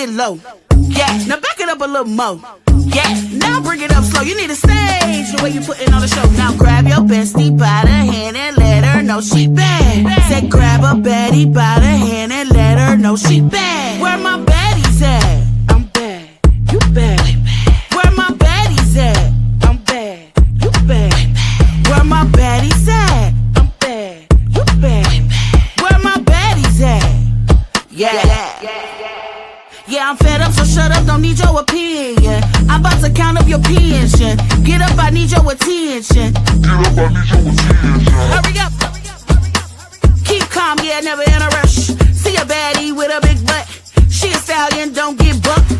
get low. Yeah, now back it up a little more. Yeah, now bring it up slow. You need a stage the way you putting on the show. Now grab your bestie by the hand and let her know she bad. Say grab a baddie by the hand and let her know she bad. Where my baddies at? I'm bad, you bad. Where my baddies at? I'm bad, you bad. Where my baddies at? I'm bad, you bad. Where my baddies at? Yeah, I'm fed up, so shut up, don't need your opinion. I'm about to count up your pension. Get up, I need your attention. Hurry up. Keep calm, yeah, never in a rush. See a baddie with a big butt. She a stallion, don't get bucked.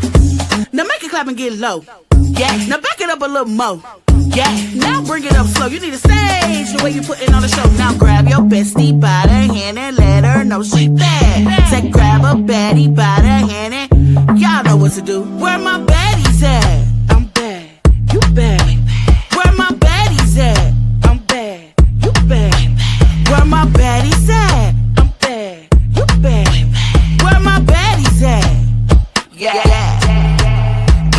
Now make it clap and get low. Yeah, now back it up a little more. Yeah, now bring it up slow. You need a stage the way you putting on the show. Now grab your bestie by the hand and let her know she bad. Say grab a baddie by the hand and y'all know what to do. Where my baddies at? I'm bad, you bad. Where my baddies at? I'm bad, you bad. Where my baddies at? I'm bad, you bad. Where my baddies at? Yeah.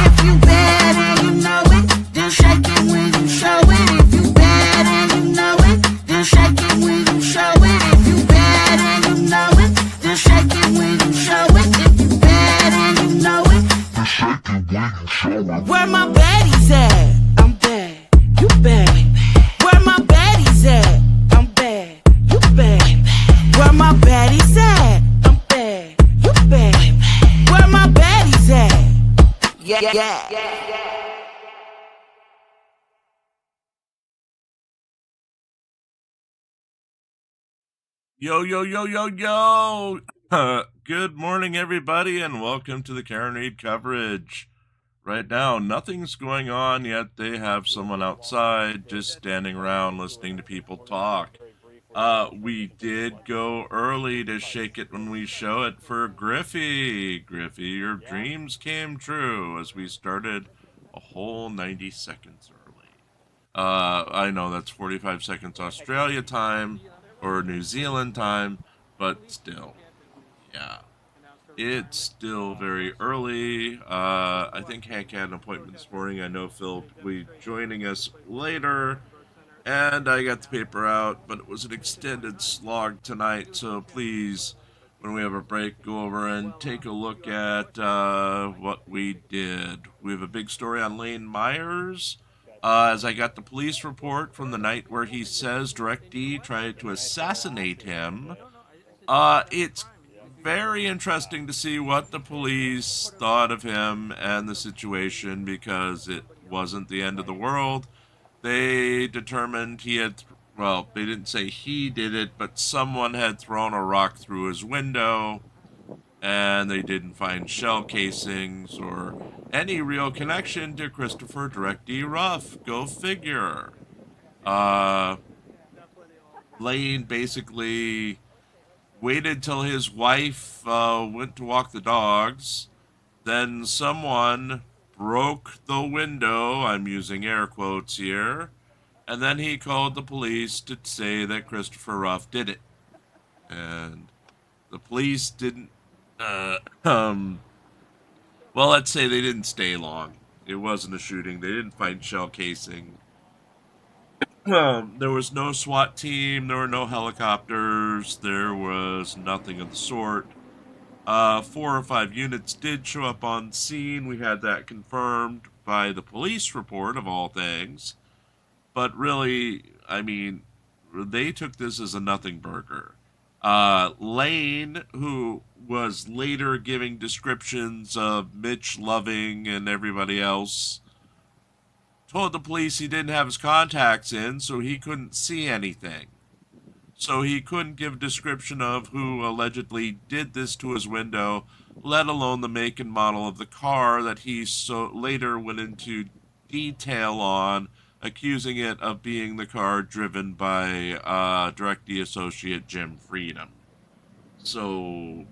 If you bad and you know it, then shake it when you show it. If you bad and you know it, then shake it when you show it. If you bad and you know it, then shake it when you show it. If you bad and you know it, then shake it when you show it. Where my baddies at? I'm bad, you bad. Where my baddies at? I'm bad, you bad. Where my baddies at? I'm bad, you bad. Where my baddies at? Yeah. Yo. Good morning, everybody, and welcome to the Karen Reed coverage. Right now, nothing's going on yet. They have someone outside just standing around listening to people talk. We did go early to shake it when we show it for Griffey. Griffey, your dreams came true as we started a whole 90 seconds early. I know that's 45 seconds Australia time or New Zealand time, but still, yeah. It's still very early. I think Hank had an appointment this morning. I know Phil will be joining us later. And I got the paper out, but it was an extended slog tonight, so please, when we have a break, go over and take a look at what we did. We have a big story on Lane Myers, as I got the police report from the night where he says DirectD tried to assassinate him. It's very interesting to see what the police thought of him and the situation, because it wasn't the end of the world. They determined he had, well, they didn't say he did it, but someone had thrown a rock through his window, and they didn't find shell casings or any real connection to Christopher DirectD Ruff. Go figure. Lane basically waited till his wife went to walk the dogs. Then someone broke the window, I'm using air quotes here, and then he called the police to say that Christopher Ruff did it. And the police didn't, well, let's say they didn't stay long. It wasn't a shooting. They didn't find shell casing. There was no SWAT team, there were no helicopters, there was nothing of the sort. 4 or 5 units did show up on scene. We had that confirmed by the police report, of all things. But really, I mean, they took this as a nothing burger. Lane, who was later giving descriptions of Mitch Loving and everybody else, told the police he didn't have his contacts in, so he couldn't see anything. So he couldn't give a description of who allegedly did this to his window, let alone the make and model of the car that he so later went into detail on, accusing it of being the car driven by DirectD associate Jim Freedom. So,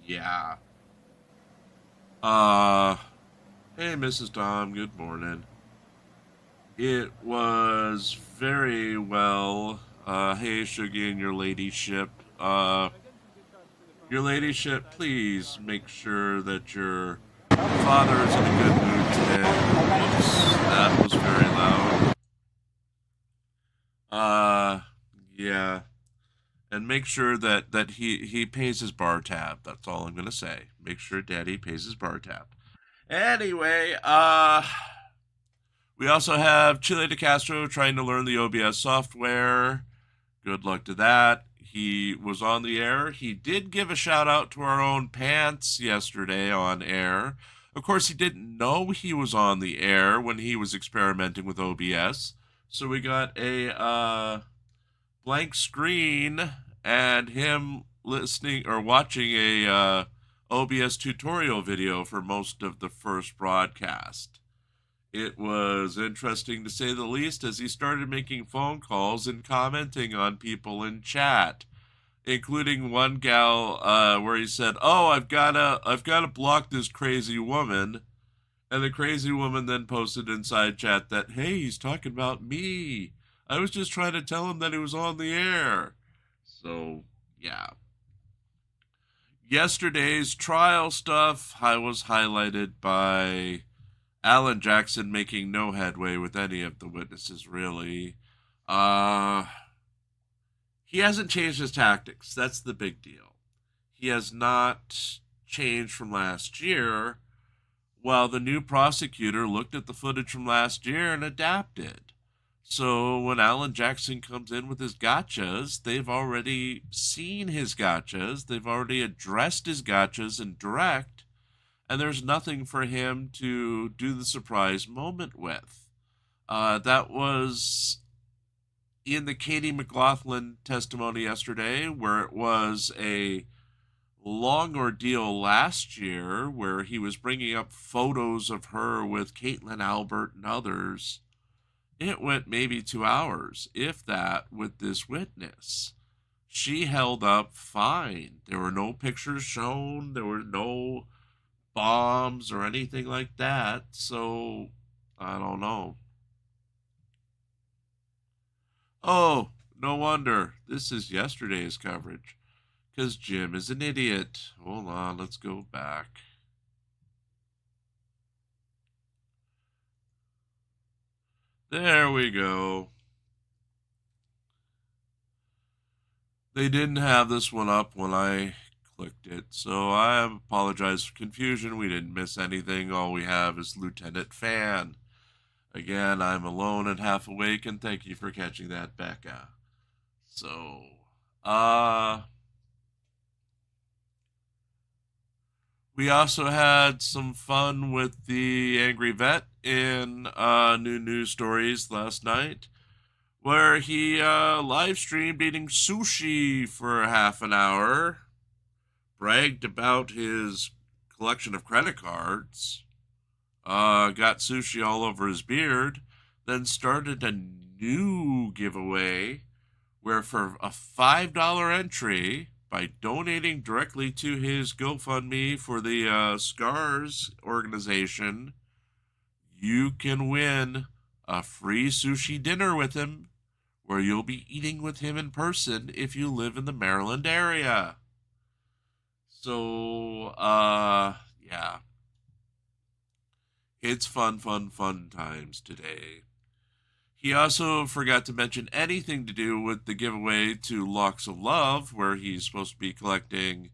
yeah. Hey, Mrs. Tom, good morning. It was very well. Hey, Shuggy and your ladyship. Your ladyship, please make sure that your Father is in a good mood today. Whoops, that was very loud. Yeah. And make sure that he pays his bar tab. That's all I'm going to say. Make sure Daddy pays his bar tab. Anyway, we also have Chile de Castro trying to learn the OBS software. Good luck to that. He was on the air. He did give a shout out to our own Pants yesterday on air. Of course, he didn't know he was on the air when he was experimenting with OBS. So we got a blank screen and him listening or watching a OBS tutorial video for most of the first broadcast. It was interesting to say the least as he started making phone calls and commenting on people in chat, including one gal where he said, "Oh, I've gotta block this crazy woman," and the crazy woman then posted inside chat that, "Hey, he's talking about me. I was just trying to tell him that he was on the air." So yeah. Yesterday's trial stuff was highlighted by Alan Jackson making no headway with any of the witnesses, really. He hasn't changed his tactics. That's the big deal. He has not changed from last year, while the new prosecutor looked at the footage from last year and adapted. So when Alan Jackson comes in with his gotchas, they've already seen his gotchas. They've already addressed his gotchas in direct, and there's nothing for him to do the surprise moment with. That was in the Katie McLaughlin testimony yesterday, where it was a long ordeal last year, where he was bringing up photos of her with Caitlin Albert and others. It went maybe 2 hours, if that, with this witness. She held up fine. There were no pictures shown. There were no bombs or anything like that. So, I don't know. Oh, no wonder. This is yesterday's coverage. Because Jim is an idiot. Hold on, let's go back. There we go. They didn't have this one up when I clicked it, so I apologize for confusion. We didn't miss anything. All we have is Lieutenant Fan. Again, I'm alone and half awake, and thank you for catching that, Becca. So, we also had some fun with the Angry Vet in New News Stories last night, where he live streamed eating sushi for half an hour, bragged about his collection of credit cards, got sushi all over his beard, then started a new giveaway where for a $5 entry, by donating directly to his GoFundMe for the SCARS organization, you can win a free sushi dinner with him, where you'll be eating with him in person if you live in the Maryland area. So, yeah. It's fun times today. He also forgot to mention anything to do with the giveaway to Locks of Love, where he's supposed to be collecting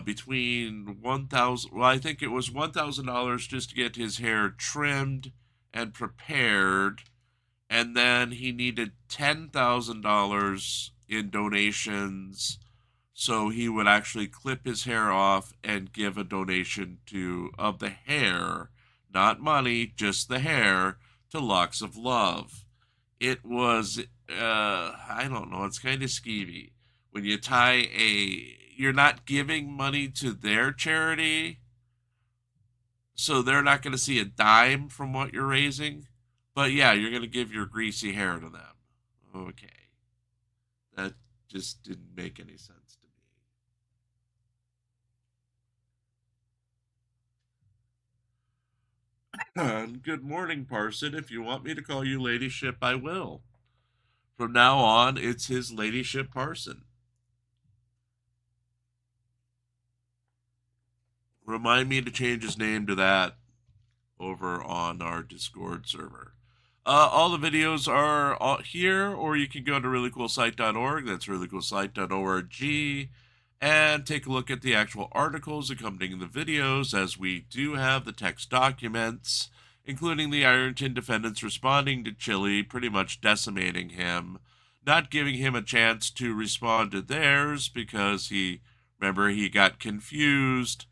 between $1,000, well, I think it was $1,000 just to get his hair trimmed and prepared, and then he needed $10,000 in donations, so he would actually clip his hair off and give a donation of the hair, not money, just the hair, to Locks of Love. It was, I don't know, it's kind of skeevy. When you you're not giving money to their charity, so they're not going to see a dime from what you're raising, but yeah, you're going to give your greasy hair to them. Okay. That just didn't make any sense to me. Good morning, Parson. If you want me to call you Ladyship, I will. From now on, it's his Ladyship Parson. remind me to change his name to that over on our Discord server. All the videos are here, or you can go to reallycoolsite.org. That's reallycoolsite.org, and take a look at the actual articles accompanying the videos, as we do have the text documents, including the Ironton defendants responding to Chili, pretty much decimating him, not giving him a chance to respond to theirs because he got confused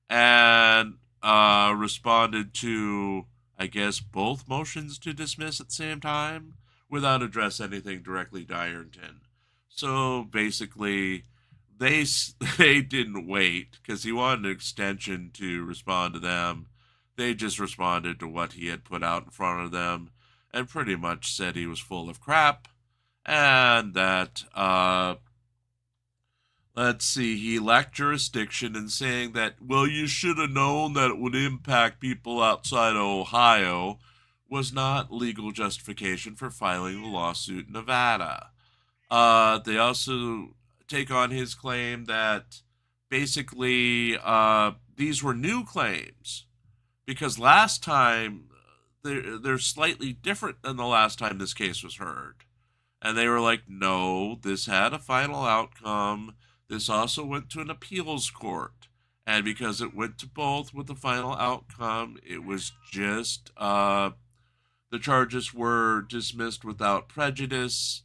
and responded to, I guess, both motions to dismiss at the same time without address anything directly to Ironton. So basically, they didn't wait because he wanted an extension to respond to them. They just responded to what he had put out in front of them and pretty much said he was full of crap and that, he lacked jurisdiction in saying that, well, you should have known that it would impact people outside of Ohio was not legal justification for filing the lawsuit in Nevada. They also take on his claim that basically these were new claims because last time they're slightly different than the last time this case was heard. And they were like, no, this had a final outcome. This also went to an appeals court. And because it went to both with the final outcome, it was just the charges were dismissed without prejudice.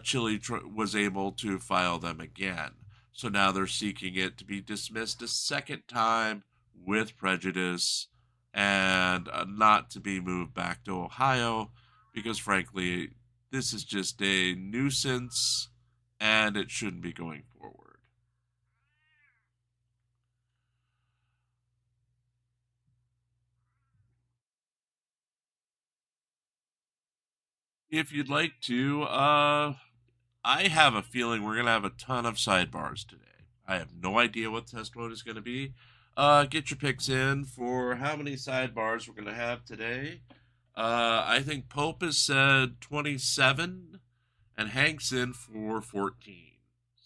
Chili was able to file them again. So now they're seeking it to be dismissed a second time with prejudice and not to be moved back to Ohio because, frankly, this is just a nuisance and it shouldn't be going forward. If you'd like to, I have a feeling we're going to have a ton of sidebars today. I have no idea what testimony is going to be. Get your picks in for how many sidebars we're going to have today. I think Pope has said 27 and Hank's in for 14.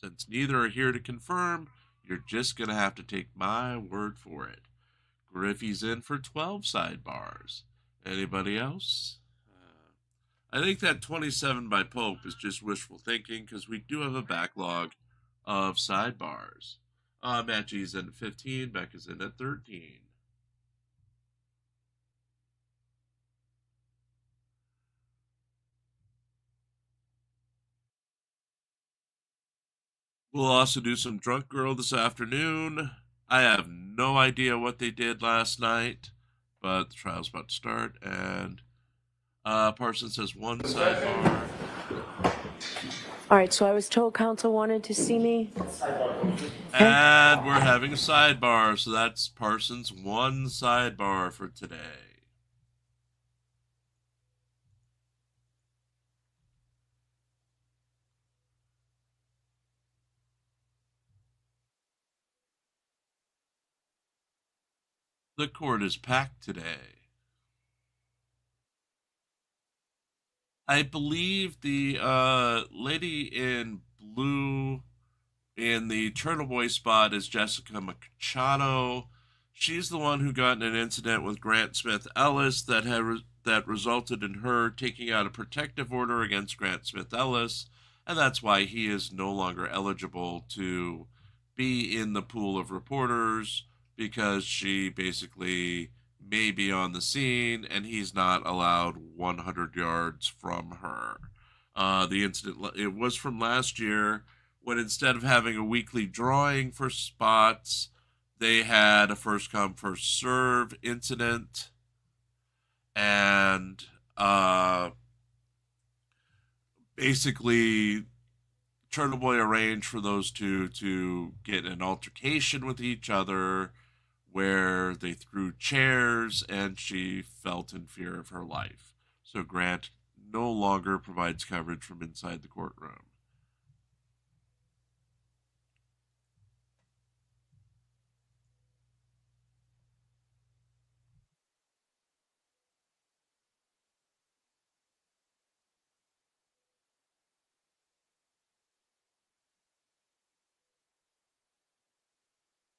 Since neither are here to confirm, you're just going to have to take my word for it. Griffey's in for 12 sidebars. Anybody else? I think that 27 by Pope is just wishful thinking because we do have a backlog of sidebars. Matt G's in at 15, Becca's in at 13. We'll also do some Drunk Girl this afternoon. I have no idea what they did last night, but the trial's about to start, and Parsons says one sidebar. All right, so I was told council wanted to see me. And we're having a sidebar, so that's Parsons' one sidebar for today. The court is packed today. I believe the lady in blue in the Turtle Boy spot is Jessica Machado. She's the one who got in an incident with Grant Smith Ellis that resulted in her taking out a protective order against Grant Smith Ellis, and that's why he is no longer eligible to be in the pool of reporters, because she basically may be on the scene and he's not allowed 100 yards from her. The incident, it was from last year, when instead of having a weekly drawing for spots, they had a first come, first serve incident. And basically, Turtle Boy arranged for those two to get an altercation with each other where they threw chairs and she felt in fear of her life. So Grant no longer provides coverage from inside the courtroom.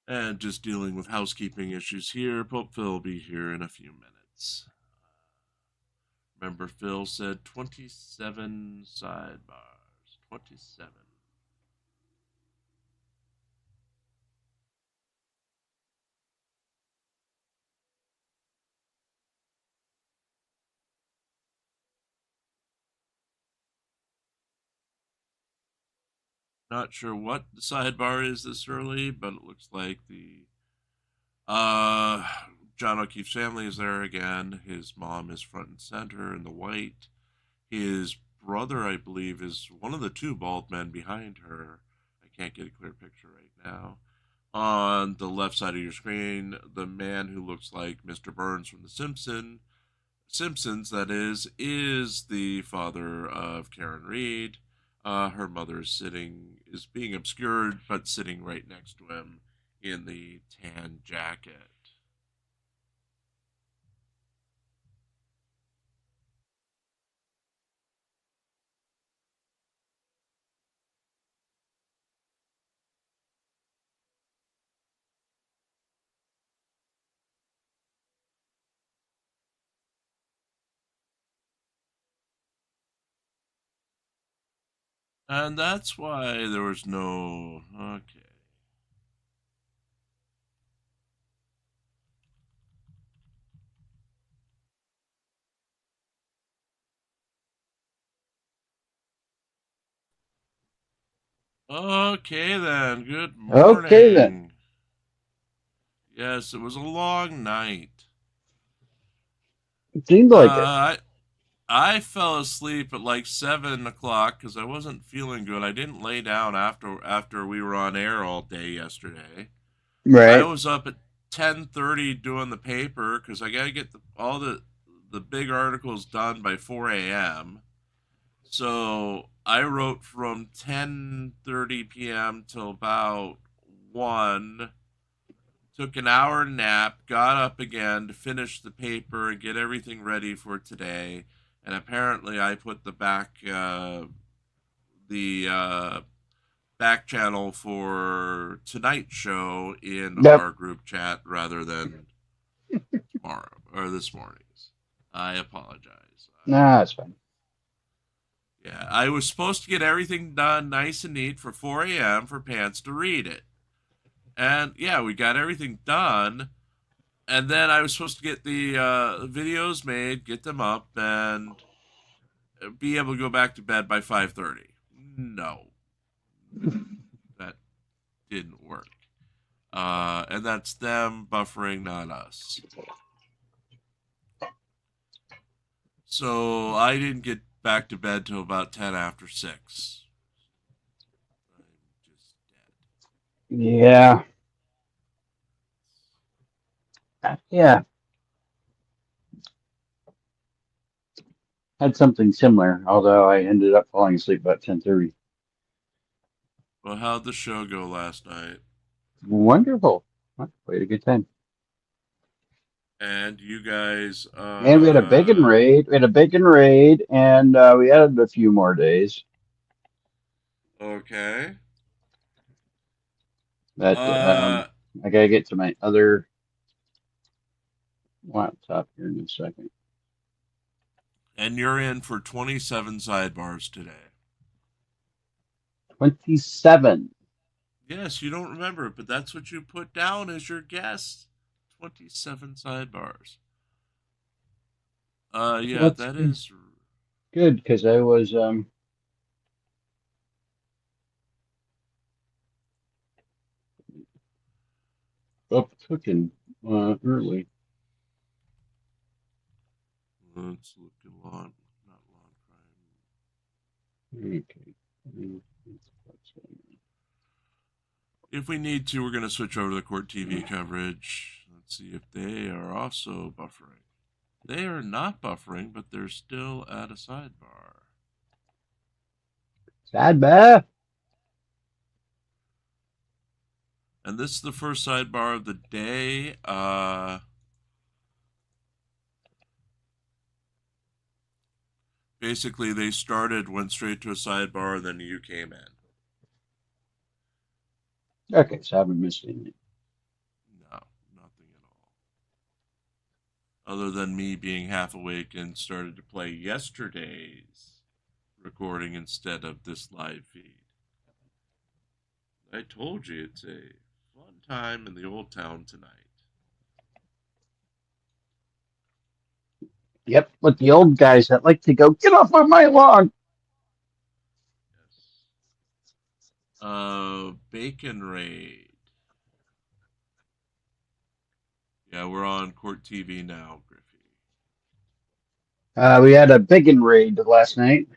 And just dealing with housekeeping issues here. Pope Phil will be here in a few minutes. Remember, Phil said 27 sidebars. 27. Not sure what the sidebar is this early, but it looks like the John O'Keefe's family is there again. His mom is front and center in the white. His brother, I believe, is one of the two bald men behind her. I can't get a clear picture right now. On the left side of your screen, the man who looks like Mr. Burns from The Simpsons, that is the father of Karen Reed. Her mother is being obscured, but sitting right next to him in the tan jacket. And that's why there was no... Okay. Okay then, good morning. Okay then. Yes, it was a long night. It seemed like it. I fell asleep at like 7 o'clock because I wasn't feeling good. I didn't lay down after we were on air all day yesterday. Right. I was up at 10:30 doing the paper because I got to get all the big articles done by 4 a.m. So I wrote from 10:30 p.m. till about 1. Took an hour nap, got up again to finish the paper and get everything ready for today. And apparently I put the back channel for tonight's show in our group chat rather than tomorrow or this morning's. I apologize. Nah, it's fine. Yeah, I was supposed to get everything done nice and neat for 4 a.m. for Pants to read it. And yeah, we got everything done. And then I was supposed to get the videos made, get them up, and be able to go back to bed by 5:30. No. That didn't work. And that's them buffering, not us. So I didn't get back to bed till about 10 after 6. I'm just dead. Yeah. Yeah. Had something similar, although I ended up falling asleep about 10:30. Well, how'd the show go last night? Wonderful. We had a good time. And you guys... and we had a bacon raid. And we added a few more days. Okay. But I gotta get to my other laptop here in a second. And you're in for 27 sidebars today. 27. Yes, you don't remember it, but that's what you put down as your guess. 27 sidebars. Yeah, that is good because I was up cooking early. Let's look at not long crime. Okay. If we need to, we're going to switch over to the court TV coverage. Let's see if they are also buffering. They are not buffering, but they're still at a sidebar. Sidebar. And this is the first sidebar of the day. Basically, they went straight to a sidebar, then you came in. Okay, so I haven't missed anything. other than me being half awake and started to play yesterday's recording instead of this live feed. I told you it's a fun time in the old town tonight. Yep, with the old guys that like to go, get off of my lawn. Yes. Bacon Raid. Yeah, we're on Court TV now, Griffey. We had a bacon raid last night.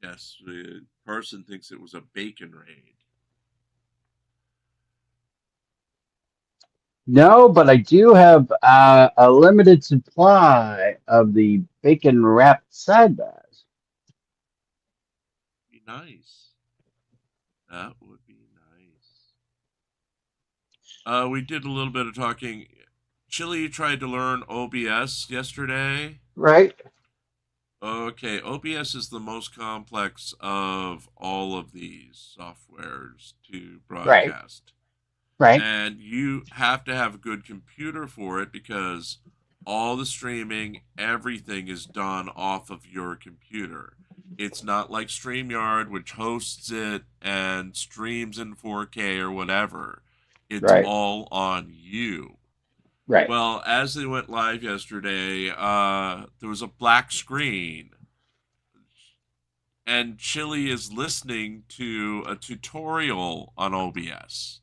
Yes, the person thinks it was a bacon raid. No, but I do have a limited supply of the bacon wrapped side bags. Be nice. That would be nice. We did a little bit of talking. Chili tried to learn OBS yesterday. Right. Okay, OBS is the most complex of all of these softwares to broadcast. Right. And you have to have a good computer for it because all the streaming, everything is done off of your computer. It's not like StreamYard, which hosts it and streams in 4K or whatever. It's all on you. Right. Well, as they went live yesterday, there was a black screen. And Chili is listening to a tutorial on OBS.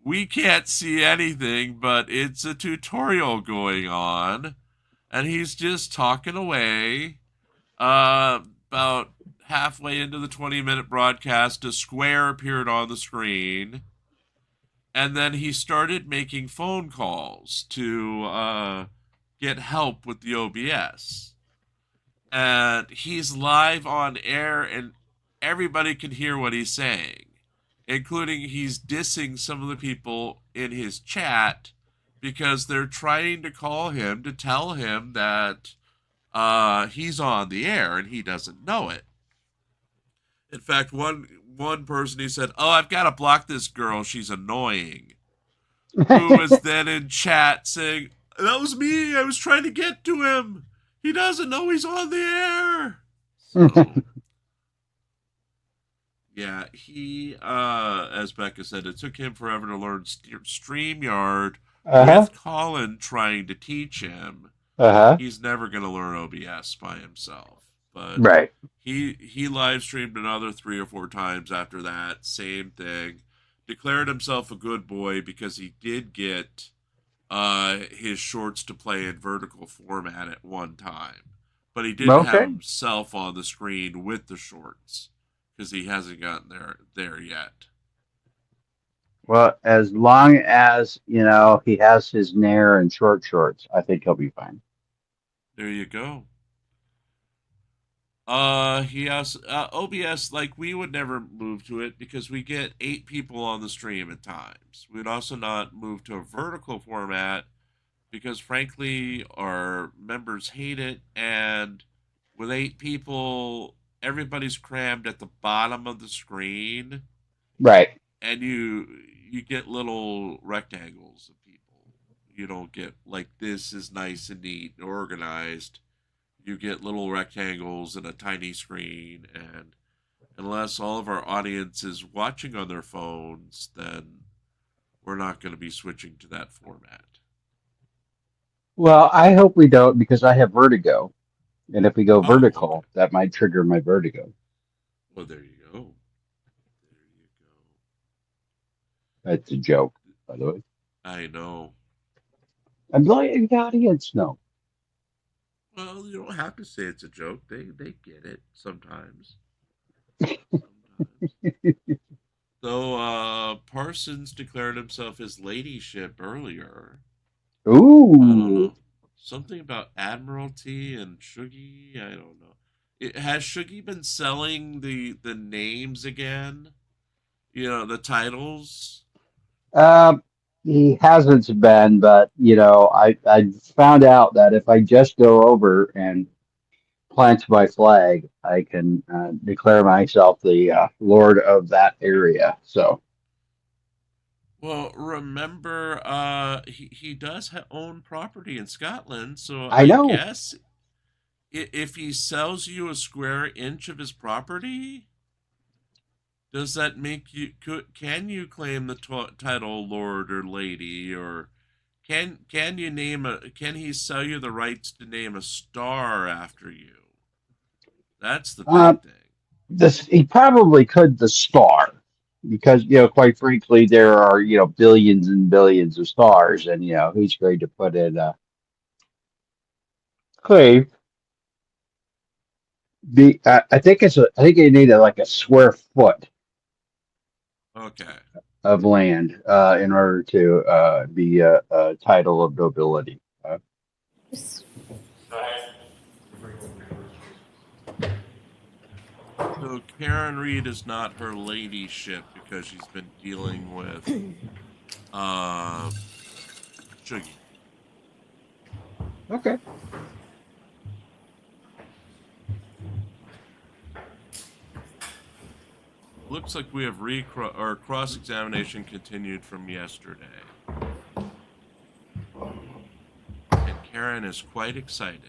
We can't see anything, but it's a tutorial going on. And he's just talking away. About halfway into the 20-minute broadcast, a square appeared on the screen. And then he started making phone calls to get help with the OBS. And he's live on air, and everybody can hear what he's saying, including he's dissing some of the people in his chat because they're trying to call him to tell him that he's on the air and he doesn't know it. In fact, one person, he said, "Oh, I've got to block this girl. She's annoying." Who was then in chat saying, "That was me. I was trying to get to him. He doesn't know he's on the air." So, yeah, he, as Becca said, it took him forever to learn StreamYard with Colin trying to teach him. He's never going to learn OBS by himself. But he live streamed another 3 or 4 times after that. Same thing. Declared himself a good boy because he did get his shorts to play in vertical format at one time. But he didn't have himself on the screen with the shorts because he hasn't gotten there yet. Well, as long as, you know, he has his Nair and short shorts, I think he'll be fine. There you go. He has OBS, like, we would never move to it because we get 8 people on the stream at times. We'd also not move to a vertical format because, frankly, our members hate it, and with 8 people, everybody's crammed at the bottom of the screen. Right. And you get little rectangles of people. You don't get, like, this is nice and neat and organized. You get little rectangles and a tiny screen, and unless all of our audience is watching on their phones, then we're not going to be switching to that format. Well, I hope we don't, because I have vertigo. And if we go vertical, that might trigger my vertigo. Well, there you go. There you go. That's a joke, by the way. I know. I'm letting the audience know. Well, you don't have to say it's a joke. They get it sometimes. So, Parsons declared himself his ladyship earlier. Ooh. I don't know. Something about Admiralty and Shuggy. I don't know. Has Shuggy been selling the names again? You know, the titles? He hasn't been, but, you know, I found out that if I just go over and plant my flag, I can declare myself the lord of that area. So, Well, remember, he does own property in Scotland, so I I know. guess if he sells you a square inch of his property, does that make you? Can you claim the title lord or lady, or can you name a? Can he sell you the rights to name a star after you? That's the Uh, big thing. he probably could the star because quite frankly there are billions and billions of stars, and who's going to put in a claim. I think I think you need like a square foot Okay. of land in order to be a title of nobility. So Karen Reed is not her ladyship because she's been dealing with Shuggy. Okay. Looks like we have cross-examination continued from yesterday. And Karen is quite excited.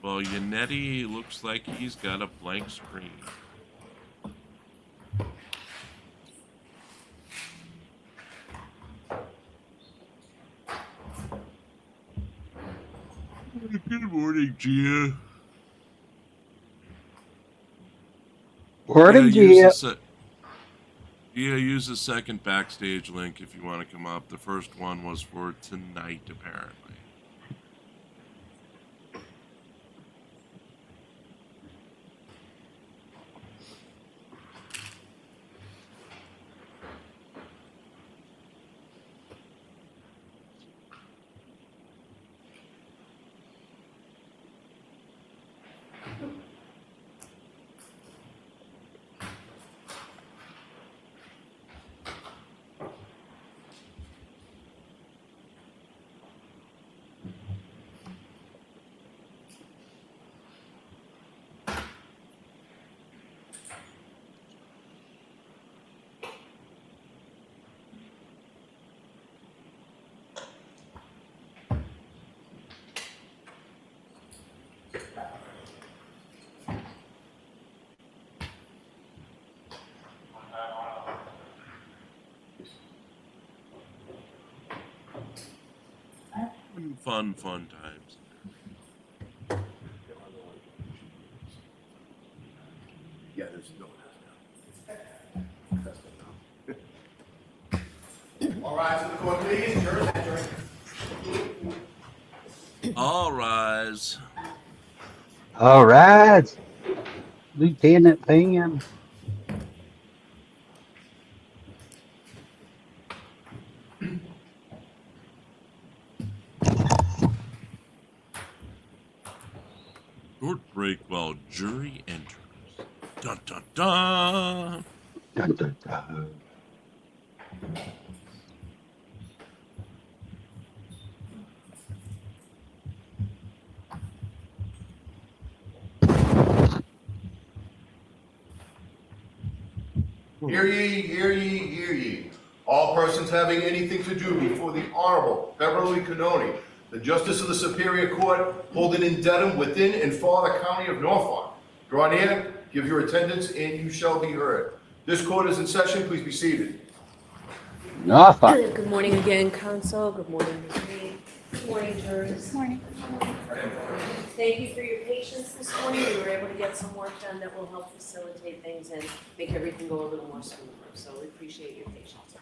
Well, Yannetti looks like he's got a blank screen. Good morning, Gia. Morning, Gia. Gia, use the second backstage link if you want to come up. The first one was for tonight, apparently. Fun times. Yeah, there's no. All right, to the court, please. Jurors entering. All rise. All right, Lieutenant Pam. Short break while jury enters. Dun dun dun. Dun, dun, dun. Hear ye, hear ye, hear ye. All persons having anything to do before the Honorable Beverly Cannoni, the Justice of the Superior Court, holding in Dedham within and for the County of Norfolk. Draw near, give your attendance, and you shall be heard. This court is in session. Please be seated. Nothing. Good morning again, council. Good morning, Ms. Reed. Good morning, jurors. Good morning. Thank you for your patience this morning. We were able to get some work done that will help facilitate things and make everything go a little more smoothly. So we appreciate your patience.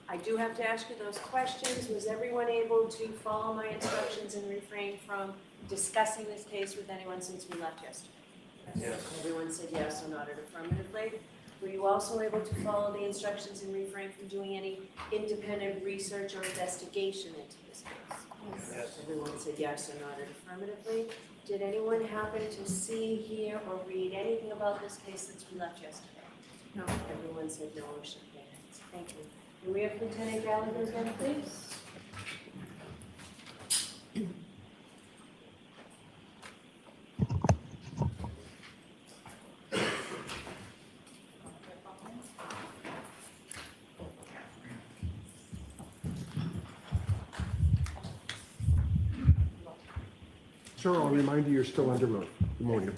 I do have to ask you those questions. Was everyone able to follow my instructions and refrain from discussing this case with anyone since we left yesterday? Yes. Everyone said yes or nodded affirmatively. Were you also able to follow the instructions and refrain from doing any independent research or investigation into this case? Yes. Everyone said yes or nodded affirmatively. Did anyone happen to see, hear, or read anything about this case since we left yesterday? No. Everyone said no or shook their heads. Thank you. Can we have Lieutenant Gallagher again, please? Sir, I'll remind you, you're still under oath. Good morning.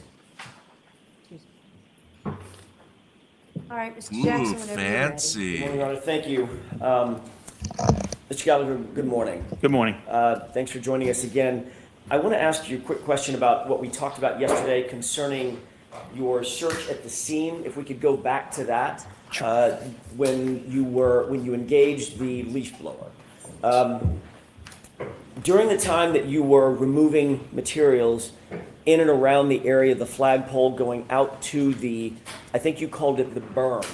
All right, Mr. Jackson, Ooh, whenever you're ready. fancy. Good morning, Your Honor. Thank you. Mr. Gallagher, good morning. Good morning. Thanks for joining us again. I want to ask you a quick question about what we talked about yesterday concerning your search at the scene. If we could go back to that, when you engaged the leaf blower. During the time that you were removing materials in and around the area of the flagpole going out to the, I think you called it the berm,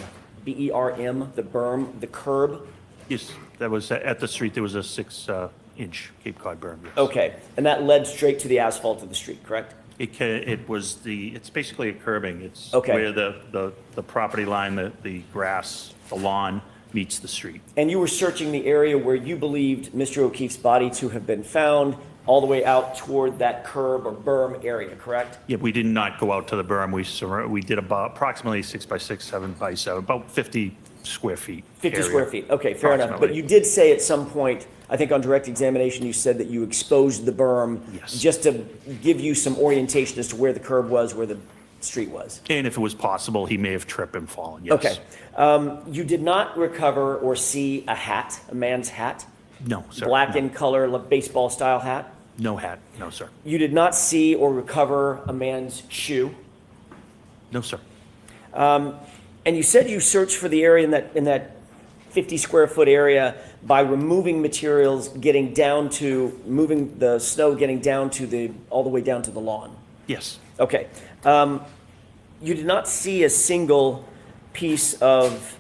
B-E-R-M, the berm, the curb. Yes, that was at the street. There was a 6-inch Cape Cod berm. Yes. Okay, and that led straight to the asphalt of the street, correct? It's basically a curbing. It's Okay. where the property line, the grass, the lawn meets the street. And you were searching the area where you believed Mr. O'Keefe's body to have been found, all the way out toward that curb or berm area, correct? Yeah, we did not go out to the berm. We did about approximately 6 by 6, 7 by 7, about 50 square feet. 50 area. square feet, okay, fair enough. But Approximately. you did say at some point, I think on direct examination, you said that you exposed the berm Yes. just to give you some orientation as to where the curb was, where the street was. And if it was possible, he may have tripped and fallen, yes. Okay. You did not recover or see a hat, a man's hat? No, sir. Black no. in color, like baseball style hat? No hat. No, sir. You did not see or recover a man's shoe? No, sir. And you said you searched for the area in that 50 square foot area by removing materials, moving the snow, getting down to all the way down to the lawn. Yes. Okay. You did not see a single piece of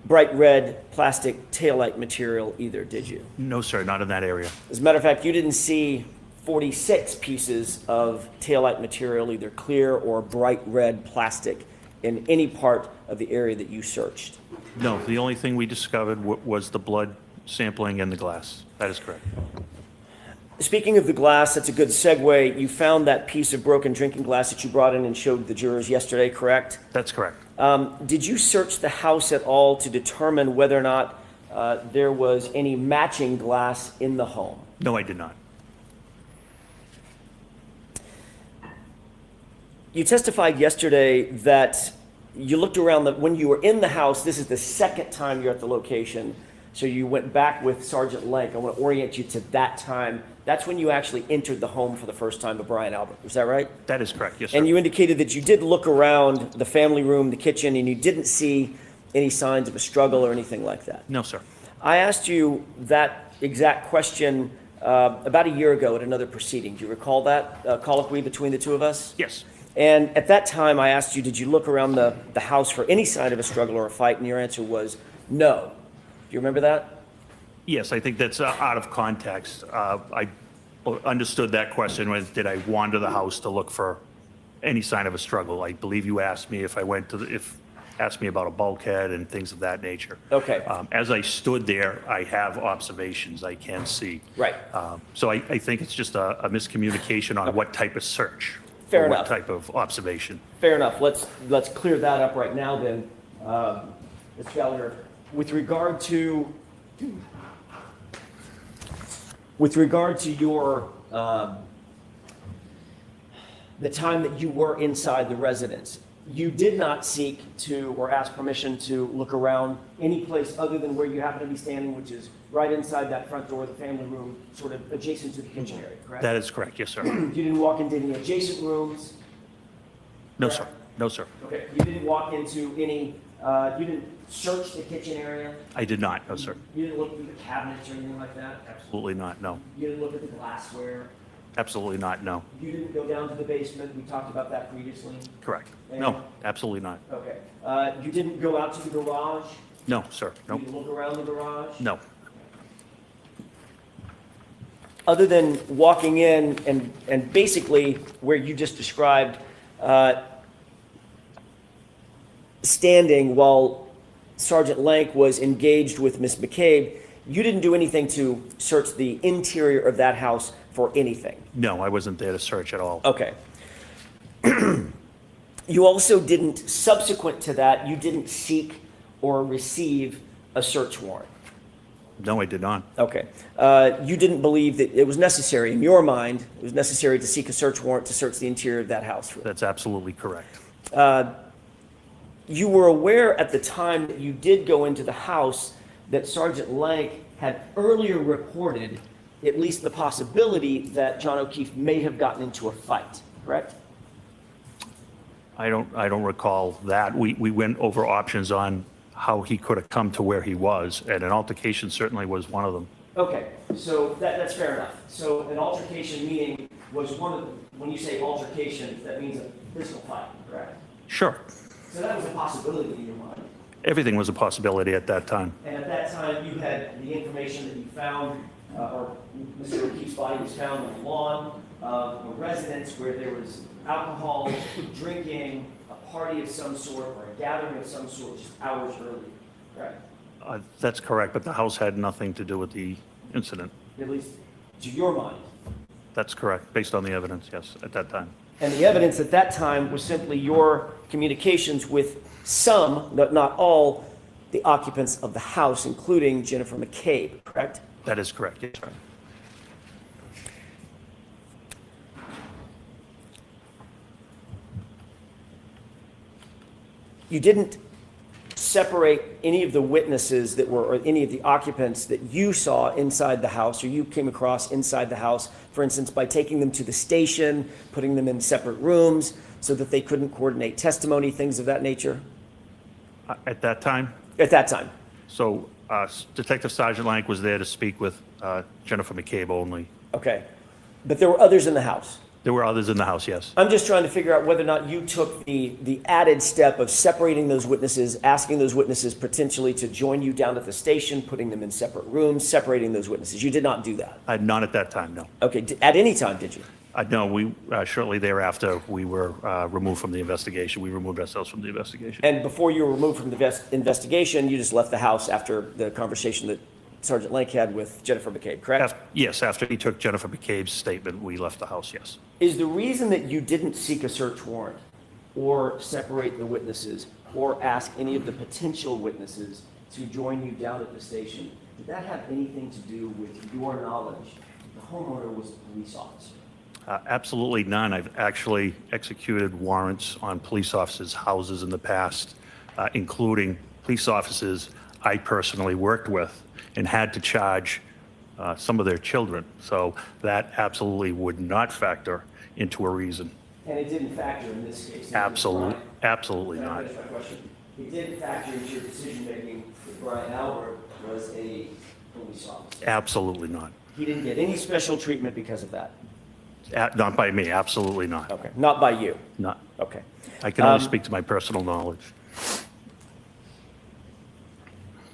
bright red plastic taillight material either, did you? No, sir. Not in that area. As a matter of fact, you didn't see 46 pieces of taillight material, either clear or bright red plastic, in any part of the area that you searched. No, the only thing we discovered was the blood sampling in the glass. That is correct. Speaking of the glass, that's a good segue. You found that piece of broken drinking glass that you brought in and showed the jurors yesterday, correct? That's correct. Did you search the house at all to determine whether or not there was any matching glass in the home? No, I did not. You testified yesterday that you looked around, when you were in the house, this is the second time you're at the location, so you went back with Sergeant Lank. I want to orient you to that time. That's when you actually entered the home for the first time of Brian Albert. Is that right? That is correct, yes, sir. And you indicated that you did look around the family room, the kitchen, and you didn't see any signs of a struggle or anything like that. No, sir. I asked you that exact question about a year ago at another proceeding. Do you recall that colloquy between the two of us? Yes. And at that time, I asked you, did you look around the house for any sign of a struggle or a fight? And your answer was no. Do you remember that? Yes, I think that's out of context. I understood that question was, did I wander the house to look for any sign of a struggle? I believe you asked me if I went to asked me about a bulkhead and things of that nature. Okay. As I stood there, I have observations I can see. Right. So I think it's just a miscommunication on what type of search. Fair or enough. What type of observation. Fair enough. Let's clear that up right now then. Mr. Gallagher, with regard to your the time that you were inside the residence, you did not seek to or ask permission to look around any place other than where you happen to be standing, which is right inside that front door of the family room, sort of adjacent to the kitchen area, correct? That is correct, yes, sir. You didn't walk into any adjacent rooms? No, sir. No, sir. Okay, you didn't walk into any, you didn't search the kitchen area? I did not, no, sir. You didn't look through the cabinets or anything like that? Absolutely not, no. You didn't look at the glassware? Absolutely not, no. You didn't go down to the basement? We talked about that previously. Correct. And- No, absolutely not. Okay. You didn't go out to the garage? No, sir. You Nope. didn't look around the garage? No. Other than walking in and basically where you just described, standing while Sergeant Lank was engaged with Miss McCabe, you didn't do anything to search the interior of that house for anything? No, I wasn't there to search at all. Okay. You also didn't, subsequent to that, you didn't seek or receive a search warrant? No, I did not. Okay. You didn't believe that it was necessary, in your mind, it was necessary to seek a search warrant to search the interior of that house? That's absolutely correct. You were aware at the time that you did go into the house that Sergeant Lank had earlier reported at least the possibility that John O'Keefe may have gotten into a fight, correct? I don't recall that. We went over options on how he could have come to where he was, and an altercation certainly was one of them. Okay, so that's fair enough. So an altercation meaning was one of, when you say altercation, that means a physical fight, correct? Sure. So that was a possibility in your mind. Everything was a possibility at that time. And at that time, you had the information that you found, or Mr. O'Keefe's body was found on the lawn of a residence where there was alcohol, drinking, a party of some sort, or a gathering of some sort just hours earlier, correct? That's correct, but the house had nothing to do with the incident. At least to your mind. That's correct, based on the evidence, yes, at that time. And the evidence at that time was simply your communications with some, but not all, the occupants of the house, including Jennifer McCabe, correct? That is correct, yes. You didn't separate any of the witnesses that were, or any of the occupants that you saw inside the house, or you came across inside the house, for instance, by taking them to the station, putting them in separate rooms so that they couldn't coordinate testimony, things of that nature? At that time? At that time. So Detective Sergeant Lank was there to speak with Jennifer McCabe only. Okay. But there were others in the house? There were others in the house, yes. I'm just trying to figure out whether or not you took the added step of separating those witnesses, asking those witnesses potentially to join you down at the station, putting them in separate rooms, separating those witnesses. You did not do that? Not at that time, no. Okay. At any time, did you? No, we shortly thereafter, we were removed from the investigation. We removed ourselves from the investigation. And before you were removed from the investigation, you just left the house after the conversation that Sergeant Lank had with Jennifer McCabe, correct? Yes, after he took Jennifer McCabe's statement, we left the house, yes. Is the reason that you didn't seek a search warrant or separate the witnesses or ask any of the potential witnesses to join you down at the station, did that have anything to do with your knowledge that the homeowner was a police officer? Absolutely none. I've actually executed warrants on police officers' houses in the past, including police officers I personally worked with and had to charge some of their children. So that absolutely would not factor into a reason. And it didn't factor in this case? Absolutely not. That's my question. It didn't factor into your decision-making that Brian Albert was a police officer? Absolutely not. He didn't get any special treatment because of that? Not by me, absolutely not. Okay, not by you? Not. Okay. I can only speak to my personal knowledge.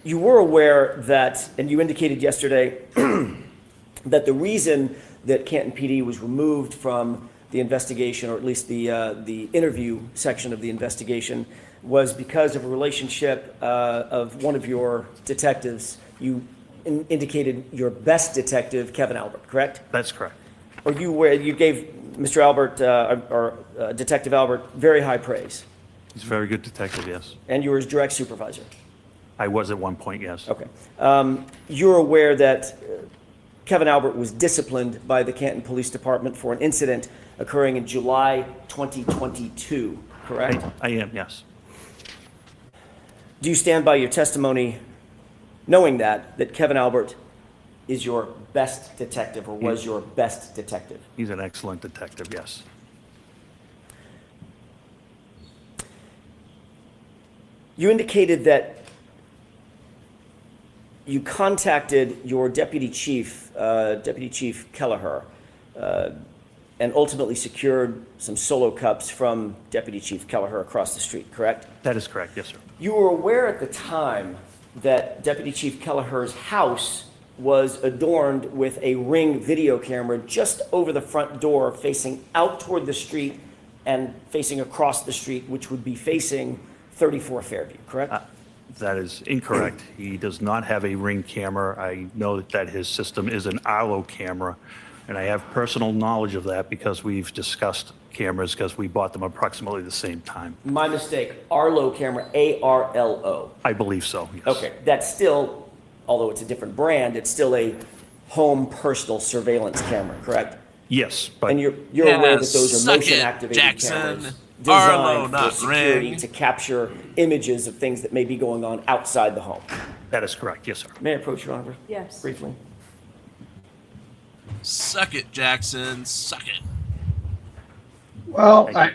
You were aware that, and you indicated yesterday, that the reason that Canton PD was removed from the investigation, or at least the interview section of the investigation, was because of a relationship of one of your detectives. You indicated your best detective, Kevin Albert, correct? That's correct. Or you gave Mr. Albert, or Detective Albert, very high praise? He's a very good detective, yes. And you were his direct supervisor? I was at one point, yes. Okay. You're aware that Kevin Albert was disciplined by the Canton Police Department for an incident occurring in July 2022, correct? I am, yes. Do you stand by your testimony knowing that Kevin Albert is your best detective, or was your best detective? He's an excellent detective, yes. You indicated that you contacted your deputy chief, Deputy Chief Kelleher, and ultimately secured some solo cups from Deputy Chief Kelleher across the street, correct? That is correct, yes, sir. You were aware at the time that Deputy Chief Kelleher's house was adorned with a Ring video camera just over the front door, facing out toward the street and facing across the street, which would be facing 34 Fairview, correct? That is incorrect. He does not have a Ring camera. I know that his system is an Arlo camera, and I have personal knowledge of that because we've discussed cameras because we bought them approximately the same time. My mistake. Arlo camera, A-R-L-O. I believe so, yes. Okay, that's still although it's a different brand, it's still a home personal surveillance camera, correct? Yes, but And you're aware that those are suck motion it, activated Jackson. cameras Arlo, designed for not security ring. to capture images of things that may be going on outside the home. that is correct, yes, sir. May I approach your honor Yes. briefly? Suck it, Jackson. Suck it. Well, I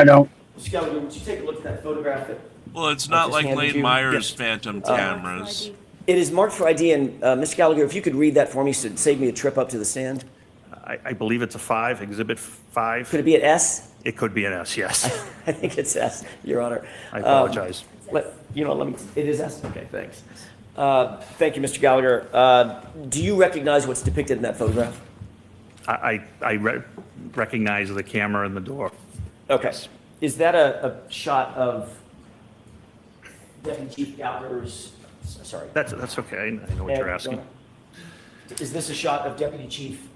don't. Mr. Gallagher, would you take a look at that photograph? Well, it's I not just like handed Lane you- Meyer's Yes. phantom cameras. It is marked for ID, and Mr. Gallagher, if you could read that for me, so it'd save me a trip up to the stand. I believe it's a 5, Exhibit 5. Could it be an S? It could be an S, yes. I think it's S, Your Honor. I apologize. Let me, it is S? Okay, thanks. Thank you, Mr. Gallagher. Do you recognize what's depicted in that photograph? I recognize the camera and the door. Okay. Is that a shot of Deputy Chief Gallagher's, sorry. That's okay, I know what you're Ed, asking. Is this a shot of Deputy Chief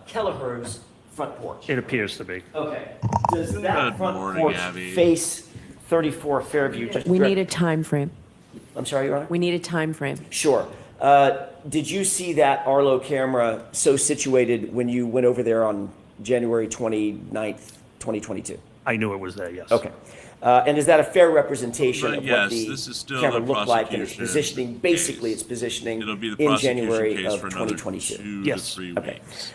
Kelleher's front porch? It appears to be. Okay. Does that Good front morning, porch Abby. face 34 Fairview? Just We direct- need a time frame. I'm sorry, Your Honor? We need a time frame. Sure. Did you see that Arlo camera so situated when you went over there on January 29th, 2022? I knew it was there, yes. Okay. And is that a fair representation But of yes, what the this is still camera a looked like and its prosecution positioning? Basically, case. its positioning It'll be the in prosecution January case of for another 2022. 2 Yes. to 3 Okay. weeks.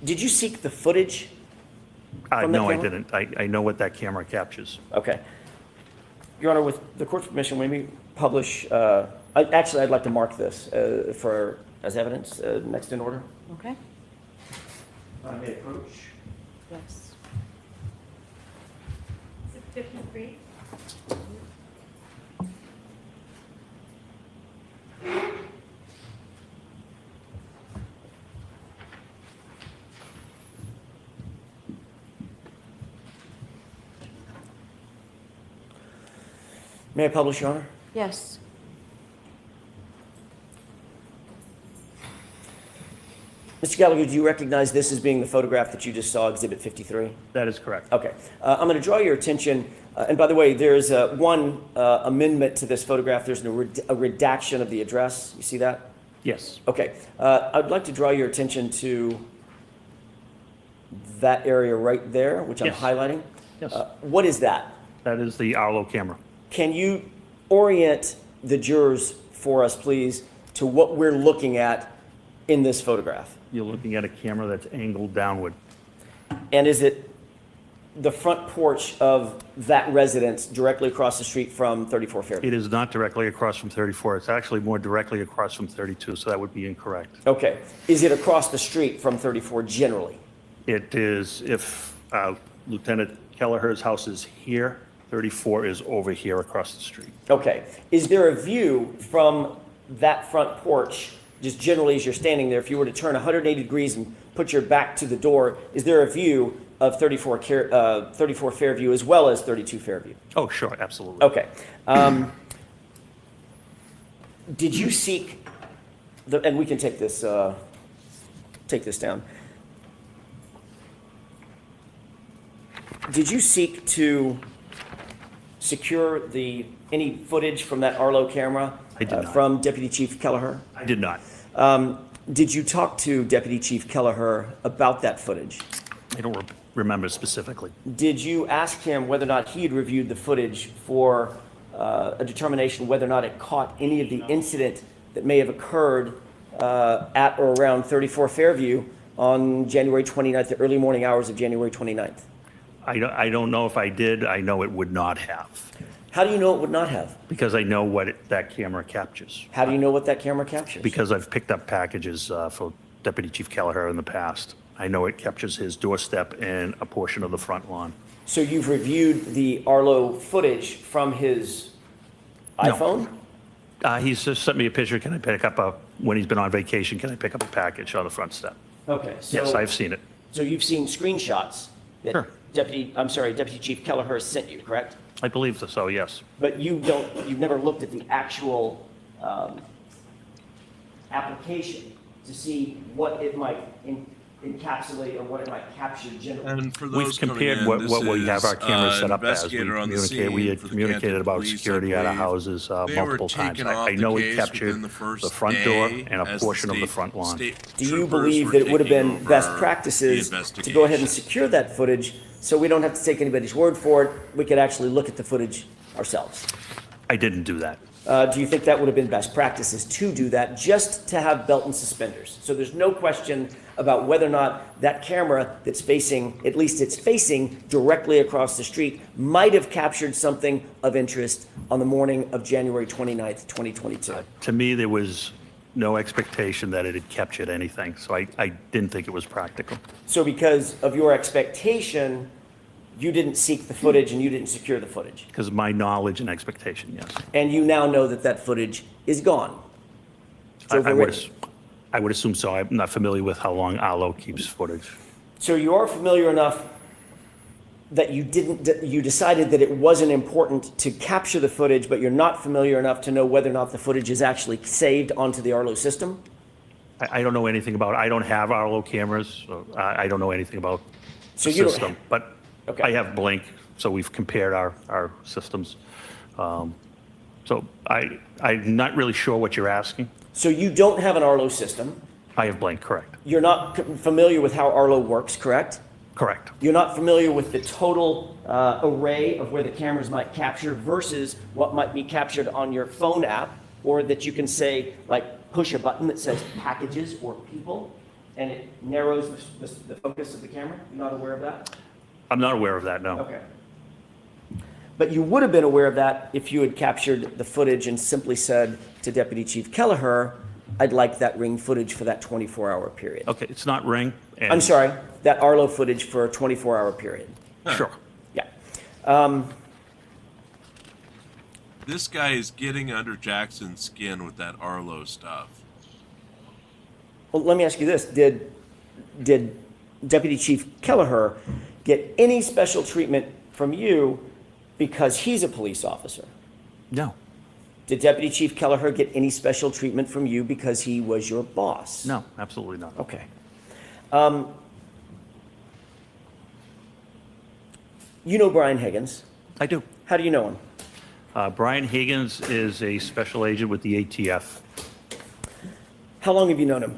Did you seek the footage? from the No, I camera? didn't. I know what that camera captures. Okay. Your Honor, with the court's permission, may we publish, actually, I'd like to mark this as evidence, next in order. Okay? I may approach. Yes. 6:53. May I publish, Your Honor? Yes. Mr. Gallagher, do you recognize this as being the photograph that you just saw, Exhibit 53? That is correct. Okay. I'm going to draw your attention, and by the way, there's one amendment to this photograph. There's a redaction of the address. You see that? Yes. Okay. I'd like to draw your attention to that area right there, which I'm Yes. highlighting. Yes. What is that? That is the Arlo camera. Can you orient the jurors for us, please, to what we're looking at in this photograph? You're looking at a camera that's angled downward. And is it the front porch of that residence directly across the street from 34 Fairview? It is not directly across from 34. It's actually more directly across from 32, so that would be incorrect. Okay. Is it across the street from 34 generally? It is, if Lieutenant Kelleher's house is here, 34 is over here across the street. Okay. Is there a view from that front porch, just generally as you're standing there, if you were to turn 180 degrees and put your back to the door, is there a view of 34 Fairview as well as 32 Fairview? Oh, sure, absolutely. Okay. Did you seek, and we can take this down. Did you seek to secure any footage from that Arlo camera? I did not. From Deputy Chief Kelleher? I did not. Did you talk to Deputy Chief Kelleher about that footage? I don't remember specifically. Did you ask him whether or not he had reviewed the footage for a determination whether or not it caught any of the incident that may have occurred at or around 34 Fairview on January 29th, the early morning hours of January 29th? I don't know if I did. I know it would not have, How do you know it would not have? because I know what that camera captures. How do you know what that camera captures? Because I've picked up packages for Deputy Chief Kelleher in the past. I know it captures his doorstep and a portion of the front lawn. So you've reviewed the Arlo footage from his No. iPhone? He's just sent me a picture. Can I pick up when he's been on vacation, can I pick up a package on the front step? Okay, so. Yes, I've seen it. So you've seen screenshots that Sure. Deputy Chief Kelleher sent you, correct? I believe so, yes. But you've never looked at the actual application to see what it might encapsulate or what it might capture generally. And for We've those coming compared in, what this we have our is, cameras set up as. investigator on the scene We had for the communicated Canton about Police, I security at our believe. houses They were multiple times. taken off I the know we case captured within the first the front door day and a as portion of the state- front lawn. state Do you troopers believe were that it would have taking been best over practices the to go ahead and investigation. secure that footage so we don't have to take anybody's word for it? We could actually look at the footage ourselves. I didn't do that. Do you think that would have been best practices to do that, just to have belt and suspenders? So there's no question about whether or not that camera that's facing, at least it's facing directly across the street, might have captured something of interest on the morning of January 29th, 2022. To me, there was no expectation that it had captured anything, so I didn't think it was practical. So because of your expectation, you didn't seek the footage and you didn't secure the footage. Because of my knowledge and expectation, yes. And you now know that that footage is gone. It's I overwritten. would assume so. I'm not familiar with how long Arlo keeps footage. So you are familiar enough that you decided that it wasn't important to capture the footage, but you're not familiar enough to know whether or not the footage is actually saved onto the Arlo system? I don't know anything about, I don't have Arlo cameras, so I don't know anything about So the you don't- system. But Okay. I have Blink, so we've compared our systems. So I'm not really sure what you're asking. So you don't have an Arlo system. I have Blink, correct. You're not familiar with how Arlo works, correct? Correct. You're not familiar with the total array of where the cameras might capture versus what might be captured on your phone app, or that you can say, like, push a button that says packages or people, and it narrows the focus of the camera? You're not aware of that? I'm not aware of that, no. Okay. But you would have been aware of that if you had captured the footage and simply said to Deputy Chief Kelleher, I'd like that Ring footage for that 24-hour period. Okay, it's not Ring. and- I'm sorry, that Arlo footage for a 24-hour period. Sure. Yeah. This guy is getting under Jackson's skin with that Arlo stuff. Well, let me ask you this. Did Deputy Chief Kelleher get any special treatment from you because he's a police officer? No, Did Deputy Chief Kelleher get any special treatment from you because he was your boss? no, absolutely not. Okay. You know Brian Higgins. I do. How do you know him? Brian Higgins is a special agent with the ATF. How long have you known him?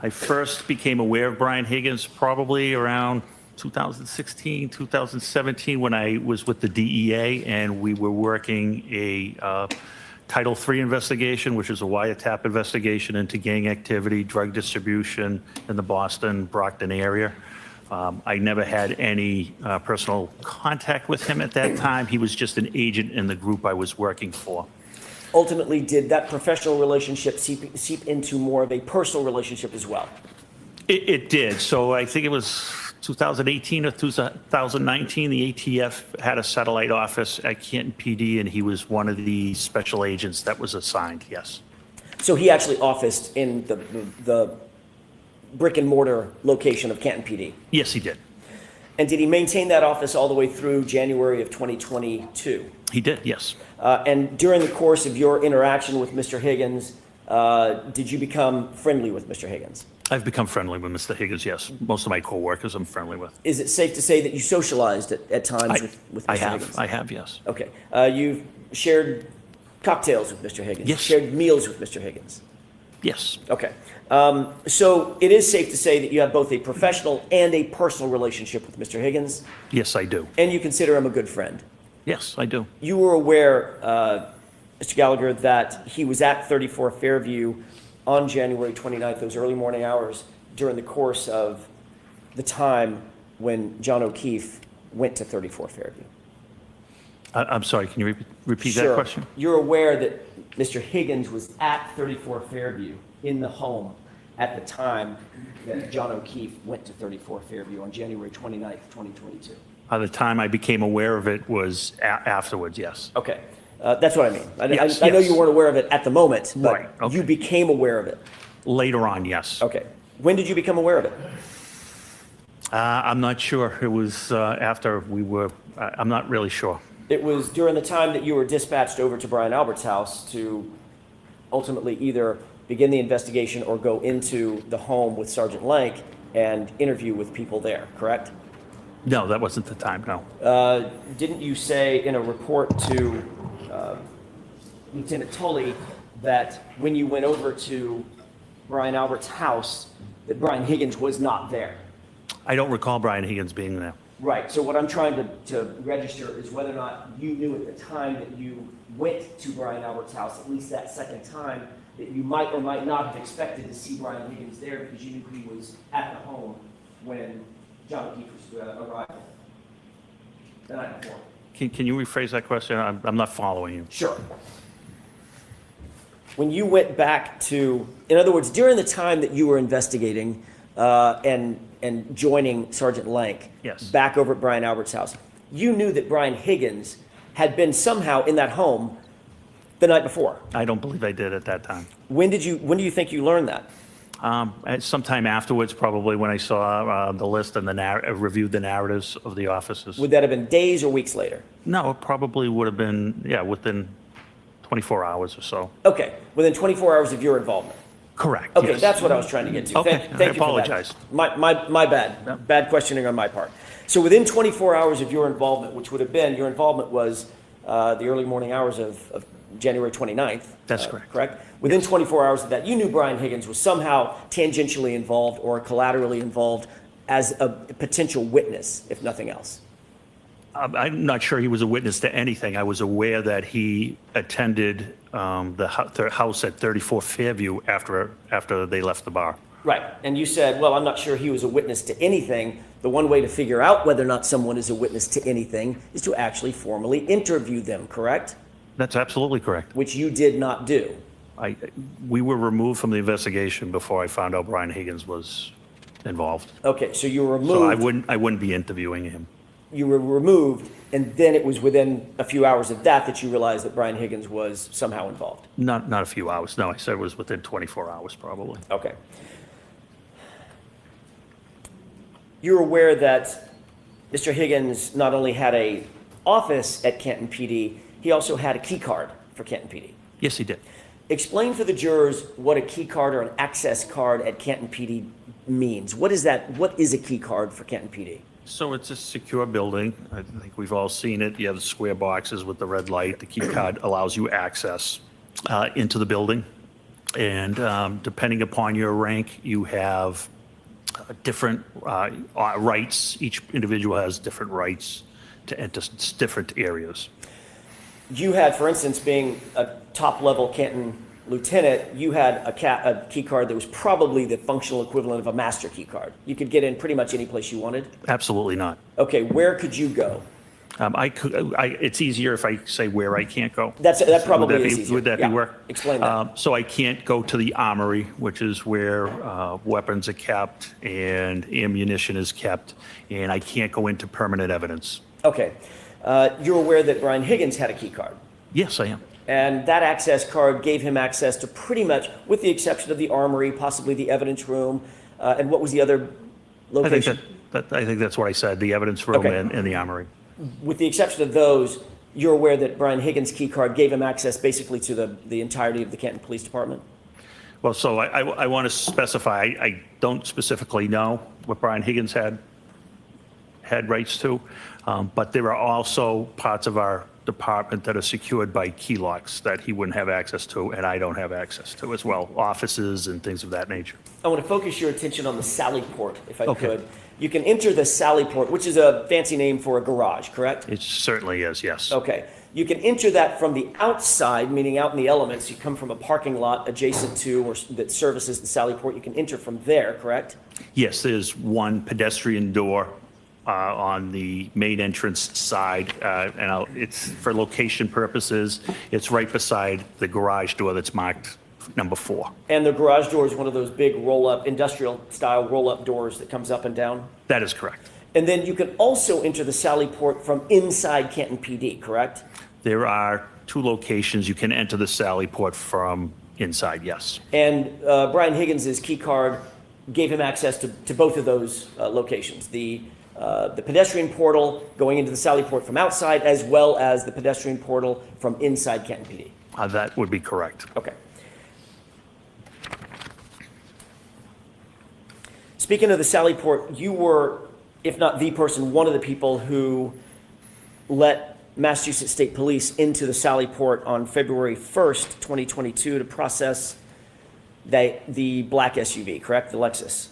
I first became aware of Brian Higgins probably around 2016, 2017, when I was with the DEA and we were working a Title III investigation, which is a wiretap investigation into gang activity, drug distribution in the Boston, Brockton area. I never had any personal contact with him at that time. He was just an agent in the group I was working for. Ultimately, did that professional relationship seep into more of a personal relationship as well? It did. So I think it was 2018 or 2019, the ATF had a satellite office at Canton PD, and he was one of the special agents that was assigned, yes. So he actually officed in the brick and mortar location of Canton PD? Yes, he did. And did he maintain that office all the way through January of 2022? He did, yes. And during the course of your interaction with Mr. Higgins, did you become friendly with Mr. Higgins? I've become friendly with Mr. Higgins, yes. Most of my coworkers I'm friendly with. Is it safe to say that you socialized at times with Mr. Higgins? I have, yes. Okay. You've shared cocktails with Mr. Higgins? Yes. Shared meals with Mr. Higgins? Yes, Okay. So it is safe to say that you have both a professional and a personal relationship with Mr. Higgins, yes, I do. and you consider him a good friend. Yes, I do. You were aware, Mr. Gallagher, that he was at 34 Fairview on January 29th, those early morning hours, during the course of the time when John O'Keefe went to 34 Fairview. I'm sorry, can you repeat that Sure. question? You're aware that Mr. Higgins was at 34 Fairview in the home at the time that John O'Keefe went to 34 Fairview on January 29th, 2022. By the time I became aware of it was afterwards, yes. Okay, that's what I mean. Yes, I know yes. you weren't aware of it at the moment, but Right, okay. you became aware of it. Later on, yes. Okay. When did you become aware of it? I'm not sure. It was after we were, I'm not really sure. It was during the time that you were dispatched over to Brian Albert's house to ultimately either begin the investigation or go into the home with Sergeant Lank and interview with people there, correct? No, that wasn't the time, no. Didn't you say in a report to Lieutenant Tully that when you went over to Brian Albert's house, that Brian Higgins was not there? I don't recall Brian Higgins being there. Right, so what I'm trying to register is whether or not you knew at the time that you went to Brian Albert's house, at least that second time, that you might or might not have expected to see Brian Higgins there because you knew he was at the home when John O'Keefe arrived the night before. Can you rephrase that question? I'm not following you. Sure. When you went back to, in other words, during the time that you were investigating and joining Sergeant Lank Yes. back over at Brian Albert's house, you knew that Brian Higgins had been somehow in that home the night before. I don't believe I did at that time. When do you think you learned that? Sometime afterwards, probably when I saw the list and reviewed the narratives of the officers. Would that have been days or weeks later? No, it probably would have been, within 24 hours or so. Okay, within 24 hours of your involvement. Correct. Okay, yes. that's what I was trying to get to. Okay, Thank I you for that. apologize. My bad. No. Bad questioning on my part. So within 24 hours of your involvement, which would have been, your involvement was the early morning hours of January 29th. That's correct. Correct? Within 24 hours of that, you knew Brian Higgins was somehow tangentially involved or collaterally involved as a potential witness, if nothing else. I'm not sure he was a witness to anything. I was aware that he attended the house at 34 Fairview after they left the bar. Right, and you said, well, I'm not sure he was a witness to anything. The one way to figure out whether or not someone is a witness to anything is to actually formally interview them, correct? That's absolutely correct. Which you did not do. We were removed from the investigation before I found out Brian Higgins was involved. Okay, so you were So removed. I wouldn't be interviewing him. You were removed, and then it was within a few hours of that you realized that Brian Higgins was somehow involved. Not a few hours. No, I said it was within 24 hours probably. Okay. You're aware that Mr. Higgins not only had a office at Canton PD, he also had a key card for Canton PD. Yes, he did. Explain for the jurors what a key card or an access card at Canton PD means. What is that? What is a key card for Canton PD? So it's a secure building. I think we've all seen it. You have the square boxes with the red light. The key card allows you access into the building. And depending upon your rank, you have different rights. Each individual has different rights to enter different areas. You had, for instance, being a top-level Canton lieutenant, you had a key card that was probably the functional equivalent of a master key card. You could get in pretty much any place you wanted. Absolutely not. Okay, where could you go? It's easier if I say where I can't go. That probably is easier. Would that Yeah. be work? Explain that. So I can't go to the armory, which is where weapons are kept and ammunition is kept, and I can't go into permanent evidence. Okay. You're aware that Brian Higgins had a key card, Yes, I am. and that access card gave him access to pretty much, with the exception of the armory, possibly the evidence room, and what was the other I think location? I think that's what I said, the evidence room Okay. and the armory. With the exception of those, you're aware that Brian Higgins' key card gave him access basically to the entirety of the Canton Police Department? Well, so I want to specify, I don't specifically know what Brian Higgins had rights to, but there are also parts of our department that are secured by key locks that he wouldn't have access to, and I don't have access to as well, offices and things of that nature. I want to focus your attention on the sally port, if I Okay. could. You can enter the sally port, which is a fancy name for a garage, correct? It certainly is, yes. Okay. You can enter that from the outside, meaning out in the elements. You come from a parking lot adjacent to or that services the sally port. You can enter from there, correct? Yes, there's one pedestrian door on the main entrance side, and it's for location purposes. It's right beside the garage door that's marked number 4. And the garage door is one of those big roll-up, industrial-style roll-up doors that comes up and down? That is correct. And then you can also enter the sally port from inside Canton PD, correct? There are 2 locations you can enter the sally port from inside, yes. And Brian Higgins' key card gave him access to both of those locations, the pedestrian portal going into the sally port from outside, as well as the pedestrian portal from inside Canton PD. That would be correct. Okay. Speaking of the Sallyport, you were, if not the person, one of the people who let Massachusetts State Police into the Sallyport on February 1st, 2022 to process the black SUV, correct? The Lexus.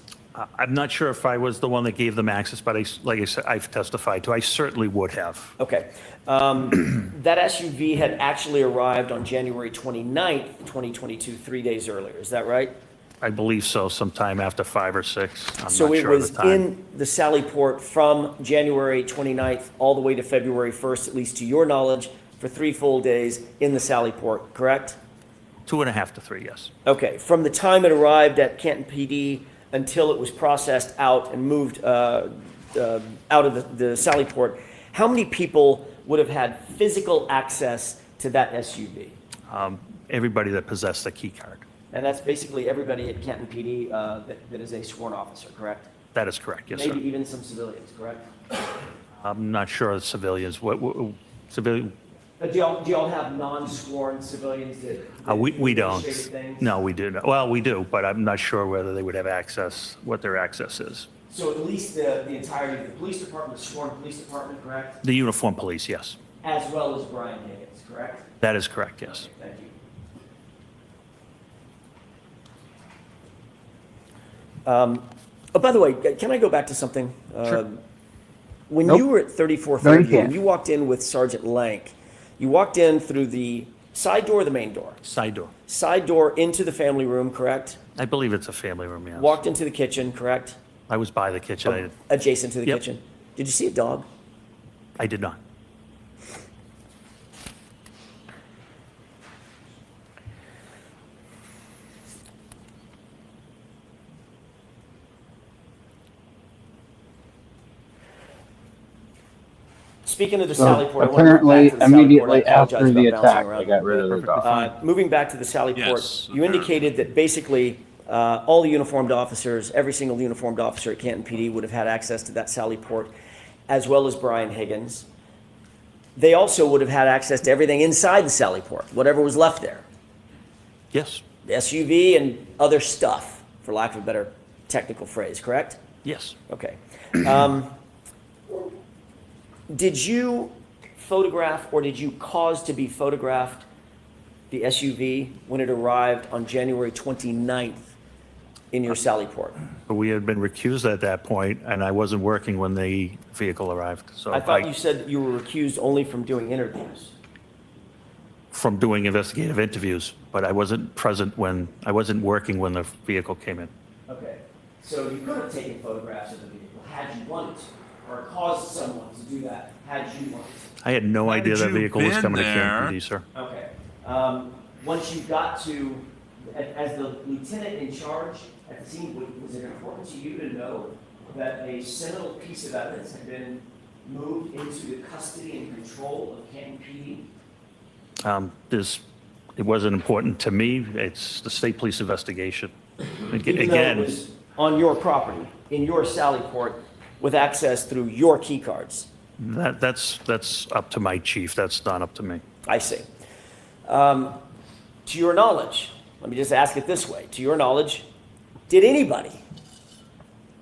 I'm not sure if I was the one that gave them access, but like I said, I've testified to. I certainly would have. Okay. That SUV had actually arrived on January 29th, 2022, 3 days earlier. Is that right? I believe so, sometime after 5 or 6. I'm So not it sure of was the time. in the Sallyport from January 29th all the way to February 1st, at least to your knowledge, for 3 full days in the Sallyport, correct? 2.5 to 3, yes. Okay. From the time it arrived at Canton PD until it was processed out and moved out of the Sallyport, how many people would have had physical access to that SUV? Everybody that possessed the key card. And that's basically everybody at Canton PD that is a sworn officer, correct? That is correct, yes, Maybe sir. even some civilians, correct? I'm not sure of civilians. What civilian? But do y'all have non-sworn civilians that We don't. negotiate things? No, we do not. Well, we do, but I'm not sure whether they would have access, what their access is. So at least the entirety of the police department, the sworn police department, correct? The uniformed police, yes. As well as Brian Higgins, correct? That is correct, yes. Thank you. Oh, by the way, can I go back to something? Sure. When Nope. you were at 34 No, you Fairview, when can't. you walked in with Sergeant Lank, you walked in through the side door or the main door? Side door. Side door into the family room, correct? I believe it's a family room, yes. Walked into the kitchen, correct? I was by the kitchen. Adjacent to the Yep. kitchen. Did you see a dog? I did not. Speaking of the So Sallyport, I want to apparently, go back to the Sallyport. immediately I apologize after the about bouncing attack, around. they got rid of the dog. Moving back to the Sallyport, Yes, you indicated that basically all the uniformed officers, every single uniformed officer at Canton PD would have had access to that Sallyport, as well as Brian Higgins. They also would have had access to everything inside the Sallyport, whatever was left there. Yes, The SUV and other stuff, for lack of a better technical phrase, correct? yes. Okay. Did you photograph or did you cause to be photographed the SUV when it arrived on January 29th in your Sallyport? We had been recused at that point, and I wasn't working when the vehicle arrived. So I thought you said that you were recused only from doing interviews. from doing investigative interviews, but I wasn't present when, I wasn't working when the vehicle came in. Okay. So you could have taken photographs of the vehicle had you wanted to, or caused someone to do that had you wanted to. I had no idea that you vehicle was been coming to there? Canton PD, sir. Okay. Once you got to, as the lieutenant in charge at the scene, was it important to you to know that a seminal piece of evidence had been moved into the custody and control of Canton PD? It wasn't important to me. It's the state police investigation. Even though it Again, was on your property, in your Sallyport, with access through your key cards? that's up to my chief. That's not up to me. I see. To your knowledge, let me just ask it this way. To your knowledge, did anybody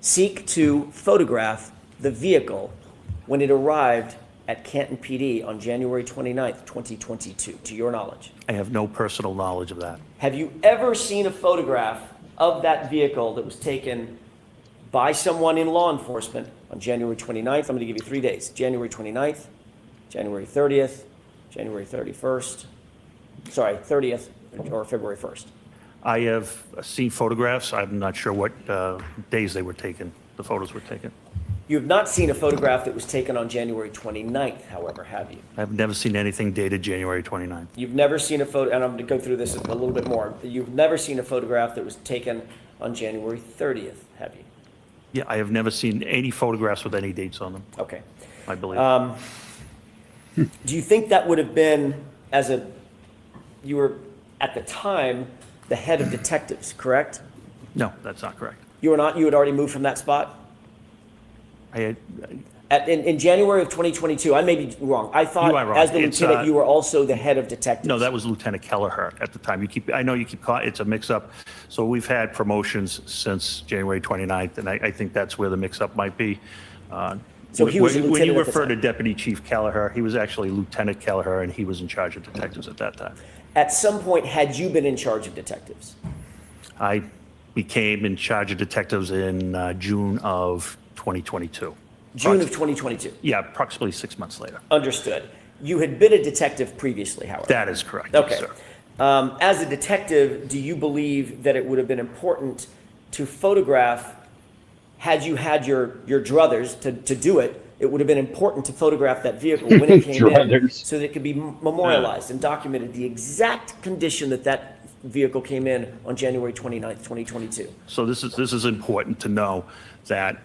seek to photograph the vehicle when it arrived at Canton PD on January 29th, 2022, to your knowledge? I have no personal knowledge of that. Have you ever seen a photograph of that vehicle that was taken by someone in law enforcement on January 29th? I'm going to give you 3 days. January 29th, January 30th, January 31st, sorry, 30th, or February 1st. I have seen photographs. I'm not sure what days they were taken, the photos were taken. You have not seen a photograph that was taken on January 29th, however, have you? I've never seen anything dated January 29th. You've never seen a photo, and I'm going to go through this a little bit more. You've never seen a photograph that was taken on January 30th, have you? Yeah, I have never seen any photographs with any dates on them, Okay. I believe. Do you think that would have been, you were at the time the head of detectives, correct? No, that's not correct. You were not? You had already moved from that spot? I In January of 2022, I may be wrong. I thought You are wrong. as the It's, lieutenant, you were also the head of detectives. No, that was Lieutenant Kelleher at the time. I know you keep, it's a mix-up. So we've had promotions since January 29th, and I think that's where the mix-up might be. So he was a When lieutenant you at the refer to time. Deputy Chief Kelleher, he was actually Lieutenant Kelleher, and he was in charge of detectives at that time. At some point, had you been in charge of detectives? I became in charge of detectives in June of 2022. June of 2022. Yeah, approximately 6 months later. Understood. You had been a detective previously, however. That is correct. yes, Okay. sir. As a detective, do you believe that it would have been important to photograph, had you had your druthers to do it, it would have been important to photograph that vehicle when it came in Druthers. so that it could be memorialized and documented the exact condition that that vehicle came in on January 29th, 2022. So this is important to know that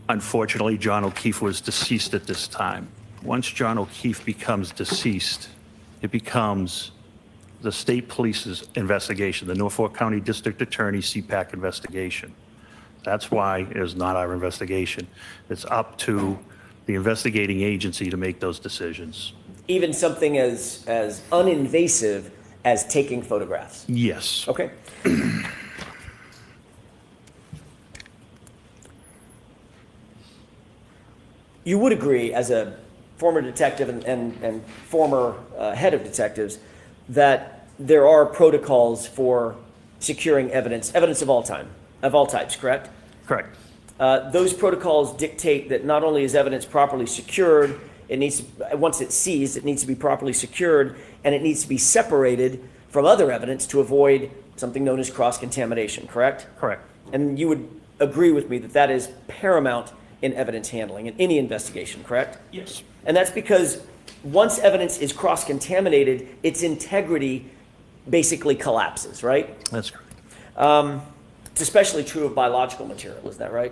unfortunately, John O'Keefe was deceased at this time. Once John O'Keefe becomes deceased, it becomes the state police's investigation, the Norfolk County District Attorney CPAC investigation. That's why it is not our investigation. It's up to the investigating agency to make those decisions. Even something as uninvasive as taking photographs. Yes. Okay. You would agree, as a former detective and former head of detectives, that there are protocols for securing evidence of all types, correct? Correct. Those protocols dictate that not only is evidence properly secured, once it's seized, it needs to be properly secured, and it needs to be separated from other evidence to avoid something known as cross-contamination, correct? Correct. And you would agree with me that that is paramount in evidence handling in any investigation, correct? Yes. And that's because once evidence is cross-contaminated, its integrity basically collapses, right? That's correct. It's especially true of biological material, is that right?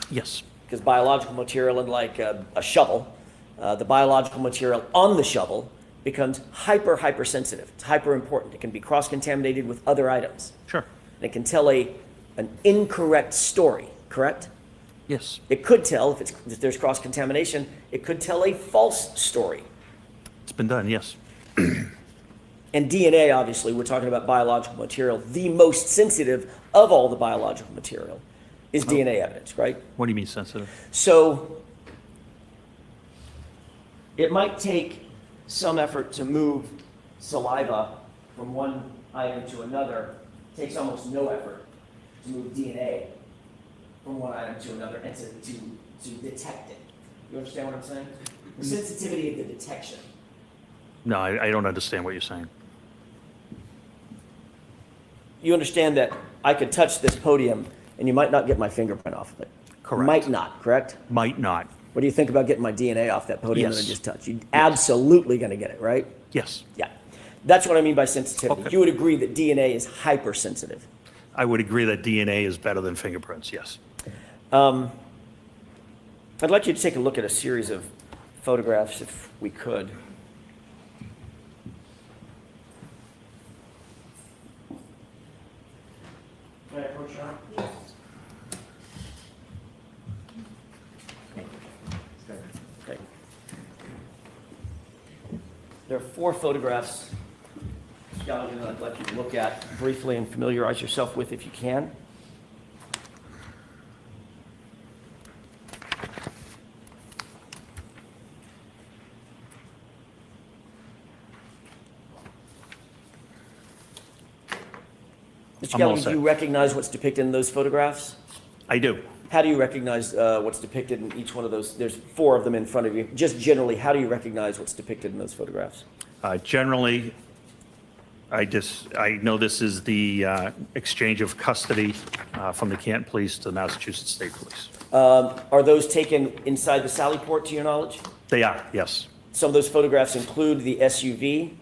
Yes. Because biological material, unlike a shovel, the biological material on the shovel becomes hypersensitive. It's hyper important. It can be cross-contaminated with other items. Sure. And it can tell an incorrect story, correct? Yes. It could tell, if there's cross-contamination, it could tell a false story. It's been done, yes. And DNA, obviously, we're talking about biological material. The most sensitive of all the biological material is DNA evidence, right? What do you mean sensitive? So it might take some effort to move saliva from one item to another. It takes almost no effort to move DNA from one item to another and to detect it. You understand what I'm saying? The sensitivity of the detection. No, I don't understand what you're saying. You understand that I could touch this podium and you might not get my fingerprint off of it. Correct. Might not, correct? Might not. What do you think about getting my DNA off that podium that I Yes. just touched? You're absolutely going to get it, right? Yes. Yeah. That's what I mean by sensitivity. Okay. You would agree that DNA is hypersensitive. I would agree that DNA is better than fingerprints, yes. I'd like you to take a look at a series of photographs if we could. Can I approach you? Okay. There are 4 photographs, Skeleton, I'd like you to look at briefly and familiarize yourself with if you can. Mr. I'm all Kelly, do set. you recognize what's depicted in those photographs? I do. How do you recognize what's depicted in each one of those? There's 4 of them in front of you. Just generally, how do you recognize what's depicted in those photographs? Generally, I know this is the exchange of custody from the Canton Police to the Massachusetts State Police. Are those taken inside the Sally Port, to your knowledge? They are, yes. Some of those photographs include the SUV,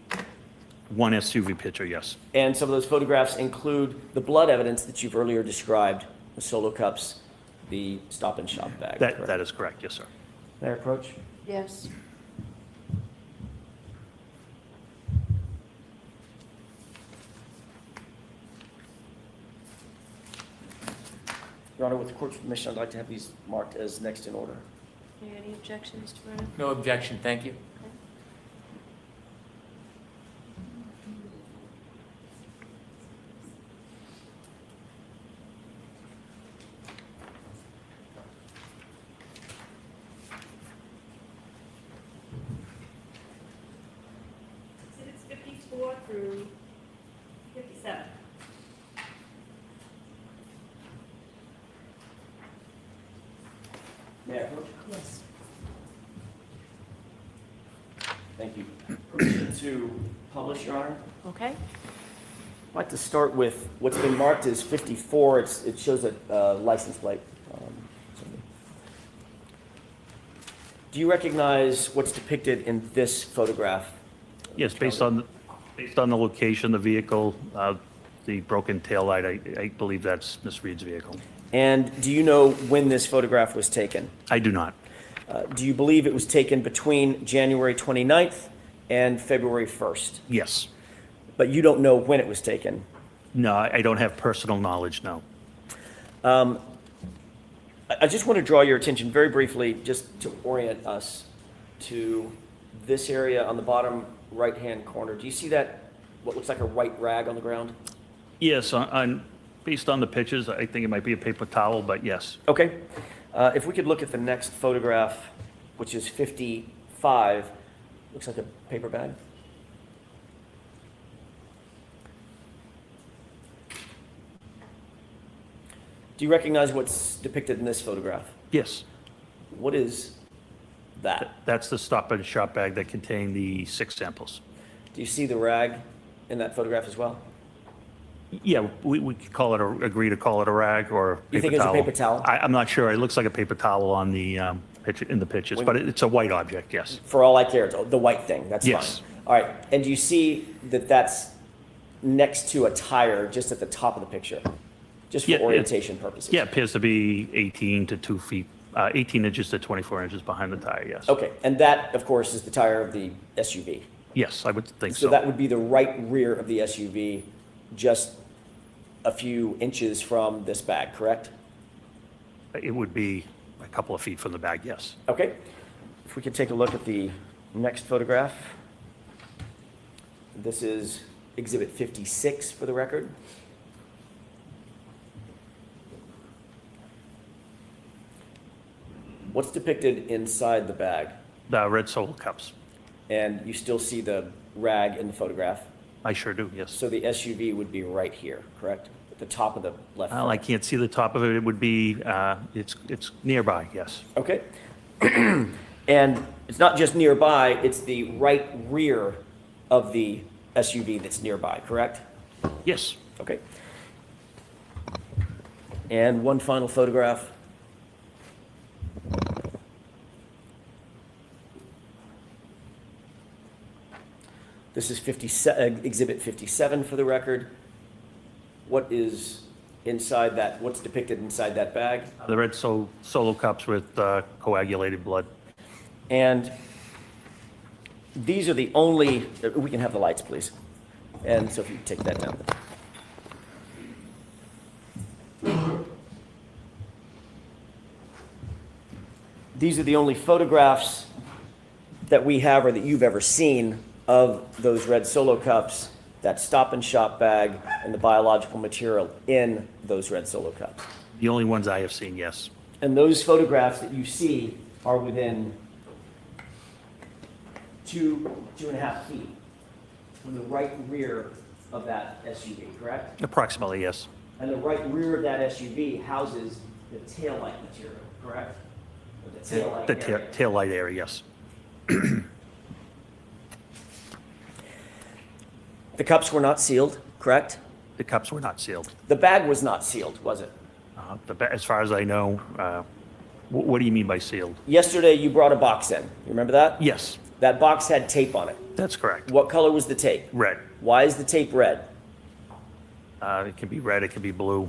One SUV picture, yes. and some of those photographs include the blood evidence that you've earlier described, the solo cups, the Stop and Shop bag. correct? That is correct, yes, sir. May I approach? Yes. Your Honor, with the court's permission, I'd like to have these marked as next in order. Any objections to running? No objection, thank you. Exhibits 54 through 57. May I approach? Yes. Thank you. Permission to publish, Your Honor? Okay. I'd like to start with what's been marked as 54. It shows a license plate. Do you recognize what's depicted in this photograph? Yes, based on the location, the vehicle, the broken taillight, I believe that's Miss Reed's vehicle. And do you know when this photograph was taken? I do not. Do you believe it was taken between January 29th and February 1st? Yes. But you don't know when it was taken? No, I don't have personal knowledge, no. I just want to draw your attention very briefly, just to orient us to this area on the bottom right-hand corner. Do you see that, what looks like a white rag on the ground? Yes, based on the pictures, I think it might be a paper towel, but yes. Okay. If we could look at the next photograph, which is 55, looks like a paper bag. Do you recognize what's depicted in this photograph? Yes, What is that? that's the Stop and Shop bag that contained the 6 samples. Do you see the rag in that photograph as well? Yeah, we could call it, agree to call it a rag or You paper think it's a towel. paper towel? I'm not sure. It looks like a paper towel on the picture, in the pictures, but it's a white object, yes. For all I care, it's the white thing, that's fine. Yes. All right, and do you see that that's next to a tire just at the top of the picture? Just for Yeah, orientation purposes? Yeah, it appears to be 18 to 2 feet, 18 inches to 24 inches behind the tire, yes. Okay, and that, of course, is the tire of the SUV. Yes, I would think So so. that would be the right rear of the SUV, just a few inches from this bag, correct? It would be a couple of feet from the bag, yes. Okay, if we could take a look at the next photograph. This is Exhibit 56 for the record. What's depicted inside the bag? The red Solo cups. And you still see the rag in the photograph? I sure do, yes. So the SUV would be right here, correct? At the top of the left Well, I front. can't see the top of it. It would be, it's nearby, yes. Okay. And it's not just nearby, it's the right rear of the SUV that's nearby, correct? Yes. Okay. And one final photograph. This is Exhibit 57 for the record. What is inside that, what's depicted inside that bag? The red Solo cups with coagulated blood. And these are the only, we can have the lights, please. And so if you take that down. These are the only photographs that we have or that you've ever seen of those red Solo cups, that Stop and Shop bag, and the biological material in those red Solo cups. The only ones I have seen, yes. And those photographs that you see are within 2.5 feet from the right rear of that SUV, correct? Approximately, yes. And the right rear of that SUV houses the taillight material, correct? Or the taillight The area. tail light area, yes. The cups were not sealed, correct? The cups were not sealed. The bag was not sealed, was it? As far as I know, what do you mean by sealed? Yesterday, you brought a box in. You remember that? Yes, That box had tape on it. that's correct. What color was the tape? Red. Why is the tape red? It can be red, it can be blue.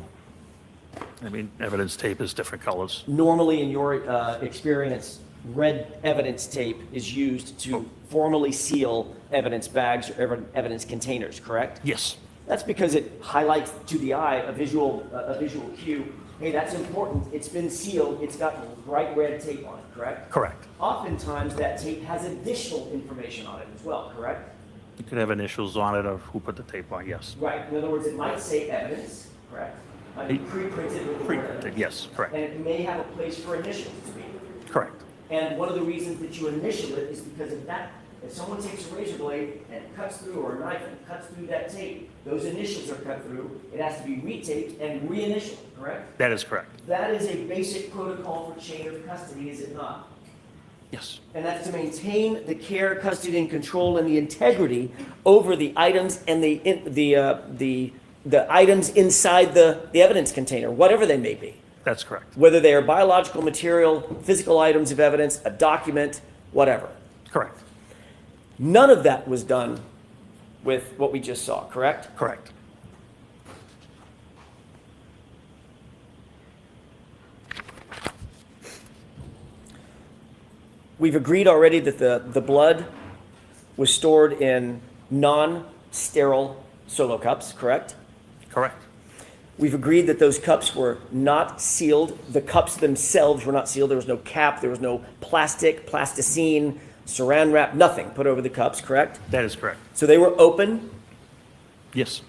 I mean, evidence tape is different colors. Normally, in your experience, red evidence tape is used to formally seal evidence bags or evidence containers, correct? Yes, That's because it highlights to the eye a visual cue. Hey, that's important. It's been sealed. It's got bright red tape on it, correct? Correct. Oftentimes, that tape has additional information on it as well, correct? You could have initials on it of who put the tape on, yes. Right. In other words, it might say evidence, correct? Might be pre-printed with the word Pre-printed, evidence. yes, correct. And it may have a place for initials to be. Correct. And one of the reasons that you initial it is because of that. If someone takes a razor blade and cuts through, or a knife and cuts through that tape, those initials are cut through. It has to be retaped and reinitialed, correct? That is correct. That is a basic protocol for chain of custody, is it not? Yes. And that's to maintain the care, custody, and control and the integrity over the items and the items inside the evidence container, whatever they may be. That's correct. Whether they are biological material, physical items of evidence, a document, whatever. Correct. None of that was done with what we just saw, correct? Correct. We've agreed already that the blood was stored in non-sterile solo cups, correct? Correct. We've agreed that those cups were not sealed. The cups themselves were not sealed. There was no cap, there was no plastic, plasticine, saran wrap, nothing put over the cups, correct? That is correct. So they were open. Yes,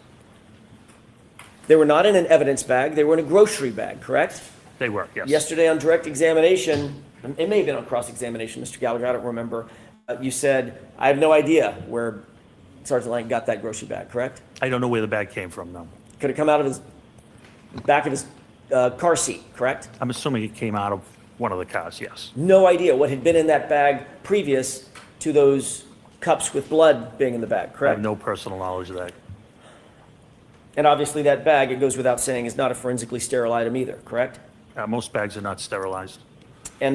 They were not in an evidence bag. They were in a grocery bag, correct? they were, yes. Yesterday on direct examination, it may have been on cross-examination, Mr. Gallagher, I don't remember. You said, I have no idea where Sergeant Lang got that grocery bag, correct? I don't know where the bag came from, no. Could have come out of his back of his car seat, correct? I'm assuming it came out of one of the cars, yes. No idea what had been in that bag previous to those cups with blood being in the bag, I have correct? no personal knowledge of that. And obviously that bag, it goes without saying, is not a forensically sterile item either, correct? Most bags are not sterilized. And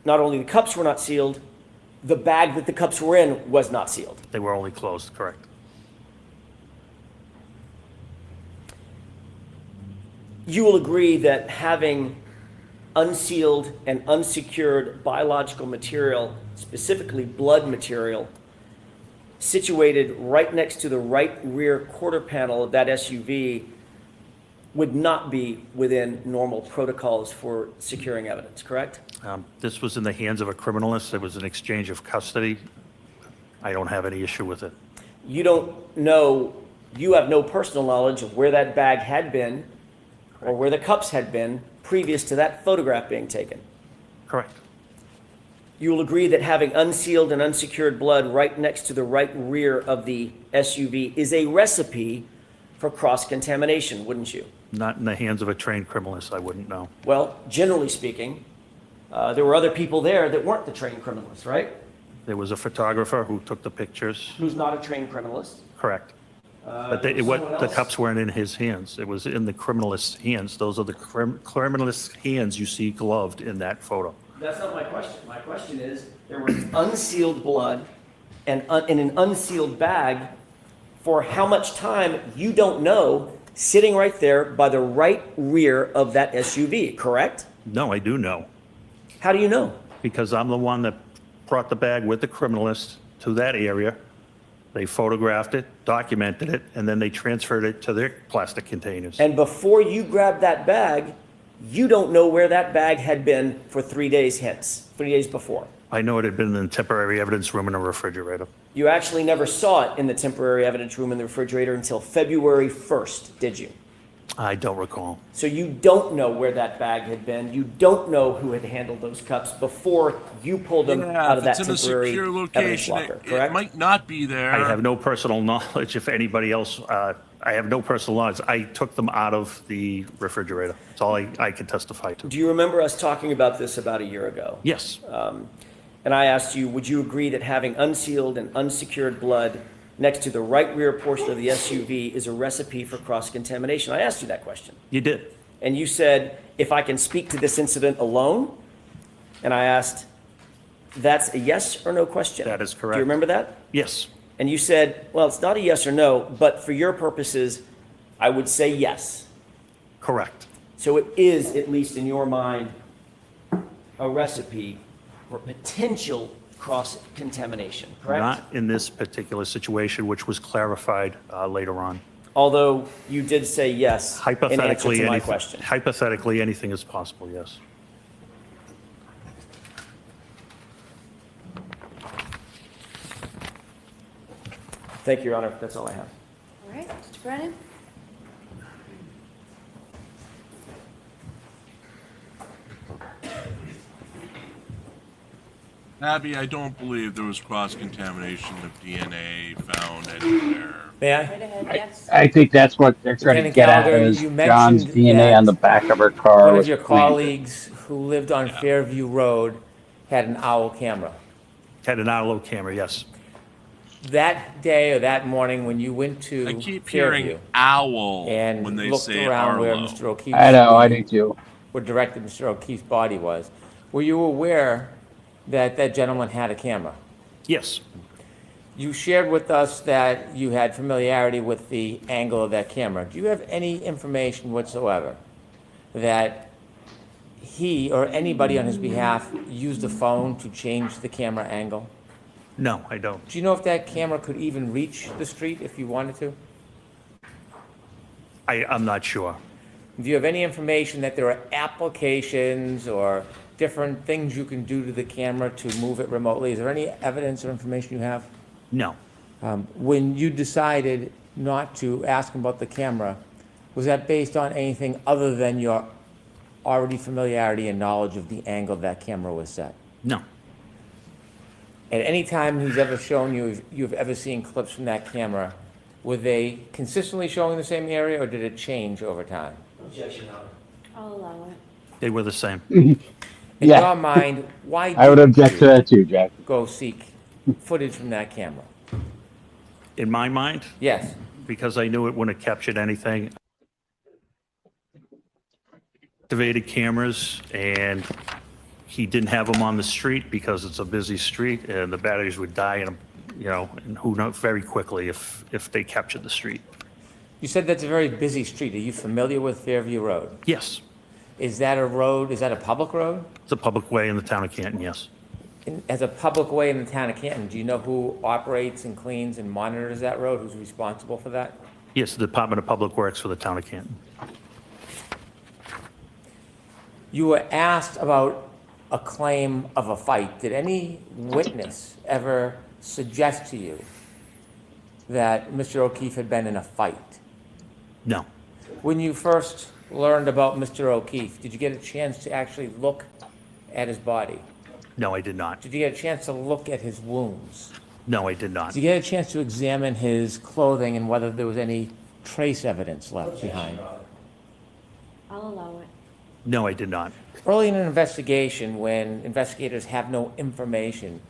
not only the cups were not sealed, the bag that the cups were in was not sealed. They were only closed, correct. You will agree that having unsealed and unsecured biological material, specifically blood material, situated right next to the right rear quarter panel of that SUV would not be within normal protocols for securing evidence, correct? This was in the hands of a criminalist. It was an exchange of custody. I don't have any issue with it. You don't know, you have no personal knowledge of where that bag had been or where the cups had been previous to that photograph being taken. Correct. You will agree that having unsealed and unsecured blood right next to the right rear of the SUV is a recipe for cross-contamination, wouldn't you? Not in the hands of a trained criminalist, I wouldn't know. Well, generally speaking, there were other people there that weren't the trained criminalists, right? There was a photographer who took the pictures. Who's not a trained criminalist. Correct. But There was someone the else. cups weren't in his hands. It was in the criminalist's hands. Those are the criminalist's hands you see gloved in that photo. That's not my question. My question is, there was unsealed blood and in an unsealed bag for how much time, you don't know, sitting right there by the right rear of that SUV, correct? No, I do know, How do you know? because I'm the one that brought the bag with the criminalist to that area. They photographed it, documented it, and then they transferred it to their plastic containers. And before you grabbed that bag, you don't know where that bag had been for 3 days hence, 3 days before. I know it had been in the temporary evidence room in a refrigerator. You actually never saw it in the temporary evidence room in the refrigerator until February 1st, did you? I don't recall. So you don't know where that bag had been. You don't know who had handled those cups before you pulled them out of that if it's in a temporary secure evidence location, locker, it correct? might not be there. I have no personal knowledge if anybody else, I have no personal knowledge. I took them out of the refrigerator. That's all I can testify to. Do you remember us talking about this about a year ago? Yes, And I asked you, would you agree that having unsealed and unsecured blood next to the right rear portion of the SUV is a recipe for cross-contamination? I asked you that question. you did. And you said, if I can speak to this incident alone? And I asked, that's a yes or no question? That is Do correct. you remember that? Yes, And you said, well, it's not a yes or no, but for your purposes, I would say yes. correct. So it is, at least in your mind, a recipe for potential cross-contamination, correct? Not in this particular situation, which was clarified later on. Although you did say yes in answer Hypothetically, to my anything, question. hypothetically, anything is possible, yes. Thank you, Your Honor. That's all I have. All right, Mr. Brennan? Abby, I don't believe there was cross-contamination of DNA found anywhere. May I? Right ahead, yes. I think that's what they're trying to Lieutenant get at Gallagher, is you John's mentioned DNA that on the back of her car. One was of your planted. colleagues who lived on Fairview Road had an owl camera. Had an Arlo camera, yes. That day or that morning when you went to I keep Fairview hearing owl when and they looked say around where Arlo. Mr. O'Keefe, I know, I do too. where directed Mr. O'Keefe's body was, were you aware that that gentleman had a camera? Yes, You shared with us that you had familiarity with the angle of that camera. Do you have any information whatsoever that he or anybody on his behalf used a phone to change the camera angle? no, I don't. Do you know if that camera could even reach the street if you wanted to? I'm not sure. Do you have any information that there are applications or different things you can do to the camera to move it remotely? Is there any evidence or information you have? No, When you decided not to ask him about the camera, was that based on anything other than your already familiarity and knowledge of the angle that camera was set? no, At any time he's ever shown you, you've ever seen clips from that camera, were they consistently showing the same area or did it change over time? I'll allow it. they were the same. In Yeah. your mind, why I would did object to you that too, Jack. go seek footage from that camera? In my mind, Yes. because I knew it wouldn't have captured anything. Activated cameras, and he didn't have them on the street because it's a busy street, and the batteries would die, and and who knows, very quickly if they captured the street. You said that's a very busy street. Are you familiar with Fairview Road? Yes, Is that a road, is that a public road? it's a public way in the town of Canton, yes. As a public way in the town of Canton, do you know who operates and cleans and monitors that road? Who's responsible for that? Yes, the Department of Public Works for the town of Canton. You were asked about a claim of a fight. Did any witness ever suggest to you that Mr. O'Keefe had been in a fight? No, When you first learned about Mr. O'Keefe, did you get a chance to actually look at his body? no, I did not. Did you get a chance to look at his wounds? No, I did not. Did you get a chance to examine his clothing and whether there was any trace evidence left behind? I'll allow it. No, I did not. Early in an investigation, when investigators have no information,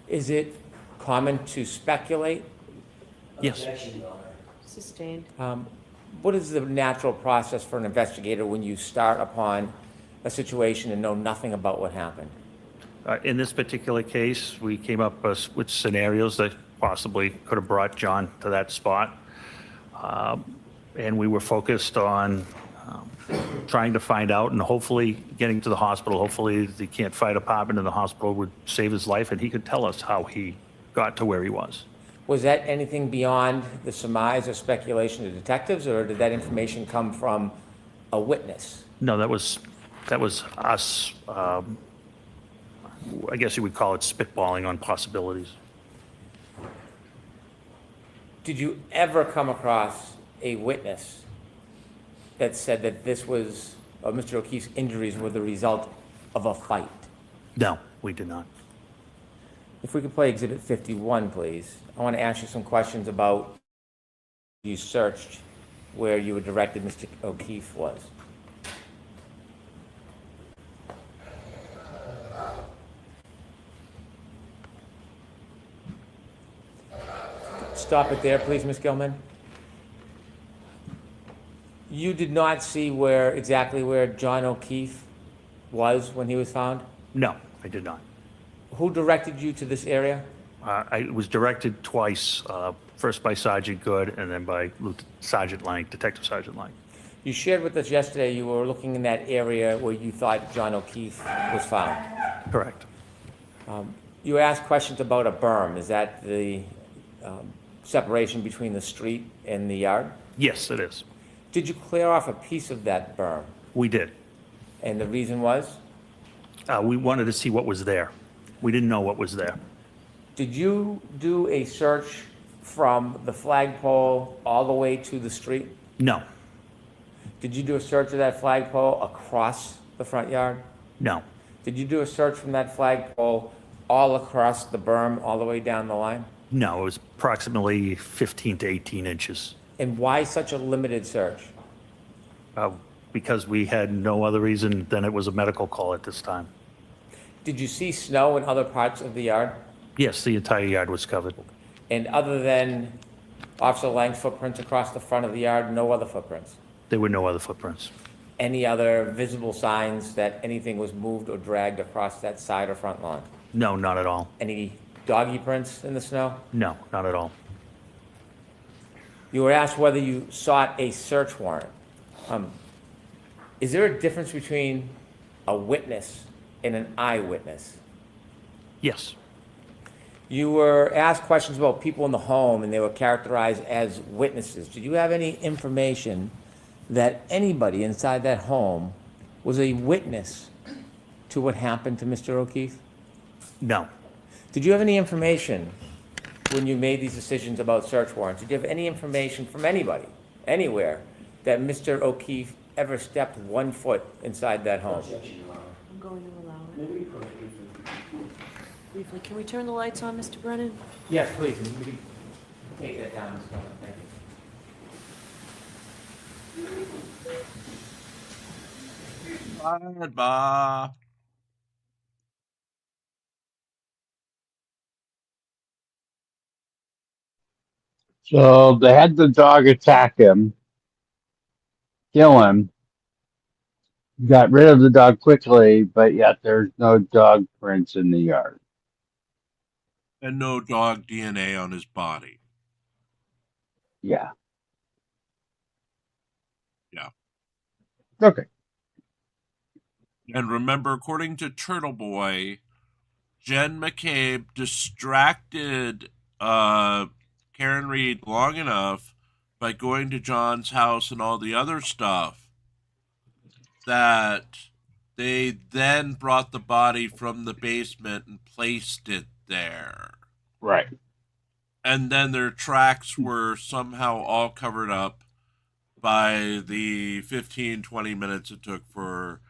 is it common to speculate? Yes, Sustained. What is the natural process for an investigator when you start upon a situation and know nothing about what happened? in this particular case, we came up with scenarios that possibly could have brought John to that spot. And we were focused on trying to find out and hopefully getting to the hospital. Hopefully the Can't Fire Department in the hospital would save his life and he could tell us how he got to where he was. Was that anything beyond the surmise or speculation of detectives, or did that information come from a witness? No, that was us, I guess you would call it spitballing on possibilities. Did you ever come across a witness that said that this was, Mr. O'Keefe's injuries were the result of a fight? No, we did not. If we could play Exhibit 51, please. I want to ask you some questions about you searched where you were directed Mr. O'Keefe was. Stop it there, please, Ms. Gilman. You did not see exactly where John O'Keefe was when he was found? No, I did not. Who directed you to this area? I was directed twice, first by Sergeant Good and then by Sergeant Lang, Detective Sergeant Lang. You shared with us yesterday you were looking in that area where you thought John O'Keefe was found. Correct. You asked questions about a berm. Is that the separation between the street and the yard? Yes, it is. Did you clear off a piece of that berm? We did. And the reason was? We wanted to see what was there. We didn't know what was there. Did you do a search from the flagpole all the way to the street? No, Did you do a search of that flagpole across the front yard? no, Did you do a search from that flagpole all across the berm, all the way down the line? no. It was approximately 15 to 18 inches. And why such a limited search? Because we had no other reason than it was a medical call at this time. Did you see snow in other parts of the yard? Yes, the entire yard was covered. And other than Officer Lang's footprints across the front of the yard, no other footprints? There were no other footprints. Any other visible signs that anything was moved or dragged across that side or front lawn? No, not at all. Any doggy prints in the snow? No, not at all. You were asked whether you sought a search warrant. Is there a difference between a witness and an eyewitness? Yes, You were asked questions about people in the home, and they were characterized as witnesses. Did you have any information that anybody inside that home was a witness to what happened to Mr. O'Keefe? no, Did you have any information when you made these decisions about search warrants? Did you have any information from anybody, anywhere, that Mr. O'Keefe ever stepped 1 foot inside that home? I'm going to allow it. Briefly, can we turn the lights on, Mr. Brennan? Yes, please. You can take that down, Mr. Brennan. Thank you. Bye. So they had the dog attack him, kill him, got rid of the dog quickly, but yet there's no dog prints in the yard. And no dog DNA on his body. Yeah. Yeah. Okay. And remember, according to Turtle Boy, Jen McCabe distracted Karen Reed long enough by going to John's house and all the other stuff that they then brought the body from the basement and placed it there. Right. And then their tracks were somehow all covered up by the 15-20 minutes it took for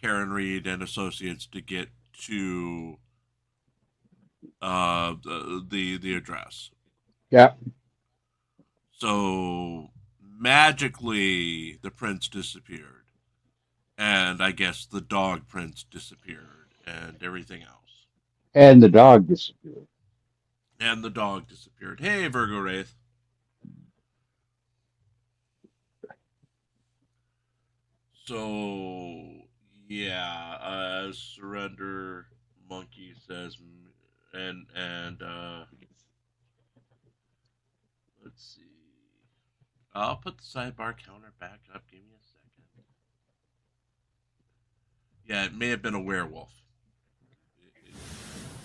Karen Reed and associates to get to the address. Yeah. So magically the prints disappeared, and I guess the dog prints disappeared, and everything else. And the dog disappeared. And the dog disappeared. Hey, Virgo Wraith. So yeah, Surrender Monkey says, and let's see. I'll put the sidebar counter back up. Give me a second. Yeah, it may have been a werewolf. It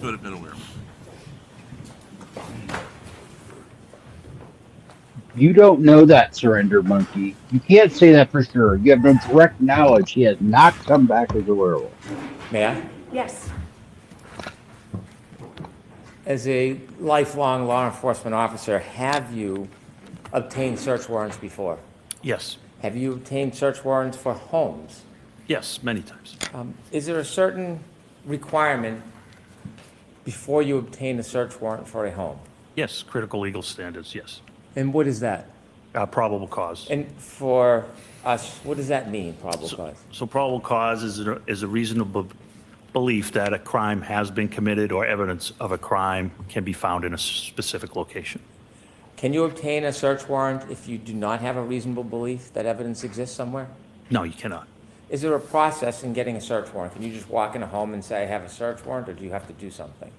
could have been a werewolf. You don't know that, Surrender Monkey. You can't say that for sure. You have no direct knowledge. He has not come back as a werewolf. May I? Yes. As a lifelong law enforcement officer, have you obtained search warrants before? yes, Have you obtained search warrants for homes? yes, many times. Is there a certain requirement before you obtain a search warrant for a home? Yes, critical legal standards, yes. And what is that? Probable cause. And for us, what does that mean, probable cause? So probable cause is a reasonable belief that a crime has been committed or evidence of a crime can be found in a specific location. Can you obtain a search warrant if you do not have a reasonable belief that evidence exists somewhere? No, you cannot. Is there a process in getting a search warrant? Can you just walk in a home and say, I have a search warrant, or do you have to do something?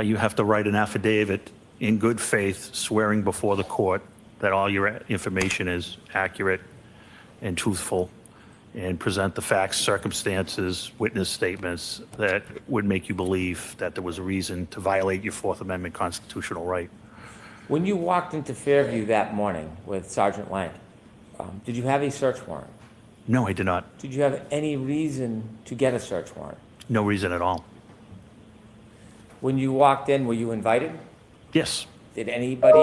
You have to write an affidavit in good faith, swearing before the court that all your information is accurate and truthful, and present the facts, circumstances, witness statements that would make you believe that there was a reason to violate your Fourth Amendment constitutional right. When you walked into Fairview that morning with Sergeant Lang, did you have a search warrant? No, I did not. Did you have any reason to get a search warrant? No reason at all. When you walked in, were you invited? Yes. Did anybody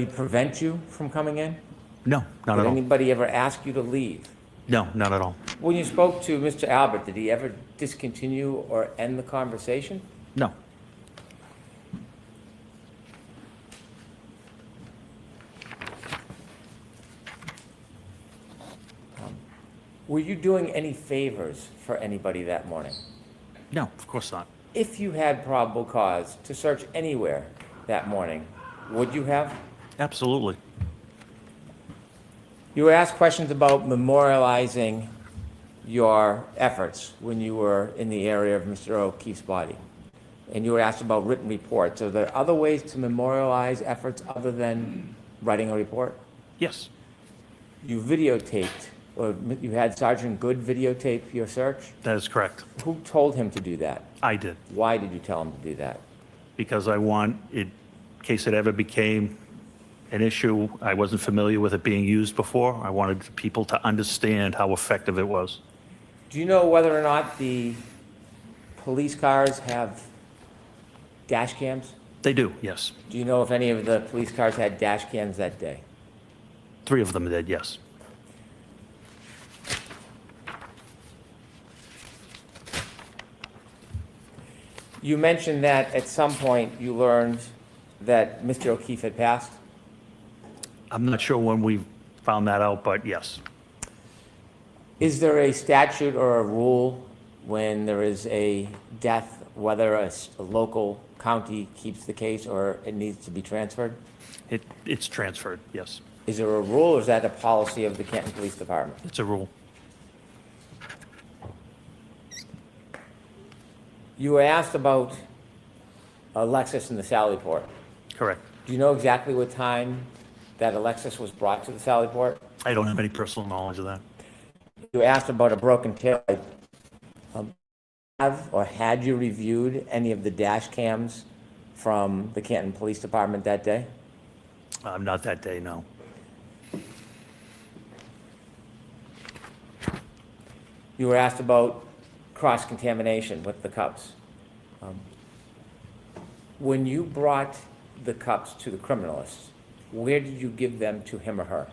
prevent you from coming in? No, not Did at all. anybody ever ask you to leave? No, not at all. When you spoke to Mr. Albert, did he ever discontinue or end the conversation? No. Were you doing any favors for anybody that morning? No, of course not. If you had probable cause to search anywhere that morning, would you have? Absolutely. You were asked questions about memorializing your efforts when you were in the area of Mr. O'Keefe's body. And you were asked about written reports. Are there other ways to memorialize efforts other than writing a report? Yes. You videotaped, or you had Sergeant Good videotape your search? That is correct. Who told him to do that? I did. Why did you tell him to do that? Because I want, in case it ever became an issue, I wasn't familiar with it being used before. I wanted people to understand how effective it was. Do you know whether or not the police cars have dash cams? They do, yes. Do you know if any of the police cars had dash cams that day? 3 of them did, yes. You mentioned that at some point you learned that Mr. O'Keefe had passed. I'm not sure when we found that out, but yes. Is there a statute or a rule when there is a death, whether a local county keeps the case or it needs to be transferred? It's transferred, yes. Is there a rule or is that a policy of the Canton Police Department? It's a rule. You were asked about Alexis and the Sally Port. Correct. Do you know exactly what time that Alexis was brought to the Sally Port? I don't have any personal knowledge of that. You were asked about a broken taillight. Have or had you reviewed any of the dash cams from the Canton Police Department that day? Not that day, no. You were asked about cross-contamination with the cups. When you brought the cups to the criminalist, where did you give them to him or her?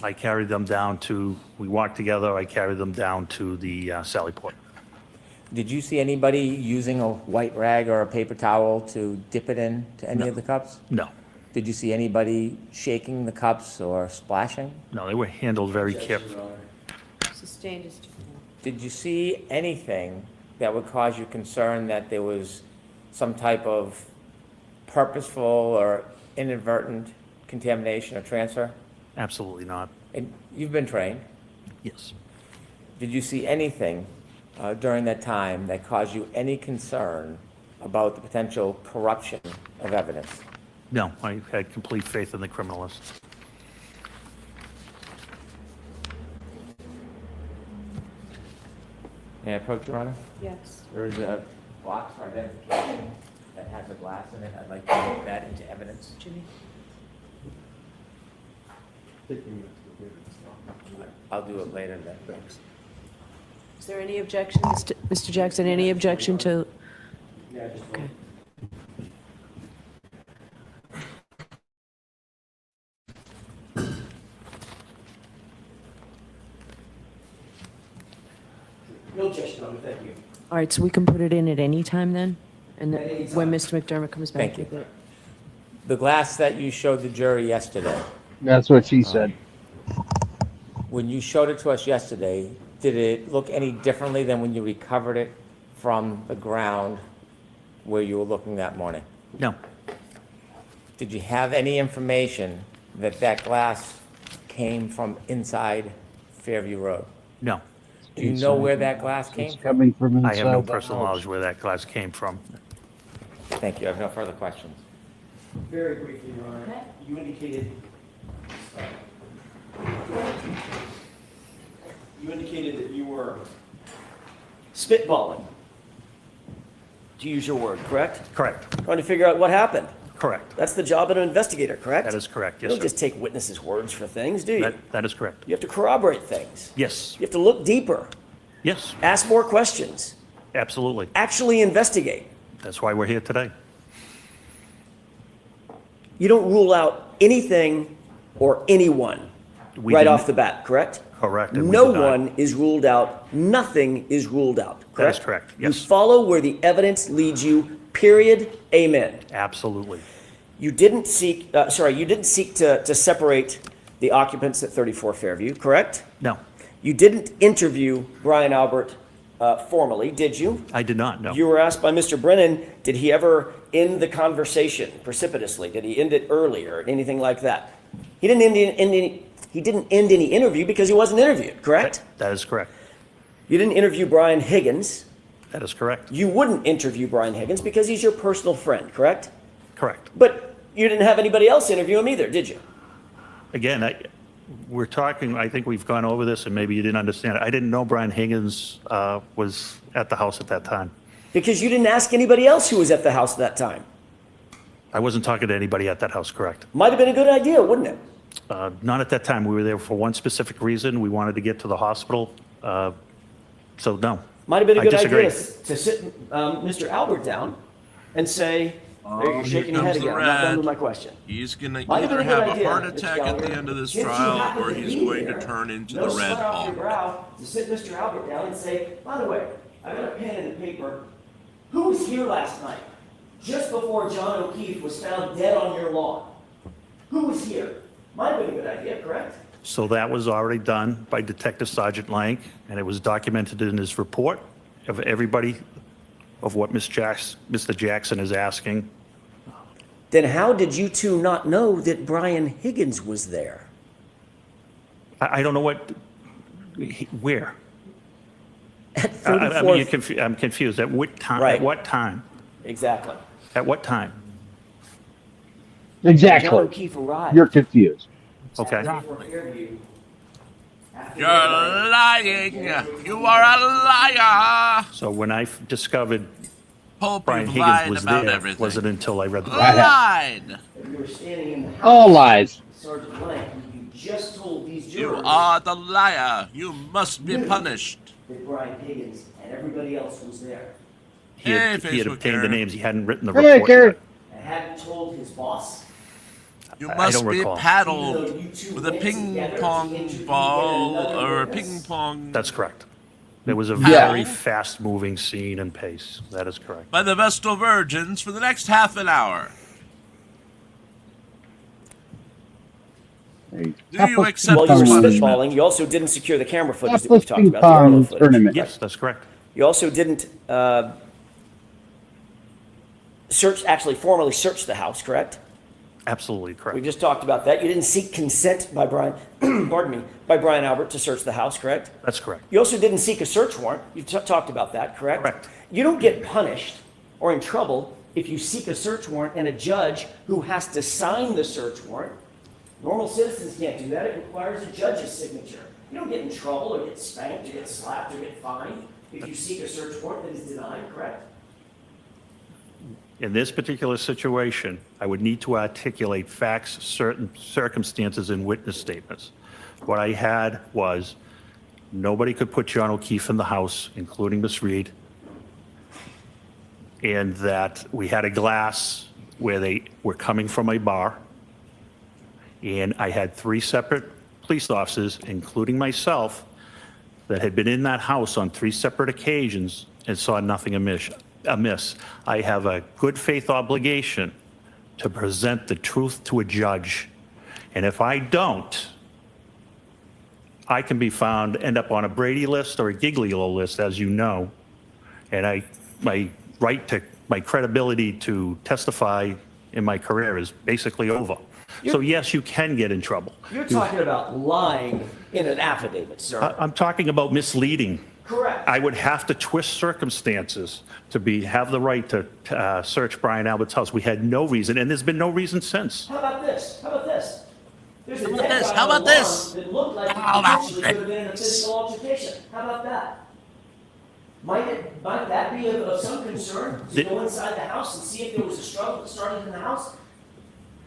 I carried them down to, we walked together, I carried them down to the Sally Port. Did you see anybody using a white rag or a paper towel to dip it in to any of the cups? No, Did you see anybody shaking the cups or splashing? no, they were handled very carefully. Sustained is Did you see anything that would cause you concern that there was some type of purposeful or inadvertent contamination or transfer? Absolutely not. And you've been trained. Yes. Did you see anything during that time that caused you any concern about the potential corruption of evidence? No, I had complete faith in the criminalist. May I approach, Your Honor? Yes. There is a box for identification that has a glass in it. I'd like to put that into evidence. Jimmy? I'll do it later then. Is there any objection, Mr. Jackson, any objection to? Okay. No objection, Your Honor, thank you. All right, so we can put it in at any time then? And At any when time. Mr. McDermott comes back Thank you. with it? The glass that you showed the jury yesterday, That's what she said. when you showed it to us yesterday, did it look any differently than when you recovered it from the ground where you were looking that morning? No, Did you have any information that that glass came from inside Fairview Road? no. Do you know where that glass came It's from? coming from inside I have no the personal house. knowledge where that glass came from. Thank you. I have no further questions. Very briefly, Your Honor. Okay. You indicated, that you were spitballing, to use your word, correct? Correct, Trying to figure out what happened. correct. That's the job of an investigator, correct? That is correct, You yes, don't sir. just take witnesses' words for things, do you? That is correct. You have to corroborate things. Yes, You have to look deeper, yes, ask more questions, absolutely. actually investigate. That's why we're here today. You don't rule out anything or anyone We right didn't- off the bat, correct? Correct. and we No did not. one is ruled out, nothing is ruled out, correct? That is correct, yes. You follow where the evidence leads you, period, amen. Absolutely. You didn't seek, to separate the occupants at 34 Fairview, correct? No, You didn't interview Brian Albert formally, did you? I did not, no. You were asked by Mr. Brennan, did he ever end the conversation precipitously? Did he end it early or anything like that? He didn't end any interview because he wasn't interviewed, correct? That is correct. You didn't interview Brian Higgins. That is correct. You wouldn't interview Brian Higgins because he's your personal friend, correct? Correct. But you didn't have anybody else interview him either, did you? Again, we're talking, I think we've gone over this and maybe you didn't understand it. I didn't know Brian Higgins was at the house at that time. Because you didn't ask anybody else who was at the house at that time. I wasn't talking to anybody at that house, correct? Might have been a good idea, wouldn't it? Not at that time. We were there for one specific reason. We wanted to get to the hospital. So no. Might have been a I good disagree. idea to sit Mr. Albert down and say, there, you're Here shaking your head comes the again. I'm not done red. with my question. He's going to Might have been either a good have a idea, heart Mr. attack at the Gallagher. end of this Since you trial, happen or to he's be going to there, turn into no the red sweat off your ball. brow to sit Mr. Albert down and say, by the way, I got a pen and a paper. Who was here last night, just before John O'Keefe was found dead on your lawn? Who was here? Might have been a good idea, correct? So that was already done by Detective Sergeant Lank, and it was documented in his report of everybody of what Mr. Jackson is asking. Then how did you two not know that Brian Higgins was there? I don't know where. At I 34th. mean, I'm confused. At what time? Right. At what time? Exactly. At what time? John Exactly. O'Keefe arrived. You're confused. Okay. At 34 Fairview. After You're midnight. lying. You are a liar. So when I discovered Pope, Brian you've Higgins lied was about there, everything. wasn't until I read the Right. report. Lied. You were standing in the house. All lies. Sergeant Blank, you just told these You jurors are the liar. You must be punished. that Brian Higgins and everybody else was there. He had Facebook obtained the Karen. names. He hadn't written the Hey, report Karen. yet. And hadn't told his boss. You I must don't be recall. paddled with a ping pong ball or a ping pong That's correct. There was a Yeah. very fast-moving scene and pace. That is correct. by the Vestal Virgins for the next half an hour. Do you accept While you this were punishment? spitballing, you also didn't secure the camera footage that Apples we've talked ping about, the Arlo pong footage. tournament. Yes, that's correct. You also didn't formally search the house, correct? Absolutely We correct. just talked about that. You didn't seek consent by Brian, pardon me, by Brian Albert to search the house, correct? That's correct. You also didn't seek a search warrant. You talked about that, correct? Correct. You don't get punished or in trouble if you seek a search warrant and a judge who has to sign the search warrant. Normal citizens can't do that. It requires a judge's signature. You don't get in trouble or get spanked or get slapped or get fined if you seek a search warrant that is denied, correct? In this particular situation, I would need to articulate facts, certain circumstances, and witness statements. What I had was nobody could put John O'Keefe in the house, including Miss Reed, and that we had a glass where they were coming from a bar, and I had 3 separate police officers, including myself, that had been in that house on 3 separate occasions and saw nothing amiss. I have a good faith obligation to present the truth to a judge. And if I don't, I can be found, end up on a Brady list or a Giglio list, as you know. And my credibility to testify in my career is basically over. So yes, you can get in trouble. You're talking about lying in an affidavit, sir. I'm talking about misleading. Correct. I would have to twist circumstances to have the right to search Brian Albert's house. We had no reason, and there's been no reason since. How about this? How about this? There's a How about dead this? guy How on the about this? lawn that looked like he How about potentially could have been in a physical altercation. How about that? Might that be of some concern? To go inside the house and see if there was a struggle that started in the house?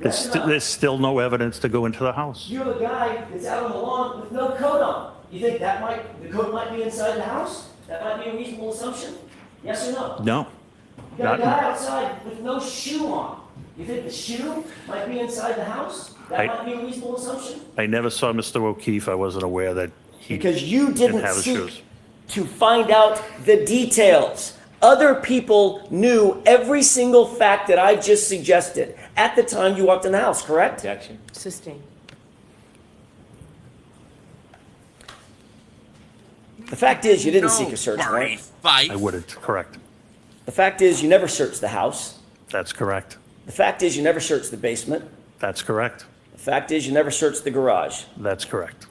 Yes or no? There's still no evidence to go into the house. You're the guy that's out on the lawn with no coat on. You think the coat might be inside the house? That might be a reasonable assumption? Yes or no? No. You got a guy outside with no shoe on. You think the shoe might be inside the house? That might be a reasonable assumption? I never saw Mr. O'Keefe. I wasn't aware that he Because you didn't didn't have his seek shoes. to find out the details. Other people knew every single fact that I just suggested at the time you walked in the house, correct? Objection. Sustained. The fact is, you didn't seek a search warrant. I wouldn't. Correct. The fact is, you never searched the house. That's correct. The fact is, you never searched the basement. That's correct. The fact is, you never searched the garage. That's correct.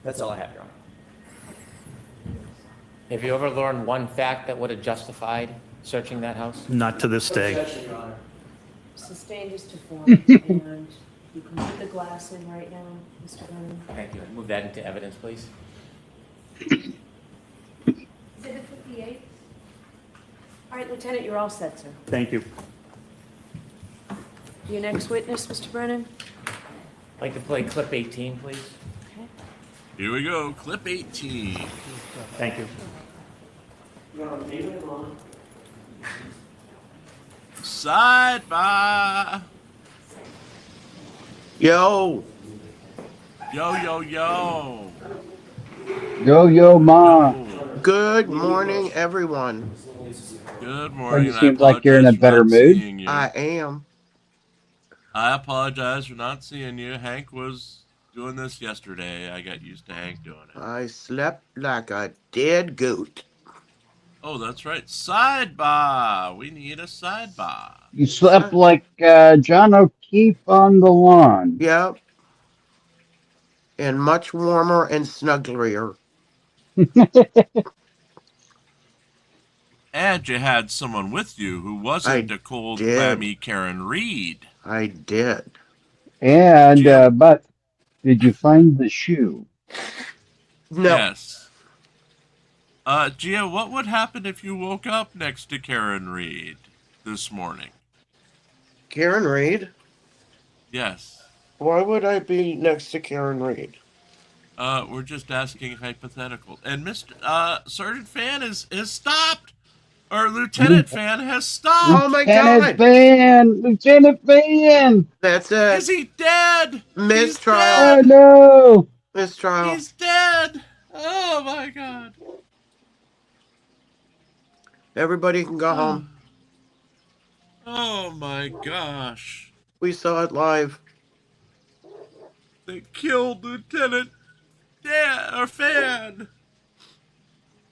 That's all I have, Your Honor. Have you ever learned one fact that would have justified searching that house? Not to this day. Objection, Your Honor. Sustained is to form, and you can put the glass in right now, Mr. Brennan. Thank you. Move that into evidence, please. Exhibit 58. All right, Lieutenant, you're all set, sir. Thank you. Your next witness, Mr. Brennan? I'd like to play clip 18, please. Okay. Here we go, clip 18. Thank you. Your Honor, leave it alone. Sidebar. Yo, Yo, yo, yo. Yo, Ma. good morning, everyone. Good morning. It seems like you're in a I apologize for better not mood. seeing you. I am. I apologize for not seeing you. Hank was doing this yesterday. I got used to Hank doing it. I slept like a dead goat. Oh, that's right. Sidebar. We need a sidebar. You slept like John O'Keefe on the lawn. Yep. And much warmer and snugglier. And you had someone with you who wasn't a cold, did. clammy Karen Reed. I did. And, but did you find the shoe? No. Yes. Gia, what would happen if you woke up next to Karen Reed this morning? Karen Reed? Yes. Why would I be next to Karen Reed? We're just asking hypothetical. And Mr. Sergeant Fan has stopped. Or Lieutenant Fan has stopped. Oh my Lieutenant God! Van! Lieutenant Van! That's Is it. he dead? Mistrial. Oh, He's dead. no! Mistrial. He's dead. Oh my God. Everybody can go home. Oh my gosh. We saw it live. They killed Lieutenant Fan.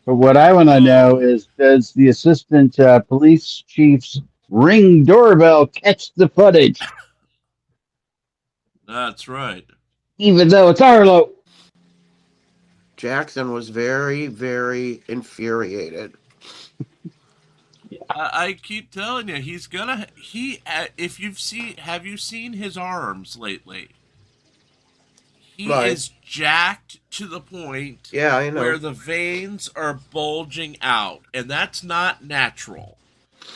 But what I want to know is, does the assistant police chief's Ring doorbell catch the footage, That's right. even though it's Arlo. Jackson was very, very infuriated. I keep telling you, he's gonna. If have you seen his arms lately? He Right. is jacked to the point Yeah, I know. where the veins are bulging out, and that's not natural.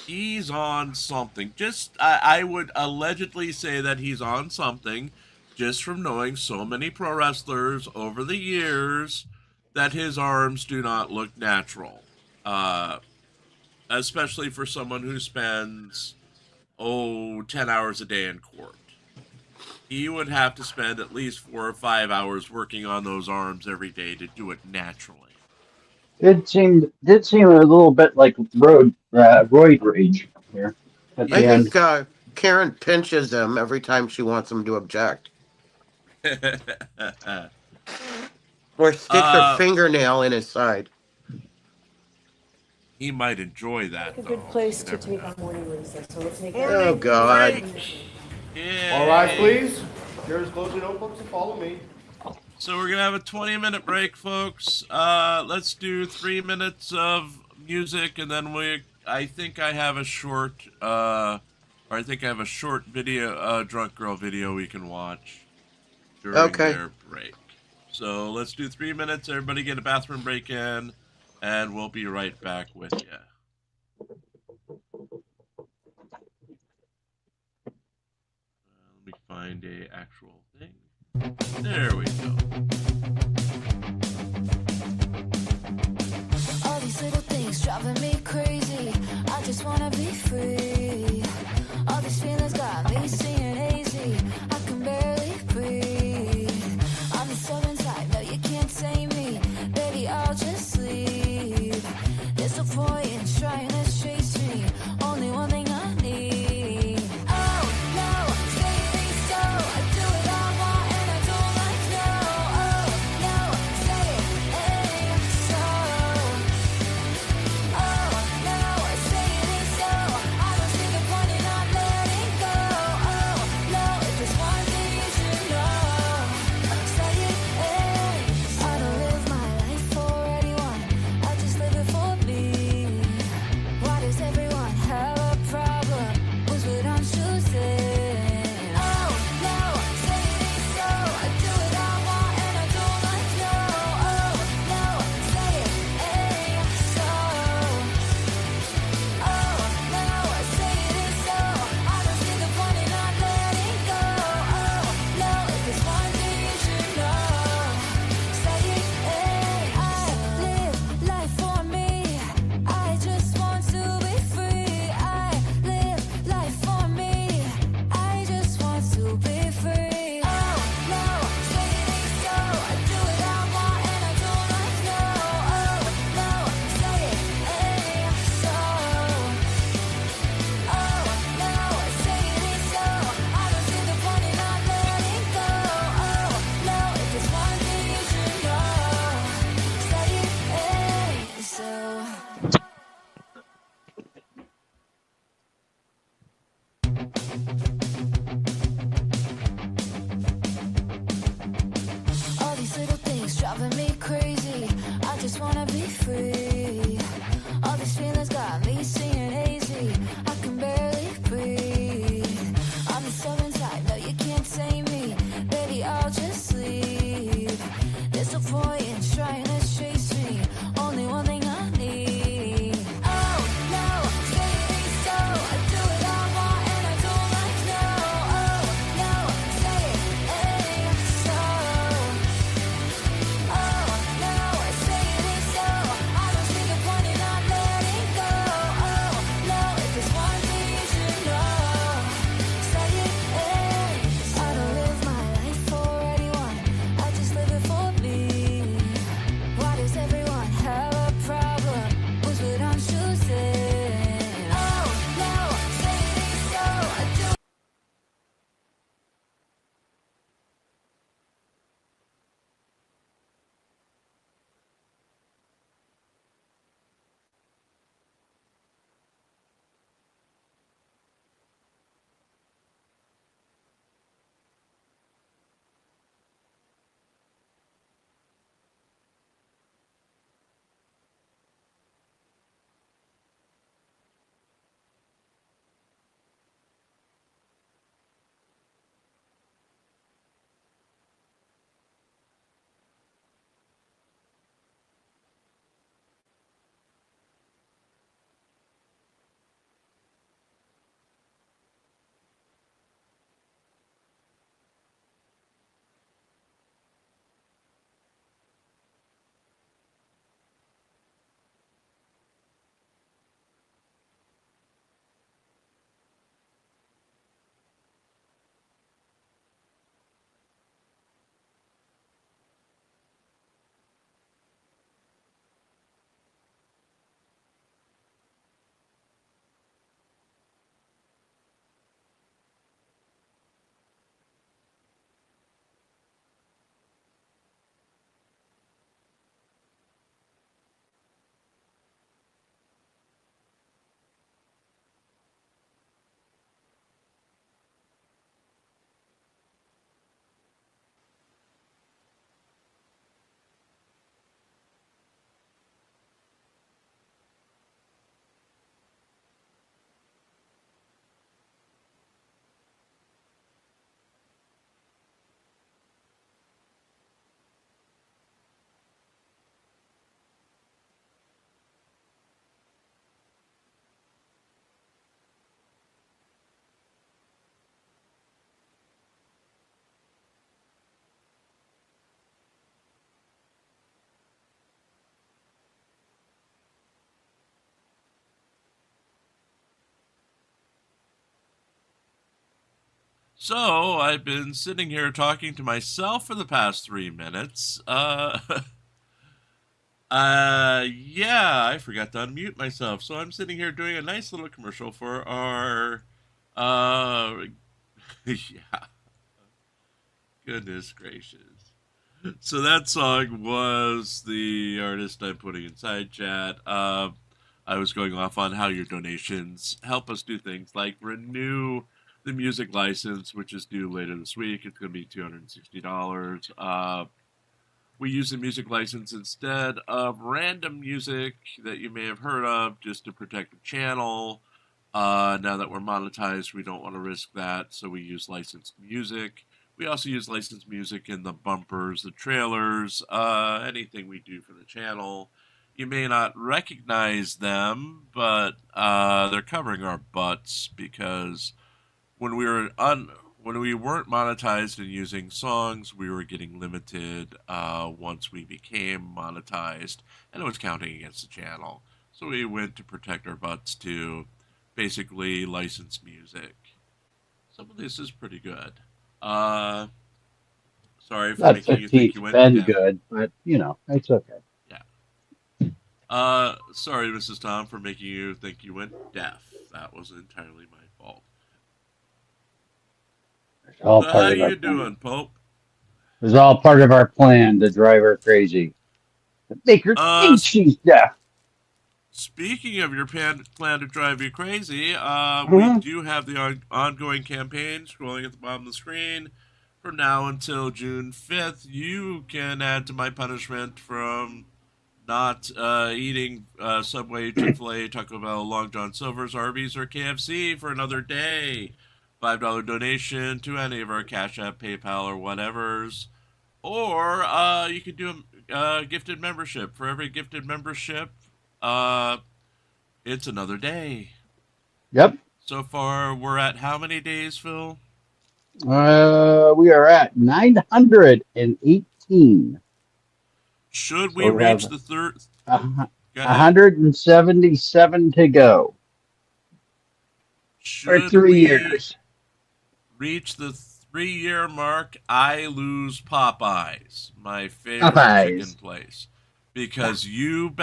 He's on something. I would allegedly say that he's on something, just from knowing so many pro wrestlers over the years that his arms do not look natural. Especially for someone who spends 10 hours a day in court. He would have to spend at least 4 or 5 hours working on those arms every day to do it naturally. Did seem a little bit like roid rage here at the I end. think Karen pinches him every time she wants him to object. Or sticks her fingernail in his side. He might enjoy that, A though. good place You to never take know. a morning recess, so we'll take Oh, God. Yeah. All rise, please. Here's closing notebooks and follow me. So we're gonna have a 20-minute break, folks. Let's do 3 minutes of music, and then I think I have a short video, drunk girl video we can watch during their break. So let's do 3 minutes. Everybody get a bathroom break in, and we'll be right back with you. Let me find a actual thing. There we go. All these little things driving me crazy. I just wanna be free. All these feelings got me seeing hazy. I can barely breathe. I'm the southern type, no you can't tame me. Baby, I'll just leave. There's no point in trying to chase me. Only one thing I need. Oh no, say it ain't so. I do what I want and I don't like no. Oh no, say it ain't so. Oh no, say it ain't so. I don't see the point in not letting go. Oh no, if there's one thing you should know, say it ain't. I don't live my life for anyone. I just live it for me. Why does everyone have a problem with what I'm choosing? Oh no, say it ain't so. I do what I want and I don't like no. Oh no, say it ain't so. Oh no, say it ain't so. I don't see the point in not letting go. Oh no, if there's one thing you should know, say it ain't. I live life for me. I just want to be free. I live life for me. I just want to be free. Oh no, say it ain't so. I do what I want and I don't like no. Oh no, say it ain't so. Oh no, say it ain't so. I don't see the point in not letting go. Oh no, if there's one thing you should know, say it ain't so. All these little things driving me crazy. I just wanna be free. All these feelings got me seeing hazy. I can barely breathe. I'm the southern type, no you can't tame me. Baby, I'll just leave. There's no point in trying to chase me. Only one thing I need. Oh no, say it ain't so. I do what I want and I don't like no. Oh no, say it ain't so. Oh no, say it ain't so. I So I've been sitting here talking to myself for the past 3 minutes. Yeah, I forgot to unmute myself. So I'm sitting here doing a nice little commercial for our, yeah, goodness gracious. So that song was the artist I'm putting inside chat. I was going off on how your donations help us do things like renew the music license, which is due later this week. It's going to be $260. We use the music license instead of random music that you may have heard of just to protect the channel. Now that we're monetized, we don't want to risk that, so we use licensed music. We also use licensed music in the bumpers, the trailers, anything we do for the channel. You may not recognize them, but they're covering our butts because when we weren't monetized and using songs, we were getting limited once we became monetized, and it was counting against the channel. So we went to protect our butts to basically license music. Some of this is pretty good. Sorry for That's making you think you went been deaf. good, but you know, it's okay. Yeah. Sorry, Mrs. Tom, for making you think you went deaf. That was entirely my fault. It's all So part how of our you plan. doing, Pope? It was all part of our plan to drive her crazy. To make her think she's deaf. Speaking of your plan to drive you crazy, we Mhm. do have the ongoing campaign scrolling at the bottom of the screen. From now until June 5th, you can add to my punishment from not eating Subway, Chick-fil-A, Taco Bell, Long John Silver's, Arby's, or KFC for another day. $5 donation to any of our Cash App, PayPal, or whatever's. Or you could do a gifted membership. For every gifted membership, it's another day. Yep. So far, we're at how many days, Phil? We are at 918. Should we So we reach have the third? a Go ahead. 177 to go. For Should 3 we years. reach the 3-year mark, I lose Popeyes, my favorite Popeyes. chicken place. Because you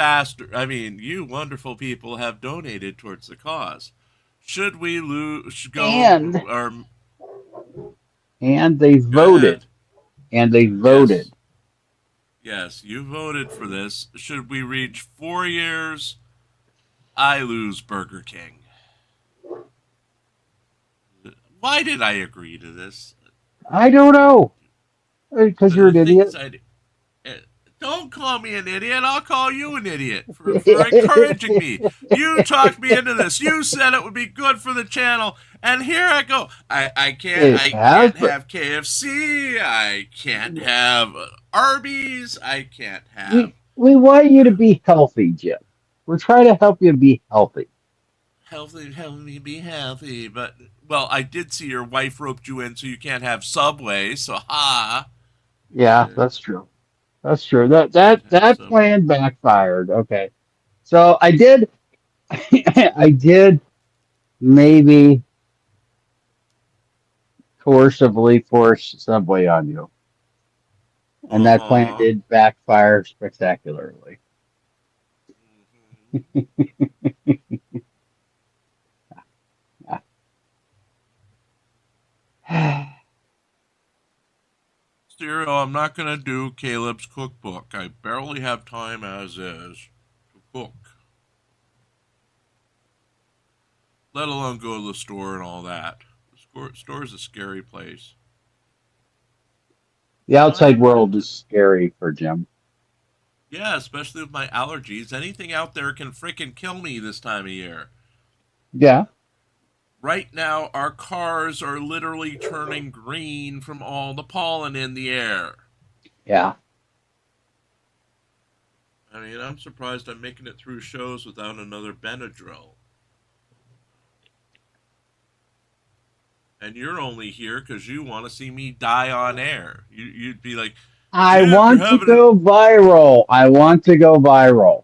wonderful people have donated towards the cause. Should we And they voted. And they voted. Yes, you voted for this. Should we reach 4 years, I lose Burger King. Why did I agree to this? I don't know. Because you're an idiot. Don't call me an idiot. I'll call you an idiot for encouraging me. You talked me into this. You said it would be good for the channel, and here I go. I can't have KFC. I can't have Arby's. I can't have. We want you to be healthy, Jim. We're trying to help you be healthy. Help me be healthy. But, well, I did see your wife roped you in so you can't have Subway, so ha. Yeah, that's true. That's true. That plan backfired. Okay. So I did maybe coercively force Subway on you. And that plan did backfire spectacularly. Stereo, I'm not going to do Caleb's cookbook. I barely have time as is to cook. Let alone go to the store and all that. The store is a scary place. The outside world is scary for Jim. Yeah, especially with my allergies. Anything out there can freaking kill me this time of year. Yeah. Right now, our cars are literally turning green from all the pollen in the air. Yeah. I mean, I'm surprised I'm making it through shows without another Benadryl. And you're only here because you want to see me die on air. You'd be like, I want to go viral. I want to go viral.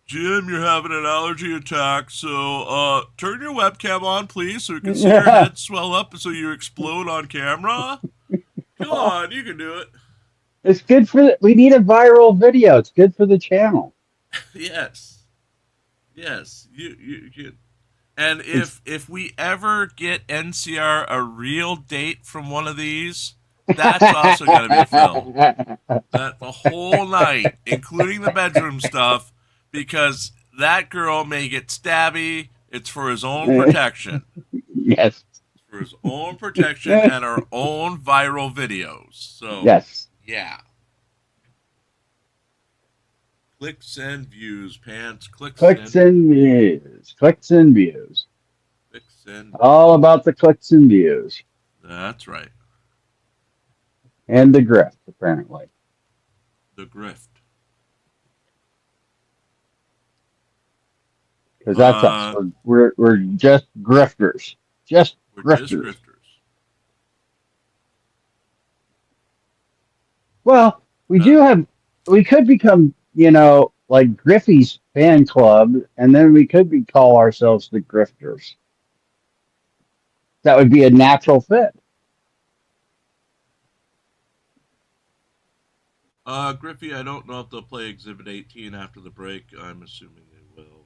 Jim, you're having an allergy attack, so turn your webcam on, please, so we can see your head swell up so you explode on camera. Come on, you can do it. It's good for we need a viral video. It's good for the channel. Yes. Yes. You can. And if we ever get NCR a real date from one of these, that's also going to be filmed. That the whole night, including the bedroom stuff, because that girl may get stabby. It's for his own protection. Yes. For his own protection and our own viral videos. So yes. Yeah. Clicks and views, pants, clicks and views. Clicks and views. Clicks and all about the clicks and views. That's right. And the grift, apparently. The grift. Because that's us. We're just grifters. Just grifters. Well, we could become, like Griffey's fan club, and then we could call ourselves the grifters. That would be a natural fit. Griffey, I don't know if they'll play Exhibit 18 after the break. I'm assuming they will.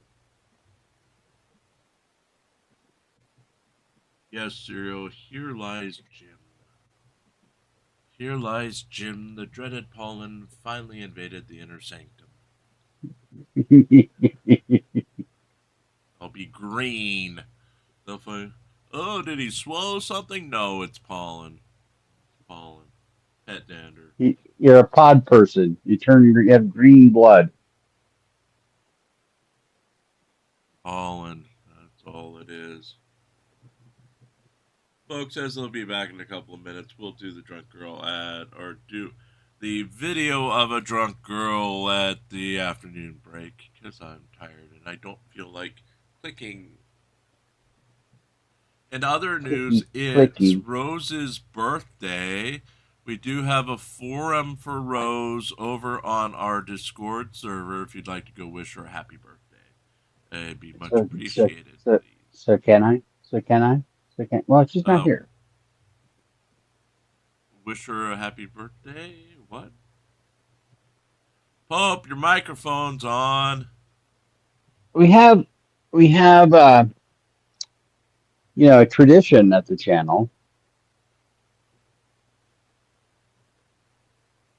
Yes, Serial. Here lies Jim. Here lies Jim. The dreaded pollen finally invaded the inner sanctum. I'll be green. They'll find, oh, did he swallow something? No, it's pollen. Pollen. Pet dander. You're a pod person. You have green blood. Pollen. That's all it is. Folks, as they'll be back in a couple of minutes, we'll do the drunk girl ad, or do the video of a drunk girl at the afternoon break, because I'm tired and I don't feel like clicking. In other news, it's Rose's birthday. We do have a forum for Rose over on our Discord server if you'd like to go wish her a happy birthday. It'd be much appreciated. So can I? Well, she's not here. Wish her a happy birthday? What? Pope, your microphone's on. We have a tradition at the channel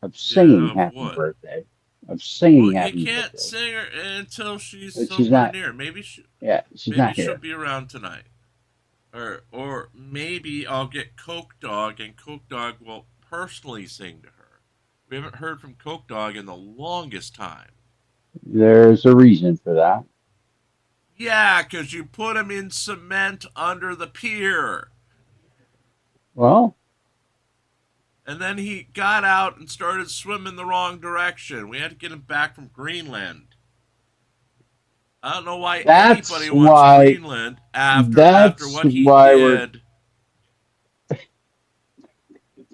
of singing happy birthday. Of singing happy birthday. You can't sing her until she's somewhere near. Maybe she's not here. She'll be around tonight. Or maybe I'll get Coke Dog, and Coke Dog will personally sing to her. We haven't heard from Coke Dog in the longest time. There's a reason for that. Yeah, because you put him in cement under the pier. Well. And then he got out and started swimming the wrong direction. We had to get him back from Greenland. I don't know why anybody wants Greenland after what he did.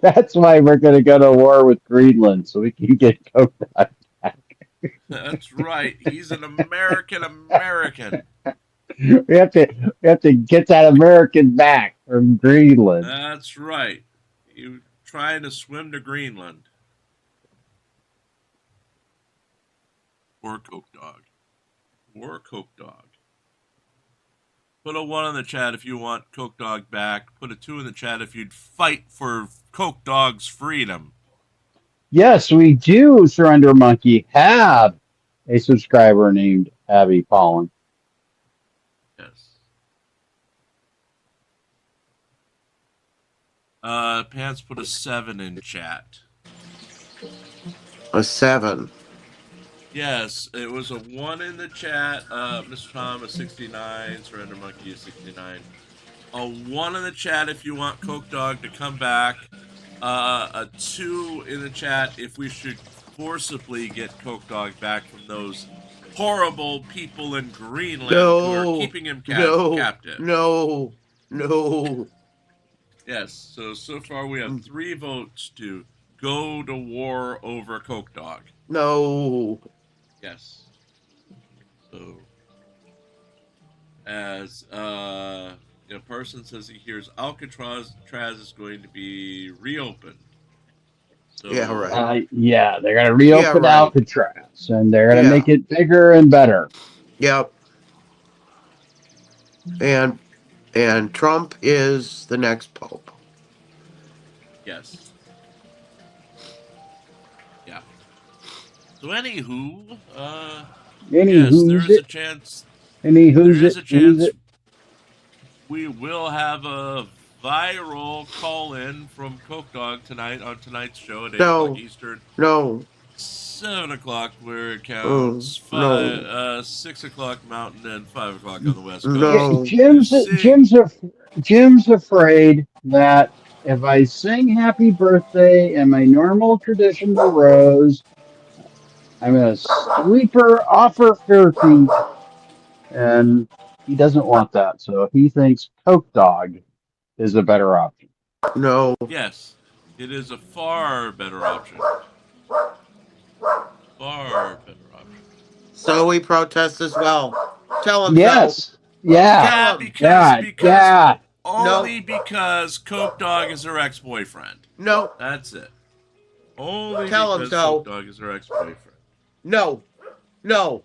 That's why we're going to go to war with Greenland, so we can get Coke Dog back. That's right. He's an American. We have to get that American back from Greenland. That's right. You trying to swim to Greenland. Or Coke Dog. Or Coke Dog. Put a 1 in the chat if you want Coke Dog back. Put a 2 in the chat if you'd fight for Coke Dog's freedom. Yes, we do, Surrender Monkey, have a subscriber named Abby Pollen. Yes. Pants put a 7 in chat. A 7. Yes, it was a 1 in the chat. Mr. Tom, a 69. Surrender Monkey, a 69. A 1 in the chat if you want Coke Dog to come back. A 2 in the chat if we should forcibly get Coke Dog back from those horrible people in Greenland who are keeping him captive. No. Yes, so far we have 3 votes to go to war over Coke Dog. No. Yes. So, as a person says he hears Alcatraz is going to be reopened. So, Yeah, right. Yeah, they're gonna reopen right. Alcatraz, and they're gonna Yeah. make it bigger and better. Yep. And Trump is the next pope. Yes. Yeah. So anywho, yes, there is a chance. There is a chance we will have a viral call-in from Coke Dog tonight on tonight's show at 8 o'clock Eastern. No. 7 o'clock where it counts. 6 o'clock Mountain and 5 o'clock on the West Coast. No. Jim's afraid that if I sing Happy Birthday and my normal tradition to Rose, I'm gonna sweep her off her feet, and he doesn't want that. So he thinks Coke Dog is a better option. No. Yes, it is a far better option. Far better option. So we protest as well. Tell him yes. so. Yeah. Because only because Coke Dog is her ex-boyfriend. No. That's it. Only Tell him because so. Coke Dog is her ex-boyfriend. No. No.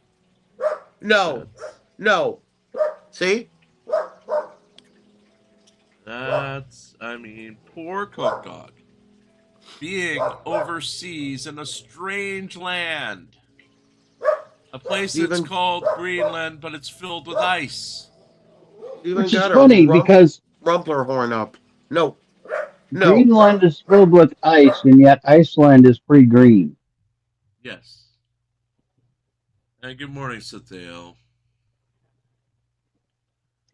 No. No. See? Poor Coke Dog. Being overseas in a strange land. A place that's called Greenland, but it's filled with ice. Which is funny because Rumpler horn up. No. Greenland is filled with ice, and yet Iceland is pretty green. Yes. And good morning, Satale.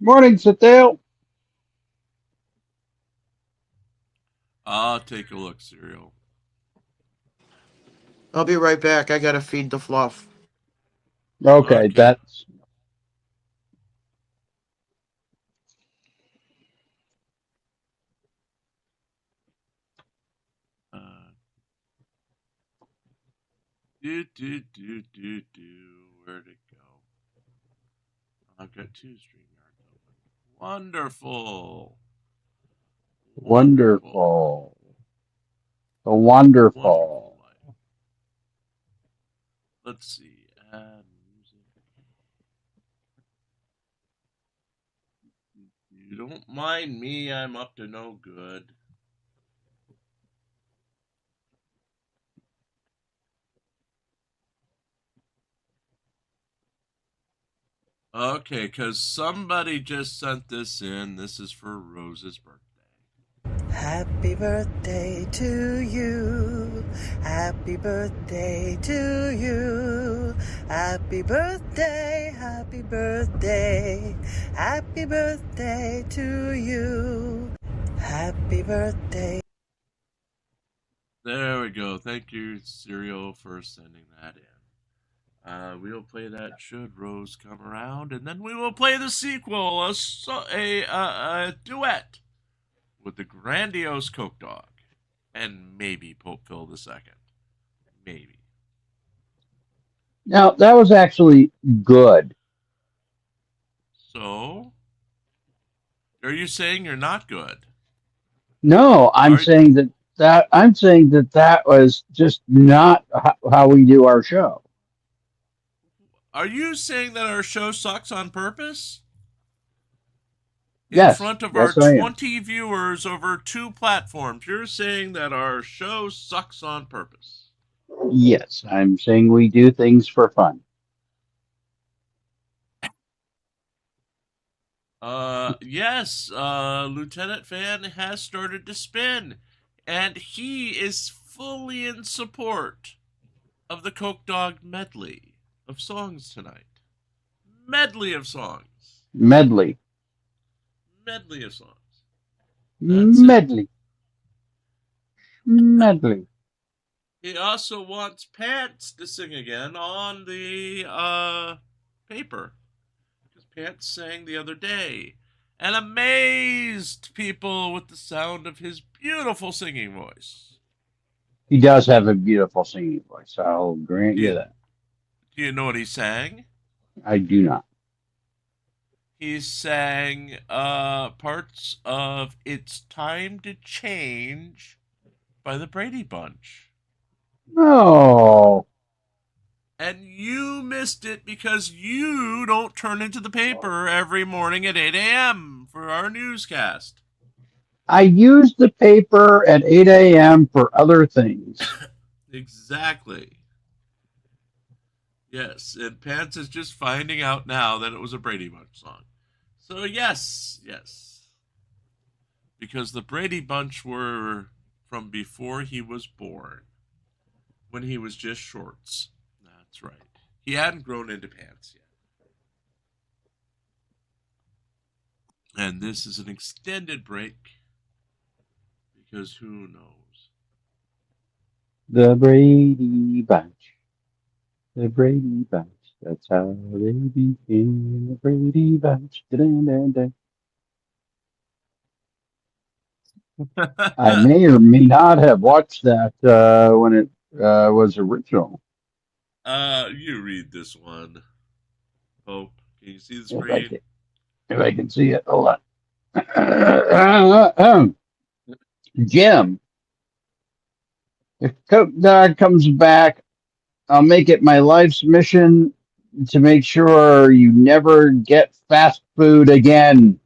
Morning, Satale. I'll take a look, Serial. I'll be right back. I gotta feed the fluff. Okay. That's... Where'd it go? I've got 2 StreamYards open. Wonderful. Wonderful. Wonderful. Let's see. Add music. You don't mind me, I'm up to no good. Okay, because somebody just sent this in. This is for Rose's birthday. Happy birthday to you. Happy birthday to you. Happy birthday, happy birthday. Happy birthday to you. Happy birthday. There we go. Thank you, Serial, for sending that in. We'll play that should Rose come around, and then we will play the sequel, a duet with the grandiose Coke Dog, and maybe Pope Phil II. Maybe. Now, that was actually good. So, are you saying you're not good? No, I'm saying that was just not how we do our show. Are you saying that our show sucks on purpose? Yes. In front of our 20 viewers over 2 platforms, you're saying that our show sucks on purpose. Yes, I'm saying we do things for fun. Yes, Lieutenant Fan has started to spin, and he is fully in support of the Coke Dog medley of songs tonight. Medley of songs. Medley. Medley of songs. Medley. Medley. He also wants Pants to sing again on the paper. Because Pants sang the other day and amazed people with the sound of his beautiful singing voice. He does have a beautiful singing voice. I'll grant you that. Do you know what he sang? I do not. He sang parts of It's Time to Change by the Brady Bunch. Oh, And you missed it because you don't turn into the paper every morning at 8 a.m. for our newscast. I use the paper at 8 a.m. for other things. Exactly. Yes, and Pants is just finding out now that it was a Brady Bunch song. So yes. Because the Brady Bunch were from before he was born, when he was just shorts. That's right. He hadn't grown into pants yet. And this is an extended break, because who knows? The Brady Bunch. The Brady Bunch. That's how they became the Brady Bunch. Dun-dun-dun-dun. I may or may not have watched that when it was original. You read this one. Hope. Can you see the screen? If I can see it. Hold on. Jim, if Coke Dog comes back, I'll make it my life's mission to make sure you never get fast food again.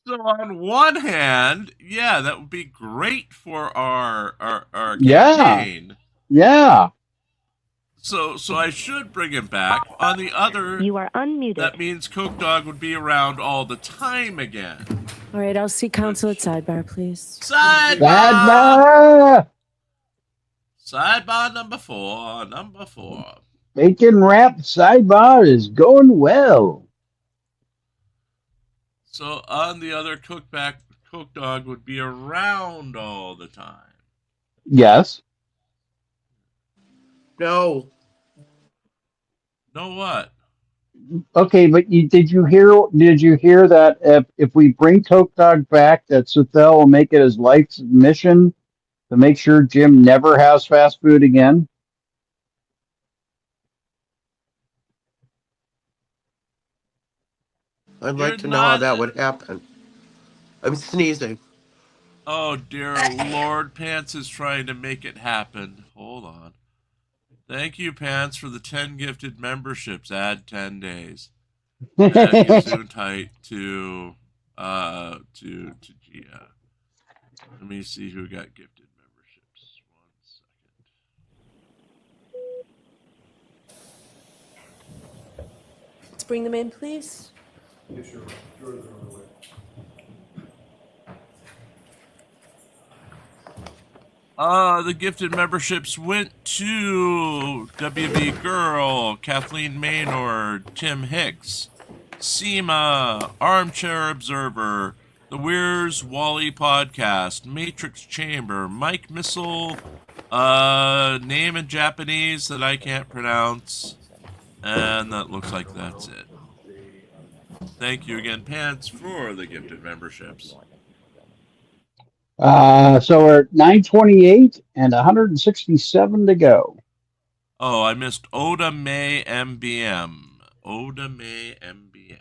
So on one hand, yeah, that would be great for our Yeah. campaign. Yeah. So I should bring him back. On the other, You are unmuted. that means Coke Dog would be around all the time again. All right, I'll see counsel at sidebar, please. Sidebar! Sidebar! Sidebar number four. Bacon wrap sidebar is going well. So on the other, Coke Dog would be around all the time. Yes. No. Know what? Okay, but did you hear that if we bring Coke Dog back, that Sethel will make it his life's mission to make sure Jim never has fast food again? I'd like to know how that would happen. I'm sneezing. Oh dear Lord, Pants is trying to make it happen. Hold on. Thank you, Pants, for the 10 gifted memberships. Add 10 days. Add Gesundheit to Gia. Let me see who got gifted memberships. 1 second. Let's bring them in, please. Yes, sure. Sure, they're on the way. The gifted memberships went to WB Girl, Kathleen Maynard, Tim Hicks, Seema, Armchair Observer, The Where's Wally Podcast, Matrix Chamber, Mike Missile, name in Japanese that I can't pronounce, and that looks like that's it. Thank you again, Pants, for the gifted memberships. So we're at 928 and 167 to go. Oh, I missed Oda May MBM. Oda May MBM.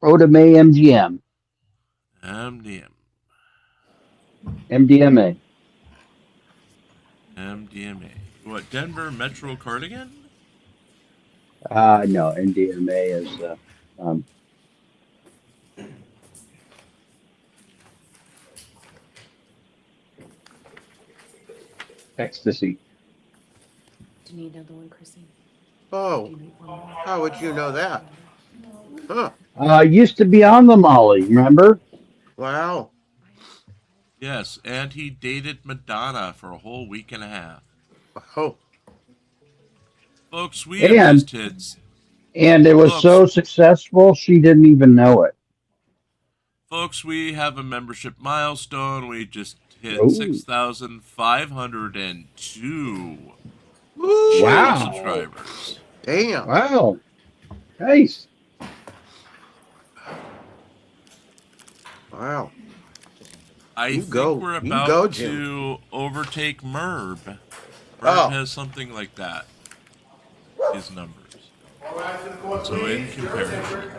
Oda May MGM. MDM. MDMA. MDMA. What, Denver Metro Cardigan? No, MDMA is ecstasy. Do you need another one, Chrissy? Oh, how would you know that? Huh. Used to be on the Molly, remember? Wow. Yes, and he dated Madonna for a whole week and a half. Oh. Folks, we have just hit. And it was so successful, she didn't even know it. Folks, we have a membership milestone. We just hit 6,502 Wow. subscribers. Damn. Wow. Nice. Wow. I think we're about to overtake Merb. Bert has something like that. His numbers. So in comparison.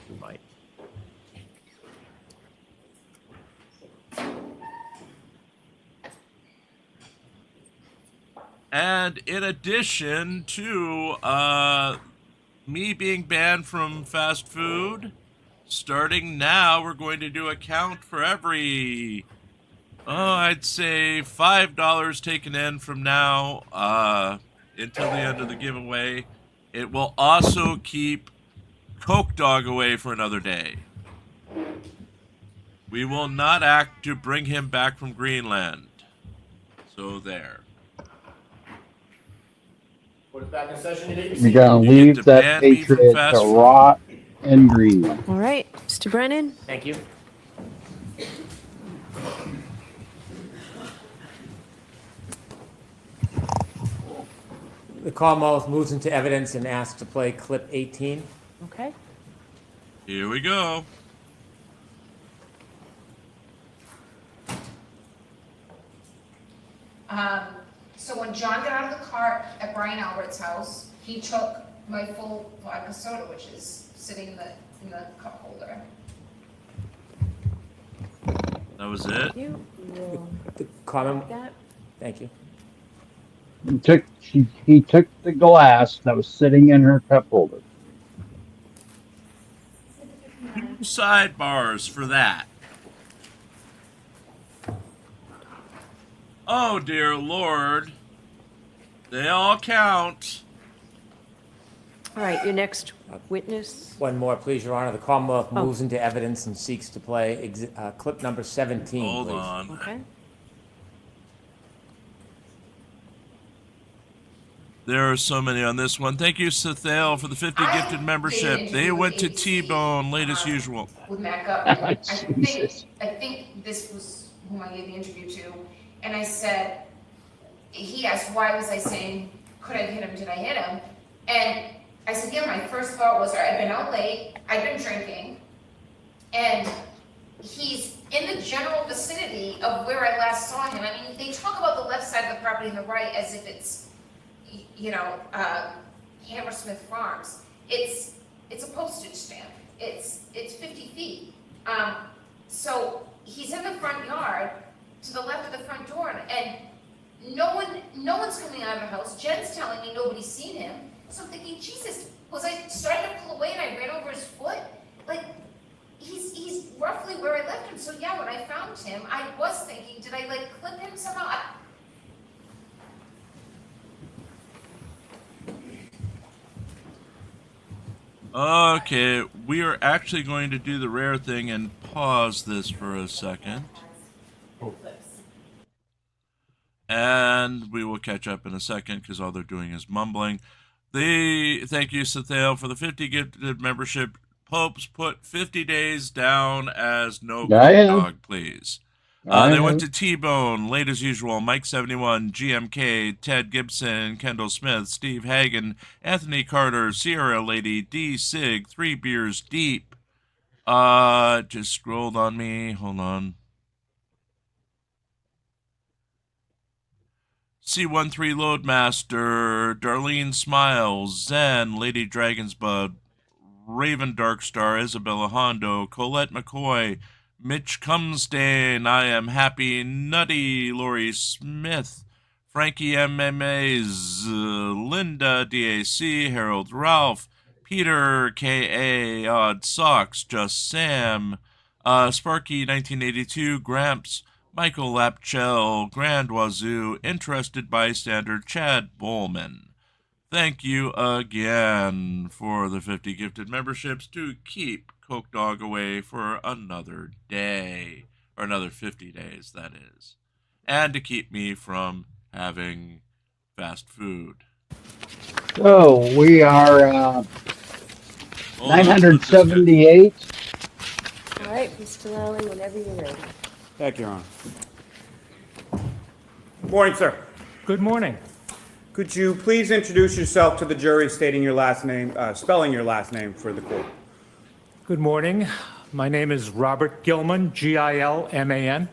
You might. And in addition to me being banned from fast food, starting now, we're going to do a count for every, I'd say $5 taken in from now until the end of the giveaway. It will also keep Coke Dog away for another day. We will not act to bring him back from Greenland. So there. Put it back in session at 8. You're gonna You leave get to that ban me from patriot fast to food. rot in Greenland. All right, Mr. Brennan? Thank you. The Commonwealth moves into evidence and asks to play clip 18. Okay. Here we go. So when John got out of the car at Brian Albert's house, he took my full vodka soda, which is sitting in the cup holder. That was it. You will The common, that. thank you. He took the glass that was sitting in her cup holder. Sidebars for that. Oh dear Lord. They all count. All right, your next witness. One more, please, Your Honor. The Commonwealth moves into evidence and seeks to play clip number 17, Hold please. on. Okay. There are so many on this one. Thank you, Sathale, for the 50 gifted membership. They went to T-Bone, late as usual. With Mac up. I think this was whom I gave the interview to, and I said, he asked, why was I saying, could I hit him, did I hit him? And I said, yeah, my first thought was, I'd been out late, I'd been drinking, and he's in the general vicinity of where I last saw him. I mean, they talk about the left side of the property and the right as if it's, you know, Hammersmith Farms. It's a postage stamp. It's 50 feet. So he's in the front yard to the left of the front door, and no one's coming out of the house. Jen's telling me nobody's seen him. So I'm thinking, Jesus, was I starting to pull away and I ran over his foot? Like, he's roughly where I left him. So yeah, when I found him, I was thinking, did I like clip him somehow? Okay, we are actually going to do the rare thing and pause this for a second. And we will catch up in a second because all they're doing is mumbling. Thank you, Sathale, for the 50 gifted membership. Popes put 50 days down as no dog, please. They went to T-Bone, late as usual, Mike 71, GMK, Ted Gibson, Kendall Smith, Steve Hagen, Anthony Carter, Sierra Lady, D Sig, 3 Beers Deep. Just scrolled on me. Hold on. C13 Loadmaster, Darlene Smiles, Zen, Lady Dragon's Bud, Raven Darkstar, Isabella Hondo, Colette McCoy, Mitch Cumstain, I Am Happy, Nutty, Lori Smith, Frankie MMAs, Linda DAC, Harold Ralph, Peter KA, Odd Socks, Just Sam, Sparky 1982, Gramps, Michael Lapchell, Grand Wazoo, Interested Bystander, Chad Bowman. Thank you again for the 50 gifted memberships to keep Coke Dog away for another day, or another 50 days, that is, and to keep me from having fast food. So we are 978. All right, Mr. Lally, whenever you're ready. Thank you, Your Honor. Morning, sir. Good morning. Could you please introduce yourself to the jury, stating your last name, spelling your last name for the court? Good morning. My name is Robert Gilman, Gilman.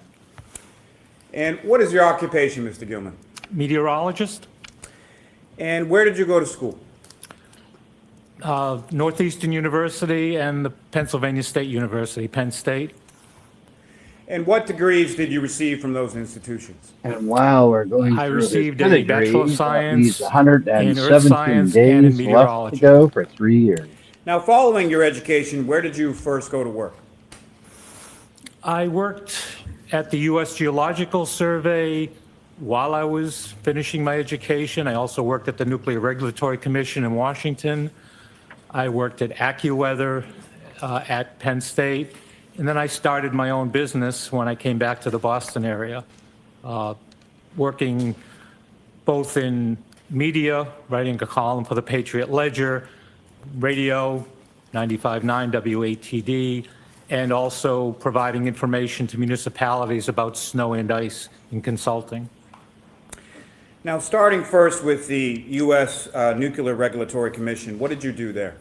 And what is your occupation, Mr. Gilman? Meteorologist, And where did you go to school? Northeastern University and the Pennsylvania State University, Penn State. And what degrees did you receive from those institutions? And while we're going I through his received a pedigree, Bachelor of that Science leaves in Earth 117 Science and in days left to Meteorology. go for 3 years. Now, following your education, where did you first go to work? I worked at the U.S. Geological Survey while I was finishing my education. I also worked at the Nuclear Regulatory Commission in Washington. I worked at AccuWeather at Penn State. And then I started my own business when I came back to the Boston area, working both in media, writing a column for the Patriot Ledger, radio, 95.9 WATD, and also providing information to municipalities about snow and ice in consulting. Now, starting first with the U.S. Nuclear Regulatory Commission, what did you do there?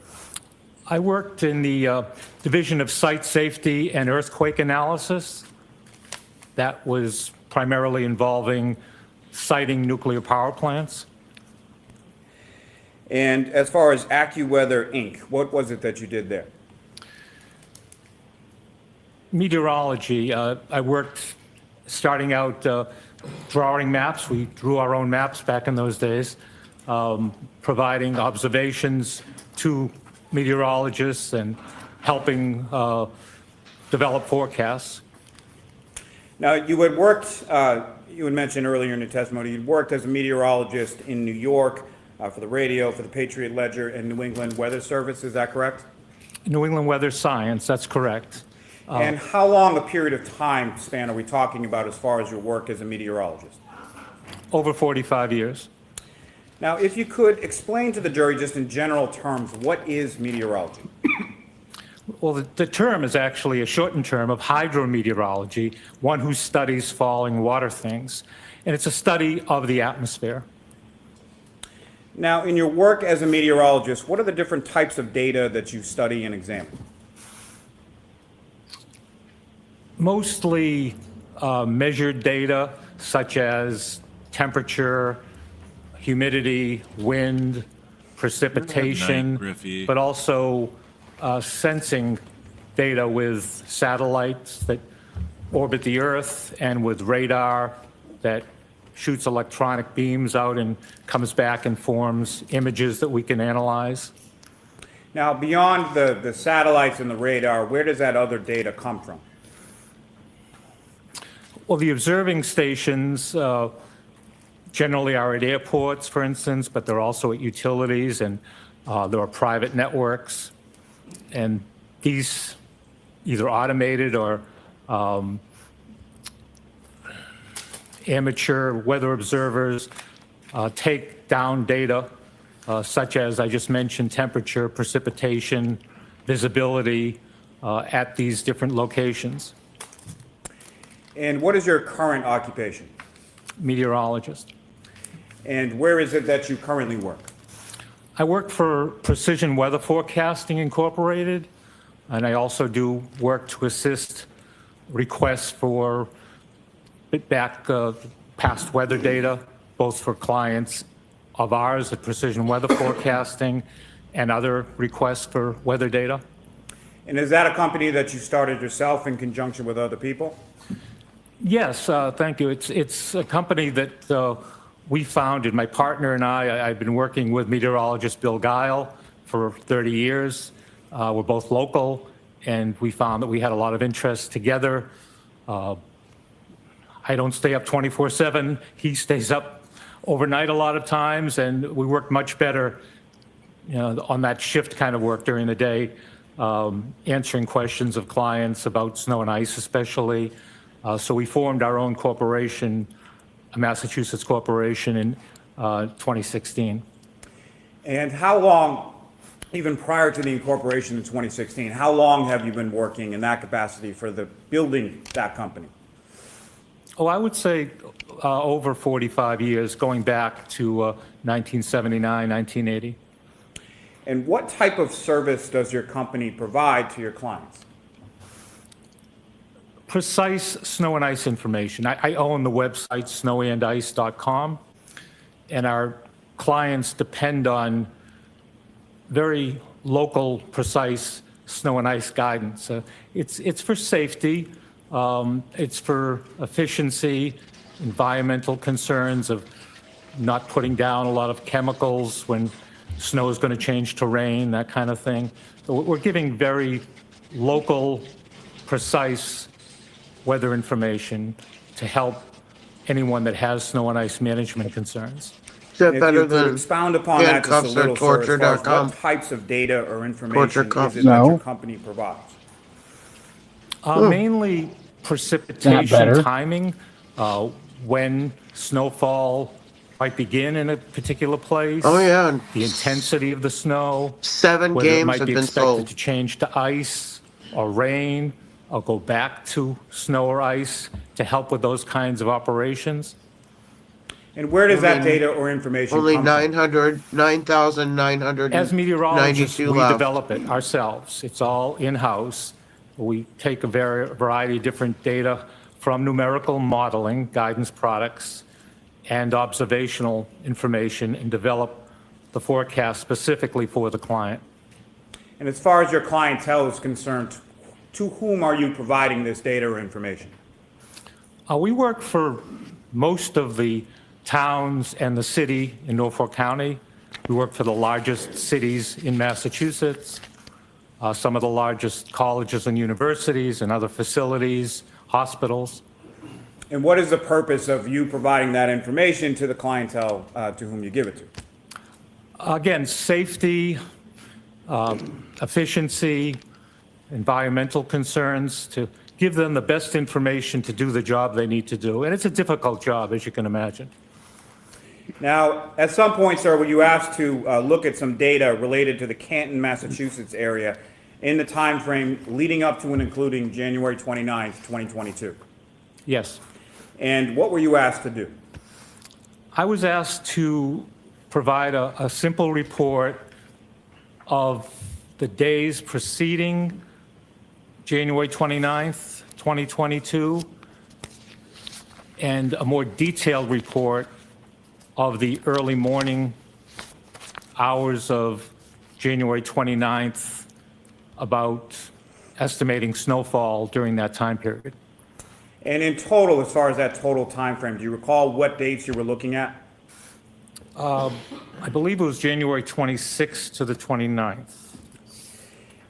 I worked in the Division of Site Safety and Earthquake Analysis. That was primarily involving siting nuclear power plants. And as far as AccuWeather Inc., what was it that you did there? Meteorology, I worked starting out drawing maps. We drew our own maps back in those days, providing observations to meteorologists and helping develop forecasts. Now, you had worked, you had mentioned earlier in your testimony, you'd worked as a meteorologist in New York for the radio, for the Patriot Ledger, and New England Weather Service, is that correct? New England Weather Science, that's correct. And how long a period of time span are we talking about as far as your work as a meteorologist? Over 45 years. Now, if you could explain to the jury just in general terms, what is meteorology? Well, the term is actually a shortened term of hydrometeorology, one who studies falling water things. And it's a study of the atmosphere. Now, in your work as a meteorologist, what are the different types of data that you study and examine? Mostly measured data such as temperature, humidity, wind, precipitation, Night, Griffey. but also sensing data with satellites that orbit the Earth and with radar that shoots electronic beams out and comes back and forms images that we can analyze. Now, beyond the satellites and the radar, where does that other data come from? Well, the observing stations generally are at airports, for instance, but they're also at utilities, and there are private networks. And these, either automated or amateur weather observers, take down data such as I just mentioned, temperature, precipitation, visibility at these different locations. And what is your current occupation? Meteorologist. And where is it that you currently work? I work for Precision Weather Forecasting Incorporated, and I also do work to assist requests for past weather data, both for clients of ours at Precision Weather Forecasting and other requests for weather data. And is that a company that you started yourself in conjunction with other people? Yes, thank you. It's a company that we founded, my partner and I've been working with meteorologist Bill Guile for 30 years. We're both local, and we found that we had a lot of interest together. I don't stay up 24/7. He stays up overnight a lot of times, and we work much better, on that shift kind of work during the day, answering questions of clients about snow and ice especially. So we formed our own corporation, a Massachusetts corporation, in 2016. And how long, even prior to the incorporation in 2016, how long have you been working in that capacity for building that company? Oh, I would say over 45 years, going back to 1979, 1980. And what type of service does your company provide to your clients? precise snow and ice information. I own the website snowandice.com, and our clients depend on very local, precise snow and ice guidance. It's for safety, it's for efficiency, environmental concerns of not putting down a lot of chemicals when snow is going to change to rain, that kind of thing. So we're giving very local, precise weather information to help anyone that has snow and ice management concerns. Is that If better you could than expound upon that just a handcuffs or little, sir, as far as torture.com? what types of data or information is Torture.com. it that your No. company provides? Mainly precipitation better. timing, when snowfall might begin in a particular place. Oh, yeah, and The intensity of the snow. 7 Whether it games might have be been expected sold. to change to ice or rain or go back to snow or ice to help with those kinds of operations. And where does I that mean, data or information Only come from? 9,992 As meteorologists, we left. develop it ourselves. It's all in-house. We take a variety of different data from numerical modeling, guidance products, and observational information, and develop the forecast specifically for the client. And as far as your clientele is concerned, to whom are you providing this data or information? We work for most of the towns and the city in Norfolk County. We work for the largest cities in Massachusetts, some of the largest colleges and universities and other facilities, hospitals. And what is the purpose of you providing that information to the clientele to whom you give it to? Again, safety, efficiency, environmental concerns, to give them the best information to do the job they need to do. And it's a difficult job, as you can imagine. Now, at some point, sir, were you asked to look at some data related to the Canton, Massachusetts area in the time frame leading up to and including January 29th, 2022? Yes. And what were you asked to do? I was asked to provide a simple report of the days preceding January 29th, 2022, and a more detailed report of the early morning hours of January 29th about estimating snowfall during that time period. And in total, as far as that total time frame, do you recall what dates you were looking at? I believe it was January 26th to the 29th.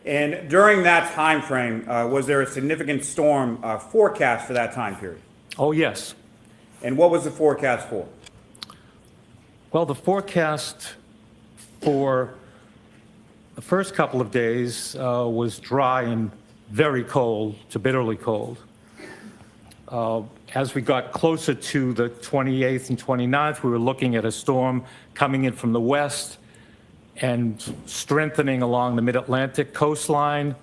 And during that time frame, was there a significant storm forecast for that time period? Oh, yes. And what was the forecast for? Well, the forecast for the first couple of days was dry and very cold to bitterly cold. As we got closer to the 28th and 29th, we were looking at a storm coming in from the west and strengthening along the mid-Atlantic coastline.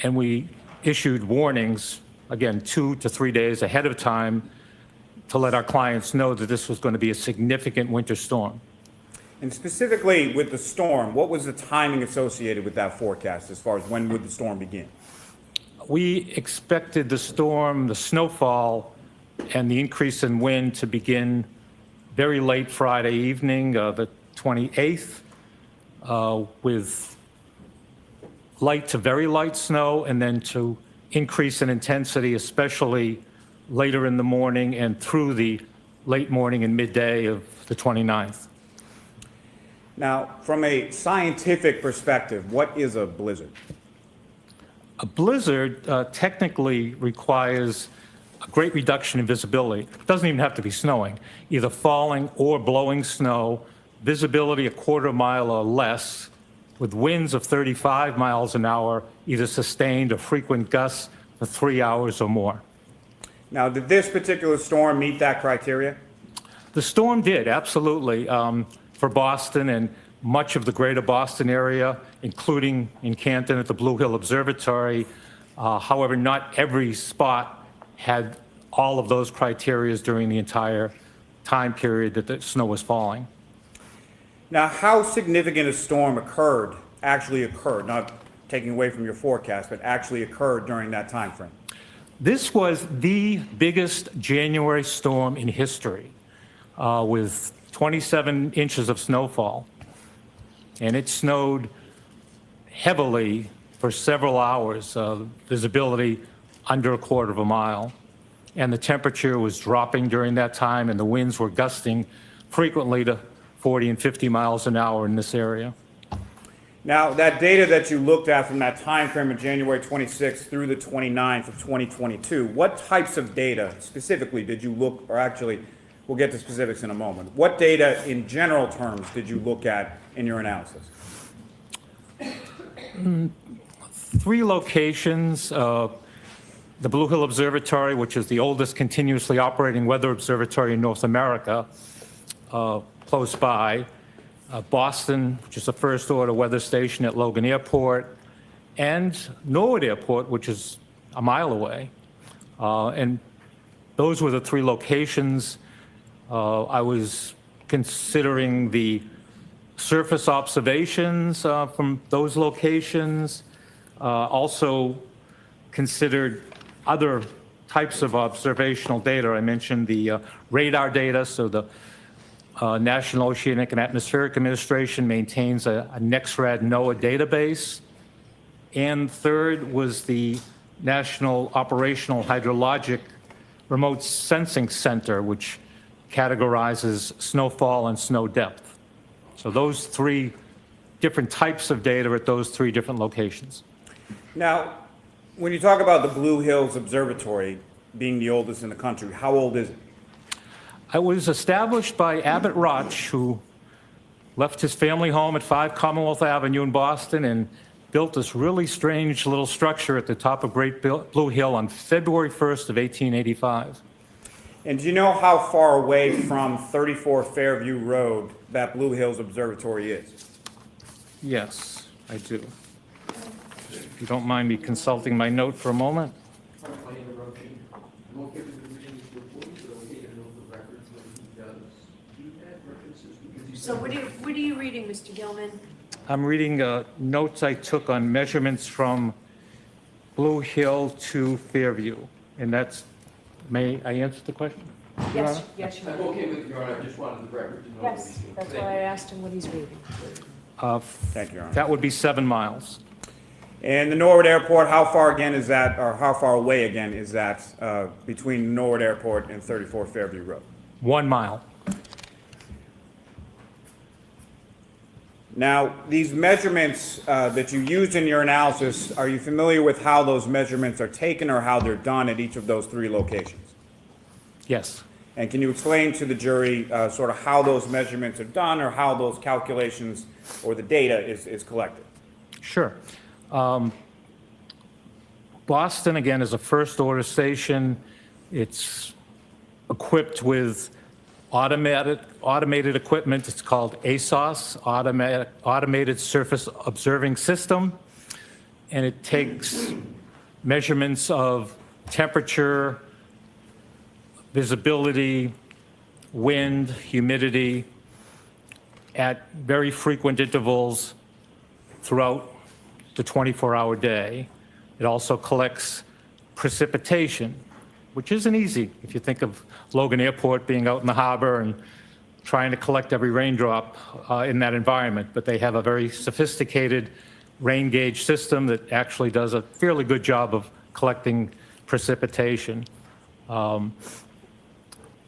And we issued warnings, again, 2 to 3 days ahead of time to let our clients know that this was going to be a significant winter storm. And specifically with the storm, what was the timing associated with that forecast as far as when would the storm begin? We expected the storm, the snowfall, and the increase in wind to begin very late Friday evening, the 28th, with light to very light snow, and then to increase in intensity, especially later in the morning and through the late morning and midday of the 29th. Now, from a scientific perspective, what is a blizzard? A blizzard technically requires a great reduction in visibility. It doesn't even have to be snowing, either falling or blowing snow, visibility a quarter mile or less, with winds of 35 miles an hour, either sustained or frequent gusts for 3 hours or more. Now, did this particular storm meet that criteria? The storm did, absolutely, for Boston and much of the greater Boston area, including in Canton at the Blue Hill Observatory. However, not every spot had all of those criteria during the entire time period that the snow was falling. Now, how significant a storm actually occurred, not taking away from your forecast, but actually occurred during that time frame? This was the biggest January storm in history, with 27 inches of snowfall. And it snowed heavily for several hours, visibility under a quarter of a mile. And the temperature was dropping during that time, and the winds were gusting frequently to 40 and 50 miles an hour in this area. Now, that data that you looked at from that time frame of January 26th through the 29th of 2022, what types of data specifically did you look, or actually, we'll get to specifics in a moment. What data in general terms did you look at in your analysis? 3 locations, the Blue Hill Observatory, which is the oldest continuously operating weather observatory in North America, close by, Boston, which is a first order weather station at Logan Airport, and Norwood Airport, which is a mile away. And those were the 3 locations. I was considering the surface observations from those locations, also considered other types of observational data. I mentioned the radar data, so the National Oceanic and Atmospheric Administration maintains a NEXRAD NOAA database. And third was the National Operational Hydrologic Remote Sensing Center, which categorizes snowfall and snow depth. So those 3 different types of data at those 3 different locations. Now, when you talk about the Blue Hills Observatory being the oldest in the country, how old is it? It was established by Abbott Roch, who left his family home at 5 Commonwealth Avenue in Boston and built this really strange little structure at the top of Great Blue Hill on February 1st of 1885. And do you know how far away from 34 Fairview Road that Blue Hills Observatory is? Yes, I do. If you don't mind me consulting my note for a moment. So what are you reading, Mr. Gilman? I'm reading notes I took on measurements from Blue Hill to Fairview. And that's, may I answer the question? Yes, yes, you I'm are. okay with Your Honor, I just wanted the record to know. Yes, that's why I asked him what he's reading. Thank you, Your Honor. That would be 7 miles. And the Norwood Airport, how far again is that, or how far away again is that between Norwood Airport and 34 Fairview Road? 1 mile. Now, these measurements that you used in your analysis, are you familiar with how those measurements are taken or how they're done at each of those 3 locations? Yes. And can you explain to the jury sort of how those measurements are done or how those calculations or the data is collected? Sure. Boston, again, is a first order station. It's equipped with automated equipment. It's called ASOS, Automated Surface Observing System. And it takes measurements of temperature, visibility, wind, humidity at very frequent intervals throughout the 24-hour day. It also collects precipitation, which isn't easy if you think of Logan Airport being out in the harbor and trying to collect every raindrop in that environment. But they have a very sophisticated rain gauge system that actually does a fairly good job of collecting precipitation.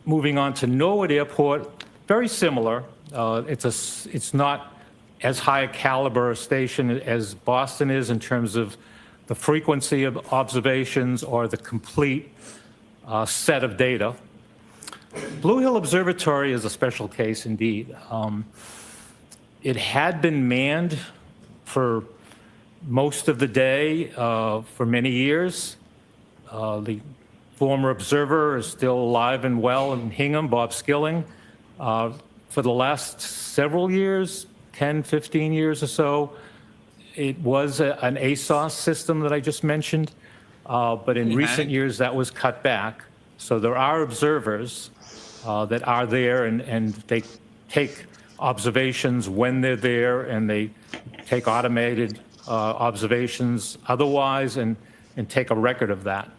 Moving on to Norwood Airport, very similar. It's not as high a caliber a station as Boston is in terms of the frequency of observations or the complete set of data. Blue Hill Observatory is a special case indeed. It had been manned for most of the day for many years. The former observer is still alive and well in Hingham, Bob Skilling. For the last several years, 10, 15 years or so, it was an ASOS system that I just mentioned, but in recent years that was cut back. So there are observers that are there and they take observations when they're there, and they take automated observations otherwise and take a record of that.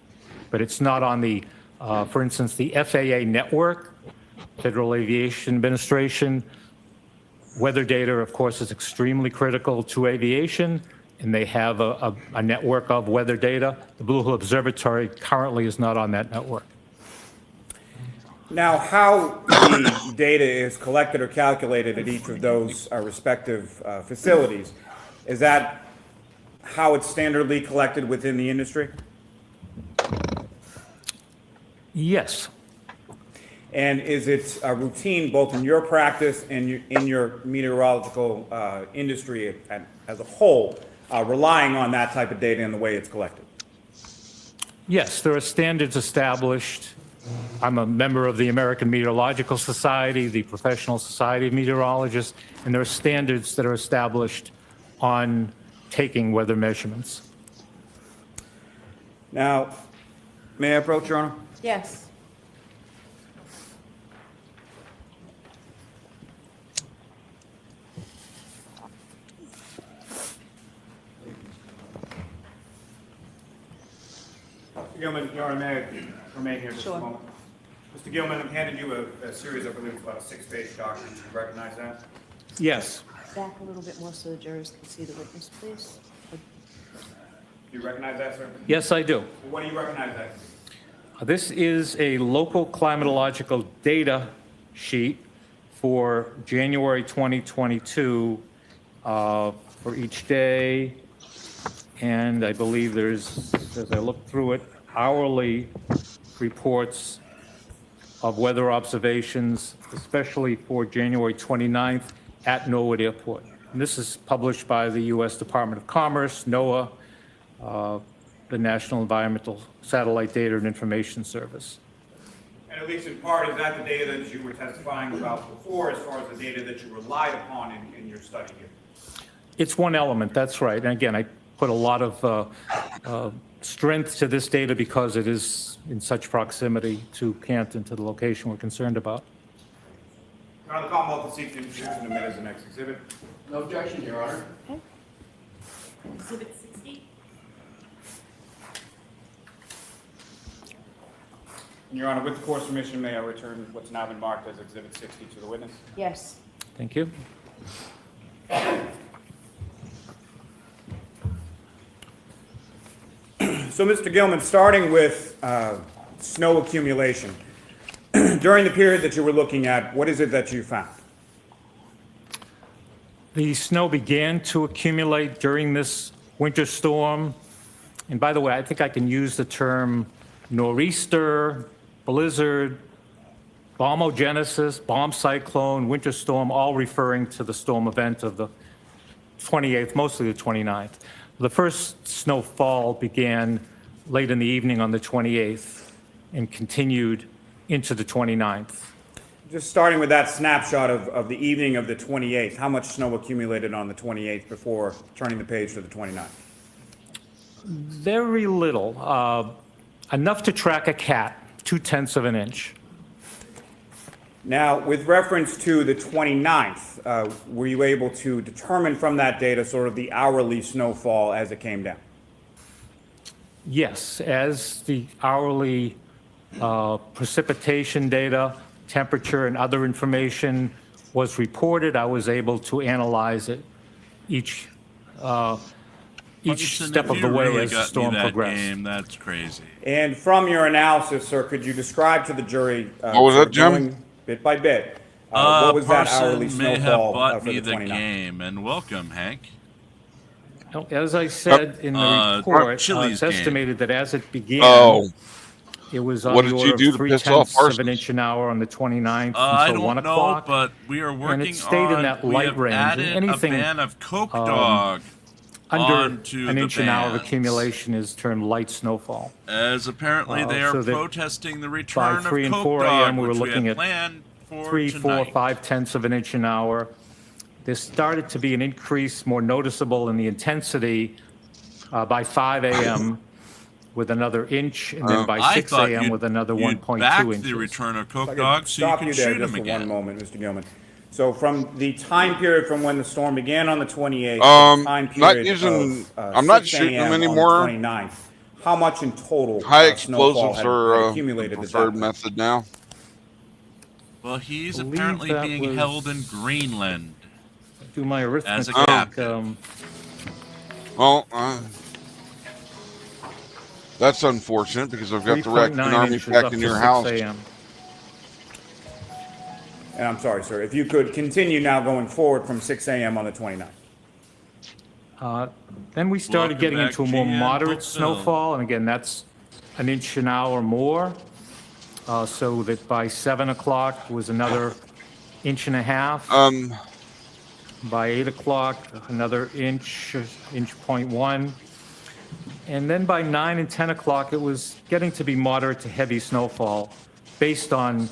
but it's not on the, for instance, the FAA network, Federal Aviation Administration. Weather data, of course, is extremely critical to aviation, and they have a network of weather data. The Blue Hill Observatory currently is not on that network. Now, how the data is collected or calculated at each of those respective facilities, is that how it's standardly collected within the industry? Yes. And is it a routine both in your practice and in your meteorological industry as a whole, relying on that type of data and the way it's collected? Yes, there are standards established. I'm a member of the American Meteorological Society, the Professional Society of Meteorologists, and there are standards that are established on taking weather measurements. Now, may I approach, Your Honor? Yes. Mr. Gilman, Your Honor, may I remain here just Sure. a moment? Mr. Gilman, I'm handing you a series of, I believe, about a 6-page document. Do you recognize that? Yes. Back a little bit more so the jurors can see the witness, please. Do you recognize that, sir? Yes, I do. What do you recognize that? This is a local climatological data sheet for January 2022 for each day. And I believe there's, as I look through it, hourly reports of weather observations, especially for January 29th at Norwood Airport. And this is published by the U.S. Department of Commerce, NOAA, the National Environmental Satellite Data and Information Service. And at least in part, is that the data that you were testifying about before, as far as the data that you relied upon in your study here? It's one element, that's right. And again, I put a lot of strength to this data because it is in such proximity to Canton, to the location we're concerned about. Your Honor, the Commonwealth will seek to introduce and admit as the next exhibit. No objection, Your Honor. Exhibit 60. Your Honor, with the court's permission, may I return what's now been marked as Exhibit 60 to the witness? Yes. Thank you. So, Mr. Gilman, starting with snow accumulation, during the period that you were looking at, what is it that you found? The snow began to accumulate during this winter storm. And by the way, I think I can use the term nor'easter, blizzard, bombogenesis, bomb cyclone, winter storm, all referring to the storm event of the 28th, mostly the 29th. The first snowfall began late in the evening on the 28th and continued into the 29th. Just starting with that snapshot of the evening of the 28th, how much snow accumulated on the 28th before turning the page to the 29th? Very little, enough to track a cat, 0.2 of an inch. Now, with reference to the 29th, were you able to determine from that data sort of the hourly snowfall as it came down? Yes, as the hourly precipitation data, temperature, and other information was reported, I was able to analyze it each step of the way as the storm progressed. Game, that's crazy. And from your analysis, sir, could you describe to the jury, What was that, Jim? going bit by bit, what was that hourly may have snowfall bought for me the the 29th? game, and welcome, Hank. As I said in the report, Chili's it's game. estimated that as it began, it was on What the did order you do of to piss off 0.3 of an Parsons? inch an hour on the 29th I until 1 don't know, o'clock. but we are working and it stayed in that we light have range. added Anything a ban of Coke Dog under onto an the inch an hour of bans. accumulation is termed light snowfall. As apparently they are so that protesting the by return 3 of and Coke 4 Dog, a.m. we were which looking had at planned for 3, 4, tonight. 5/10 of an inch an hour. There started to be an increase more noticeable in the intensity by 5 a.m. with another inch, and then by I 6 thought a.m. you'd- with another you'd 1.2 back inches. the return of If I Coke could Dog so you stop can you there shoot just him for one again. moment, Mr. Gilman. So from the time period from when the storm began on the 28th, to the time not period using- of, I'm not 6 shooting a.m. them on the anymore. 29th, how much in total High snowfall explosives had are accumulated the at that preferred point? method now. Well, he's Believe apparently that being was- held in Greenland Do my as arithmetic. a captive. Well, that's unfortunate because I've got the 3.9 Raccoon Army inches back up in to your 6 house. a.m. And I'm sorry, sir, if you could continue now going forward from 6 a.m. on the 29th. Then we started Welcome getting back, into a more GM moderate Fulfill. snowfall, and again, that's an inch an hour more. So that by 7 o'clock was another inch and a half. By 8 o'clock, another inch, inch point one. And then by 9 and 10 o'clock, it was getting to be moderate to heavy snowfall based on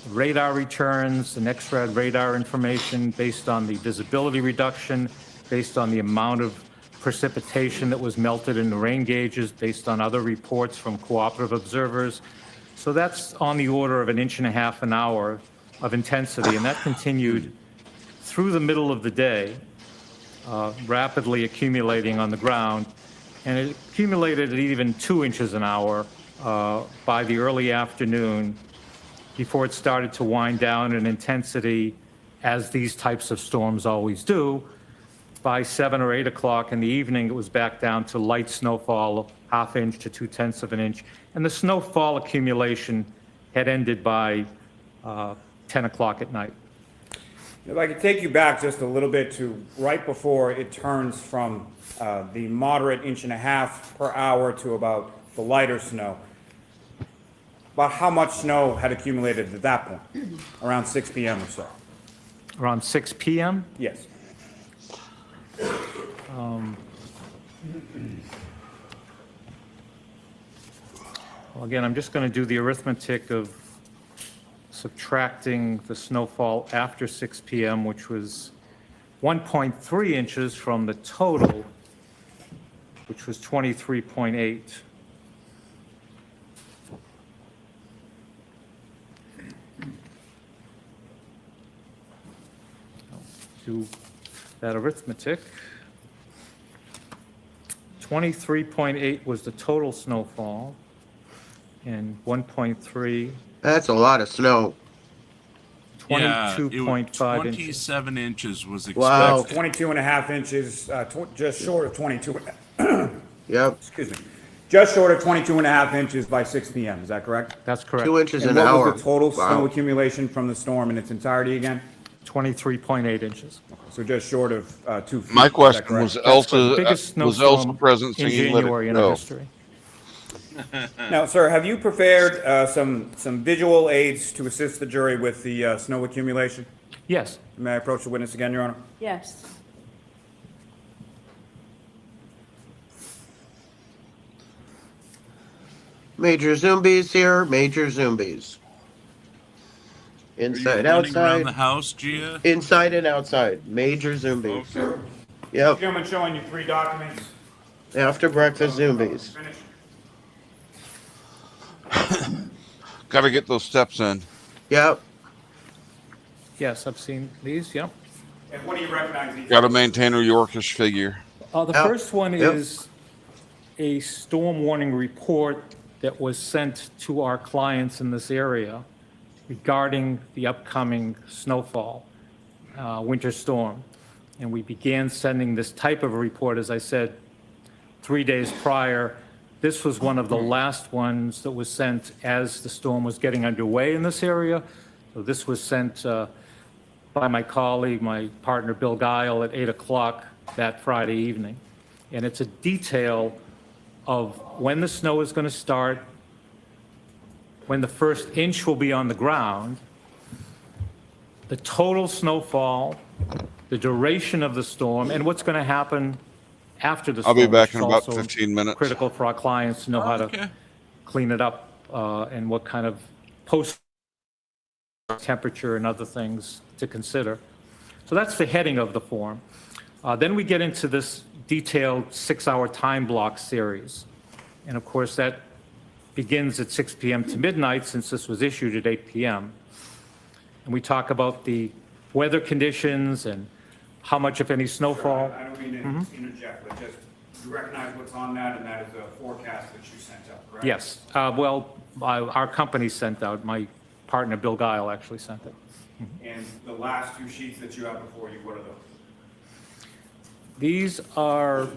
radar returns, the next-rad radar information, based on the visibility reduction, based on the amount of precipitation that was melted in the rain gauges, based on other reports from cooperative observers. So that's on the order of an inch and a half an hour of intensity, and that continued through the middle of the day, rapidly accumulating on the ground, and it accumulated at even 2 inches an hour by the early afternoon before it started to wind down in intensity, as these types of storms always do. By 7 or 8 o'clock in the evening, it was back down to light snowfall, half inch to 2/10 of an inch, and the snowfall accumulation had ended by 10 o'clock at night. If I could take you back just a little bit to right before it turns from the moderate inch and a half per hour to about the lighter snow. About how much snow had accumulated at that point? Around 6 p.m. or so? Around 6 p.m.? Yes. Well, again, I'm just going to do the arithmetic of subtracting the snowfall after 6 p.m., which was 1.3 inches from the total, which was 23.8. Do that arithmetic. 23.8 was the total snowfall, and 1.3. That's a lot of snow. 22.5 inches. 27 inches was expected. Wow. 22 and a half inches, just short of 22. Yep. Excuse me. Just short of 22 and a half inches by 6 p.m. Is that correct? That's correct. 2 inches And an what hour. was the total snow Wow. accumulation from the storm in its entirety again? 23.8 inches. So just short of 2 feet. My is that question correct? was The Elsa, biggest was Elsa snowstorm present in saying let January it in our go? history. Now, sir, have you prepared some visual aids to assist the jury with the snow accumulation? Yes. May I approach the witness again, Your Honor? Yes. Major zombies here, major zombies. Inside, Running around outside, the house, Gia? inside and outside, major zombies. Okay. Yep, Gentlemen, showing you 3 documents. after breakfast zombies. Finish. Got to get those steps in. Yep, Yes, I've seen these, yep. And what do you recognize these? Got to maintain a Yorkish figure. The Yep. first one Yep. is a storm warning report that was sent to our clients in this area regarding the upcoming snowfall, winter storm. And we began sending this type of a report, as I said, 3 days prior. This was one of the last ones that was sent as the storm was getting underway in this area. So this was sent by my colleague, my partner Bill Guile, at 8 o'clock that Friday evening. And it's a detail of when the snow is going to start, when the first inch will be on the ground, the total snowfall, the duration of the storm, and what's going to happen after the I'll storm. be back which in is about also 15 minutes. critical for our clients to know how to clean it up and what kind of post temperature and other things to consider. So that's the heading of the form. Then we get into this detailed 6-hour time block series. And of course, that begins at 6 p.m. to midnight, since this was issued at 8 p.m. And we talk about the weather conditions and how much, if any, snowfall. I don't mean to interject, but just You recognize what's on that, and that is a forecast that you sent out, correct? Yes. Our company sent out, my partner Bill Guile actually sent it. And the last two sheets that you have before you, what are those? These are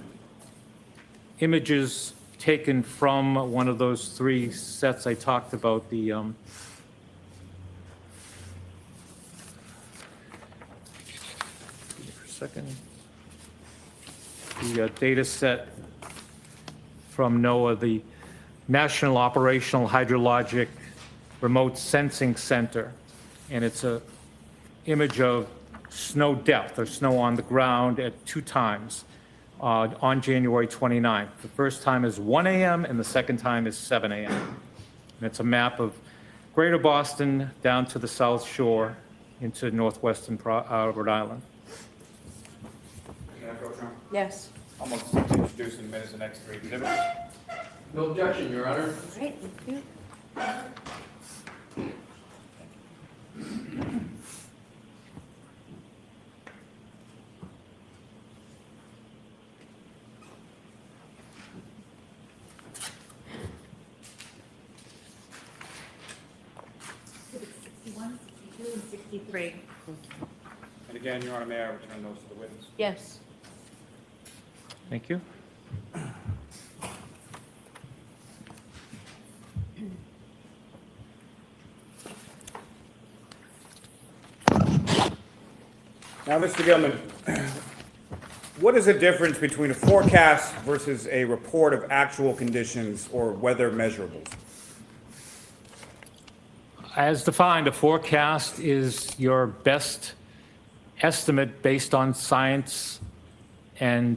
images taken from one of those 3 sets I talked about, the for a second. The data set from NOAA, the National Operational Hydrologic Remote Sensing Center, and it's a image of snow depth or snow on the ground at 2 times on January 29th. The first time is 1 a.m. and the second time is 7 a.m. And it's a map of Greater Boston down to the South Shore into northwestern Rhode Island. Can I go, Trump? Yes. I'm going to introduce in a minute the next 3 exhibits. No objection, Your Honor. All right, thank you. And again, Your Honor, may I return those to the witness? Yes. Thank you. Now, Mr. Gilman, what is the difference between a forecast versus a report of actual conditions or weather measurables? As defined, a forecast is your best estimate based on science and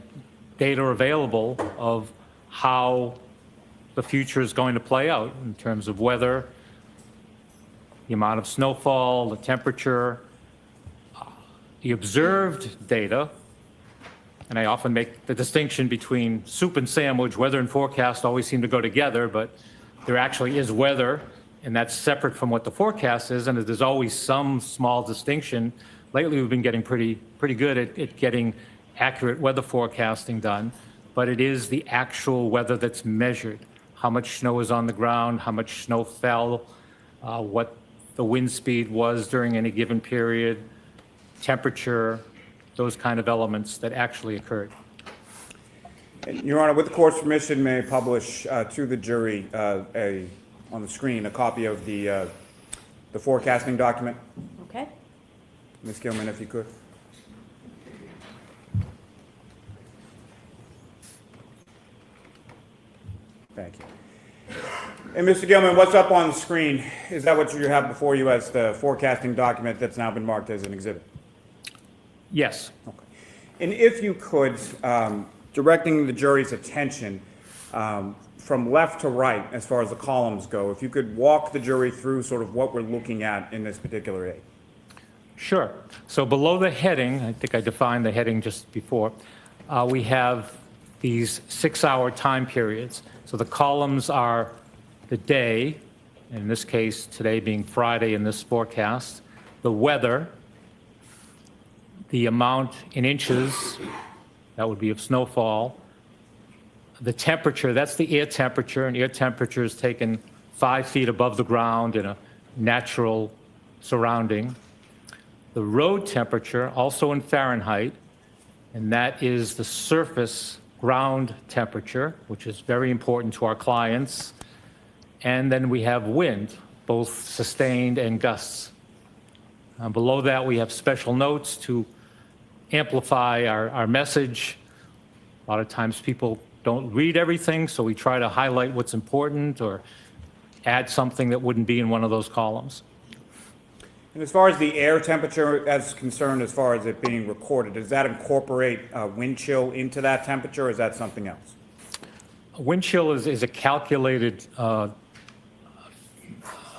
data available of how the future is going to play out in terms of weather, the amount of snowfall, the temperature, the observed data. And I often make the distinction between soup and sandwich. Weather and forecast always seem to go together, but there actually is weather, and that's separate from what the forecast is, and there's always some small distinction. Lately, we've been getting pretty good at getting accurate weather forecasting done, but it is the actual weather that's measured. How much snow is on the ground, how much snow fell, what the wind speed was during any given period, temperature, those kind of elements that actually occurred. And, Your Honor, with the court's permission, may I publish to the jury on the screen a copy of the forecasting document? Okay. Ms. Gilman, if you could. Thank you. And Mr. Gilman, what's up on the screen? Is that what you have before you as the forecasting document that's now been marked as an exhibit? Yes. Okay. And if you could, directing the jury's attention from left to right as far as the columns go, if you could walk the jury through sort of what we're looking at in this particular aid. Sure. So below the heading, I think I defined the heading just before, we have these 6-hour time periods. So the columns are the day, in this case, today being Friday in this forecast, the weather, the amount in inches, that would be of snowfall, the temperature, that's the air temperature, and air temperature is taken 5 feet above the ground in a natural surrounding. The road temperature, also in Fahrenheit, and that is the surface ground temperature, which is very important to our clients. And then we have wind, both sustained and gusts. Below that, we have special notes to amplify our message. A lot of times people don't read everything, so we try to highlight what's important or add something that wouldn't be in one of those columns. And as far as the air temperature is concerned, as far as it being recorded, does that incorporate wind chill into that temperature, or is that something else? Wind chill is a calculated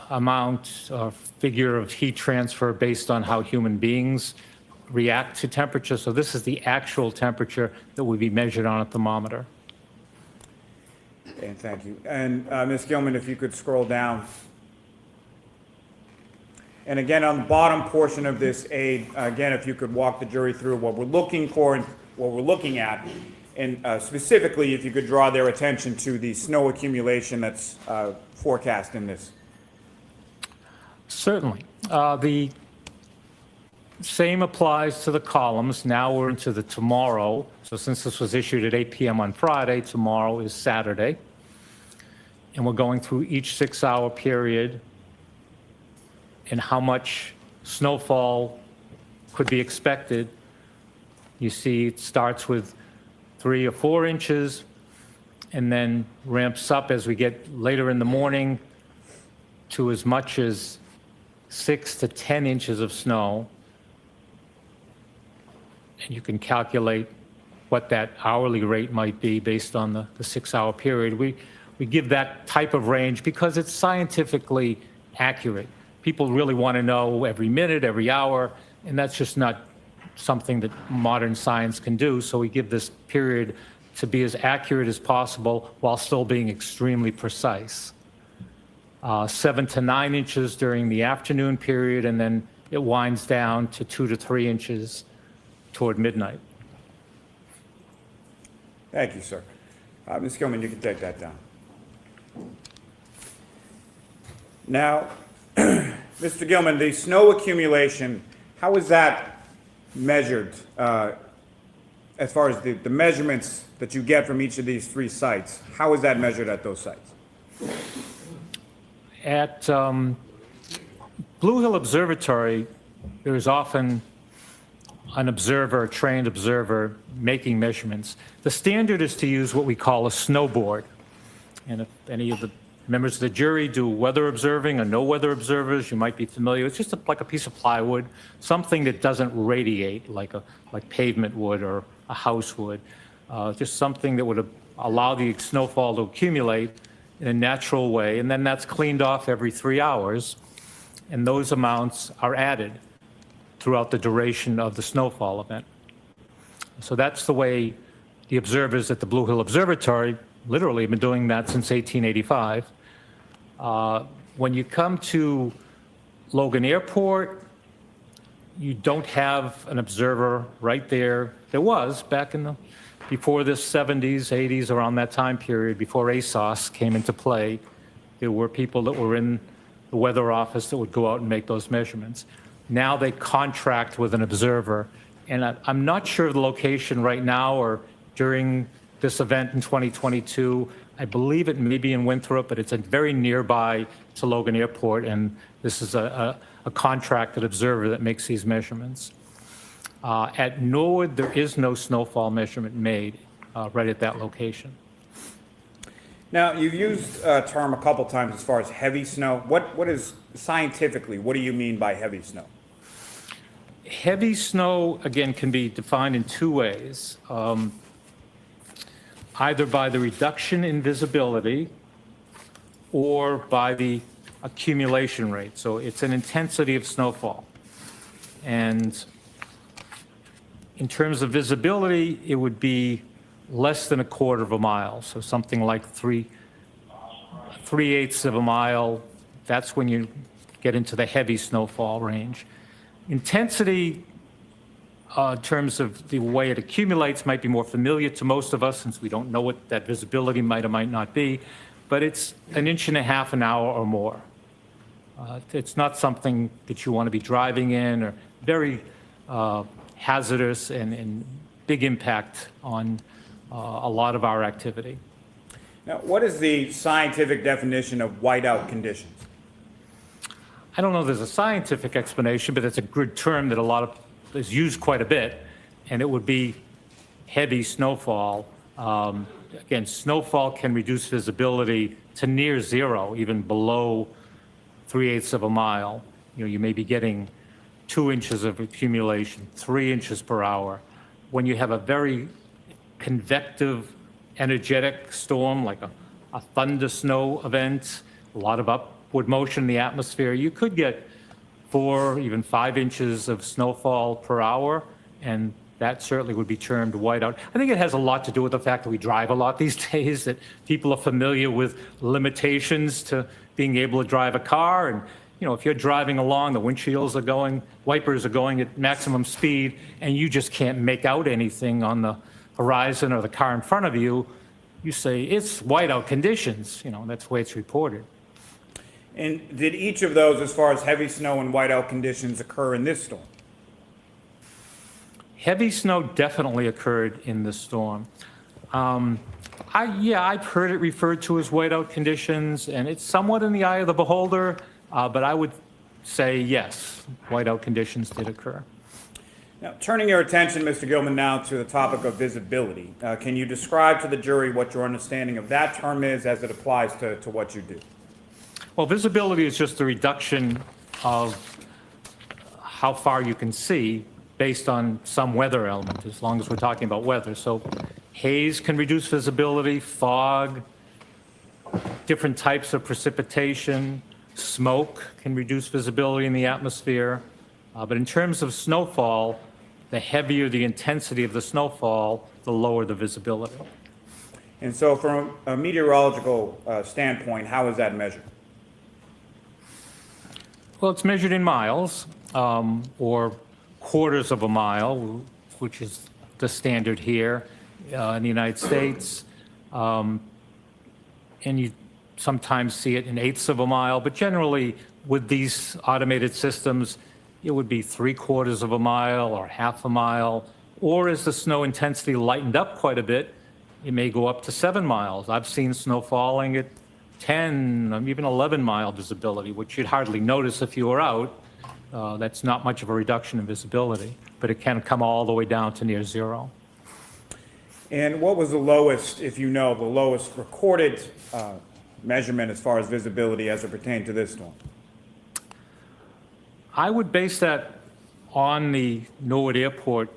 amount or figure of heat transfer based on how human beings react to temperature. So this is the actual temperature that would be measured on a thermometer. And thank you. And Ms. Gilman, if you could scroll down. And again, on the bottom portion of this aid, again, if you could walk the jury through what we're looking for and what we're looking at. And specifically, if you could draw their attention to the snow accumulation that's forecast in this. Certainly. The same applies to the columns. Now we're into the tomorrow. So since this was issued at 8 p.m. on Friday, tomorrow is Saturday. And we're going through each 6-hour period and how much snowfall could be expected. You see it starts with 3 or 4 inches and then ramps up as we get later in the morning to as much as 6 to 10 inches of snow. And you can calculate what that hourly rate might be based on the 6-hour period. We give that type of range because it's scientifically accurate. People really want to know every minute, every hour, and that's just not something that modern science can do. So we give this period to be as accurate as possible while still being extremely precise. 7 to 9 inches during the afternoon period, and then it winds down to 2 to 3 inches toward midnight. Thank you, sir. Ms. Gilman, you can take that down. Now, Mr. Gilman, the snow accumulation, how is that measured as far as the measurements that you get from each of these 3 sites? How is that measured at those sites? At Blue Hill Observatory, there is often an observer, a trained observer, making measurements. The standard is to use what we call a snowboard. And if any of the members of the jury do weather observing or no weather observers, you might be familiar. It's just like a piece of plywood, something that doesn't radiate like pavement would or a house would. Just something that would allow the snowfall to accumulate in a natural way. And then that's cleaned off every 3 hours. And those amounts are added throughout the duration of the snowfall event. So that's the way the observers at the Blue Hill Observatory literally have been doing that since 1885. When you come to Logan Airport, you don't have an observer right there. There was back in before the 70s, 80s, around that time period, before ASOS came into play. There were people that were in the weather office that would go out and make those measurements. Now they contract with an observer, and I'm not sure of the location right now or during this event in 2022. I believe it may be in Winthrop, but it's very nearby to Logan Airport, and this is a contracted observer that makes these measurements. At Norwood, there is no snowfall measurement made right at that location. Now, you've used a term a couple times as far as heavy snow. What is scientifically, what do you mean by heavy snow? Heavy snow, again, can be defined in 2 ways. Either by the reduction in visibility or by the accumulation rate. So it's an intensity of snowfall. And in terms of visibility, it would be less than 1/4 of a mile. So something like 3/8 of a mile. That's when you get into the heavy snowfall range. Intensity, in terms of the way it accumulates, might be more familiar to most of us since we don't know what that visibility might or might not be, but it's 1.5 inches an hour or more. It's not something that you want to be driving in, or very hazardous and big impact on a lot of our activity. Now, what is the scientific definition of whiteout conditions? I don't know if there's a scientific explanation, but it's a good term that is used quite a bit, and it would be heavy snowfall. Again, snowfall can reduce visibility to near zero, even below 3/8 of a mile. You may be getting 2 inches of accumulation, 3 inches per hour. When you have a very convective, energetic storm, like a thunder snow event, a lot of upward motion in the atmosphere, you could get 4, even 5 inches of snowfall per hour, and that certainly would be termed whiteout. I think it has a lot to do with the fact that we drive a lot these days, that people are familiar with limitations to being able to drive a car. And, if you're driving along, the windshields are going, wipers are going at maximum speed, and you just can't make out anything on horizon or the car in front of you, you say, it's whiteout conditions, that's the way it's reported. And did each of those, as far as heavy snow and whiteout conditions, occur in this storm? Heavy snow definitely occurred in this storm. I've heard it referred to as whiteout conditions, and it's somewhat in the eye of the beholder, but I would say yes, whiteout conditions did occur. Now, turning your attention, Mr. Gilman, now to the topic of visibility, can you describe to the jury what your understanding of that term is as it applies to what you do? Well, visibility is just the reduction of how far you can see based on some weather element, as long as we're talking about weather. So haze can reduce visibility, fog, different types of precipitation, smoke can reduce visibility in the atmosphere. But in terms of snowfall, the heavier the intensity of the snowfall, the lower the visibility. And so from a meteorological standpoint, how is that measured? Well, it's measured in miles, or quarters of a mile, which is the standard here in the United States. And you sometimes see it in eighths of a mile, but generally with these automated systems, it would be 3/4 of a mile or half a mile, or as the snow intensity lightened up quite a bit, it may go up to 7 miles. I've seen snow falling at 10, even 11-mile visibility, which you'd hardly notice if you were out. That's not much of a reduction in visibility, but it can come all the way down to near zero. And what was the lowest, if you know, the lowest recorded measurement as far as visibility as it pertained to this storm? I would base that on the Norwood Airport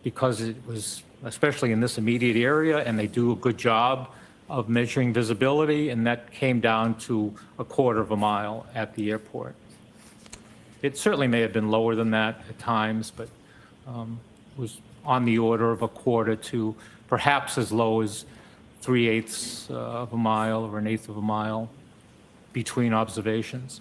because it was, especially in this immediate area, and they do a good job of measuring visibility, and that came down to 1/4 of a mile at the airport. It certainly may have been lower than that at times, but was on the order of 1/4 to perhaps as low as 3/8 of a mile or 1/8 of a mile between observations.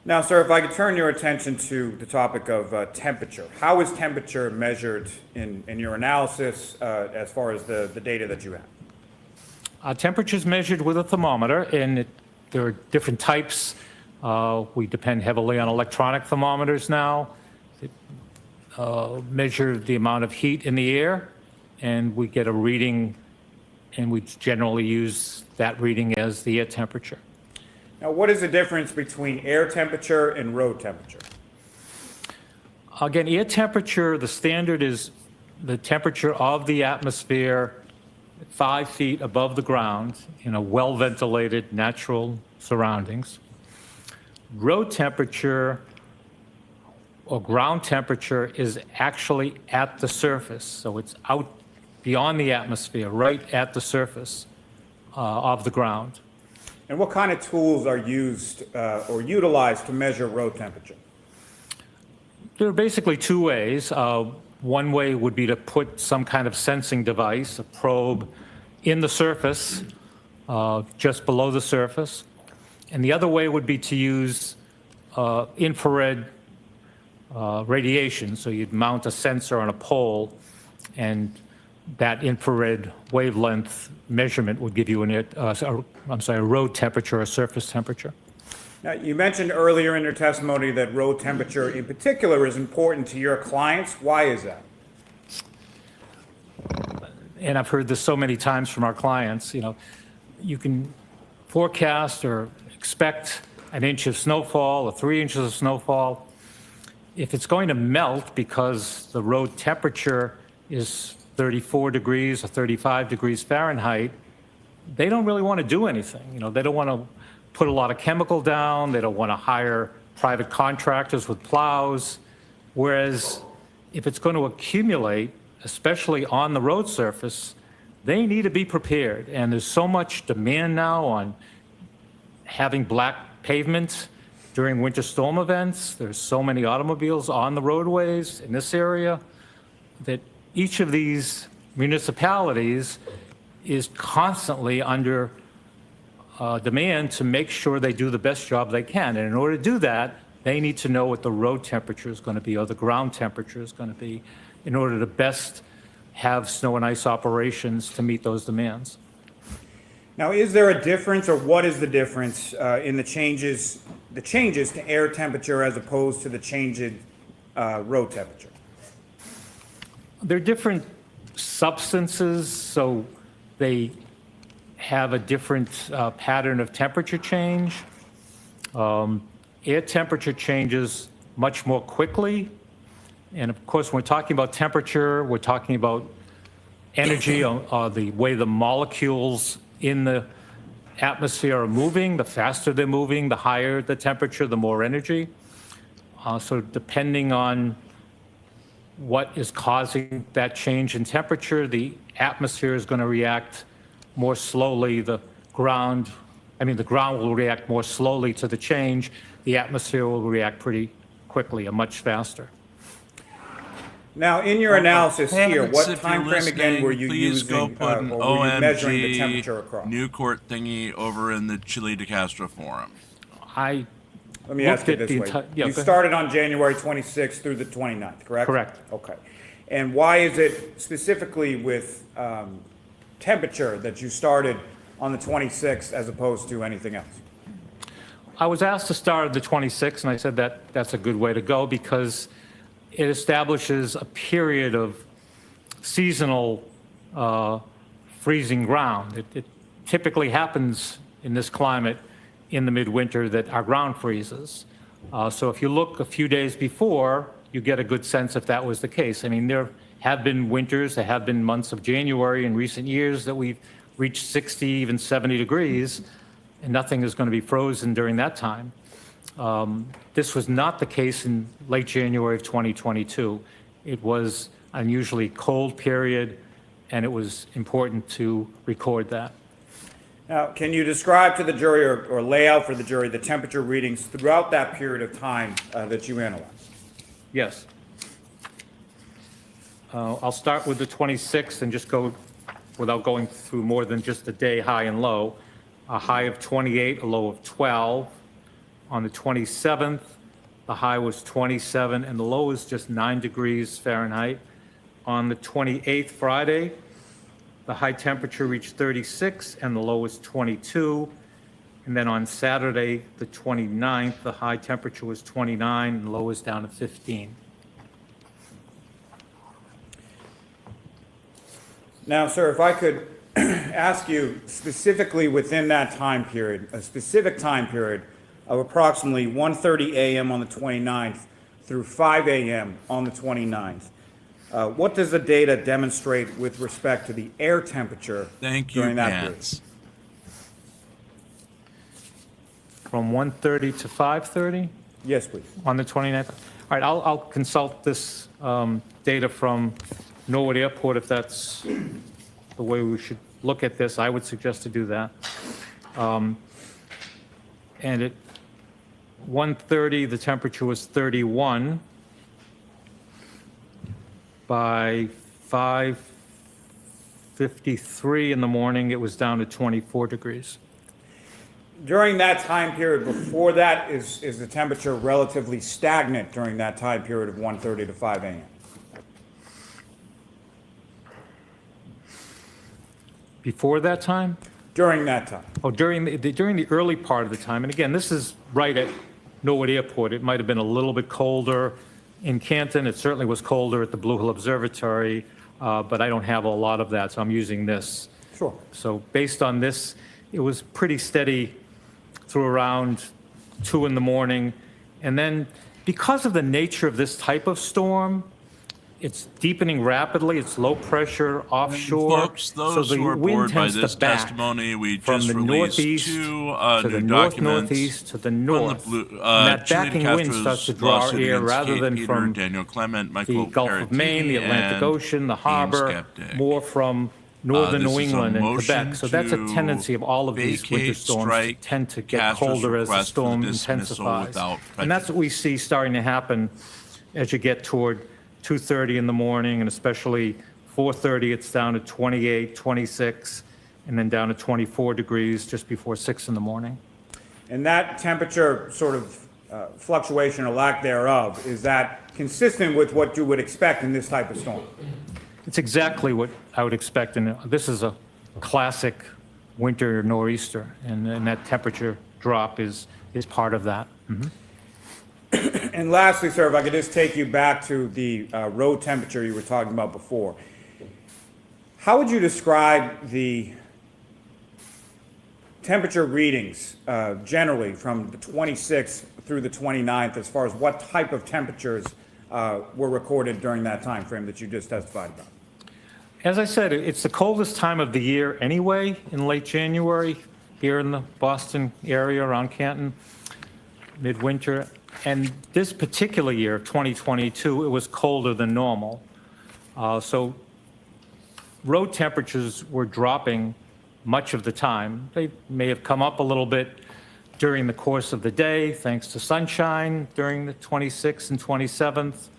Now, sir, if I could turn your attention to the topic of temperature. How is temperature measured in your analysis as far as the data that you have? Temperature is measured with a thermometer, and there are different types. We depend heavily on electronic thermometers now that measure the amount of heat in the air, and we get a reading, and we generally use that reading as the air temperature. Now, what is the difference between air temperature and road temperature? Again, air temperature, the standard is the temperature of the atmosphere 5 feet above the ground in a well-ventilated natural surroundings. Road temperature or ground temperature is actually at the surface, so it's out beyond the atmosphere, right at the surface of the ground. And what kind of tools are used or utilized to measure road temperature? There are basically two ways. One way would be to put some kind of sensing device, a probe, in the surface, just below the surface. And the other way would be to use infrared radiation. So you'd mount a sensor on a pole, and that infrared wavelength measurement would give you a road temperature or surface temperature. Now, you mentioned earlier in your testimony that road temperature in particular is important to your clients. Why is that? And I've heard this so many times from our clients, you can forecast or expect an inch of snowfall or 3 inches of snowfall. If it's going to melt because the road temperature is 34 degrees or 35 degrees Fahrenheit, they don't really want to do anything. They don't want to put a lot of chemical down. They don't want to hire private contractors with plows. Whereas if it's going to accumulate, especially on the road surface, they need to be prepared. And there's so much demand now on having black pavement during winter storm events. There's so many automobiles on the roadways in this area that each of these municipalities is constantly under demand to make sure they do the best job they can. And in order to do that, they need to know what the road temperature is going to be or the ground temperature is going to be in order to best have snow and ice operations to meet those demands. Now, is there a difference, or what is the difference in the changes to air temperature as opposed to the change in road temperature? They're different substances, so they have a different pattern of temperature change. Air temperature changes much more quickly. And of course, when we're talking about temperature, we're talking about energy, the way the molecules in the atmosphere are moving. The faster they're moving, the higher the temperature, the more energy. So depending on what is causing that change in temperature, the atmosphere is going to react more slowly. The ground will react more slowly to the change. The atmosphere will react pretty quickly, much faster. Now, in your analysis here, what If time you're frame again were you please using, go put an or were you measuring the temperature across? New court thingy over in the Chile de Castro forum. I Let me ask it this way. You started on January 26th through the 29th, correct? Correct. Okay. And why is it specifically with temperature that you started on the 26th as opposed to anything else? I was asked to start at the 26th, and I said that that's a good way to go because it establishes a period of seasonal freezing ground. It typically happens in this climate in the midwinter that our ground freezes. So if you look a few days before, you get a good sense if that was the case. I mean, there have been winters, there have been months of January in recent years that we've reached 60, even 70 degrees, and nothing is going to be frozen during that time. This was not the case in late January of 2022. It was an unusually cold period, and it was important to record that. Now, can you describe to the jury or lay out for the jury the temperature readings throughout that period of time that you analyzed? Yes. I'll start with the 26th and just go without going through more than just a day high and low. A high of 28, a low of 12. On the 27th, the high was 27 and the low was just 9 degrees Fahrenheit. On the 28th, Friday, the high temperature reached 36 and the low was 22. And then on Saturday, the 29th, the high temperature was 29 and the low was down to 15. Now, sir, if I could ask you specifically within that time period, a specific time period of approximately 1:30 a.m. on the 29th through 5 a.m. on the 29th, what does the data demonstrate with respect to the air temperature during that period? From 1:30 to 5:30? Yes, please. On the 29th? All right, I'll consult this data from Norwood Airport if that's the way we should look at this. I would suggest to do that. And at 1:30, the temperature was 31. By 5:53 in the morning, it was down to 24 degrees. During that time period, before that, is the temperature relatively stagnant during that time period of 1:30 to 5 a.m.? Before that time? During that time. Oh, during the early part of the time. And again, this is right at Norwood Airport. It might have been a little bit colder in Canton. It certainly was colder at the Blue Hill Observatory, but I don't have a lot of that, so I'm using this. Sure. So based on this, it was pretty steady through around 2 in the morning. And then because of the nature of this type of storm, it's deepening rapidly. It's low pressure offshore. Folks, those who are bored by this testimony, we just released two new documents northeast to the north. From the and that Chile backing de wind Castro's starts to draw lawsuit air against rather Kate than Peter, from Daniel Clement, the Michael Gulf of Maine, the Atlantic Caratini, Ocean, the and harbor, Skeptic. more from northern This New is a England and motion Quebec. So that's a to tendency of all of these winter vacate, storms to strike tend to get Castro's colder as the request for storm dismissal intensifies. without And that's what we see starting to happen as you get toward 2:30 in the morning, and especially 4:30, it's down to 28, 26, and then down to 24 degrees just before 6 in the morning. And that temperature sort of fluctuation or lack thereof, is that consistent with what you would expect in this type of storm? It's exactly what I would expect, and this is a classic winter nor'easter, and that temperature drop is part of that. Mhm. And lastly, sir, if I could just take you back to the road temperature you were talking about before. How would you describe the temperature readings generally from the 26th through the 29th as far as what type of temperatures were recorded during that time frame that you just testified about? As I said, it's the coldest time of the year anyway, in late January, here in the Boston area around Canton, midwinter. And this particular year, 2022, it was colder than normal. So road temperatures were dropping much of the time. They may have come up a little bit during the course of the day, thanks to sunshine during the 26th and 27th.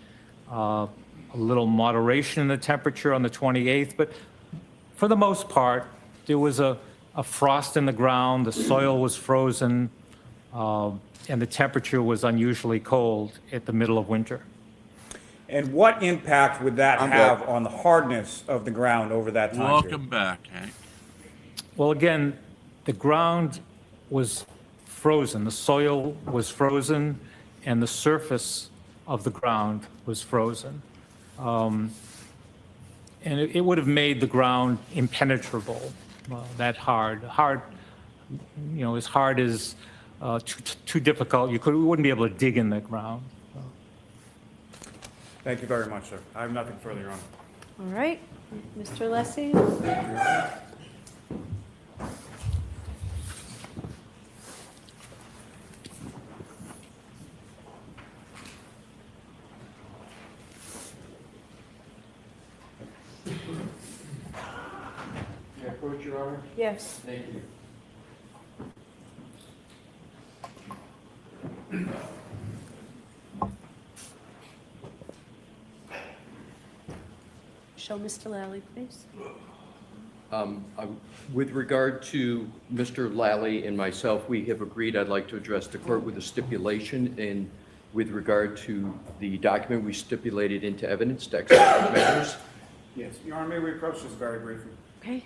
A little moderation in the temperature on the 28th, but for the most part, there was a frost in the ground, the soil was frozen, and the temperature was unusually cold at the middle of winter. And what impact would that have on the hardness of the ground over that time period? Welcome back, Hank. Well, again, the ground was frozen, the soil was frozen, and the surface of the ground was frozen. And it would have made the ground impenetrable, that hard, you know, as hard as too difficult. We wouldn't be able to dig in the ground. Thank you very much, sir. I have nothing further, Your Honor. All right, Mr. Alessi? May I approach, Your Honor? Yes. Thank you. Show Mr. Lally, please. With regard to Mr. Lally and myself, we have agreed I'd like to address the court with a stipulation, and with regard to the document we stipulated into evidence, to execute measures. Yes, Your Honor, may we approach this very briefly? Okay.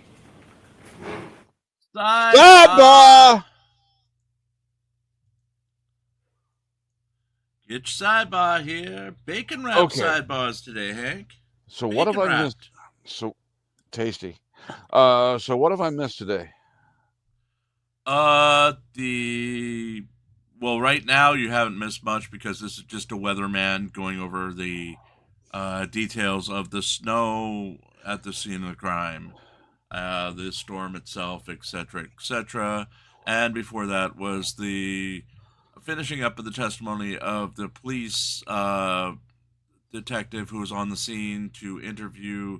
Sidebar! Get your sidebar here. Bacon wrap Okay. sidebars today, Hank. So what have I Bacon missed? So tasty. So what have I missed today? Well, right now you haven't missed much because this is just a weatherman going over the details of the snow at the scene of the crime, the storm itself, etc., etc. And before that was the finishing up of the testimony of the police detective who was on the scene to interview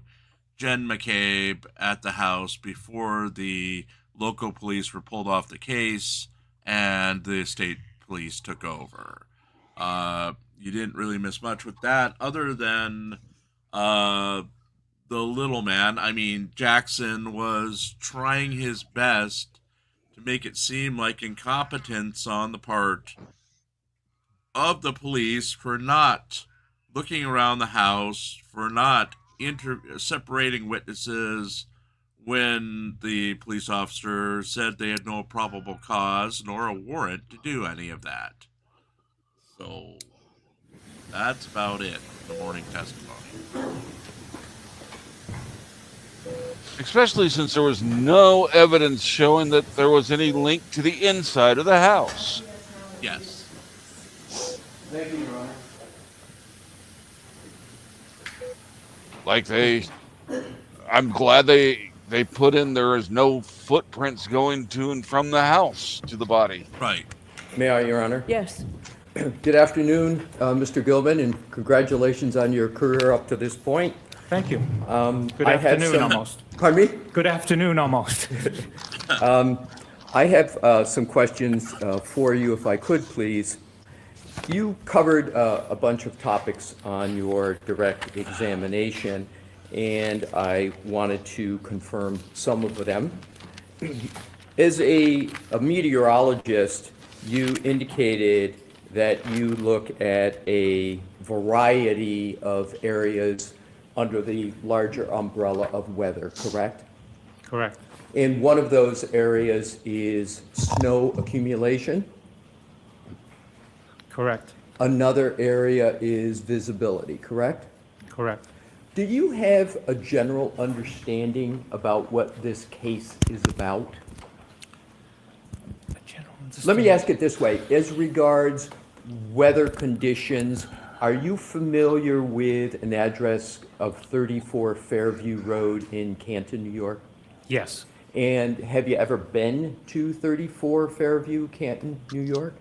Jen McCabe at the house before the local police were pulled off the case and the state police took over. You didn't really miss much with that other than the little man. I mean, Jackson was trying his best to make it seem like incompetence on the part of the police for not looking around the house, for not separating witnesses when the police officer said they had no probable cause nor a warrant to do any of that. So that's about it for the morning testimony. Especially since there was no evidence showing that there was any link to the inside of the house. Yes. Thank you, Your Honor. Like I'm glad they put in there is no footprints going to and from the house to the body. Right. May I, Your Honor? Yes. Good afternoon, Mr. Gilman, and congratulations on your career up to this point. Thank you. Good I had afternoon, some- almost. Pardon me? Good afternoon, almost. I have some questions for you, if I could, please. You covered a bunch of topics on your direct examination, and I wanted to confirm some of them. As a meteorologist, you indicated that you look at a variety of areas under the larger umbrella of weather, correct? Correct. And one of those areas is snow accumulation. Correct. Another area is visibility, correct? Correct. Do you have a general understanding about what this case is about? Let me ask it this way. As regards weather conditions, are you familiar with an address of 34 Fairview Road in Canton, New York? Yes. And have you ever been to 34 Fairview, Canton, New York?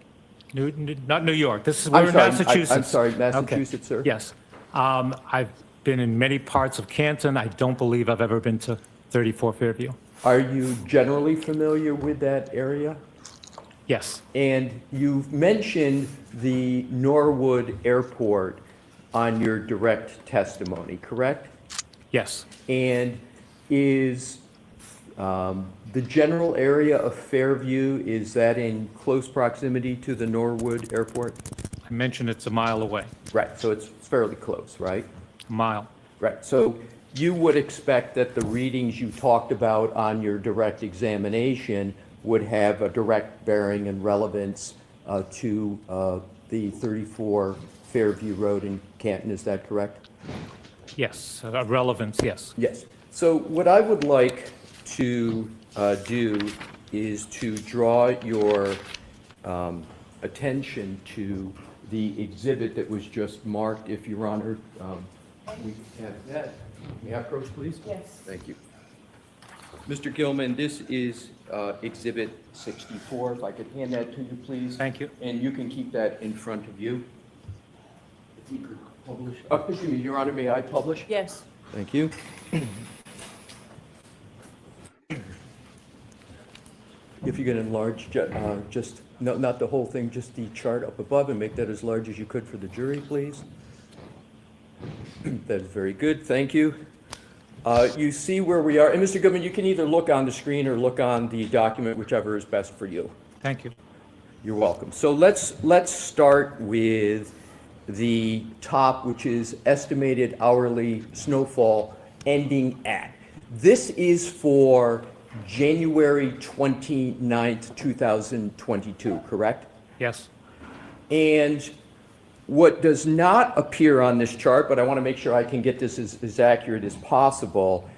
Not New York. This is, we're in Massachusetts. I'm sorry, Massachusetts, Okay. sir? Yes. I've been in many parts of Canton. I don't believe I've ever been to 34 Fairview. Are you generally familiar with that area? Yes. And you've mentioned the Norwood Airport on your direct testimony, correct? Yes. And is the general area of Fairview, is that in close proximity to the Norwood Airport? I mentioned it's a mile away. Right, so it's fairly close, right? A mile. Right, so you would expect that the readings you talked about on your direct examination would have a direct bearing and relevance to the 34 Fairview Road in Canton, is that correct? Yes. Relevance, yes. Yes. So what I would like to do is to draw your attention to the exhibit that was just marked, if Your Honor. We have that. May I approach, please? Yes. Thank you. Mr. Gilman, this is Exhibit 64. If I could hand that to you, please. Thank you. And you can keep that in front of you. If we could publish. Excuse me, Your Honor, may I publish? Yes. Thank you. If you can enlarge, just, no, not the whole thing, just the chart up above, and make that as large as you could for the jury, please. That is very good, thank you. You see where we are, and Mr. Goodman, you can either look on the screen or look on the document, whichever is best for you. Thank you. You're welcome. So let's start with the top, which is estimated hourly snowfall ending at. This is for January 29th, 2022, correct? Yes. And what does not appear on this chart, but I want to make sure I can get this as accurate as possible,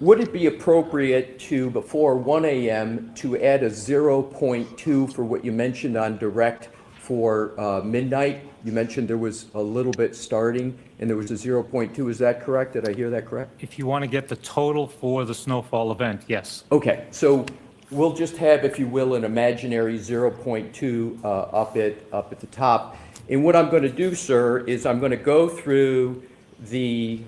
would it be appropriate to, before 1 a.m., to add a 0.2 for what you mentioned on direct for midnight? You mentioned there was a little bit starting, and there was a 0.2. Is that correct? Did I hear that correct? If you want to get the total for the snowfall event, yes. Okay, so we'll just have, if you will, an imaginary 0.2 up at the top. And what I'm going to do, sir, is I'm going to go through the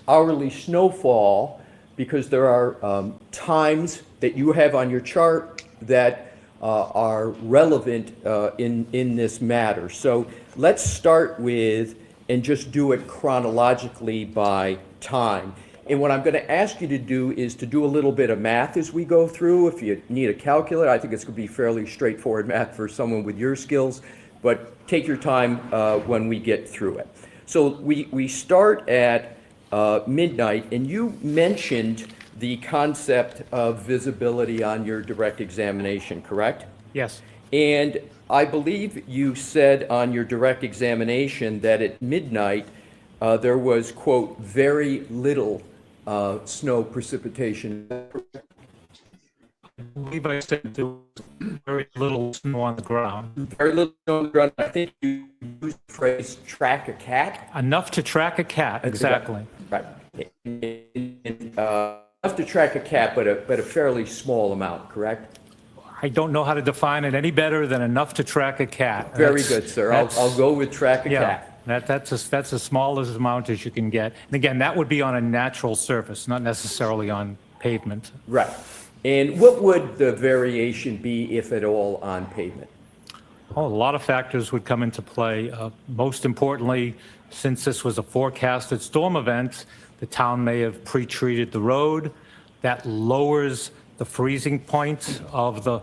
hourly snowfall, because there are times that you have on your chart that are relevant in this matter. So let's start with, and just do it chronologically by time. And what I'm going to ask you to do is to do a little bit of math as we go through. If you need a calculator, I think it's going to be fairly straightforward math for someone with your skills, but take your time when we get through it. So we start at midnight, and you mentioned the concept of visibility on your direct examination, correct? Yes. And I believe you said on your direct examination that at midnight there was, quote, very little snow precipitation. I believe I said there was very little snow on the ground. Very little snow on the ground. I think you used the phrase track a cat. Enough to track a cat, exactly. Right. Enough to track a cat, but a fairly small amount, correct? I don't know how to define it any better than enough to track a cat. Very good, sir. I'll go with track a cat. That's as small as amount as you can get. And again, that would be on a natural surface, not necessarily on pavement. Right. And what would the variation be, if at all, on pavement? Oh, a lot of factors would come into play. Most importantly, since this was a forecasted storm event, the town may have pre-treated the road. That lowers the freezing point of the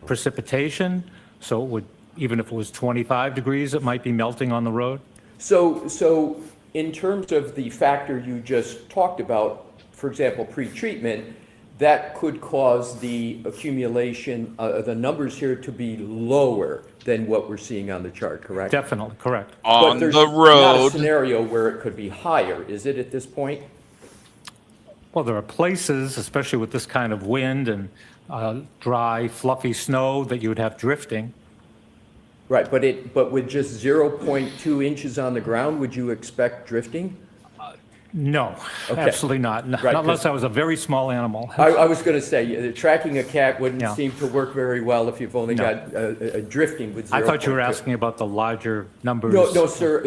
precipitation. So it would, even if it was 25 degrees, it might be melting on the road. So in terms of the factor you just talked about, for example, pre-treatment, that could cause the accumulation, the numbers here to be lower than what we're seeing on the chart, correct? Definitely, correct. On But there's the not a road, scenario where it could be higher, is it at this point? Well, there are places, especially with this kind of wind and dry, fluffy snow, that you would have drifting. Right, but with just 0.2 inches on the ground, would you expect drifting? No, Okay. absolutely not. Not Right, unless I was a very small animal. I was going to say, tracking a cat wouldn't Yeah. seem to work very well if you've only No. got drifting with 0.2. I thought you were asking about the larger numbers. No, sir,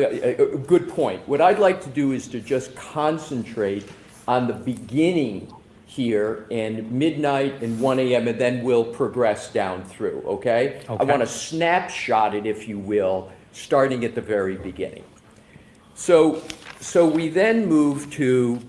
good point. What I'd like to do is to just concentrate on the beginning here and midnight and 1 a.m., and then we'll progress down through, okay? I Okay. want to snapshot it, if you will, starting at the very beginning. So we then move to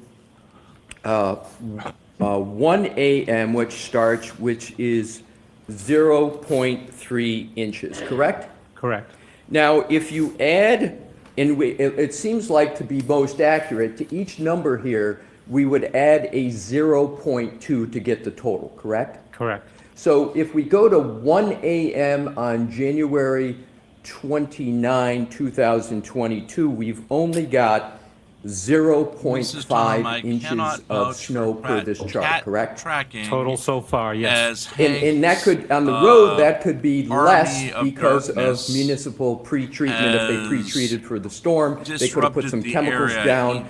1 a.m., which is 0.3 inches, correct? Correct. Now, if you add, and it seems like to be most accurate, to each number here, we would add a 0.2 to get the total, correct? Correct. So if we go to 1 a.m. on January 29, 2022, we've only got 0.5 inches of snow per this chart, correct? Total so far, yes. And that could, on the road, that could be less because of municipal pre-treatment. If they pre-treated for the storm, they could have put some chemicals down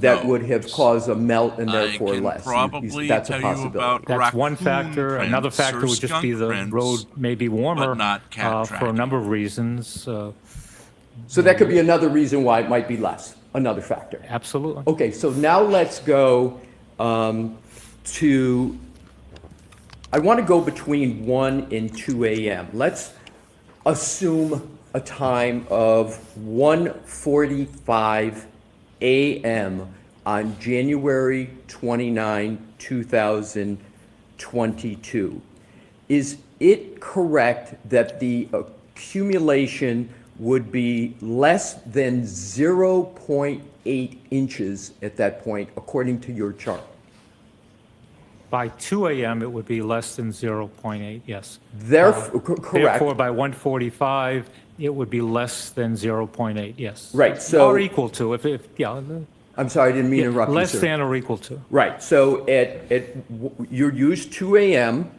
that would have caused a melt and therefore less. That's a possibility. That's one factor. Another factor would just be the road may be warmer for a number of reasons. So that could be another reason why it might be less, another factor. Absolutely. Okay, so now let's go to, I want to go between 1 and 2 a.m. Let's assume a time of 1:45 a.m. on January 29, 2022. Is it correct that the accumulation would be less than 0.8 inches at that point, according to your chart? By 2 a.m., it would be less than 0.8, yes. Therefore, correct. Therefore, by 1:45, it would be less than 0.8, yes. Right, so- Or equal to, if yeah. I'm sorry, I didn't mean to interrupt you, Less sir. than or equal to. Right, so you used 2 a.m.,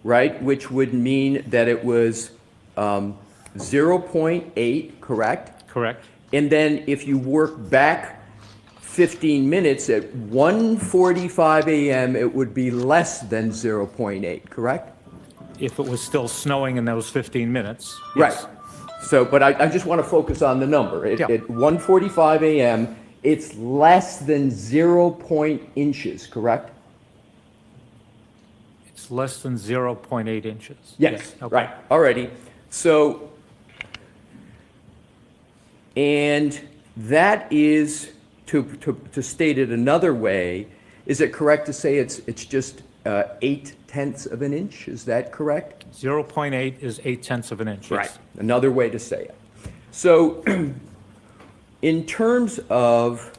right, which would mean that it was 0.8, correct? Correct. And then if you work back 15 minutes, at 1:45 a.m., it would be less than 0.8, correct? If it was still snowing in those 15 minutes. Right. yes. So, but I just want to focus on the number. At 1:45 a.m., it's less than 0.8 inches, correct? It's less than 0.8 inches. Yes, Okay. right, alrighty. So, and that is, to state it another way, is it correct to say it's just 0.8 of an inch? Is that correct? 0.8 is 0.8 of an inch. yes. Right, another way to say it. So, in terms of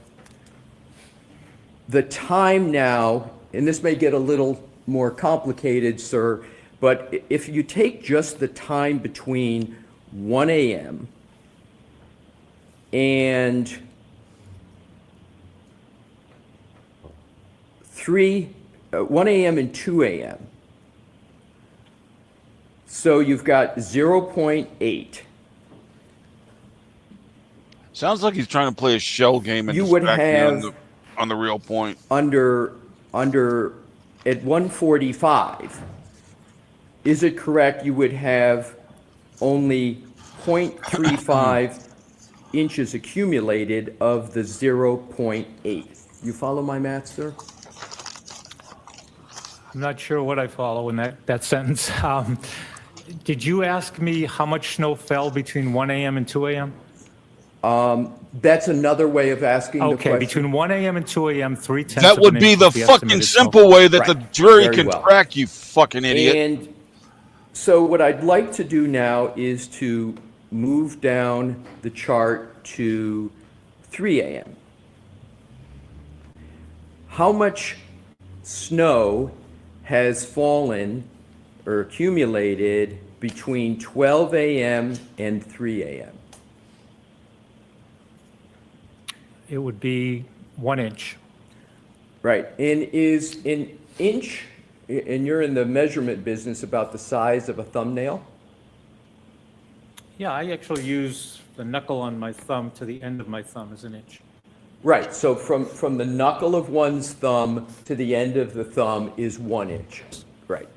the time now, and this may get a little more complicated, sir, but if you take just the time between 1 a.m. and 1 a.m. and 2 a.m., so you've got 0.8. Sounds like he's trying to play a shell game and You would distract have you on the real point. under at 145, is it correct you would have only 0.35 inches accumulated of the 0.8? You follow my math, sir? I'm not sure what I follow in that sentence. Did you ask me how much snow fell between 1 a.m. and 2 a.m.? That's another way of asking the Okay, question. between 1 a.m. and 2 a.m., 0.3 That would be the fucking simple way that the jury Very can well. track, you fucking idiot. And so what I'd like to do now is to move down the chart to 3 a.m. How much snow has fallen or accumulated between 12 a.m. and 3 a.m.? It would be 1 inch. Right, and is an inch, and you're in the measurement business, about the size of a thumbnail? Yeah, I actually use the knuckle on my thumb to the end of my thumb as an inch. Right, so from the knuckle of one's thumb to the end of the thumb is 1 inch. Right.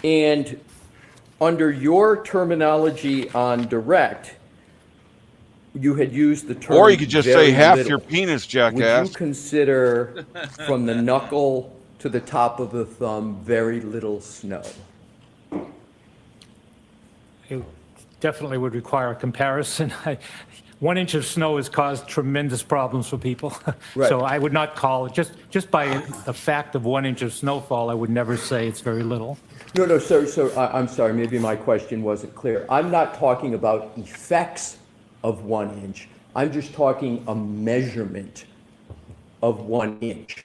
And under your terminology on direct, you had used the term. Or you could just say very half little. your penis, Would jackass. you consider from the knuckle to the top of the thumb very little snow? It definitely would require a comparison. 1 inch of snow has caused tremendous problems for people. Right. So I would not call it, just by the fact of 1 inch of snowfall, I would never say it's very little. No, so I'm sorry, maybe my question wasn't clear. I'm not talking about effects of 1 inch. I'm just talking a measurement of 1 inch.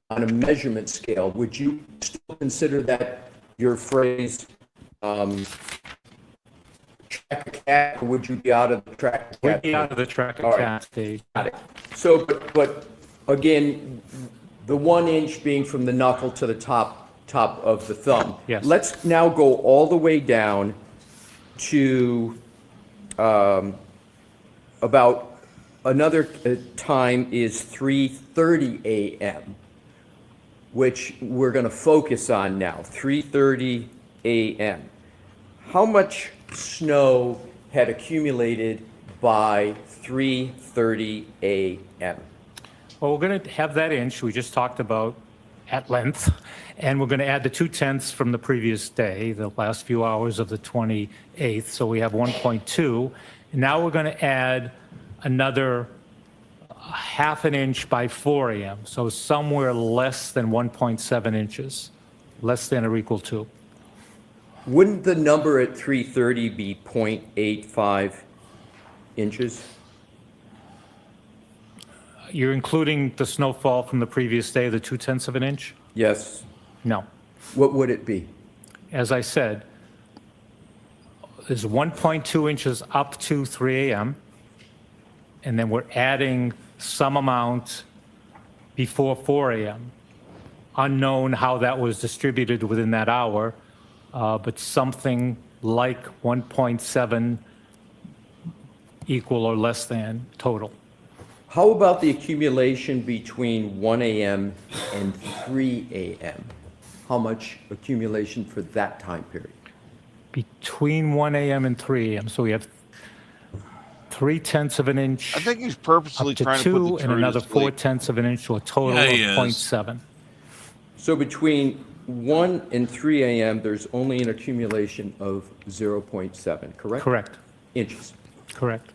On a measurement scale, would you still consider that your phrase, track a cat, or would you be out of the track a cat? We'd be out of the track All of right. cat stage. Got it. So, but again, the 1 inch being from the knuckle to the top of the thumb. Yes. Let's now go all the way down to about another time is 3:30 a.m., which we're going to focus on now, 3:30 a.m. How much snow had accumulated by 3:30 a.m.? Well, we're going to have that inch we just talked about at length, and we're going to add the 2/10 from the previous day, the last few hours of the 28th, so we have 1.2. And now we're going to add another half an inch by 4 a.m., so somewhere less than 1.7 inches, less than or equal to. Wouldn't the number at 3:30 be 0.85 inches? You're including the snowfall from the previous day, the 2/10 of an inch? Yes. No. What would it be? As I said, there's 1.2 inches up to 3 a.m., and then we're adding some amount before 4 a.m. Unknown how that was distributed within that hour, but something like 1.7 equal or less than total. How about the accumulation between 1 a.m. and 3 a.m.? How much accumulation for that time period? Between 1 a.m. and 3 a.m., so we have 3/10 of an inch. I think he's purposely up to trying to put 2 the and jury another to sleep. 4/10 of an inch to a total Yeah, of he is. 0.7. So between 1 and 3 a.m., there's only an accumulation of 0.7, correct? Correct. Inches. Correct.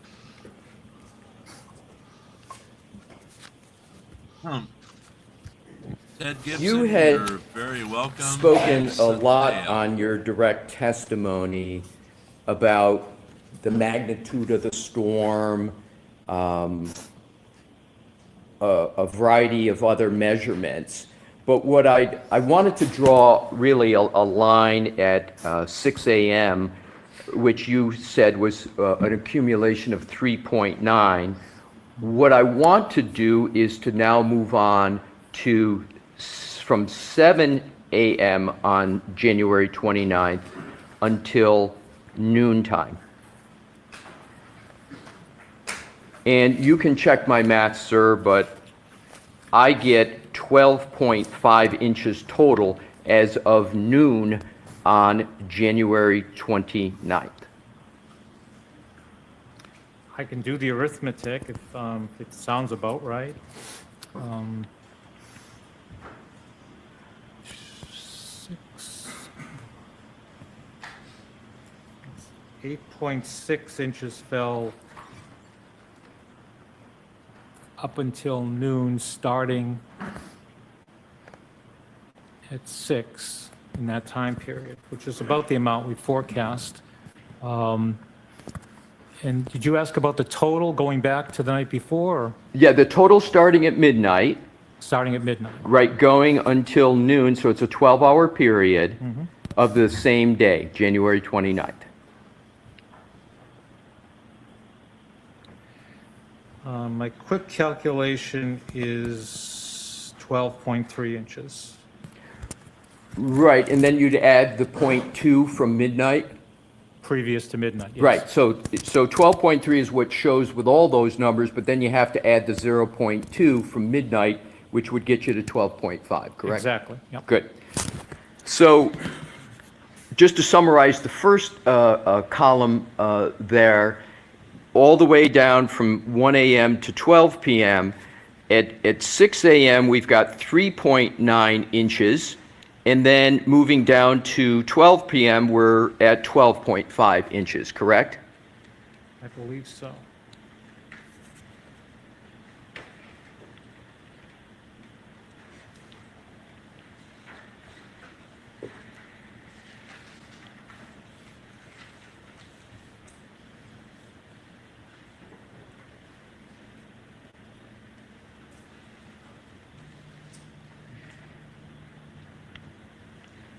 Ted Gibson, You had you're very welcome. spoken a lot Yeah. on your direct testimony about the magnitude of the storm, a variety of other measurements. But what I wanted to draw really a line at 6 a.m., which you said was an accumulation of 3.9. What I want to do is to now move on to from 7 a.m. on January 29th until noontime. And you can check my math, sir, but I get 12.5 inches total as of noon on January 29th. I can do the arithmetic if it sounds about right. 8.6 inches fell up until noon, starting at 6 in that time period, which is about the amount we forecast. And did you ask about the total going back to the night before, or Yeah, the total starting at midnight, starting at midnight? right, going until noon, so it's a 12-hour period of the same day, January 29th. My quick calculation is 12.3 inches. Right, and then you'd add the .2 from midnight? Previous to midnight, yes. Right, so 12.3 is what shows with all those numbers, but then you have to add the 0.2 from midnight, which would get you to 12.5, correct? Exactly, yep. Good. So just to summarize the first column there, all the way down from 1 a.m. to 12 p.m., at 6 a.m., we've got 3.9 inches. And then moving down to 12 p.m., we're at 12.5 inches, correct? I believe so.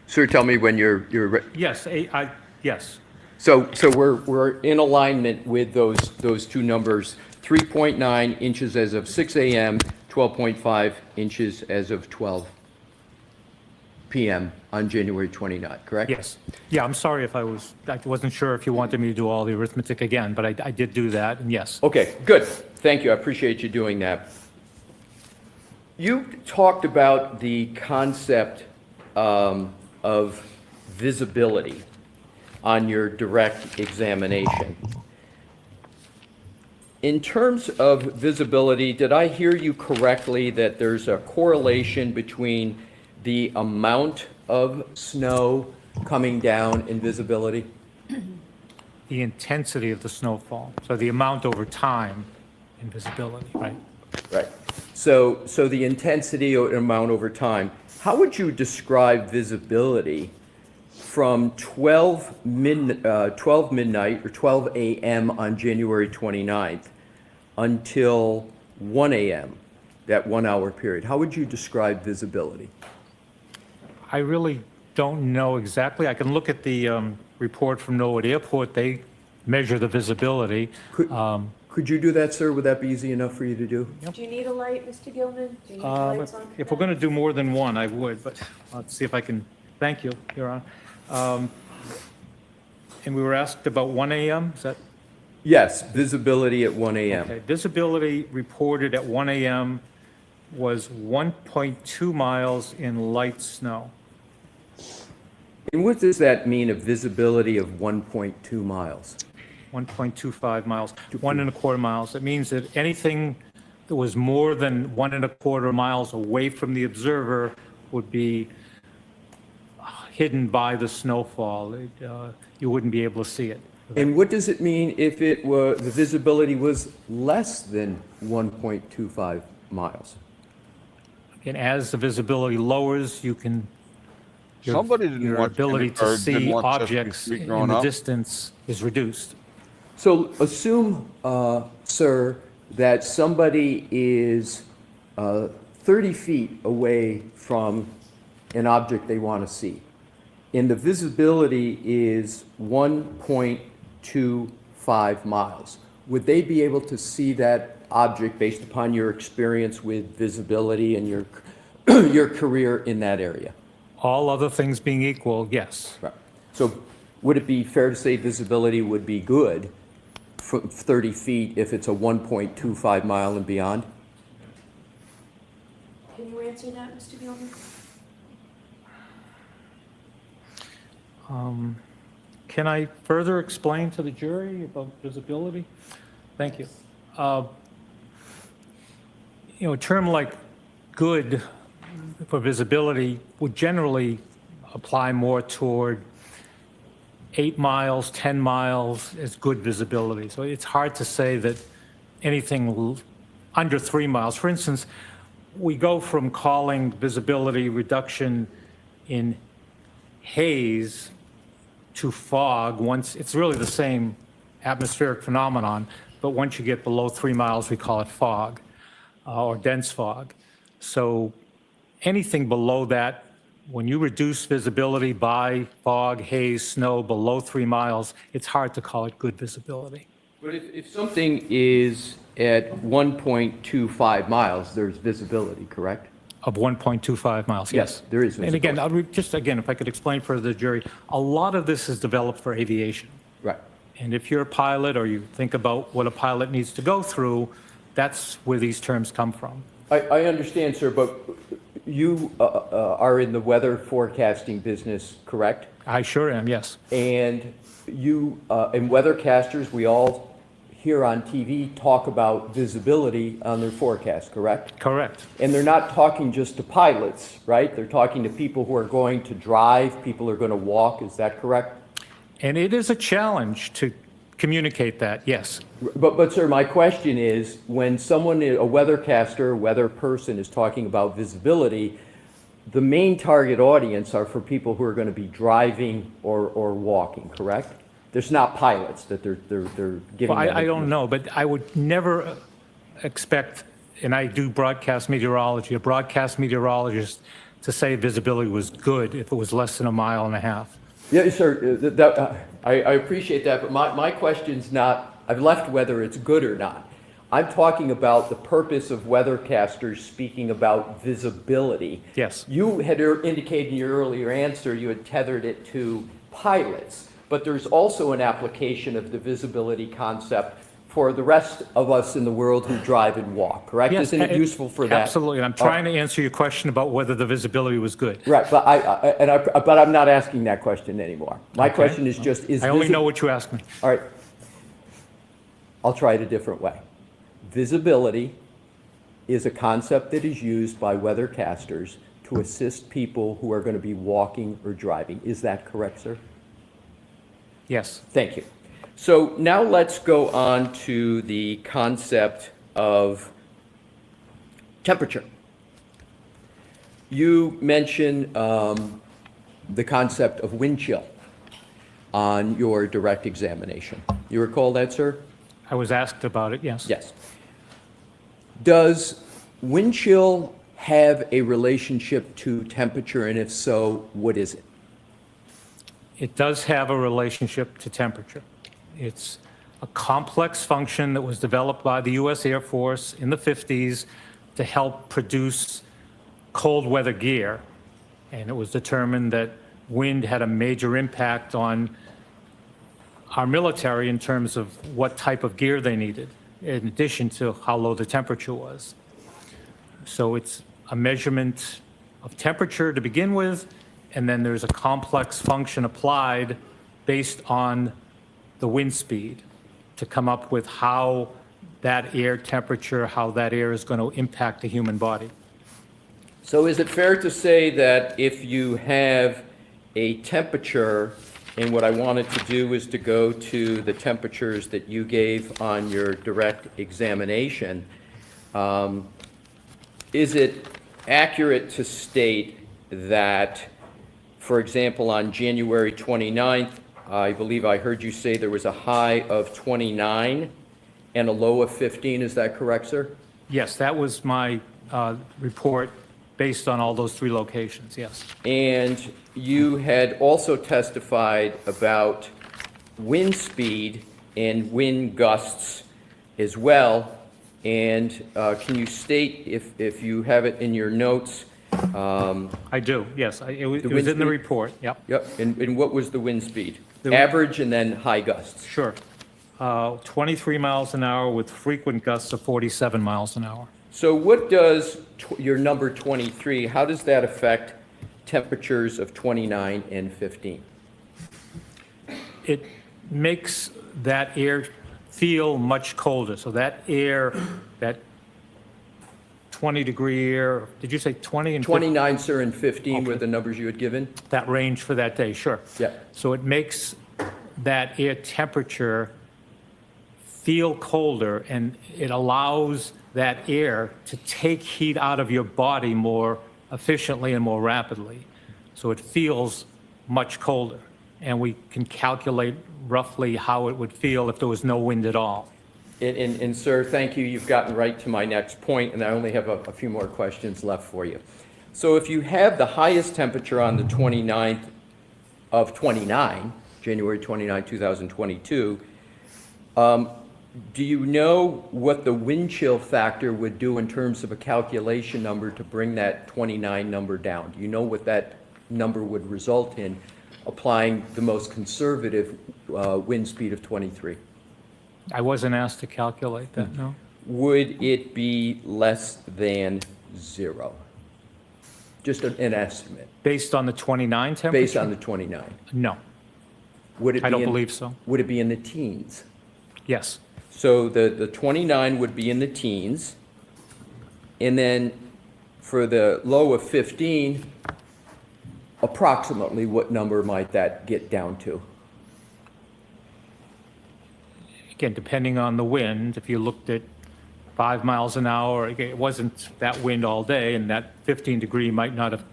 Sir, tell me when you're Yes, yes. So we're in alignment with those two numbers, 3.9 inches as of 6 a.m., 12.5 inches as of 12 p.m. on January 29th, correct? Yes. Yeah, I'm sorry if I wasn't sure if you wanted me to do all the arithmetic again, but I did do that, and yes. Okay, good. Thank you. I appreciate you doing that. You talked about the concept of visibility on your direct examination. In terms of visibility, did I hear you correctly that there's a correlation between the amount of snow coming down and visibility? The intensity of the snowfall, so the amount over time and visibility, right? Right. So the intensity or amount over time, how would you describe visibility from 12 midnight or 12 a.m. on January 29th until 1 a.m., that 1 hour period? How would you describe visibility? I really don't know exactly. I can look at the report from Norwood Airport. They measure the visibility. Could you do that, sir? Would that be easy enough for you to do? Do you need a light, Mr. Gilman? Do you need lights on? If we're going to do more than one, I would, but let's see if I can. Thank you, Your Honor. And we were asked about 1 a.m., is that? Yes, visibility at 1 a.m. Okay, visibility reported at 1 a.m. was 1.2 miles in light snow. And what does that mean, a visibility of 1.2 miles? 1.25 miles, 1.25 miles. It means that anything that was more than 1.25 miles away from the observer would be hidden by the snowfall. You wouldn't be able to see it. And what does it mean if the visibility was less than 1.25 miles? And as the visibility lowers, you can, Somebody didn't your want ability or to didn't see want Sesame objects Street in growing the up. distance is reduced. So assume, sir, that somebody is 30 feet away from an object they want to see, and the visibility is 1.25 miles. Would they be able to see that object based upon your experience with visibility and your your career in that area? All other things being equal, yes. Right. So would it be fair to say visibility would be good from 30 feet if it's a 1.25 mile and beyond? Can you answer that, Mr. Gilman? Can I further explain to the jury about visibility? Thank you. A term like good for visibility would generally apply more toward 8 miles, 10 miles is good visibility. So it's hard to say that anything under 3 miles. For instance, we go from calling visibility reduction in haze to fog once, it's really the same atmospheric phenomenon, but once you get below 3 miles, we call it fog or dense fog. So anything below that, when you reduce visibility by fog, haze, snow below 3 miles, it's hard to call it good visibility. But if something is at 1.25 miles, there's visibility, correct? Of 1.25 miles, yes. There is And again, just again, if I could explain for the jury, a lot of this is developed for aviation. Right. And if you're a pilot or you think about what a pilot needs to go through, that's where these terms come from. I understand, sir, but you are in the weather forecasting business, correct? I sure am, yes. And you, and weathercasters, we all here on TV talk about visibility on their forecast, correct? Correct. And they're not talking just to pilots, right? They're talking to people who are going to drive, people who are going to walk, is that correct? And it is a challenge to communicate that, yes. But sir, my question is, when someone, a weathercaster, weather person is talking about visibility, the main target audience are for people who are going to be driving or walking, correct? There's not pilots that they're giving. Well, I don't know, but I would never expect, and I do broadcast meteorology, a broadcast meteorologist to say visibility was good if it was less than 1.5 miles. Yeah, sir, I appreciate that, but my question's not, I've left whether it's good or not. I'm talking about the purpose of weathercasters speaking about visibility. Yes. You had indicated in your earlier answer, you had tethered it to pilots, but there's also an application of the visibility concept for the rest of us in the world who drive and walk, correct? Yes, Isn't it useful for that? Absolutely. I'm trying to answer your question about whether the visibility was good. Right, but but I'm not asking that question anymore. My Okay. question is just, I only know what you asked me. All right. I'll try it a different way. Visibility is a concept that is used by weathercasters to assist people who are going to be walking or driving. Is that correct, sir? Yes. Thank you. So now let's go on to the concept of temperature. You mentioned the concept of wind chill on your direct examination. You recall that, sir? I was asked about it, yes. Yes. Does wind chill have a relationship to temperature, and if so, what is it? It does have a relationship to temperature. It's a complex function that was developed by the U.S. Air Force in the 50s to help produce cold weather gear. And it was determined that wind had a major impact on our military in terms of what type of gear they needed, in addition to how low the temperature was. So it's a measurement of temperature to begin with, and then there's a complex function applied based on the wind speed to come up with how that air temperature, how that air is going to impact the human body. So is it fair to say that if you have a temperature, and what I wanted to do is to go to the temperatures that you gave on your direct examination, is it accurate to state that, for example, on January 29th, I believe I heard you say there was a high of 29 and a low of 15, is that correct, sir? Yes, that was my report based on all those 3 locations, yes. And you had also testified about wind speed and wind gusts as well. And can you state, if you have it in your notes? I do, yes. It was wind in the speed? report, yep. Yep, and what was the wind speed? The- Average and then high gusts? Sure. 23 miles an hour with frequent gusts of 47 miles an hour. So what does your number 23, how does that affect temperatures of 29 and 15? It makes that air feel much colder. So that air, that 20-degree air, did you say 20 and 29, sir, and 15 were the numbers you had given? that range for that day, sure. Yeah. So it makes that air temperature feel colder, and it allows that air to take heat out of your body more efficiently and more rapidly. So it feels much colder. and we can calculate roughly how it would feel if there was no wind at all. And sir, thank you. You've gotten right to my next point, and I only have a few more questions left for you. So if you have the highest temperature on the 29th of 29, January 29, 2022, do you know what the wind chill factor would do in terms of a calculation number to bring that 29 number down? Do you know what that number would result in applying the most conservative wind speed of 23? I wasn't asked to calculate that, no. Would it be less than 0? Just an estimate. Based on the 29 temperature? Based on the 29? No. Would it I be don't in- believe so. Would it be in the teens? Yes. So the 29 would be in the teens. And then for the low of 15, approximately what number might that get down to? Again, depending on the wind, if you looked at 5 miles an hour, again, it wasn't that wind all day, and that 15 degree might not have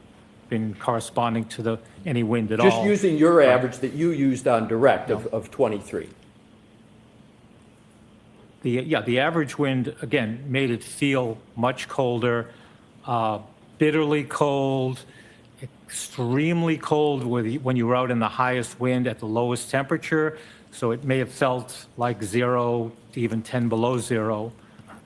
been corresponding to any wind at all. Just using your average that you used on direct of 23. The average wind, again, made it feel much colder, bitterly cold, extremely cold when you were out in the highest wind at the lowest temperature. So it may have felt like 0 to even 10 below 0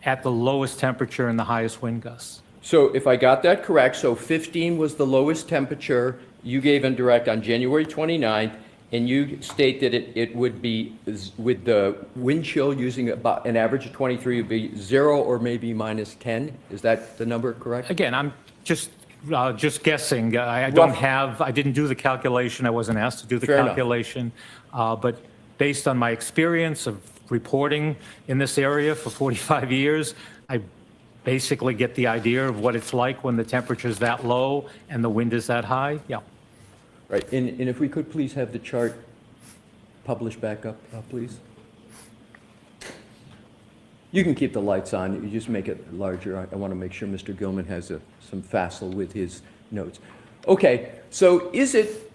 at the lowest temperature and the highest wind gusts. So if I got that correct, so 15 was the lowest temperature you gave in direct on January 29th, and you state that it would be, with the wind chill using about an average of 23, would be 0 or maybe minus 10? Is that the number correct? Again, I'm just guessing. I didn't do the calculation. I wasn't asked to do the Fair enough. calculation. But based on my experience of reporting in this area for 45 years, I basically get the idea of what it's like when the temperature is that low and the wind is that high. Yeah. Right, and if we could please have the chart published back up, please. You can keep the lights on, you just make it larger. I want to make sure Mr. Gilman has some facile with his notes. Okay, so is it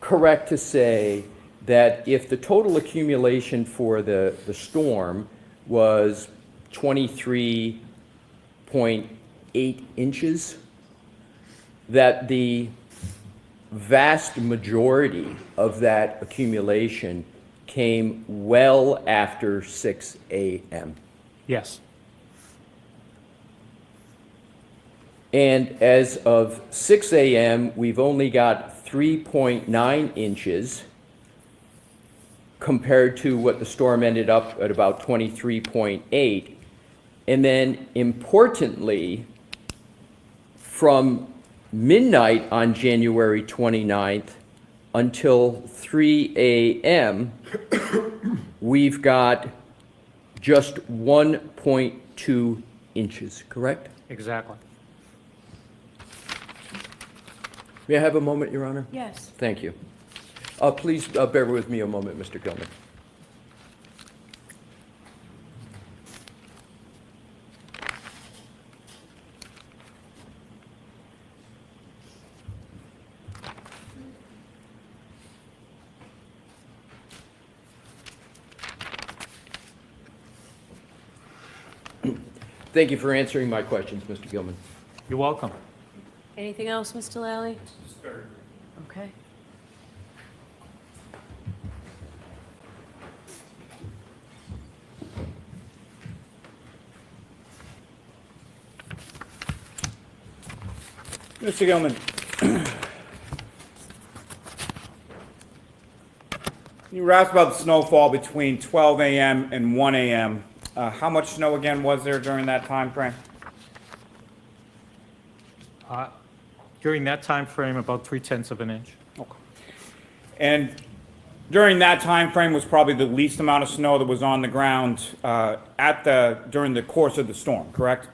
correct to say that if the total accumulation for the storm was 23.8 inches, that the vast majority of that accumulation came well after 6 a.m.? Yes. And as of 6 a.m., we've only got 3.9 inches compared to what the storm ended up at about 23.8. And then importantly, from midnight on January 29th until 3 a.m., we've got just 1.2 inches, correct? Exactly. May I have a moment, Your Honor? Yes. Thank you. Please bear with me a moment, Mr. Gilman. Thank you for answering my questions, Mr. Gilman. You're welcome. Anything else, Mr. Lally? Okay. Mr. Gilman, you were asked about the snowfall between 12 a.m. and 1 a.m. How much snow again was there during that time frame? During that time frame, about 3/10 of an inch. Okay. And during that time frame was probably the least amount of snow that was on the ground during the course of the storm, correct?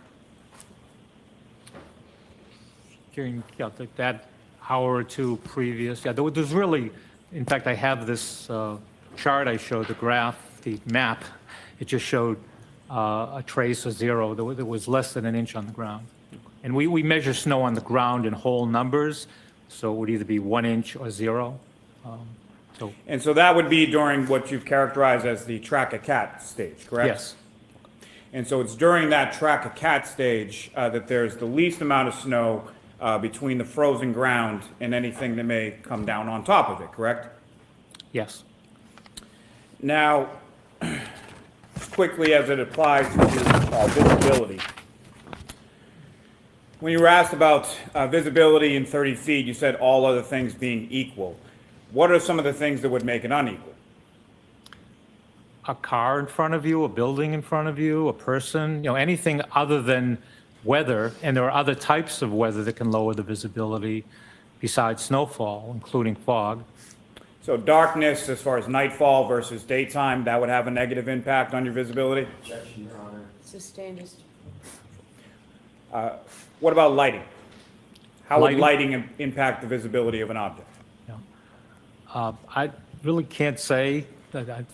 During that hour or two previous. Yeah, there's really, in fact, I have this chart I showed, the graph, the map. It just showed a trace of 0. There was less than an inch on the ground. And we measure snow on the ground in whole numbers, so it would either be 1 inch or 0. So, And so that would be during what you've characterized as the track-a-cat stage, correct? yes, And so it's during that track-a-cat stage that there's the least amount of snow between the frozen ground and anything that may come down on top of it, correct? yes. Now, as quickly as it applies to visibility, when you were asked about visibility in 30 feet, you said all other things being equal. What are some of the things that would make it unequal? A car in front of you, a building in front of you, a person, anything other than weather, and there are other types of weather that can lower the visibility besides snowfall, including fog. So darkness, as far as nightfall versus daytime, that would have a negative impact on your visibility? Sustained just. What about lighting? How would Lighting? lighting impact the visibility of an object? I really can't say that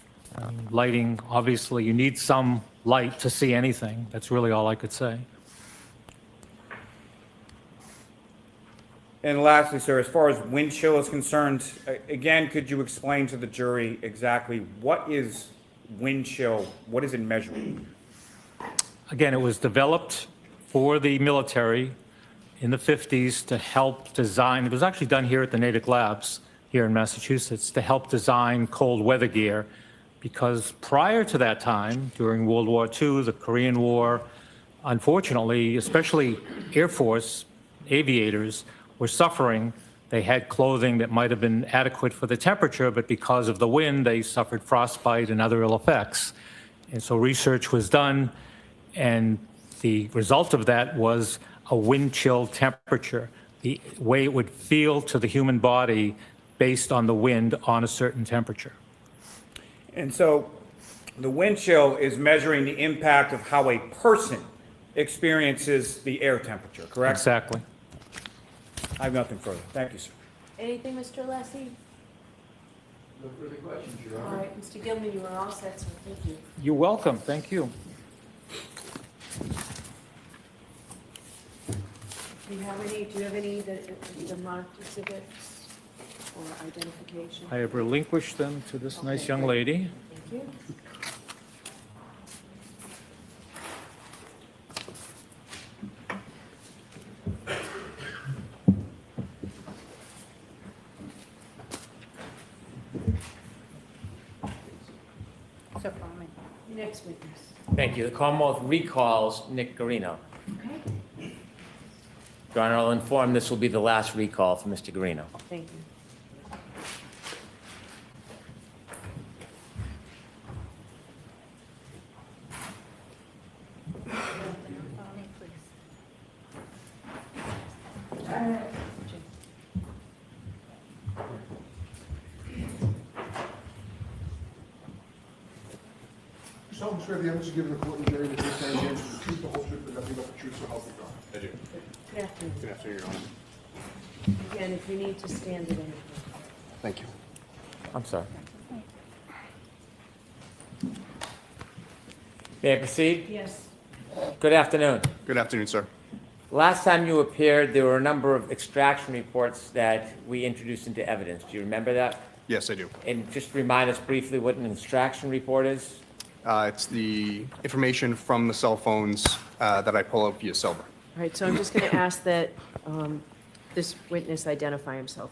lighting, obviously, you need some light to see anything. That's really all I could say. And lastly, sir, as far as wind chill is concerned, again, could you explain to the jury exactly what is wind chill? What is it measuring? Again, it was developed for the military in the 50s to help design. It was actually done here at the Natick Labs here in Massachusetts to help design cold weather gear, because prior to that time, during World War II, the Korean War, unfortunately, especially Air Force aviators were suffering. They had clothing that might have been adequate for the temperature, but because of the wind, they suffered frostbite and other ill effects. And so research was done, and the result of that was a wind chill temperature, the way it would feel to the human body based on the wind on a certain temperature. And so the wind chill is measuring the impact of how a person experiences the air temperature, correct? Exactly. I have nothing further. Thank you, sir. Anything, Mr. Alessi? No further questions, Your All Honor. right, Mr. Gilman, you are all set, sir. Thank you. You're welcome. Thank you. Do you have any the marked exhibits or identification? I have relinquished them to this nice young lady. Thank you. Next witness. Thank you. The Commonwealth recalls Nick Garino. Your Honor, I'll inform this will be the last recall for Mr. Garino. Thank you. You solemnly swear the evidence you give in the court and jury that this time against the truth, the whole truth, and nothing but the truth, so help you God? I do. Good afternoon. Good afternoon, Your Honor. Again, if you need to stand at any point. Thank you. I'm sorry. May I proceed? Yes. Good afternoon. Good afternoon, sir. Last time you appeared, there were a number of extraction reports that we introduced into evidence. Do you remember that? Yes, I do. And just remind us briefly what an extraction report is? It's the information from the cell phones that I pull out via Silver. All right, so I'm just going to ask that this witness identify himself.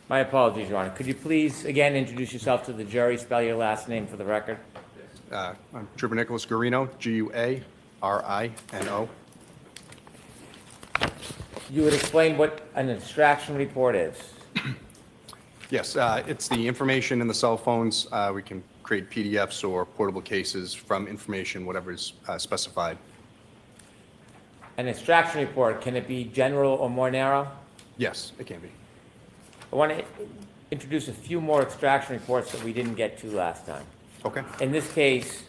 My apologies, Your Honor. Could you please, again, introduce yourself to the jury, spell your last name for the record? I'm Trooper Nicholas Garino, G-U-A-R-I-N-O. You would explain what an extraction report is. Yes, it's the information in the cell phones. We can create PDFs or portable cases from information, whatever is specified. An extraction report, can it be general or more narrow? Yes, it can be. I want to introduce a few more extraction reports that we didn't get to last time. Okay. In this case,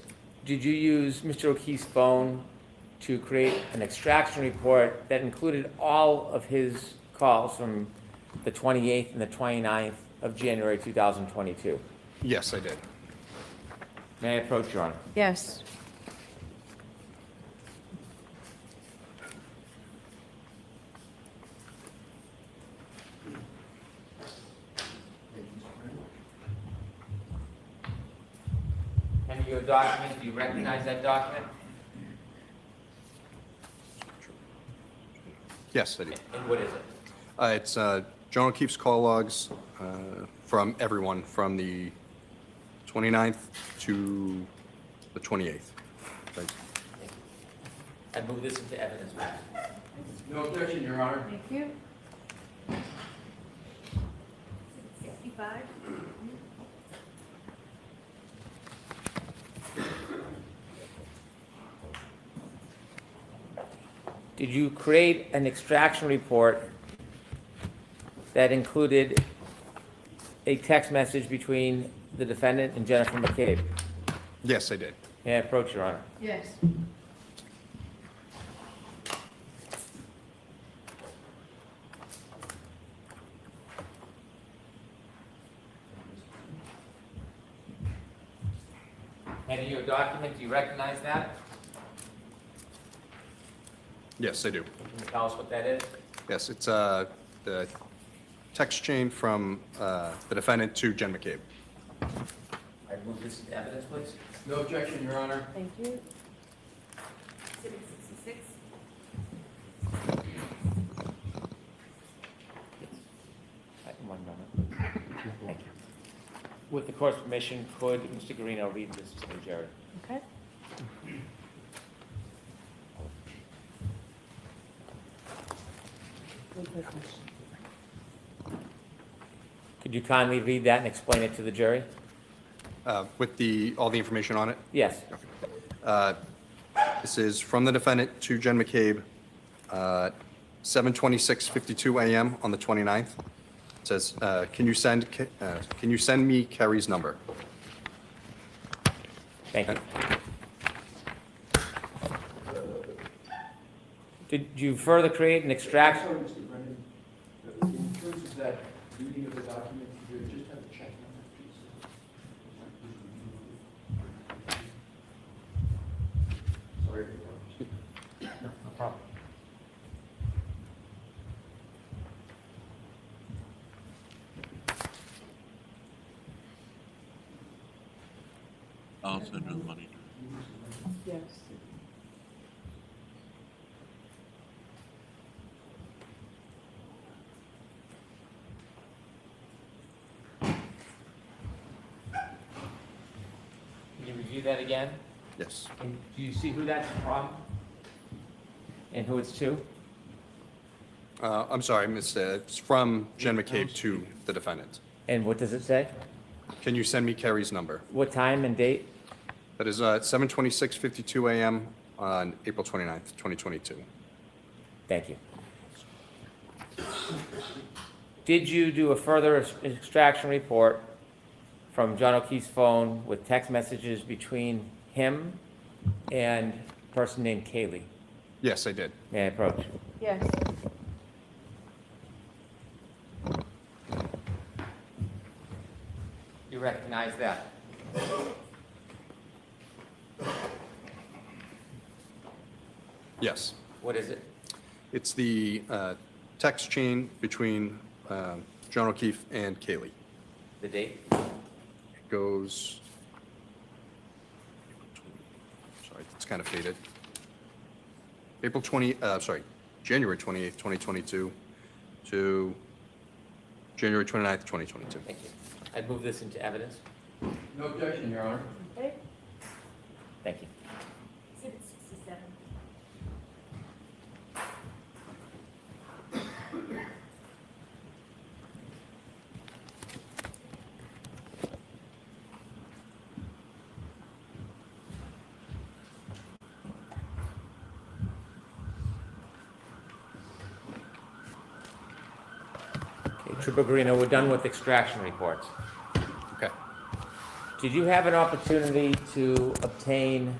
did you use Mr. O'Keefe's phone to create an extraction report that included all of his calls from the 28th and the 29th of January 2022? Yes, I did. May I approach, Your Honor? Yes. you a document, do you recognize that document? Yes, I do. And what is it? It's John O'Keefe's call logs from everyone from the 29th to the 28th. Thanks. I move this into evidence, please. No objection, Your Honor. Thank you. 65. Did you create an extraction report that included a text message between the defendant and Jennifer McCabe? Yes, I did. May I approach, Your Honor? Yes. Handing you a document, do you recognize that? Yes, I do. Can you tell us what that is? Yes, it's the text chain from the defendant to Jen McCabe. I move this into evidence, please. No objection, Your Honor. Thank you. 66. One moment. Thank you. With the court's permission, could Mr. Guarino read this to the jury? Okay. Could you kindly read that and explain it to the jury? With all the information on it? Yes. This is from the defendant to Jen McCabe, 7:26:52 a.m. on the 29th. It says, can you send me Kerry's number? Thank you. Did you further create an extraction? Sorry, Mr. Brennan, in terms of that reading of the document, could you just have a check on that, please? Sorry. No problem. I'll send her the money. Yes. Can you review that again? Yes. And do you see who that's from? And who it's to? I'm sorry, it's from Jen McCabe to the defendant. And what does it say? Can you send me Kerry's number? What time and date? That is 7:26:52 a.m. on April 29th, 2022. Thank you. Did you do a further extraction report from John O'Keefe's phone with text messages between him and a person named Kaylee? Yes, I did. May I approach? Yes. You recognize that? Yes. What is it? It's the text chain between John O'Keefe and Kaylee. The date? It goes, sorry, it's kind of faded. January 28th, 2022 to January 29th, 2022. Thank you. I'd move this into evidence. No objection, Your Honor. Okay. Thank you. 67. Okay, Trooper Guarino, we're done with extraction reports. Okay. Did you have an opportunity to obtain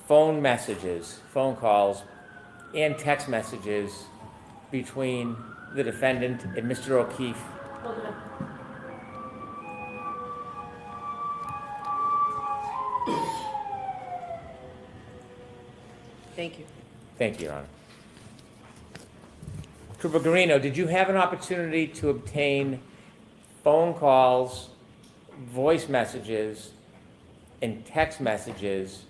phone messages, phone calls, and text messages between the defendant and Mr. O'Keefe? Hold it up. Thank you. Thank you, Your Honor. Trooper Guarino, did you have an opportunity to obtain phone calls, voice messages, and text messages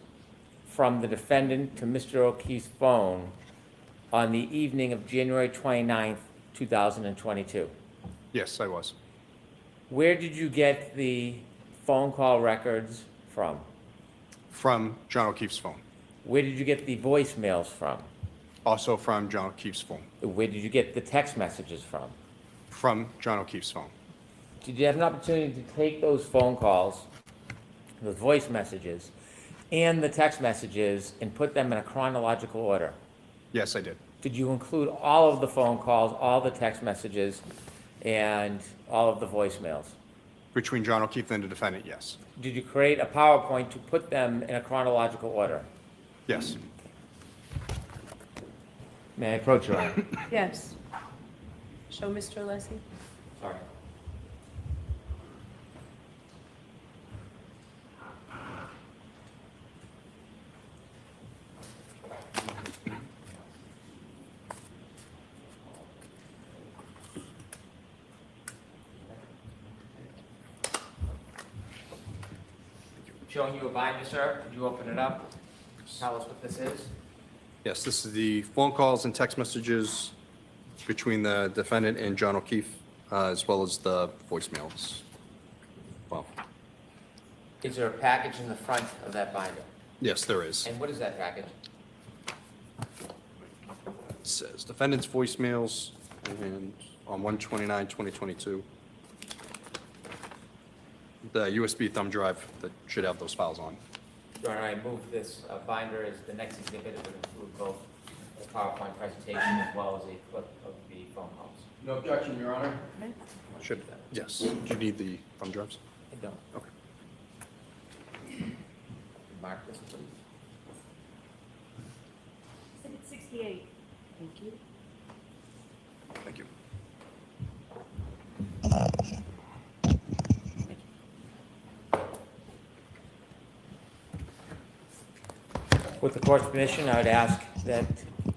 from the defendant to Mr. O'Keefe's phone on the evening of January 29th, 2022? Yes, I was. Where did you get the phone call records from? From John O'Keefe's phone. Where did you get the voicemails from? Also from John O'Keefe's phone. Where did you get the text messages from? From John O'Keefe's phone. Did you have an opportunity to take those phone calls, the voice messages, and the text messages and put them in a chronological order? Yes, I did. Did you include all of the phone calls, all the text messages, and all of the voicemails? Between John O'Keefe and the defendant, yes. Did you create a PowerPoint to put them in a chronological order? Yes. May I approach, Your Honor? Yes. Show Mr. Alessi. Sorry. Showing you a binder, sir. Could you open it up? Tell us what this is. Yes, this is the phone calls and text messages between the defendant and John O'Keefe, as well as the voicemails. Well, Is there a package in the front of that binder? yes, there is. And what is that package? It says defendant's voicemails and on 1/29/2022. The USB thumb drive that should have those files on. Your Honor, I move this binder as the next exhibit. It would include both the PowerPoint presentation as well as a clip of the phone calls. No objection, Your Honor. Should, yes. Do you need the thumb drives? I don't. Okay. Mark this, please. Exhibit 68. Thank you. Thank you. With the court's permission, I would ask that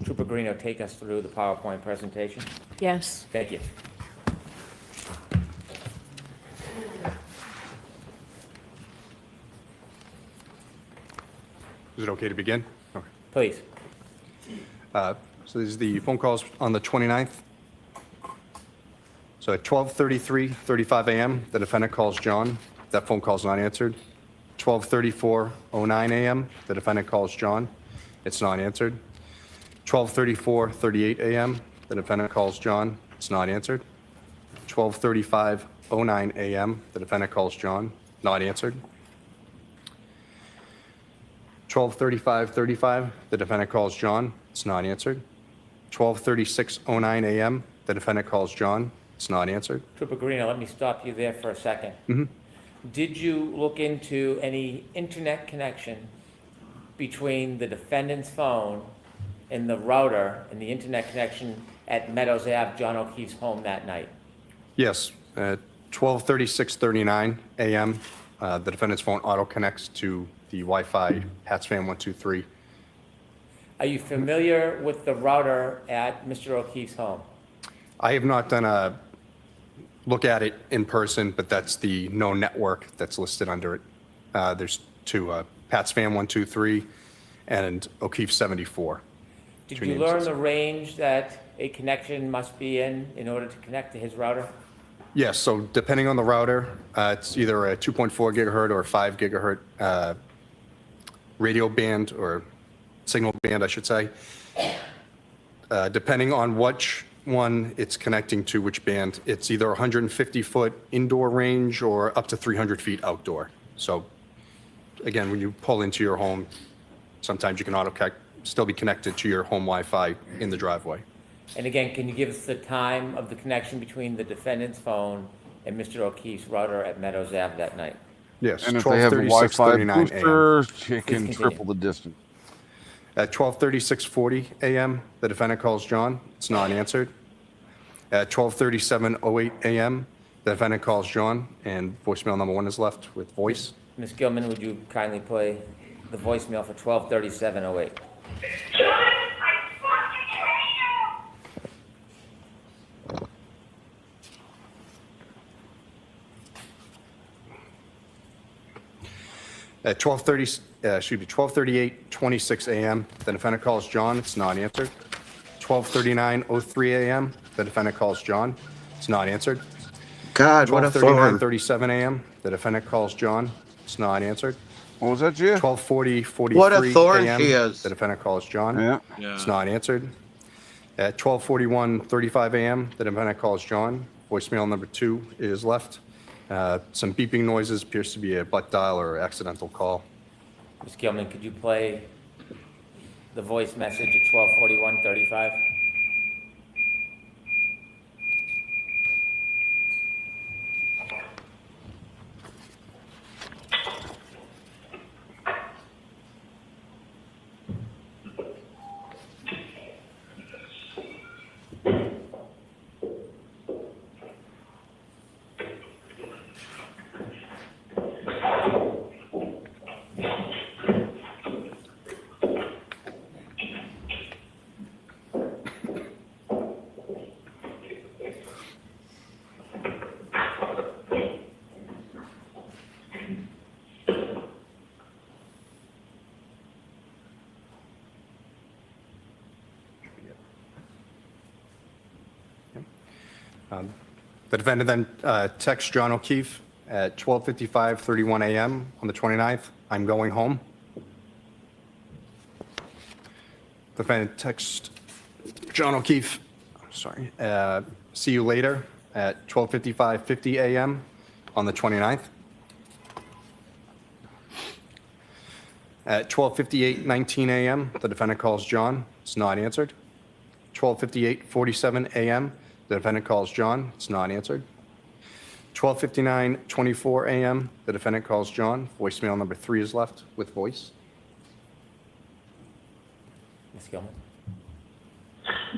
Trooper Greeno take us through the PowerPoint presentation. Yes. Thank you. Is it okay to begin? Okay. Please. So these are the phone calls on the 29th. So at 12:35 a.m., the defendant calls John. That phone call is not answered. 12:34:09 a.m., the defendant calls John. It's not answered. 12:34:38 a.m., the defendant calls John. It's not answered. 12:35:09 a.m., the defendant calls John. Not answered. 12:35:35, the defendant calls John. It's not answered. 12:36:09 a.m., the defendant calls John. It's not answered. Trooper Greeno, let me stop you there for a second. Mhm. Did you look into any internet connection between the defendant's phone and the router and the internet connection at Meadows Ave, John O'Keefe's home that night? Yes, at 12:36:39 a.m., the defendant's phone auto connects to the Wi-Fi PatsFam 123. Are you familiar with the router at Mr. O'Keefe's home? I have not done a look at it in person, but that's the known network that's listed under it. There's two, PatsFam 123 and O'Keefe 74. Did Two you names learn listed. the range that a connection must be in order to connect to his router? Yes, so depending on the router, it's either a 2.4 gigahertz or a 5 gigahertz radio band or signal band, I should say. Depending on which one it's connecting to, which band, it's either 150-foot indoor range or up to 300 feet outdoor. So again, when you pull into your home, sometimes you can still be connected to your home Wi-Fi in the driveway. And again, can you give us the time of the connection between the defendant's phone and Mr. O'Keefe's router at Meadows Ave that night? Yes, And if they have a Wi-Fi 12:36:39 a.m. booster, it can continue. triple the distance. At 12:36:40 a.m., the defendant calls John. It's not answered. At 12:37:08 a.m., the defendant calls John, and voicemail number 1 is left with voice. Ms. Gilman, would you kindly play the voicemail for 12:37:08? At 12:38:26 a.m., the defendant calls John. It's not answered. 12:39:03 a.m., the defendant calls John. It's not answered. God, what a thorn. 12:39:37 a.m., the defendant calls John. It's not answered. What was that, Gia? 12:40:43 What a thorn a.m., she is. the defendant calls John. Yeah. It's not answered. At 12:41:35 a.m., the defendant calls John. Voicemail number 2 is left. Some beeping noises, appears to be a butt dial or accidental call. Ms. Gilman, could you play the voice message at 12:41:35? The defendant then texts John O'Keefe at 12:55:31 a.m. on the 29th, "I'm going home." The defendant texts John O'Keefe, "See you later," at 12:55:50 a.m. on the 29th. At 12:58:19 a.m., the defendant calls John. It's not answered. 12:58:47 a.m., the defendant calls John. It's not answered. 12:59:24 a.m., the defendant calls John. Voicemail number 3 is left with voice. Ms. Gilman?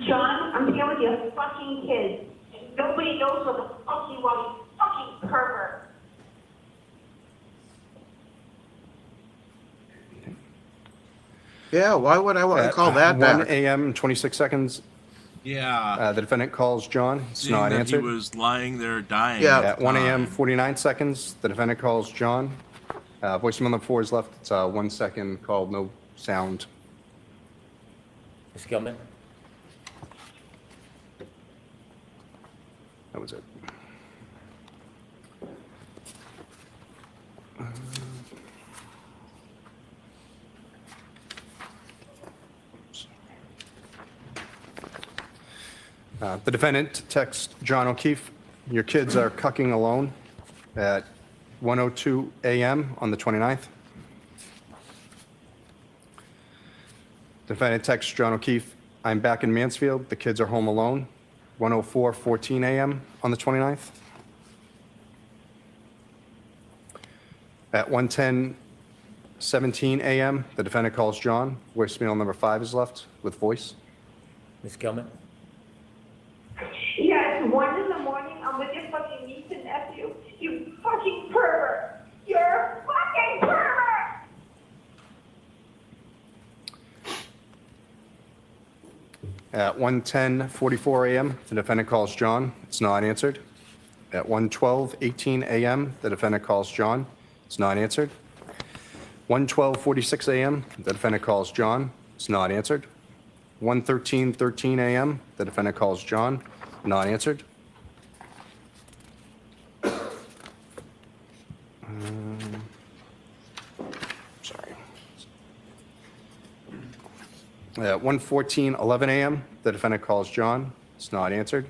John, I'm here with your fucking kids. Nobody knows what the fuck you are, you fucking pervert. Yeah, why would I want to call that 1 back? a.m., 26 seconds, Yeah. the defendant calls John. It's Seeing not that answered. he was lying there dying. Yeah. at At the 1 a.m., time. 49 seconds, the defendant calls John. Voicemail number 4 is left. It's 1 second called, no sound. Ms. Gilman? That was it. The defendant texts John O'Keefe, "Your kids are cucking alone," at 1:02 a.m. on the 29th. Defendant texts John O'Keefe, "I'm back in Mansfield. The kids are home alone," 1:04:14 a.m. on the 29th. At 1:10:17 a.m., the defendant calls John. Voicemail number 5 is left with voice. Ms. Gilman? Yeah, it's 1 in the morning. I'm with your fucking niece and nephew. You fucking pervert. You're a fucking pervert. At 1:10:44 a.m., the defendant calls John. It's not answered. At 1:12:18 a.m., the defendant calls John. It's not answered. 1:12:46 a.m., the defendant calls John. It's not answered. 1:13:13 a.m., the defendant calls John. Not answered. Sorry. At 1:14:11 a.m., the defendant calls John. It's not answered.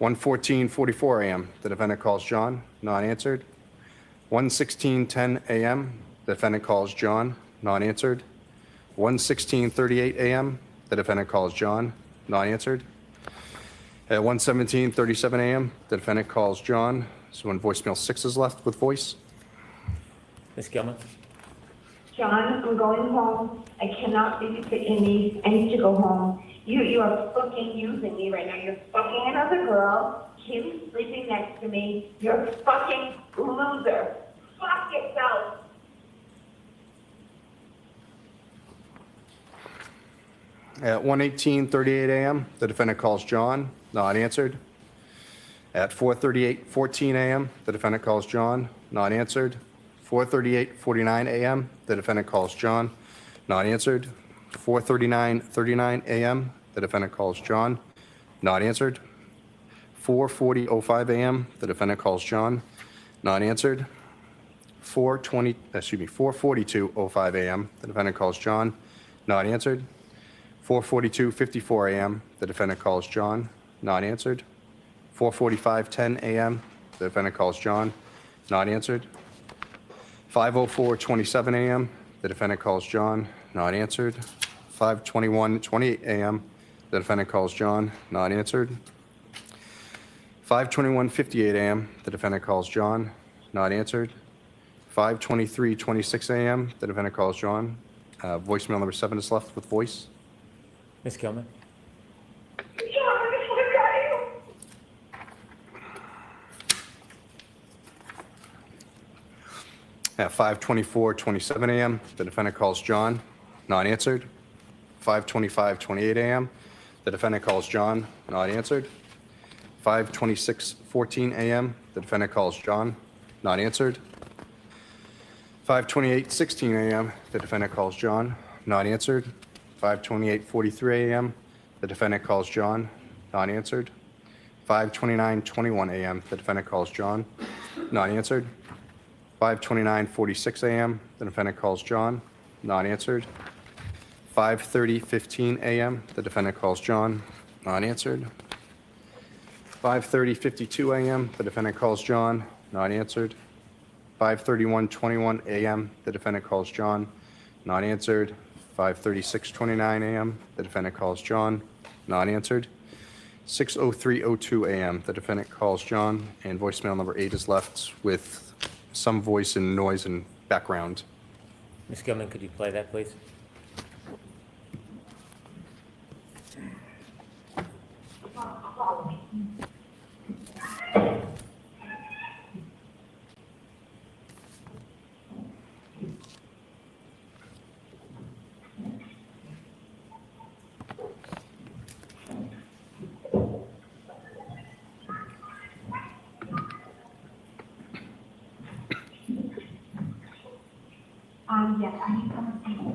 1:14:44 a.m., the defendant calls John. Not answered. 1:16:10 a.m., the defendant calls John. Not answered. 1:16:38 a.m., the defendant calls John. Not answered. At 1:17:37 a.m., the defendant calls John. So when voicemail 6 is left with voice. Ms. Gilman? John, I'm going home. I cannot babysit your niece. I need to go home. You are fucking using me right now. You're fucking another girl. Kim's sleeping next to me. You're a fucking loser. Fuck yourself. At 1:18:38 a.m., the defendant calls John. Not answered. At 4:38:14 a.m., the defendant calls John. Not answered. 4:38:49 a.m., the defendant calls John, not answered. 4:39:39 a.m., the defendant calls John, not answered. 4:40:05 a.m., the defendant calls John, not answered. 4:42:05 a.m., the defendant calls John, not answered. 4:42:54 a.m., the defendant calls John, not answered. 4:45:10 a.m., the defendant calls John, not answered. 5:04:27 a.m., the defendant calls John, not answered. 5:21:28 a.m., the defendant calls John, not answered. 5:21:58 a.m., the defendant calls John, not answered. 5:23:26 a.m., the defendant calls John. Voicemail number 7 is left with voice. Ms. Kilman? At 5:24:27 a.m., the defendant calls John, not answered. 5:25:28 a.m., the defendant calls John, not answered. 5:26:14 a.m., the defendant calls John, not answered. 5:28:16 a.m., the defendant calls John, not answered. 5:28:43 a.m., the defendant calls John, not answered. 5:29:21 a.m., the defendant calls John, not answered. 5:29:46 a.m., the defendant calls John, not answered. 5:30:15 a.m., the defendant calls John, not answered. 5:30:52 a.m., the defendant calls John, not answered. 5:31:21 a.m., the defendant calls John, not answered. 5:36:29 a.m., the defendant calls John, not answered. 6:03:02 a.m., the defendant calls John, and voicemail number 8 is left with some voice and noise and background. Ms. Gilman, could you play that, please? Yes, I need some people.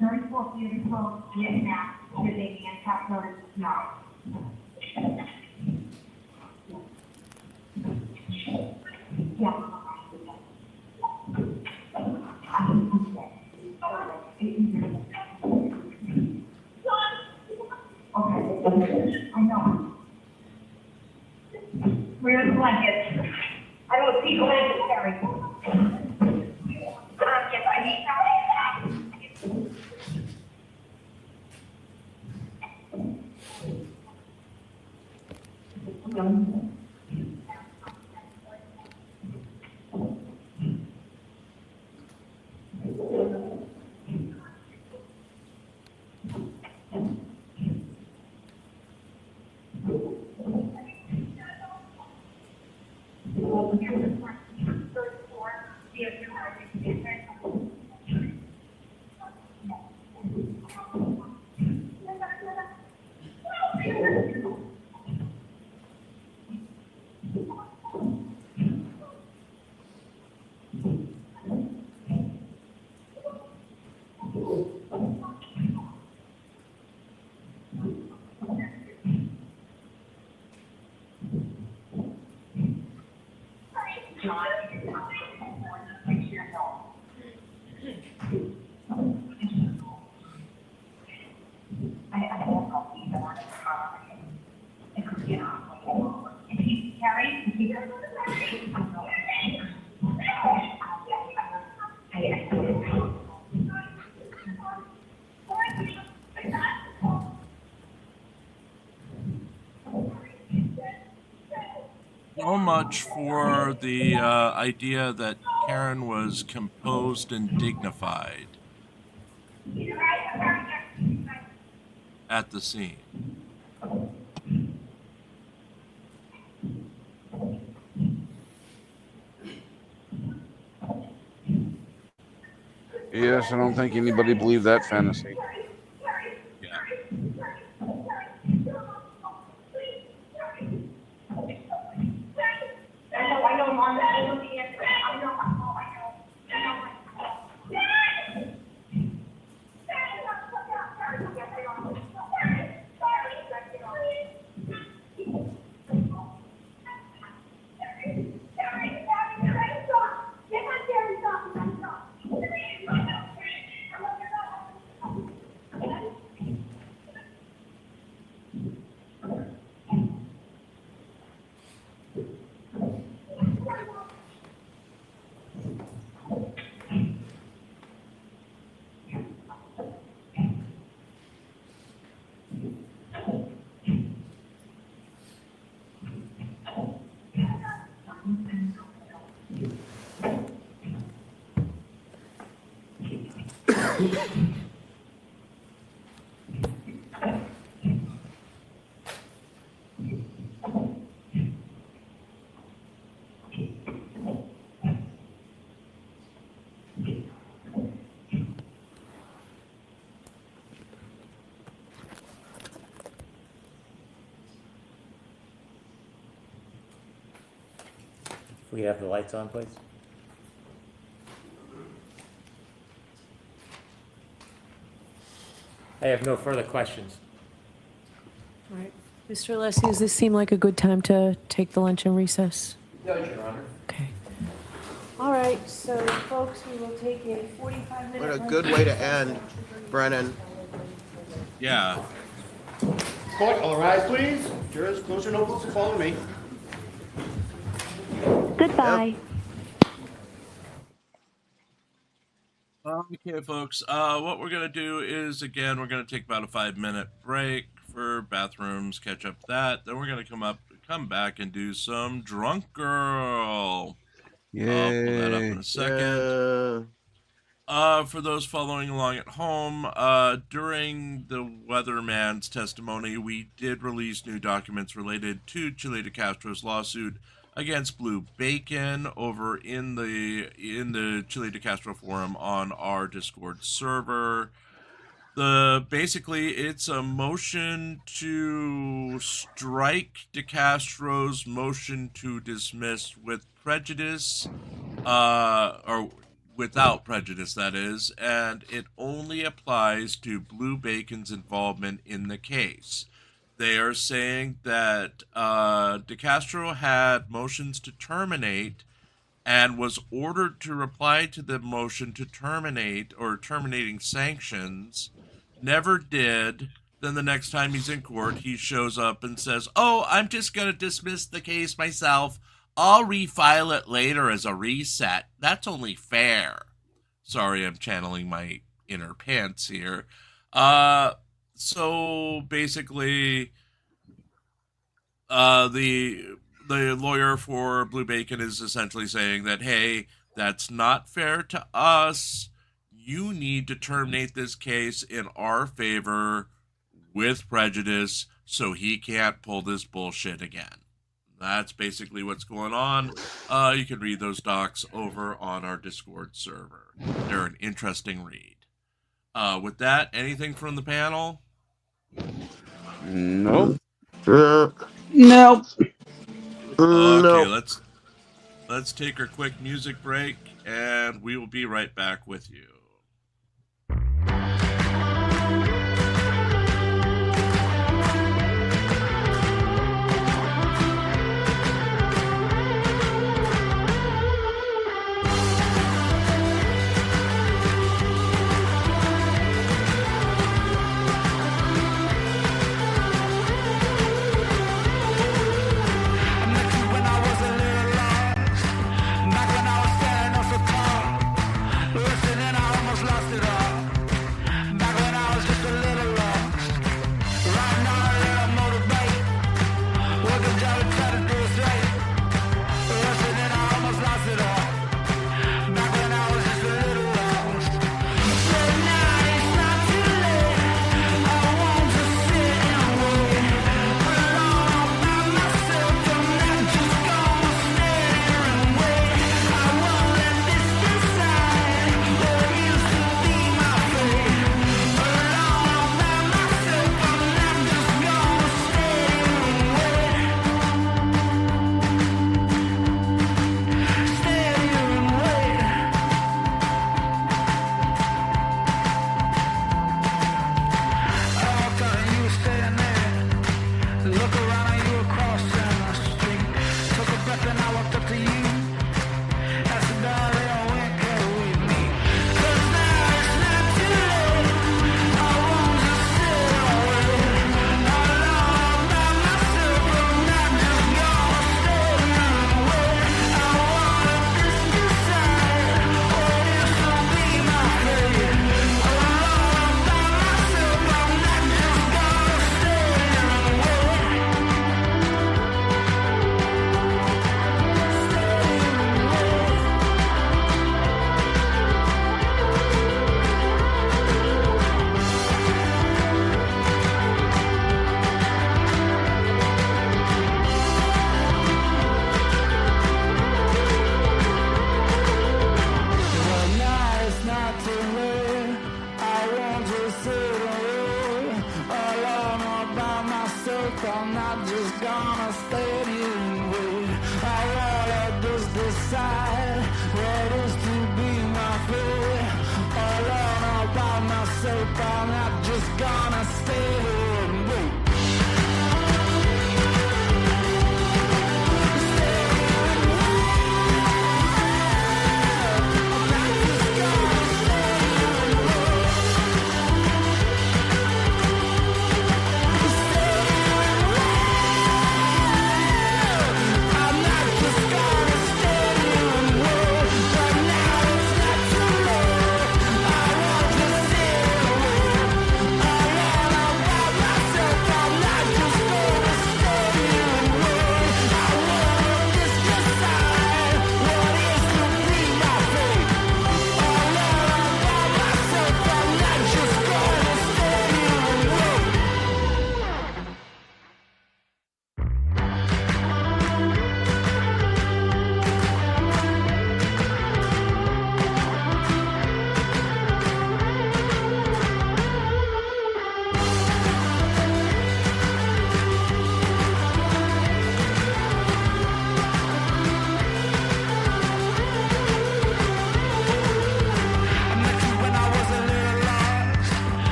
34 beautiful Vietnam living in top notice now. Yeah. Okay, I know. Where's the blankets? I don't see blankets, Harry. Yes, I need something. So much for the idea that Karen was composed and dignified at the scene. Yes, I don't think anybody believed that fantasy. I know, Mom, I know the answer. I If we have the lights on, please. I have no further questions. All right. Mr. Alessi, does this seem like a good time to take the luncheon recess? Does, Your Honor. Okay. All right, so folks, we will take a 45-minute. What a good way to end, Brennan. Yeah. Court, all rise, please. Jurors, close your notebooks and follow me. Goodbye. Okay, folks. What we're gonna do is, again, we're gonna take about a 5-minute break for bathrooms, catch up that. Then we're gonna come back and do some Drunk Girl. I'll pull that up in a second. For those following along at home, during the weatherman's testimony, we did release new documents related to Chile de Castro's lawsuit against Blue Bacon over in the Chile de Castro forum on our Discord server. Basically it's a motion to strike de Castro's motion to dismiss with prejudice, or without prejudice, that is, and it only applies to Blue Bacon's involvement in the case. They are saying that de Castro had motions to terminate and was ordered to reply to the motion to terminate or terminating sanctions, never did. Then the next time he's in court, he shows up and says, "Oh, I'm just going to dismiss the case myself. I'll refile it later as a reset. That's only fair." Sorry, I'm channeling my inner pants here. So basically, the lawyer for Blue Bacon is essentially saying that, hey, that's not fair to us. You need to terminate this case in our favor with prejudice so he can't pull this bullshit again. That's basically what's going on. You can read those docs over on our Discord server. They're an interesting read. With that, anything from the panel? Nope. Nope. Okay, let's take our quick music break, and we will be right back with you. Back when I was standing up for calm, listening, I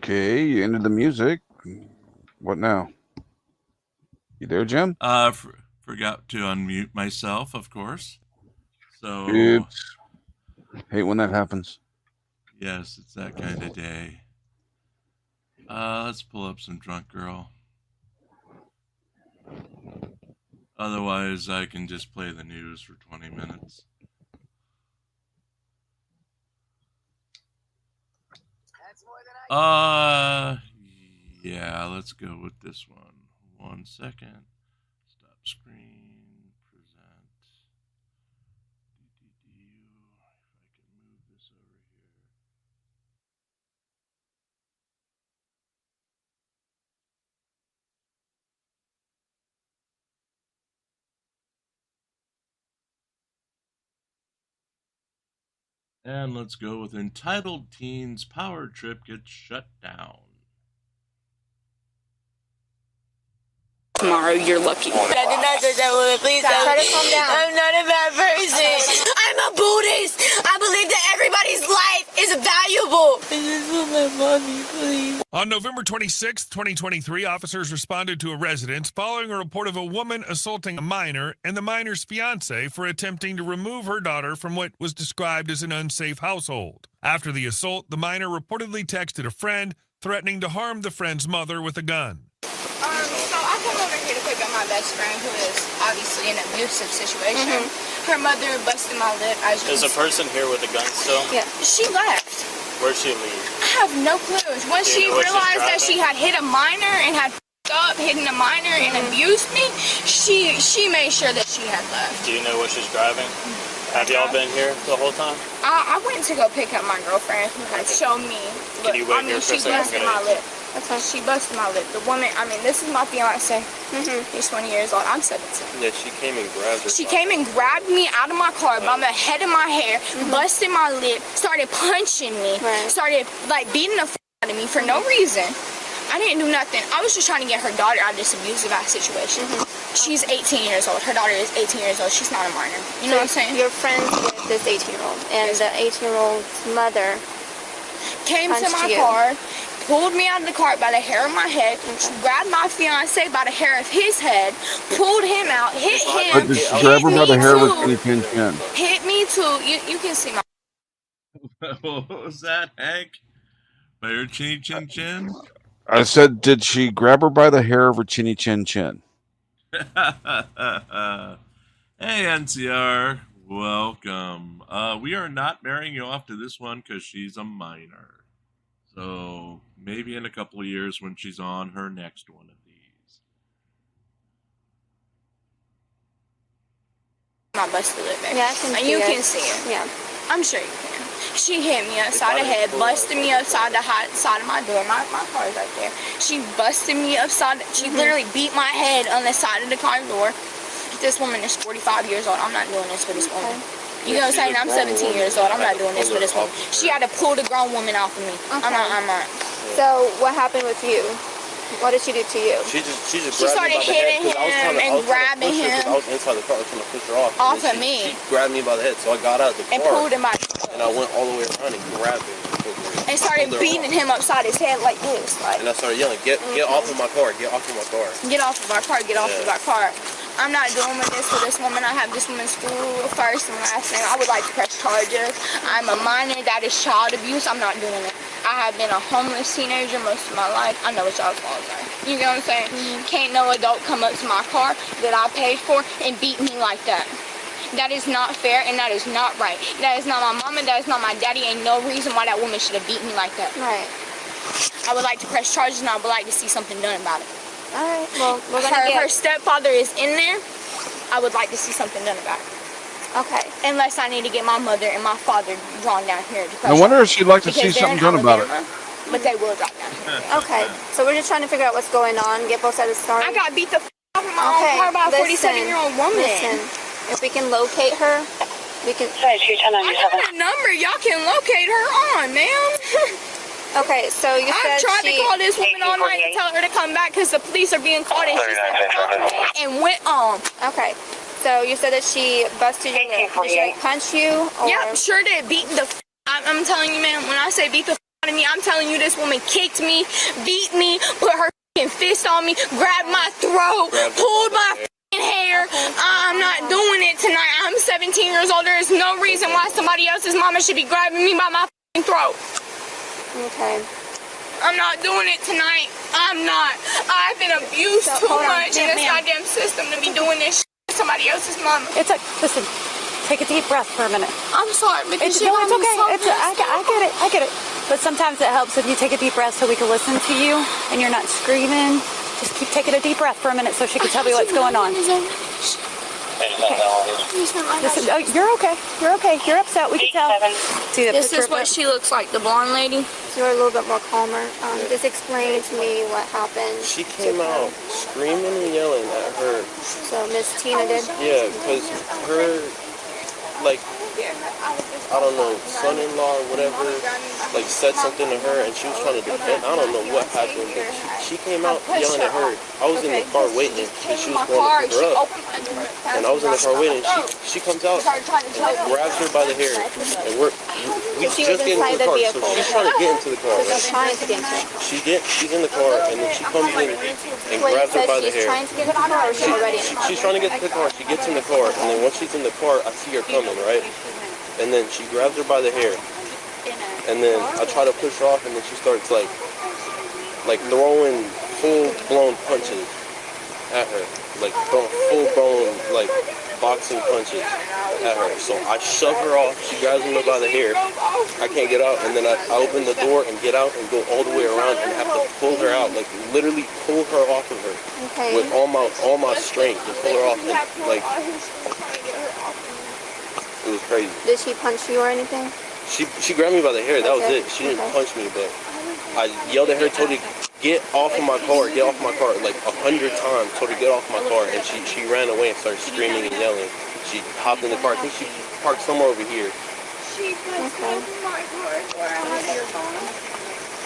Okay, you ended the music. What now? You there, Jim? Forgot to unmute myself, of course. So Oops. Hate when that happens. yes, it's that kind of day. Let's pull up some Drunk Girl. Otherwise, I can just play the news for 20 minutes. Yeah, let's go with this one. 1 second. Stop screen. Present. If I can move this over here. And let's go with entitled teens power trip gets shut down. Tomorrow, you're lucky. I did not say that woman. Please don't. Try to calm down. I'm not a bad person. I'm a Buddhist. I believe that everybody's life is valuable. I just want my mommy, please. On November 26, 2023, officers responded to a residence following a report of a woman assaulting a minor and the minor's fiance for attempting to remove her daughter from what was described as an unsafe household. After the assault, the minor reportedly texted a friend, threatening to harm the friend's mother with a gun. So I come over here to pick up my best friend who is obviously in an abusive situation. Her mother busted my lip. Is a person here with a gun still? Yeah. She left. Where'd she leave? I have no clue. Once she realized that she had hit a minor and had up, hitting a minor and abused me, she made sure that she had left. Do you know what she's driving? Have y'all been here the whole time? I went to go pick up my girlfriend who had shown me. Can you wait here for a she second? busted my lip. She busted my lip. The woman, this is my fiance. He's 20 years old. I'm 17. Yeah, she came and grabbed her. She came and grabbed me out of my car by the head of my hair, busted my lip, started punching me, started like beating the out of me for no reason. I didn't do nothing. I was just trying to get her daughter out of this abusive ass situation. She's 18 years old. Her daughter is 18 years old. She's not a minor. You know what I'm saying? You're friends with this 18-year-old, and the 18-year-old's mother came to my car, pulled me out of the car by the hair of my head, grabbed my fiance by the hair of his head, pulled him out, hit him, But did she grab her by the hair with any chin chin? hit me too. You can see my. What was that, Hank? By your chinny chin chin? I said, did she grab her by the hair of her chinny chin chin? Hey, NCR. Welcome. We are not marrying you off to this one because she's a minor. So maybe in a couple of years when she's on her next one of these. My busted lip, baby. Yeah, I can see you it. can see it. Yeah. I'm sure you can. She hit me upside the head, busted me upside the side of my door. My car is right there. She busted me upside. She literally beat my head on the side of the car door. This woman is 45 years old. I'm not doing this for this woman. You know what I'm saying? I'm 17 years old. I'm not doing this for this woman. She had to pull the grown woman off of me. I'm not. So what happened with you? What did she do to you? She just She started hitting him and grabbing him. I was inside the car. I was trying to push her off. Off and of me. She grabbed me by the head, so I got out of the car. And pulled him out. And I went all the way around and grabbed him. And started beating him upside his head like this. Like, And I started yelling, get off of my car, get off of my car. get off of our car, get off of our car. I'm not doing with this for this woman. I have this woman's school first and last name. I would like to press charges. I'm a minor. That is child abuse. I'm not doing it. I have been a homeless teenager most of my life. I know what y'all's faults are. You know what I'm saying? Can't no adult come up to my car that I paid for and beat me like that. That is not fair and that is not right. That is not my mama. That is not my daddy. Ain't no reason why that woman should have beat me like that. Right. I would like to press charges and I would like to see something done about it. All right. Well, we're gonna her stepfather is in there. I would like to see something done about it. Okay. Unless I need to get my mother and my father drawn down here. To I wonder if she'd like to see because they're something in done about it. Alabama, But they will drop down here. Okay. So we're just trying to figure out what's going on, get both sides of the story. I got beat the off of my own car by a 47-year-old woman. Listen, if we can locate her, we can. I got a number. Y'all can locate her on, ma'am. Okay, so you said I tried to she... call this woman all night to tell her to come back because the police are being called and she said and went on. Okay, so you said that she busted your lip. Did she like punch you? Or... Yeah, sure did. Beat the I'm telling you, man, when I say beat the me. I'm telling you, this woman kicked me, beat me, put her fist on me, grabbed my throat, pulled my hair. I'm not doing it tonight. I'm 17 years old. There is no reason why somebody else's mama should be grabbing me by my throat. Okay. I'm not doing it tonight. I'm not. I've been abused too much in this goddamn system to be doing this shit to somebody else's mama. Listen, take a deep breath for a minute. I'm sorry, but this shit No, it's got me okay. so I get it. But sometimes it helps if you take a deep breath so we can listen to you and you're not screaming. Just keep taking a deep breath for a minute so she can tell me what's going on. Listen, oh, you're okay. You're okay. You're upset. We can tell. See the This picture is what she looks like, the blonde lady. You're a little bit more calmer. Just explain to me what happened. She came out screaming and yelling at her. So Miss Tina did? Yeah, because her, like, I don't know, son-in-law or whatever, like, said something to her and she was trying to defend. I don't know what happened, but she came out yelling at her. I was in the car waiting because she was going to pick her up. And I was in the car waiting. She comes out and grabs her by the hair. And we just get into the car. So she's trying to get into the car. Right? Trying to get into it. She's in the car and then she comes in and grabs her by the hair. Trying to get in the car or she's already in the car? She's trying to get to the car. She gets in the car and then once she's in the car, I see her coming, right? And then she grabs her by the hair. And then I try to push her off and then she starts like throwing full-blown punches at her. Like throwing full-blown like boxing punches at her. So I shove her off. She grabs me by the hair. I can't get out. And then I open the door and get out and go all the way around and have to pull her out. Like literally pull her off of her. Okay. With all my strength to pull her off. And, like, it was crazy. Did she punch you or anything? She grabbed me by the hair. That was it. She didn't punch me, but I yelled at her, told her, get off of my car, like 100 times, told her, get off my car. And she ran away and started screaming and yelling. She hopped in the car. I think she parked somewhere over here. Okay.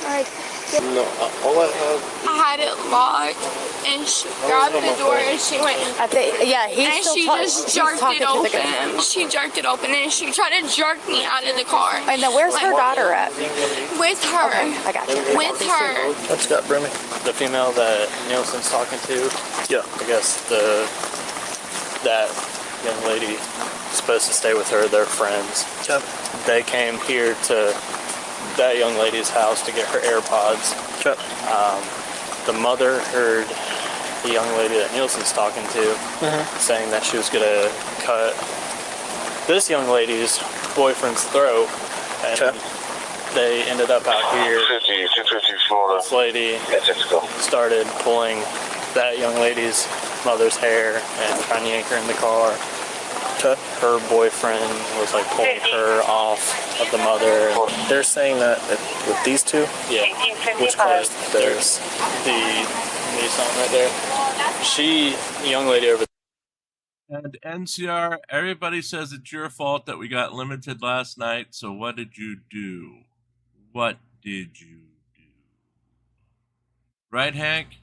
Alright. No, all I have. I had it locked, and she grabbed the door, and she went. And she just jerked it open. She jerked it open, and she tried to jerk me out of the car. And then where's her daughter at? With her. Okay, I got you. With her. What's got Brimmy? The female that Nielsen's talking to. Yeah. I guess that young lady is supposed to stay with her. They're friends. Yep. They came here to that young lady's house to get her AirPods. Yep. The mother heard the young lady that Nielsen's talking to saying that she was going to cut this young lady's boyfriend's throat. And they ended up out here. This lady started pulling that young lady's mother's hair and trying to yank her in the car. Her boyfriend was like pulling her off of the mother. They're saying that with these two? Yeah. Which car is theirs? The Nissan right there. The young lady over there. And NCR, everybody says it's your fault that we got limited last night, so what did you do? What did you do? Right, Hank?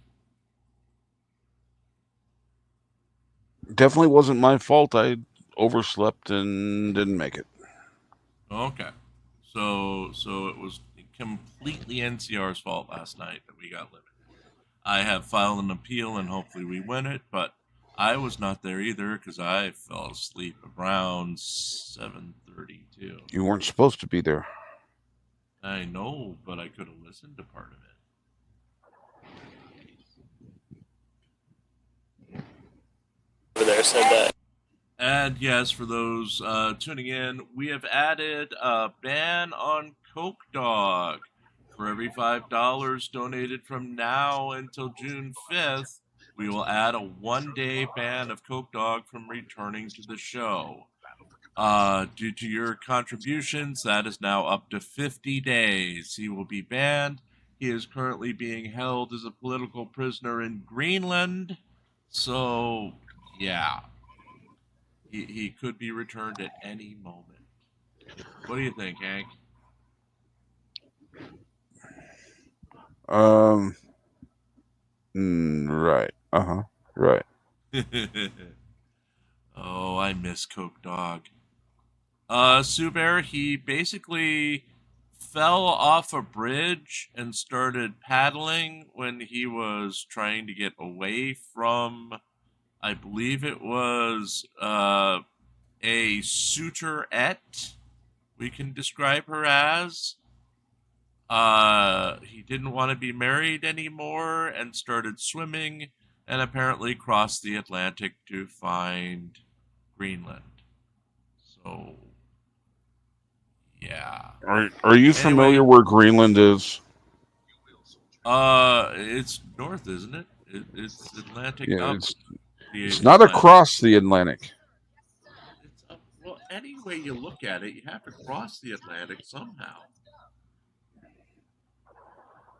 Definitely wasn't my fault. I overslept and didn't make it. Okay. So it was completely NCR's fault last night that we got limited. I have filed an appeal and hopefully we win it, but I was not there either because I fell asleep around 7:32. You weren't supposed to be there. I know, but I could have listened to part of it. Over there said that. And yes, for those tuning in, we have added a ban on Coke Dog. For every $5 donated from now until June 5th, we will add a one-day ban of Coke Dog from returning to the show. Due to your contributions, that is now up to 50 days. He will be banned. He is currently being held as a political prisoner in Greenland. So, yeah. He could be returned at any moment. What do you think, Hank? Right. Right. Oh, I miss Coke Dog. Sue Bear, he basically fell off a bridge and started paddling when he was trying to get away from, I believe it was a suitorette, we can describe her as. He didn't want to be married anymore and started swimming and apparently crossed the Atlantic to find Greenland. So, yeah. Are you familiar where Greenland is? It's north, isn't it? It's Atlantic Yeah, up. it's not across the Atlantic. It's up. Well, any way you look at it, you have to cross the Atlantic somehow.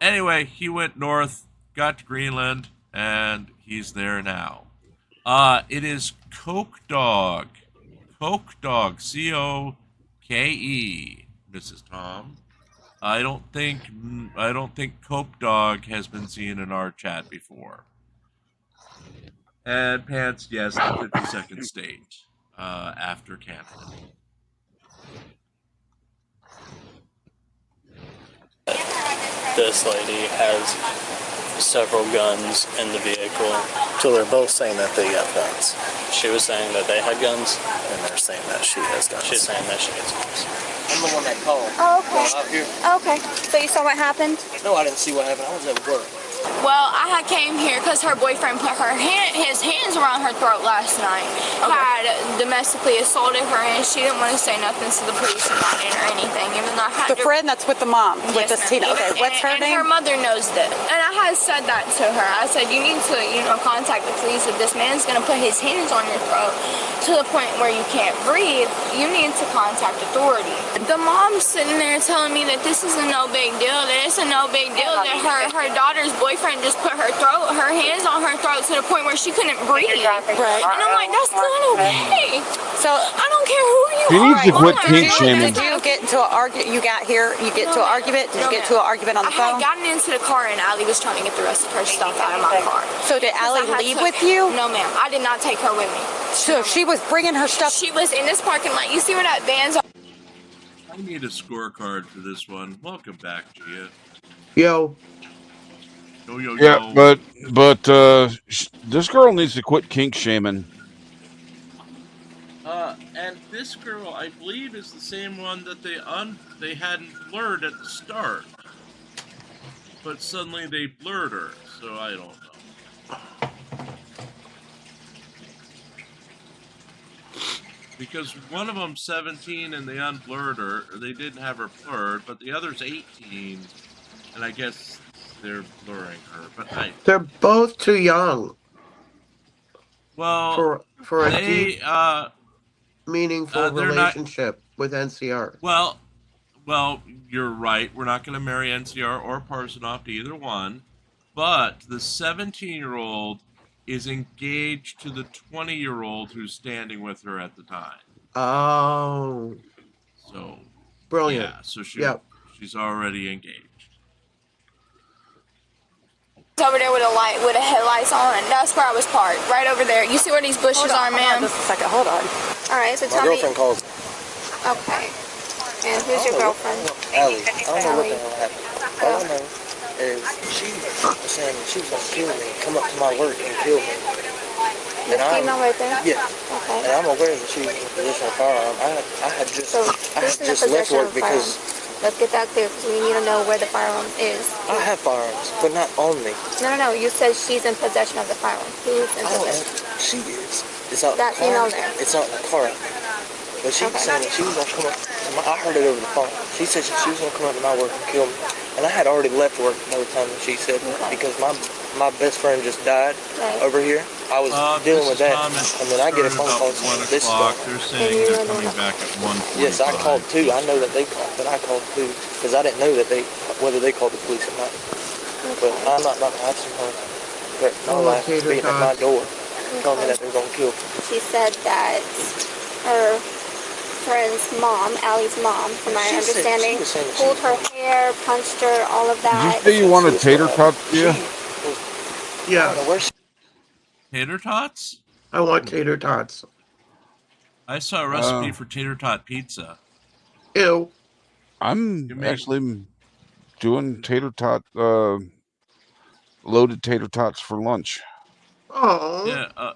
Anyway, he went north, got to Greenland, and he's there now. It is Coke Dog. Coke Dog, C-O-K-E, Mrs. Tom. I don't think Coke Dog has been seen in our chat before. And Pants, yes, the 52nd state after Canada. This lady has several guns in the vehicle. So they're both saying that they got guns. She was saying that they had guns. And they're saying that she has guns. She's saying that she has guns. I'm the one that called. Oh, okay. Well, out here. Okay. So you saw what happened? No, I didn't see what happened. I was at work. Well, I had came here because her boyfriend put his hands around her throat last night. Had domestically assaulted her, and she didn't want to say nothing to the police about it or anything. Even though I had The friend that's with the mom, with this teen. Okay, what's her name? And her mother knows that. And I had said that to her. I said, you need to, contact the police. If this man's going to put his hands on your throat to the point where you can't breathe, you need to contact authority. The mom's sitting there telling me that this is a no big deal, that it's a no big deal, that her daughter's boyfriend just put her hands on her throat to the point where she couldn't breathe. Right. And I'm like, that's not okay. So I don't care who you He are. needs to quit kink shaming. Did you get into an argument? You got here, you get to an argument? Did you get to an argument on the phone? I had gotten into the car and Allie was trying to get the rest of her stuff out of my car. So did Allie leave with you? No, ma'am. I did not take her with me. So she was bringing her stuff? She was in this parking lot. You see where that van's? I need a scorecard for this one. Welcome back, Gia. Yo. Yo. Yeah, but this girl needs to quit kink shaming. And this girl, I believe, is the same one that they hadn't blurred at the start, but suddenly they blurred her. So I don't know. Because one of them's 17 and they unblurred her, or they didn't have her blurred, but the other's 18, and I guess they're blurring her. But they're both too young. Well, for a deep, meaningful relationship with NCR. Well, you're right. We're not going to marry NCR or Parsonoff to either one, but the 17-year-old is engaged to the 20-year-old who's standing with her at the time. Oh. So. Brilliant. Yeah, so she's already engaged. Over there with a headlights on. That's where I was parked, right over there. You see where these bushes are, ma'am? Just a second, hold on. All right, so My tell me. girlfriend calls. Okay. And who's your girlfriend? Allie. I don't know what the hell happened. All I know is she was saying she was gonna kill me, come up to my work and kill me. This female right there? Yeah. Okay. And I'm aware that she was in possession of a firearm. I had just left work because. Let's get that clear because we need to know where the firearm is. I have firearms, but not on me. No. You said she's in possession of the firearm. Who's in possession? She is. It's out that in the car. female there. It's out in the car. But she was saying that she was going to come up. I heard it over the phone. She said she was going to come up to my work and kill me. And I had already left work by the time that she said because my best friend just died over here. I was dealing with that. And then I get a phone call saying this is going on. They're saying they're coming back at 1:45. Yes, I called too. I know that they called, but I called too because I didn't know that whether they called the police or not. But I'm not going to have some no life beating at my door, telling me that they're going to kill me. She said that her friend's mom, Allie's mom, from my understanding, pulled her hair, punched her, all of that. Did you say you wanted tater tots, yeah? Yeah. Tater tots? I want tater tots. I saw a recipe for tater tot pizza. Ew. I'm actually doing loaded tater tots for lunch. Oh. Yeah,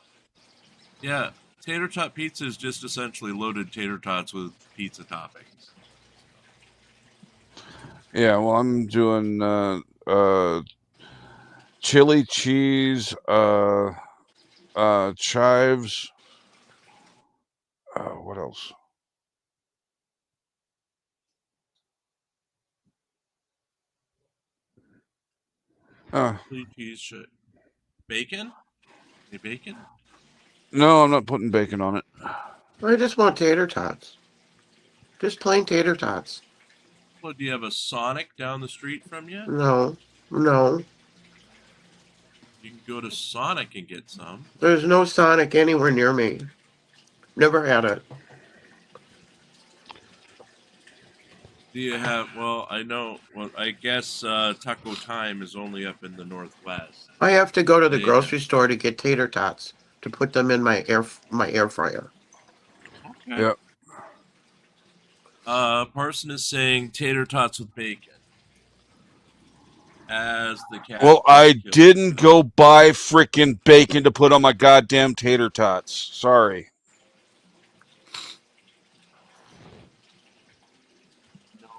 yeah. Tater tot pizza is just essentially loaded tater tots with pizza toppings. Yeah, well, I'm doing chili cheese, chives. What else? Chili cheese, bacon? Any bacon? No, I'm not putting bacon on it. I just want tater tots. Just plain tater tots. Well, do you have a Sonic down the street from you? No, no. You can go to Sonic and get some. There's no Sonic anywhere near me. Never had it. Do you have, well, I know, well, I guess Taco Time is only up in the Northwest. I have to go to the grocery store to get tater tots to put them in my air fryer. Okay. Yep. Parson is saying tater tots with bacon. As the cat. Well, I didn't go buy freaking bacon to put on my goddamn tater tots. Sorry.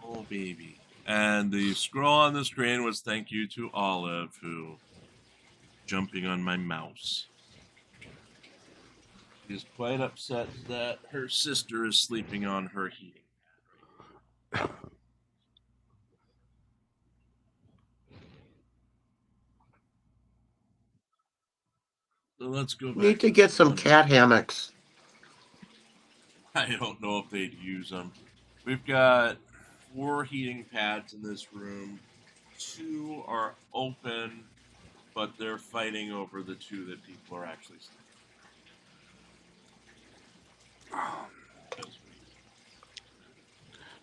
No, baby. And the scroll on the screen was thank you to Olive, who jumping on my mouse. She's quite upset that her sister is sleeping on her heating pad. So let's go back. Need to get some cat hammocks. I don't know if they'd use them. We've got 4 heating pads in this room. 2 are open, but they're fighting over the 2 that people are actually sleeping.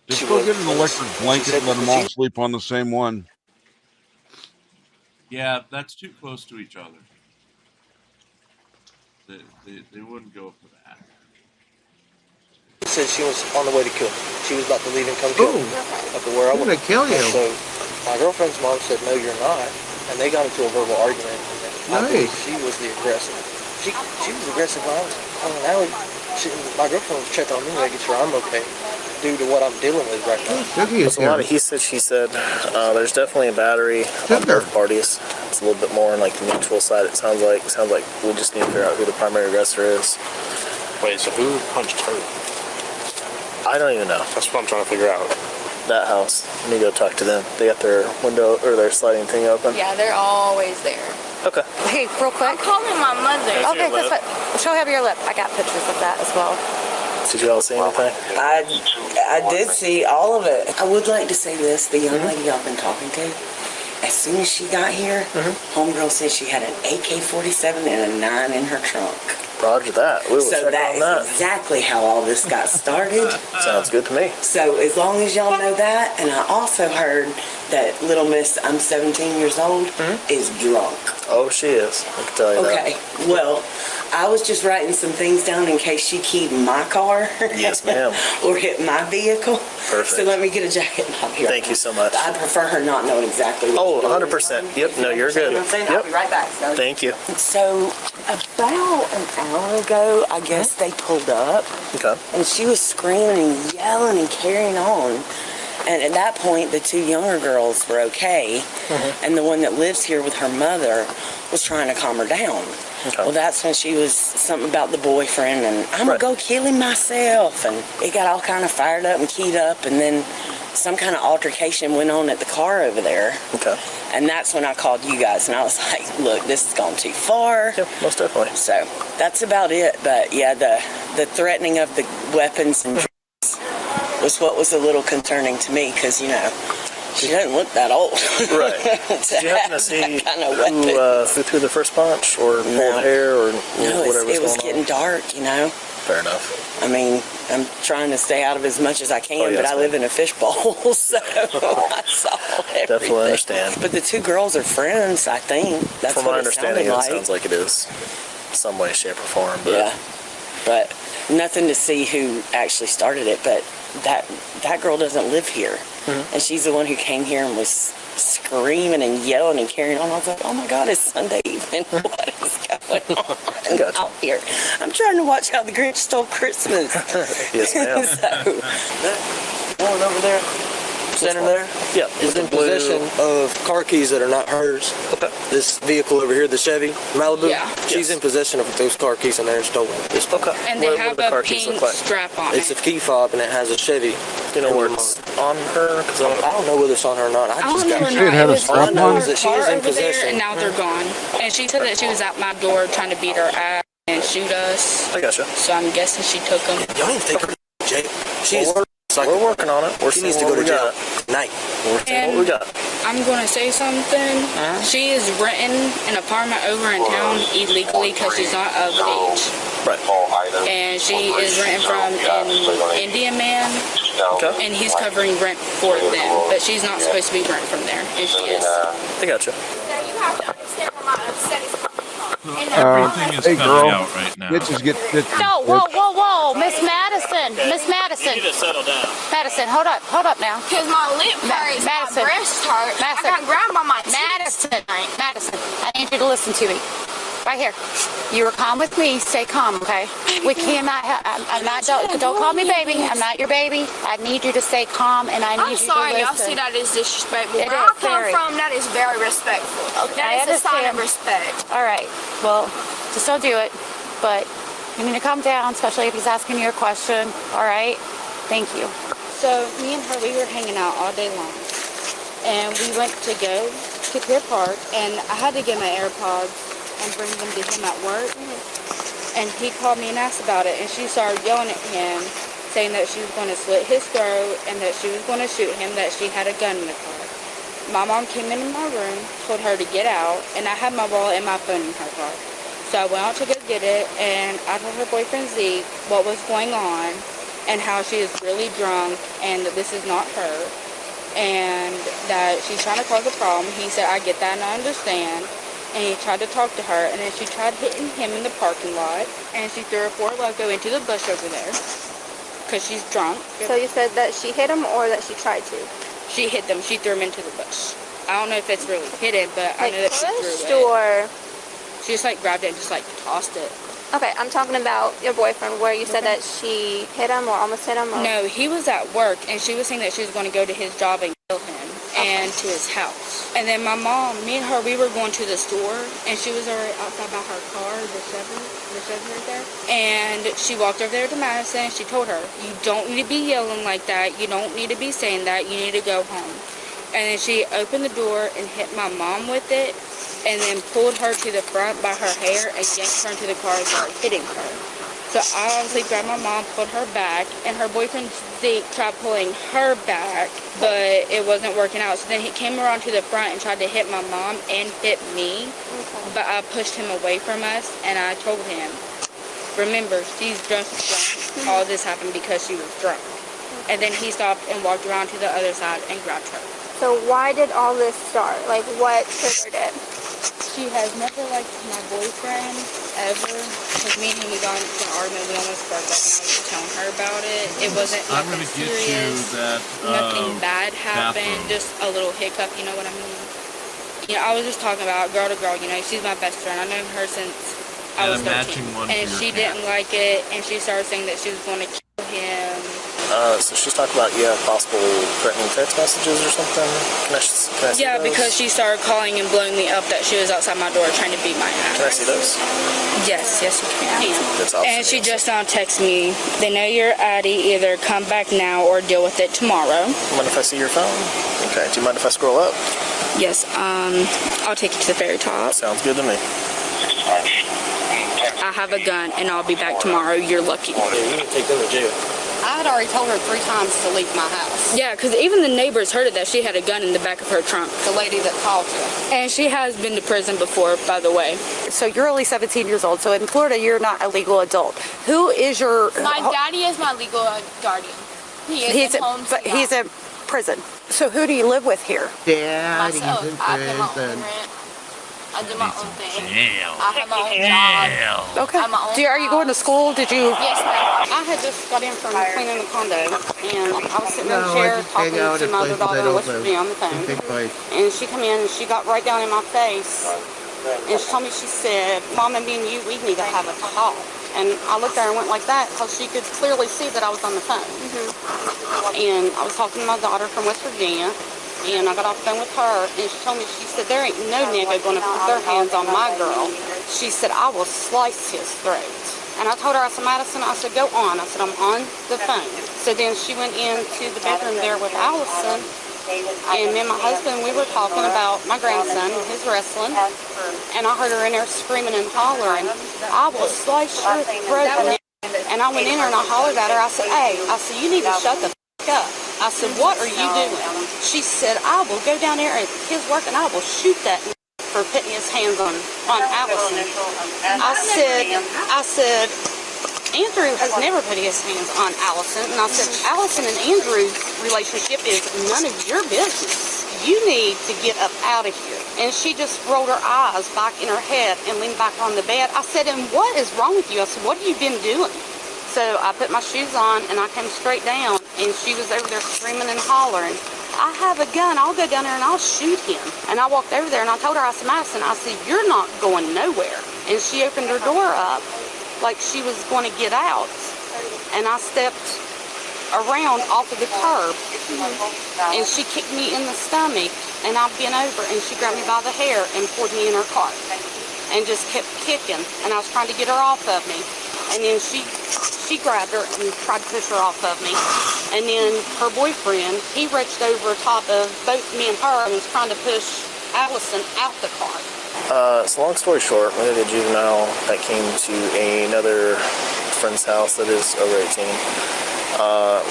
Just go get an electric blanket and let them all sleep on the same one. Yeah, that's too close to each other. They wouldn't go for that. Said she was on the way to kill me. She was about to leave and come kill me. Up to where I I'm was. gonna kill you. So my girlfriend's mom said, "No, you're not," and they got into a verbal argument. I believe she was the aggressor. She was aggressive when I was on an alley. My girlfriend was checking on me, making sure I'm okay, due to what I'm dealing with right now. It's a lot of he said, she said. There's definitely a battery on both parties. It's a little bit more on like the mutual side. It sounds like we just need to figure out who the primary aggressor is. Wait, so who punched her? I don't even know. That's what I'm trying to figure out. That house. Let me go talk to them. They got their window or their sliding thing open. Yeah, they're always there. Okay. Hey, real quick. I'm calling my mother. Okay, that's fine. Show her your lip. I got pictures of that as well. Did you all see anything? I did see all of it. I would like to say this, the young lady y'all been talking to, as soon as she got here, homegirl said she had an AK-47 and a 9 in her trunk. Roger that. We will So check that on that. is exactly how all this got started. Sounds good to me. So as long as y'all know that, and I also heard that little miss, I'm 17 years old, is drunk. Oh, she is. I can tell you that. Okay, well, I was just writing some things down in case she keyed my car. Yes, ma'am. Or hit my vehicle. Perfect. So let me get a jacket and I'll be right Thank you so much. I prefer her not knowing exactly what Oh, she's doing. 100%. Yep, no, you're good. You know what I'm saying? I'll be right back. So. Thank you. So about an hour ago, I guess they pulled up. Okay. And she was screaming and yelling and carrying on. And at that point, the 2 younger girls were okay. And the one that lives here with her mother was trying to calm her down. Okay. Well, that's when she was something about the boyfriend and I'm gonna go kill him myself. And it got all kind of fired up and keyed up. And then some kind of altercation went on at the car over there. Okay. And that's when I called you guys and I was like, look, this has gone too far. Yep, most definitely. So that's about it. But yeah, the threatening of the weapons and was what was a little concerning to me because, you know, she doesn't look that old. Right. Did you happen to see who threw the first punch or pulled hair or No, whatever it was going getting on? dark, you know. Fair enough. I mean, I'm trying to stay out of as much as I can, yes, but I live in a fishbowl, so I saw everything. Definitely understand. But the 2 girls are friends, I think. That's From what my it understanding, sounded it like. sounds like it is. Some way, shape, or form. But Yeah. But nothing to see who actually started it, but that girl doesn't live here. And she's the one who came here and was screaming and yelling and carrying on. I was like, oh my God, it's Sunday evening. What is going on out here? I'm trying to watch how the Grinch stole Christmas. Yes, ma'am. So, That one over there, center there, is in possession of car keys that are not hers. Okay. This vehicle over here, the Chevy Malibu, she's in possession of those car keys and they're stolen. Okay. And they have a pink strap on It's a key fob and it has a Chevy. You know where it's on her? Cause I don't know whether it's on her or not. I just got All I know is that she is in over there, possession. and now they're gone. And she said that she was at my door trying to beat her ass and shoot us. I gotcha. So I'm guessing she took them. Y'all need to take her to jail. We're working on it. She needs to go to jail tonight. And What we got? I'm going to say something. She is renting an apartment over in town illegally because she's not of age. Right. And she is renting from an Indian man. Okay. And he's covering rent for them. But she's not supposed to be renting from there. And she is. I gotcha. You have to understand where my upset is coming from. Everything is coming out right now. No, whoa, Miss Madison, Miss Madison. You need to settle down. Madison, hold up now. Because my lip hurts, Madison. my breast hurt. Madison. I got grabbed by my Madison, I need you to listen to me. Right here. You were calm with me. Stay calm, okay? We cannot. I'm not. Don't call me baby. I'm not your baby. I need you to stay calm, and I need I'm you sorry, to y'all listen. see that is disrespectful. It Where is I come very. from, that is very respectful. I That is a sign understand. of respect. All right. Well, just don't do it. But you need to calm down, especially if he's asking you a question. All right. Thank you. So me and her, we were hanging out all day long. And we went to go to Pier Park, and I had to get my AirPods and bring them to him at work. And he called me and asked about it, and she started yelling at him, saying that she was going to slit his throat and that she was going to shoot him, that she had a gun in the car. My mom came into my room, told her to get out, and I had my wallet and my phone in her car. So I went out to go get it, and I told her boyfriend Zeke what was going on and how she is really drunk and that this is not her and that she's trying to cause a problem. He said, I get that and I understand. And he tried to talk to her, and then she tried hitting him in the parking lot, and she threw a Ford Loco into the bush over there because she's drunk. So you said that she hit him or that she tried to? She hit them. She threw him into the bush. I don't know if it's really hit it, but I know that she threw it. Or She just like grabbed it and just like tossed it. okay, I'm talking about your boyfriend, where you said that she hit him or almost hit him. Or... No, he was at work, and she was saying that she was going to go to his job and kill him and to his house. And then my mom, me and her, we were going to the store, and she was already outside by her car, the Chevy right there. And she walked over there to Madison, and she told her, you don't need to be yelling like that. You don't need to be saying that. You need to go home. And then she opened the door and hit my mom with it, and then pulled her to the front by her hair and yanked her into the car and started hitting her. So I obviously grabbed my mom, pulled her back, and her boyfriend Zeke tried pulling her back, but it wasn't working out. So then he came around to the front and tried to hit my mom and hit me, but I pushed him away from us, and I told him, remember, she's drunk. All this happened because she was drunk. And then he stopped and walked around to the other side and grabbed her. So why did all this start? Like, what triggered it? She has never liked my boyfriend, ever. Because me and him, we got into an argument, we almost broke up, and I was just telling her about it. It wasn't I'm nothing gonna get serious. you that Nothing bad happened, bathroom. just a little hiccup, you know what I mean? You know, I was just talking about girl to girl, you know, she's my best friend. I've known her since I And was a matching 13. one And for she your didn't like it, and she started saying that she was going to kill him. So she's talking about, possible threatening text messages or something? Can I see Yeah, those? because she started calling and blowing me up that she was outside my door trying to beat my ass. Can I see those? Yes, you can. That's awesome. And she just now texted me, they know your ID, either come back now or deal with it tomorrow. Mind if I see your phone? Okay, do you mind if I scroll up? Yes, I'll take you to the very top. Sounds good to me. I have a gun and I'll be back tomorrow. You're lucky. Yeah, you need to take them to jail. I had already told her 3 times to leave my house. Yeah, because even the neighbors heard it that she had a gun in the back of her trunk. The lady that called you. And she has been to prison before, by the way. So you're only 17 years old. So in Florida, you're not a legal adult. Who is your... My daddy is my legal guardian. He is He's at home. but he's in prison. So who do you live with here? Daddy, Myself. he's in I pay my own prison. rent. I do my own thing. Jail. I have my own job. Okay. I have my own Are you going to school? Did you? Yes, ma'am. I had just got in from cleaning the condo, and I was sitting in the No, I chair just talking hang out to at my other places I daughter, don't West live. Virginia, on the phone. And pick fights. And she come in and she got right down in my face, and she told me, she said, "Mama, me and you, we need to have a talk." And I looked at her and went like that because she could clearly see that I was on the phone. And I was talking to my daughter from West Virginia, and I got off the phone with her, and she told me, she said, "There ain't no nigga going to put their hands on my girl." She said, "I will slice his throat." And I told her, I said, "Madison," I said, "go on." I said, "I'm on the phone." So then she went into the bedroom there with Allison, and me and my husband, we were talking about my grandson, his wrestling, and I heard her in there screaming and hollering, "I will slice your throat." And I went in there and I hollered at her. I said, "Hey," I said, "you need to shut the f*** up." I said, "What are you doing?" She said, "I will go down there at his work and I will shoot that for putting his hands on Allison." I said, "Andrew has never put his hands on Allison." And I said, "Allison and Andrew's relationship is none of your business. You need to get up out of here." And she just rolled her eyes back in her head and leaned back on the bed. I said, "And what is wrong with you?" I said, "What have you been doing?" So I put my shoes on and I came straight down, and she was over there screaming and hollering, "I have a gun. I'll go down there and I'll shoot him." And I walked over there and I told her, I said, "Madison," I said, "you're not going nowhere." And she opened her door up like she was going to get out. And I stepped around off of the curb, and she kicked me in the stomach, and I bent over and she grabbed me by the hair and pulled me in her car and just kept kicking, and I was trying to get her off of me, and then she grabbed her and tried to push her off of me, and then her boyfriend, he reached over top of both me and her and was trying to push Allison out the car. So long story short, we had a juvenile that came to another friend's house that is over 18.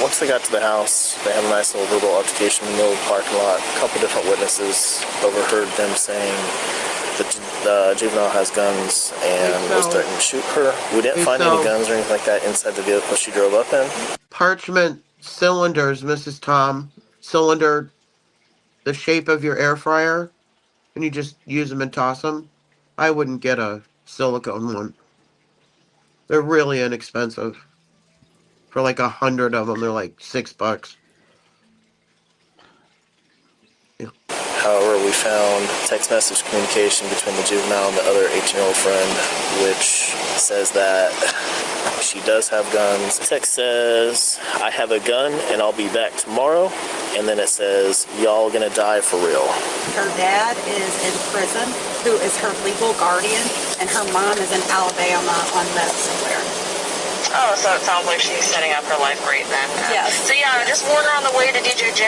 Once they got to the house, they had a nice little verbal altercation in the middle of the parking lot. A couple different witnesses overheard them saying that the juvenile has guns and was threatening to shoot her. We didn't find any guns or anything like that inside the vehicle she drove up in. Parchment cylinders, Mrs. Tom. Cylinder the shape of your air fryer, and you just use them and toss them. I wouldn't get a silicone one. They're really inexpensive. For like 100 of them, they're like $6. Yeah. However, we found text message communication between the juvenile and the other 18-year-old friend, which says that she does have guns. The text says, "I have a gun and I'll be back tomorrow." And then it says, "Y'all gonna die for real." Her dad is in prison, who is her legal guardian, and her mom is in Alabama on meth somewhere. Oh, so it sounds like she's setting up her life great then. Yes. So yeah, just warn her on the way to DJJ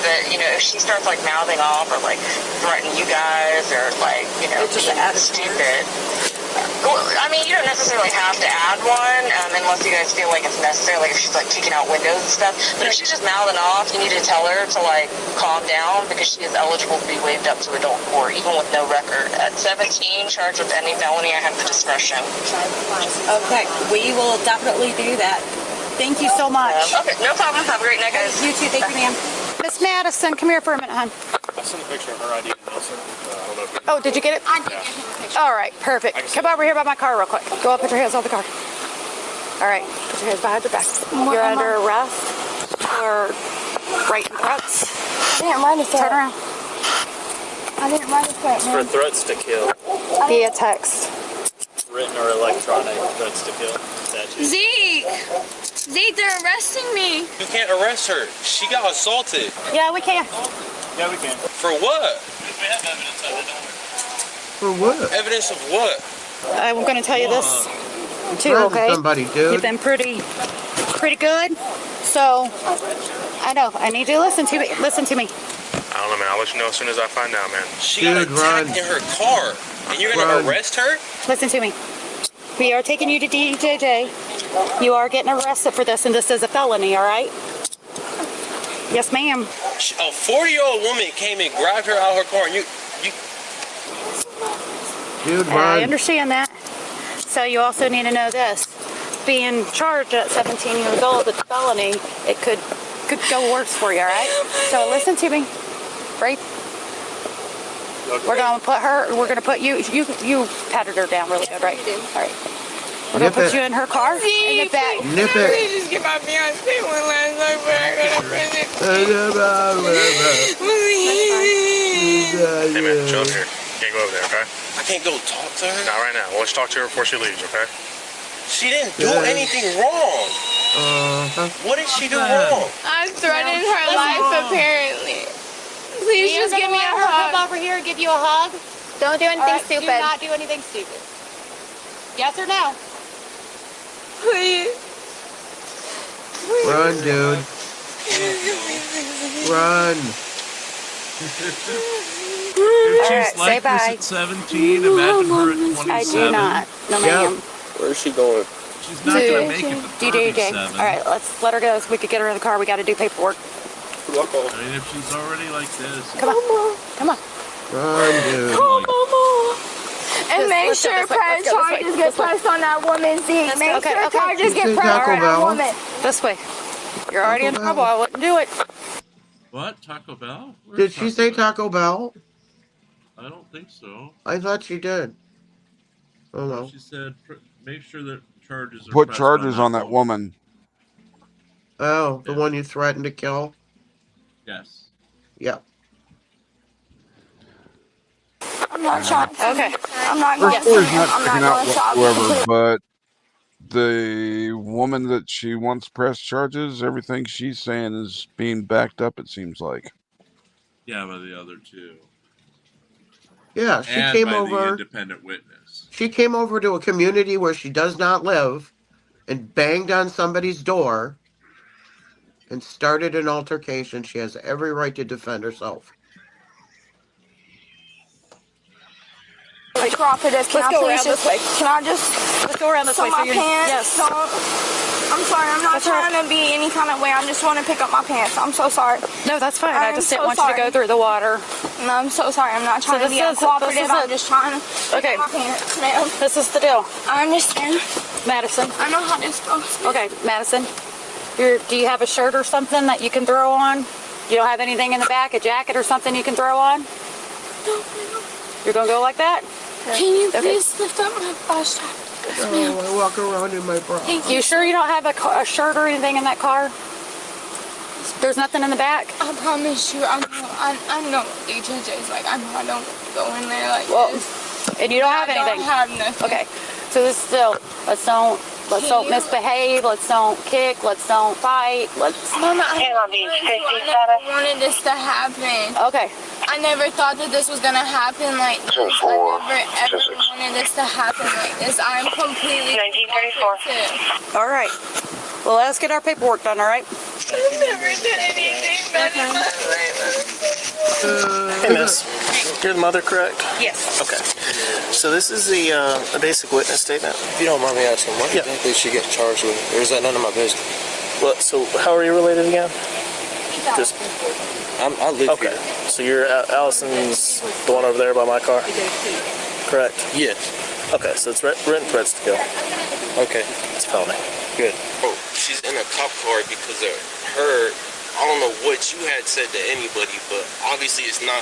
that, you know, if she starts like mouthing off or like threatening you guys or like, you know, being stupid. Well, I mean, you don't necessarily have to add one unless you guys feel like it's necessary, like if she's like kicking out windows and stuff. But if she's just mouthing off, you need to tell her to like calm down because she is eligible to be waived up to adult court, even with no record. At 17, charged with any felony, I have the discretion. Okay, we will definitely do that. Thank you so much. Okay, no problem. Have a great night, guys. You too. Thank you, ma'am. Miss Madison, come here for a minute, hon. I sent a picture of her ID to Nelson. I don't know if Oh, did you get it? I did get him a picture. All right, perfect. Come over here by my car real quick. Go up, put your hands on the car. All right, put your hands behind your back. You're under arrest for writing threats. I didn't write a threat. Turn around. I didn't write a threat, it's for threats to kill. Via text. Written or electronic threats to kill. Statute. Zeke, they're arresting me. You can't arrest her. She got assaulted. Yeah, we can. Yeah, we can. For what? We have evidence of it, don't we? For what? Evidence of what? I'm going to tell you this too, Threaten okay? somebody, dude. You've been pretty good. So, I know. I need you to listen to me. Listen to me. I don't know, man. I'll let you know as soon as I find out, man. She Dude, got attacked run. in her car, and you're gonna Run. arrest her? Listen to me. We are taking you to DJJ. You are getting arrested for this, and this is a felony, all right? Yes, ma'am. A 40-year-old woman came and grabbed her out of her car, and you Dude, I run. understand that. So you also need to know this. Being charged at 17 years old with a felony, it could go worse for you, all right? So listen to me. Right? We're gonna put her. We're gonna put you. You patted her down really good, right? All right. We're gonna put you in her car in the back. Nip it. Just get my fiance one last night before I go to prison. Hey man, chill up here. Can't go over there, okay? I can't go talk to her? Not right now. We'll just talk to her before she leaves, okay? She didn't do anything wrong. What did she do wrong? I threatened her life, apparently. Please just give me a hug. Come over here and give you a hug. Don't do anything stupid. Do not do anything stupid. Yes or no? Please. Run, dude. Run. If All right, she's like say bye. this at 17, imagine her at 27. I do not. No, ma'am. Where is she going? She's not going to make it to DJ. 37. All right, let's let her go so we can get her in the car. We got to do paperwork. I mean, if she's already like this. Come on. Come on. Run, dude. Come on. And make let's go sure this way, press let's go this way, charges get pressed on that woman's seat. Make sure charges get pressed on that woman. This way. You're already in trouble. I wouldn't do it. What? Taco Bell? Where's Did she say Taco Bell? I don't think so. I thought she did. Oh no. She said, make sure that charges are Put pressed charges on that woman. woman. Oh, the one you threatened to kill? Yes. Yeah. I'm not trying to. Okay. I'm not Her going story's to. not I'm sticking not out going to shop. whatsoever, but the woman that she wants press charges, everything she's saying is being backed up, it seems like. Yeah, by the other two. Yeah, she And came by the over. independent witness. She came over to a community where she does not live and banged on somebody's door and started an altercation. She has every right to defend herself. Cooperative. Can Let's I go please around just, this way. Can I just Let's go around this so way. my So pants don't. I'm sorry. I'm not trying to be any kind of way. I just want to pick up my pants. I'm so sorry. No, that's fine. I I'm just so didn't want you to go sorry. through the water. No, I'm so sorry. I'm not trying to this be is- uncooperative. this is I'm it. just trying to pick Okay. up my pants, ma'am. This is the deal. I understand. Madison. I know how this goes. Okay, Madison. Do you have a shirt or something that you can throw on? You don't have anything in the back, a jacket or something you can throw on? No. You're going to go like that? Can you please lift up my bra strap? Yes, ma'am. Oh, I walk around in my bra. Thank You sure you don't have a shirt or anything in that car? There's nothing in the back? I promise you, I know DJJ's like, I know I don't go in there like this. And you don't have anything? I don't have nothing. Okay, so this is still, let's don't misbehave, let's don't kick, let's don't fight, let's... Mama, I never wanted this to happen. Okay. I never thought that this was gonna happen like this. I never ever wanted this to happen like this. I'm completely 1934. All right. Well, let's get our paperwork done, all right? I've never done anything bad in my life. Hey, miss. You're the mother, correct? Yes. Okay. So this is the basic witness statement. If you don't mind me asking, what exactly she get charged with? Or is that none of my business? Well, so how are you related again? Just. I live here. So you're Allison's, the one over there by my car? Correct? Yes. Okay, so it's written threats to kill. Okay. It's a felony. Good. Oh, she's in a cop car because of her. I don't know what you had said to anybody, but obviously it's not.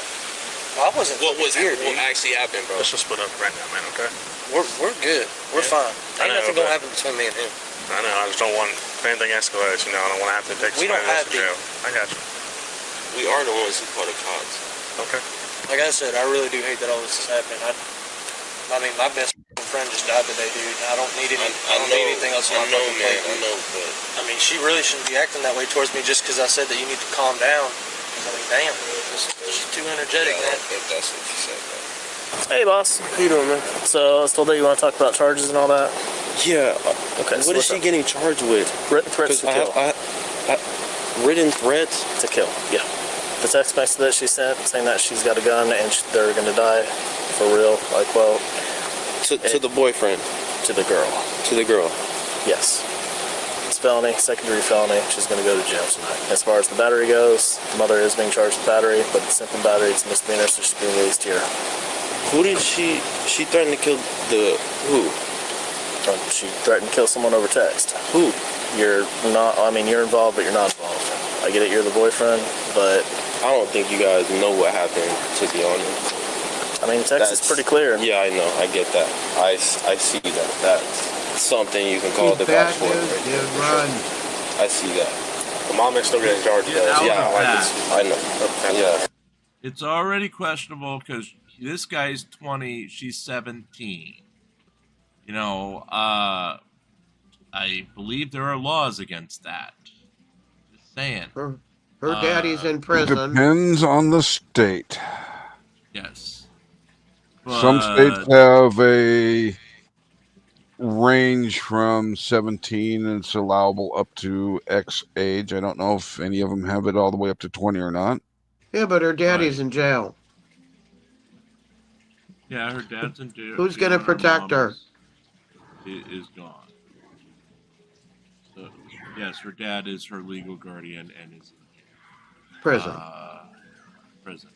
I wasn't what was here, what actually happened, bro. Let's just split up right now, man. Okay. We're good. We're fine. I Ain't know, nothing but- gonna happen between me and him. I know. I just don't want if anything escalates. You know, I don't want to have to take We somebody don't else have to to. jail. I got you. We are the ones who call the cops. Okay. Like I said, I really do hate that all this is happening. I mean, my best friend just died today, dude. I don't need any. I don't need anything else on my fucking plate. I know, but I mean, she really shouldn't be acting that way towards me just because I said that you need to calm down. I mean, damn, she's too energetic, man. if that's what you said, bro. Hey, boss. How you doing, man? So I was told that you want to talk about charges and all that. Yeah. Okay. What is she getting charged with? Written threats to kill. Written threats to kill. Yeah. The text message that she sent saying that she's got a gun and they're gonna die for real. Like, well. To the boyfriend. To the girl. To the girl. Yes. It's felony, second-degree felony. She's going to go to jail tonight. As far as the battery goes, the mother is being charged with battery, but it's simple battery. It's a misdemeanor, so she's being released here. Who did she threatened to kill who? She threatened to kill someone over text. Who? You're not, I mean, you're involved, but you're not involved. I get it, you're the boyfriend, but... I don't think you guys know what happened, to be honest. I mean, text is pretty clear. Yeah, I know. I get that. I see that. That's something you can call the cops for. I see that. The mom is still getting charged. I know. Yeah. It's already questionable because this guy's 20, she's 17. You know, I believe there are laws against that. Just saying. Her daddy's in prison. Depends on the state. Yes. Some states have a range from 17 and it's allowable up to X age. I don't know if any of them have it all the way up to 20 or not. Yeah, but her daddy's in jail. Yeah, her dad's in jail. Who's going to protect her? Is gone. So, yes, her dad is her legal guardian and is in Prison. Prison.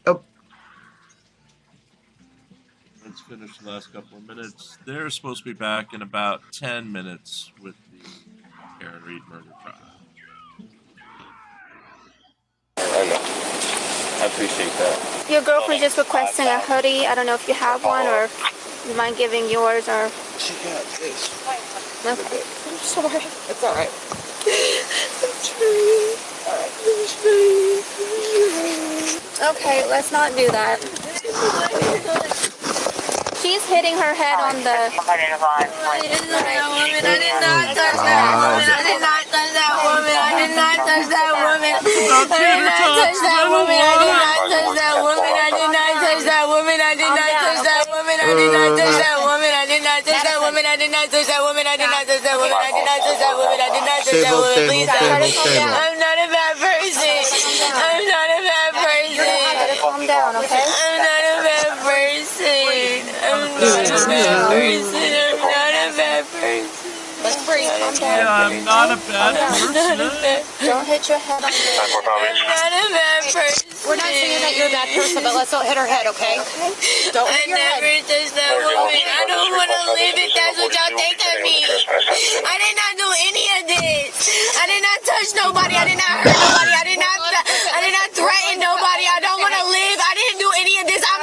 Oh. Let's finish the last couple of minutes. They're supposed to be back in about 10 minutes with the Karen Reed murder trial. I know. I appreciate that. Your girlfriend just requesting a hoodie. I don't know if you have one or you mind giving yours or. She got this. Okay. I'm sorry. It's all right. Okay, let's not do that. She's hitting her head on the. I did not touch that woman. I did not touch that woman. I did not touch that woman. I did not touch that woman. I did not touch that woman. I did not touch that woman. I did not touch that woman. I did not touch that woman. I did not touch that woman. I did not touch that woman. I did not touch that woman. I did not touch that woman. I did not touch that woman. Please, I'm not a bad person. I'm not a bad person. Calm down, okay? I'm not a bad person. I'm not a bad person. I'm not a bad person. Let's breathe. Calm down. Yeah, I'm not a bad person. Don't hit your head on the. I'm not a bad person. We're not saying that you're a bad person, but let's not hit her head, okay? Don't hit your head. I never touched that woman. I don't want to live if that's what y'all think of me. I did not do any of this. I did not touch nobody. I did not hurt nobody. I did not threaten nobody. I don't want to live. I didn't do any of this. I'm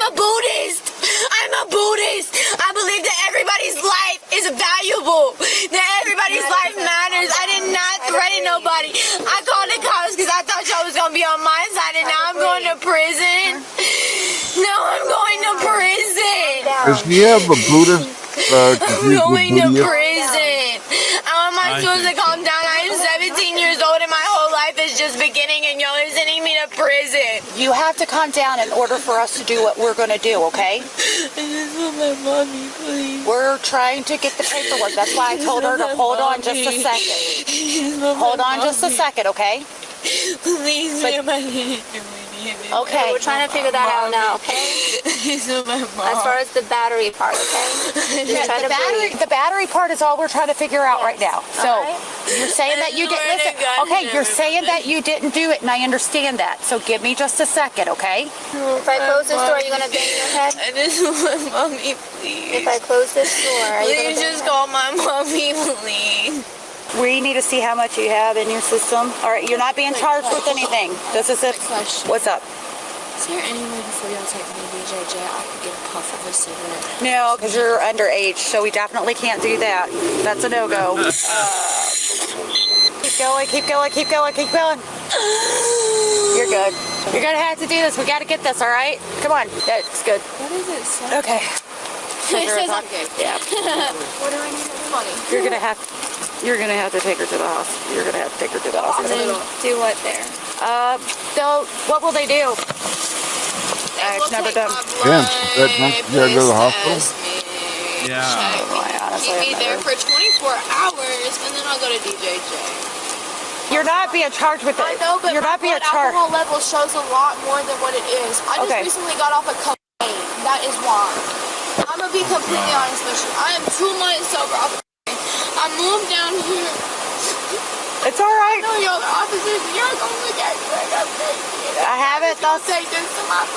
a Buddhist. I'm a Buddhist. I believe that everybody's life is valuable. That everybody's life matters. I did not threaten nobody. I called the cops because I thought y'all was going to be on my side, and now I'm going to prison. No, I'm going to prison. Does he have a Buddhist? I'm going to prison. How am I supposed to calm down? I am 17 years old and my whole life is just beginning and y'all are sending me to prison. You have to calm down in order for us to do what we're going to do, okay? I just want my mommy, please. We're trying to get the paperwork. That's why I told her to hold on just a second. Hold on just a second, okay? Please, ma'am, I didn't do anything. Okay, we're trying to figure that out now, okay? As far as the battery part, okay? Yeah, the battery part is all we're trying to figure out right now. So you're saying that you didn't listen. Okay, you're saying that you didn't do it, and I understand that. So give me just a second, okay? If I close this door, are you gonna bang your head? I just want mommy, please. If I close this door, are you gonna please just call my mommy, please. We need to see how much you have in your system. All right, you're not being charged with anything. This is it. What's up? Is there any way before y'all take me to DJJ I could get a puff of a cigarette? No, because you're underage, so we definitely can't do that. That's a no-go. Keep going, keep going, keep going, keep going. You're good. You're going to have to do this. We got to get this, all right? Come on. That's good. What does it say? Okay. It says I'm good. Yeah. What do I need for money? You're going to have to take her to the hospital. You're going to have to take her to the hospital. Do what there? So what will they do? I've never done. Yeah, that once you gotta go to the hospital. Yeah. Keep me there for 24 hours, and then I'll go to DJJ. You're not being charged with it. I know, but you're not being charged. alcohol level shows a lot more than what it is. I just recently got off of cocaine. That is why. I'm gonna be completely honest with you. I am 2 months sober off of cocaine. I moved down here. It's all right. I know y'all are officers. You're gonna look at me like I'm crazy. I haven't. Take this to my.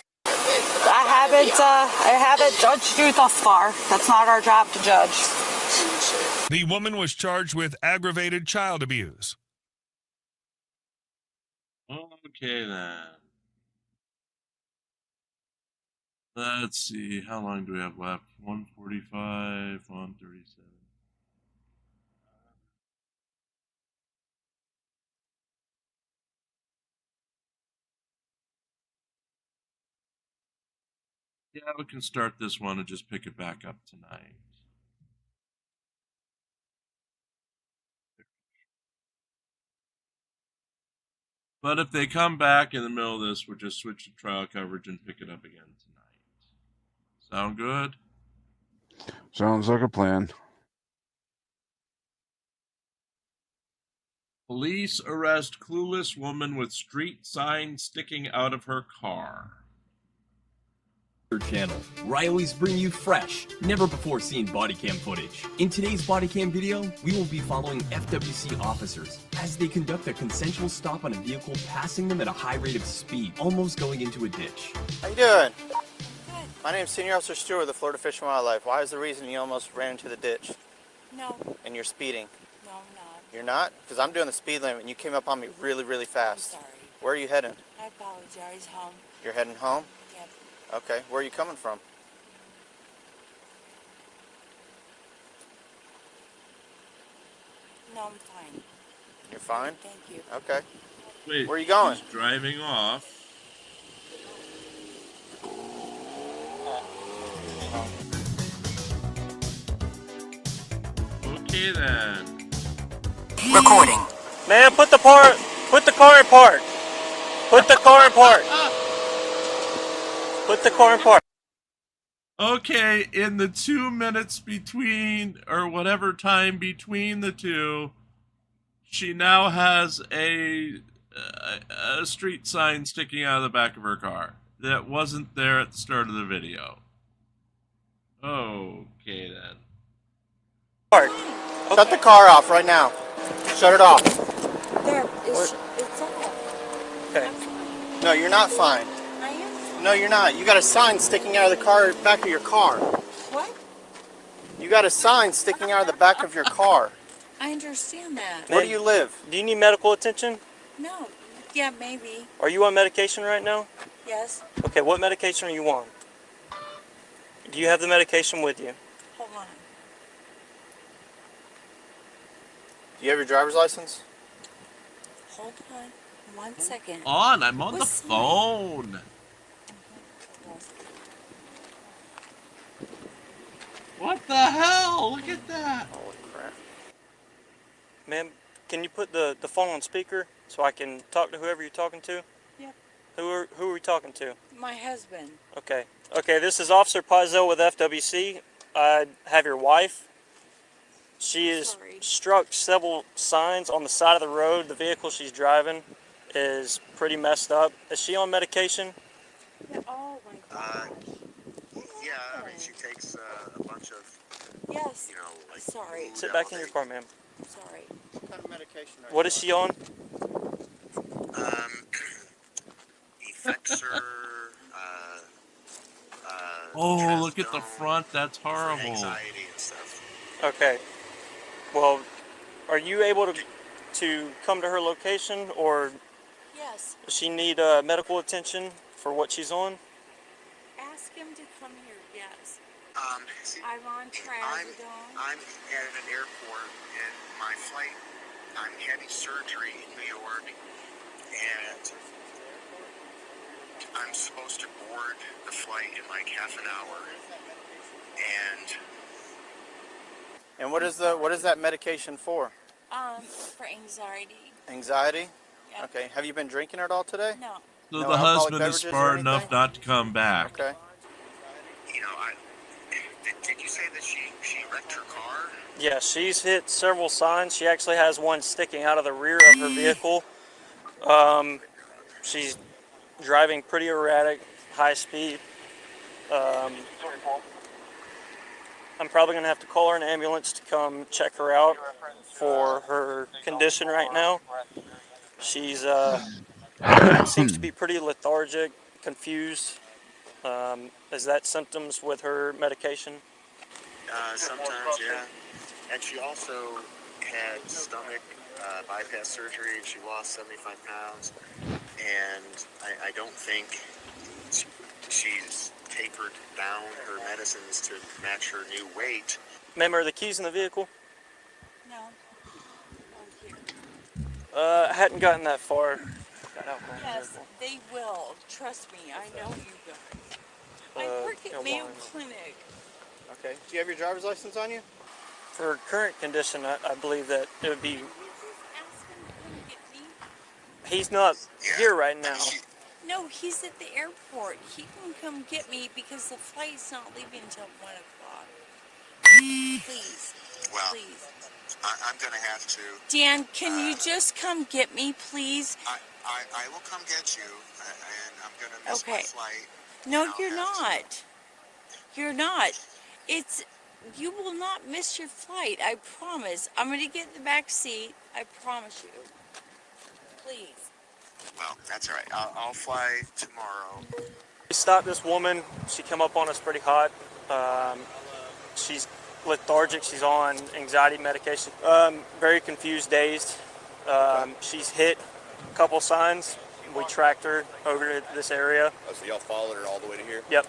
I haven't judged you thus far. That's not our job to judge. The woman was charged with aggravated child abuse. Okay then. Let's see, how long do we have left? 145, 137. Yeah, we can start this one and just pick it back up tonight. But if they come back in the middle of this, we'll just switch to trial coverage and pick it up again tonight. Sound good? Sounds like a plan. Police arrest clueless woman with street sign sticking out of her car. Channel. Riley's bring you fresh, never before seen body cam footage. In today's body cam video, we will be following FWC officers as they conduct a consensual stop on a vehicle passing them at a high rate of speed, almost going into a ditch. How you doing? My name is Senior Officer Stewart of the Florida Fish and Wildlife. Why is the reason you almost ran into the ditch? No. And you're speeding? No, I'm not. You're not? Because I'm doing the speed limit and you came up on me really, really fast. I'm sorry. Where are you heading? I apologize. Home. You're heading home? Yep. Okay. Where are you coming from? No, I'm fine. You're fine? Thank you. Okay. Wait, where are you going? She's driving off. Okay then. Recording. Man, put the car in park. Put the car in park. Put the car in park. Okay, in the 2 minutes between, or whatever time between the two, she now has a street sign sticking out of the back of her car that wasn't there at the start of the video. Okay then. Park. Shut the car off right now. Shut it off. There, it's off. Okay. No, you're not fine. I am. No, you're not. You got a sign sticking out of the back of your car. What? You got a sign sticking out of the back of your car. I understand that. Where do you live? Do you need medical attention? No. Yeah, maybe. Are you on medication right now? Yes. Okay, what medication are you on? Do you have the medication with you? Hold on. Do you have your driver's license? Hold on. 1 second. I'm on the What's phone. What the hell? Look at that. Holy crap. Ma'am, can you put the phone on speaker so I can talk to whoever you're talking to? Yep. Who are we talking to? My husband. Okay. Okay, this is Officer Pizell with FWC. I have your wife. She has struck several signs on the side of the road. The vehicle she's driving is pretty messed up. Is she on medication? Yeah, oh my God. Yeah, I mean, she takes a bunch of, Yes. you know, like... Sorry. Sit back in your car, ma'am. Sorry. What kind of medication are What is she on? Effexor, Oh, look at the front. That's horrible. anxiety and stuff. Okay. Well, are you able to come to her location, or Yes. does she need medical attention for what she's on? Ask him to come here. Yes. See, I'm on trazodone. I'm at an airport, and my flight, I'm having surgery in New York, and I'm supposed to board the flight in like half an hour, And what is that medication for? For anxiety. Anxiety? Yeah. Okay. Have you been drinking at all today? No. So No the alcoholic husband is beverages or smart anything? enough not to come back. Okay. you know, did you say that she wrecked her car? Yeah, she's hit several signs. She actually has one sticking out of the rear of her vehicle. She's driving pretty erratic, high speed. I'm probably going to have to call her an ambulance to come check her out for her condition right now. She's seems to be pretty lethargic, confused. Is that symptoms with her medication? Sometimes, yeah. And she also had stomach bypass surgery, and she lost 75 pounds. And I don't think she's tapered down her medicines to match her new weight. Ma'am, are the keys in the vehicle? No. I hadn't gotten that far. Got alcohol in the Yes, vehicle. they will. Trust me, I know you guys. I work at no Mayo wine. Clinic. Okay. Do you have your driver's license on you? For current condition, I believe that it would be. He's not here right now. No, he's at the airport. He can come get me because the flight's not leaving until 1 o'clock. Please. Well, please. I'm going to have to. Dan, can you just come get me, please? I will come get you, and I'm going to miss my flight. No, you're not. You're not. You will not miss your flight. I promise. I'm going to get in the back seat. I promise you. Please. Well, that's all right. I'll fly tomorrow. We stopped this woman. She came up on us pretty hot. She's lethargic. She's on anxiety medication. Very confused, dazed. She's hit a couple signs. We tracked her over to this area. Oh, so y'all followed her all the way to here? Yep.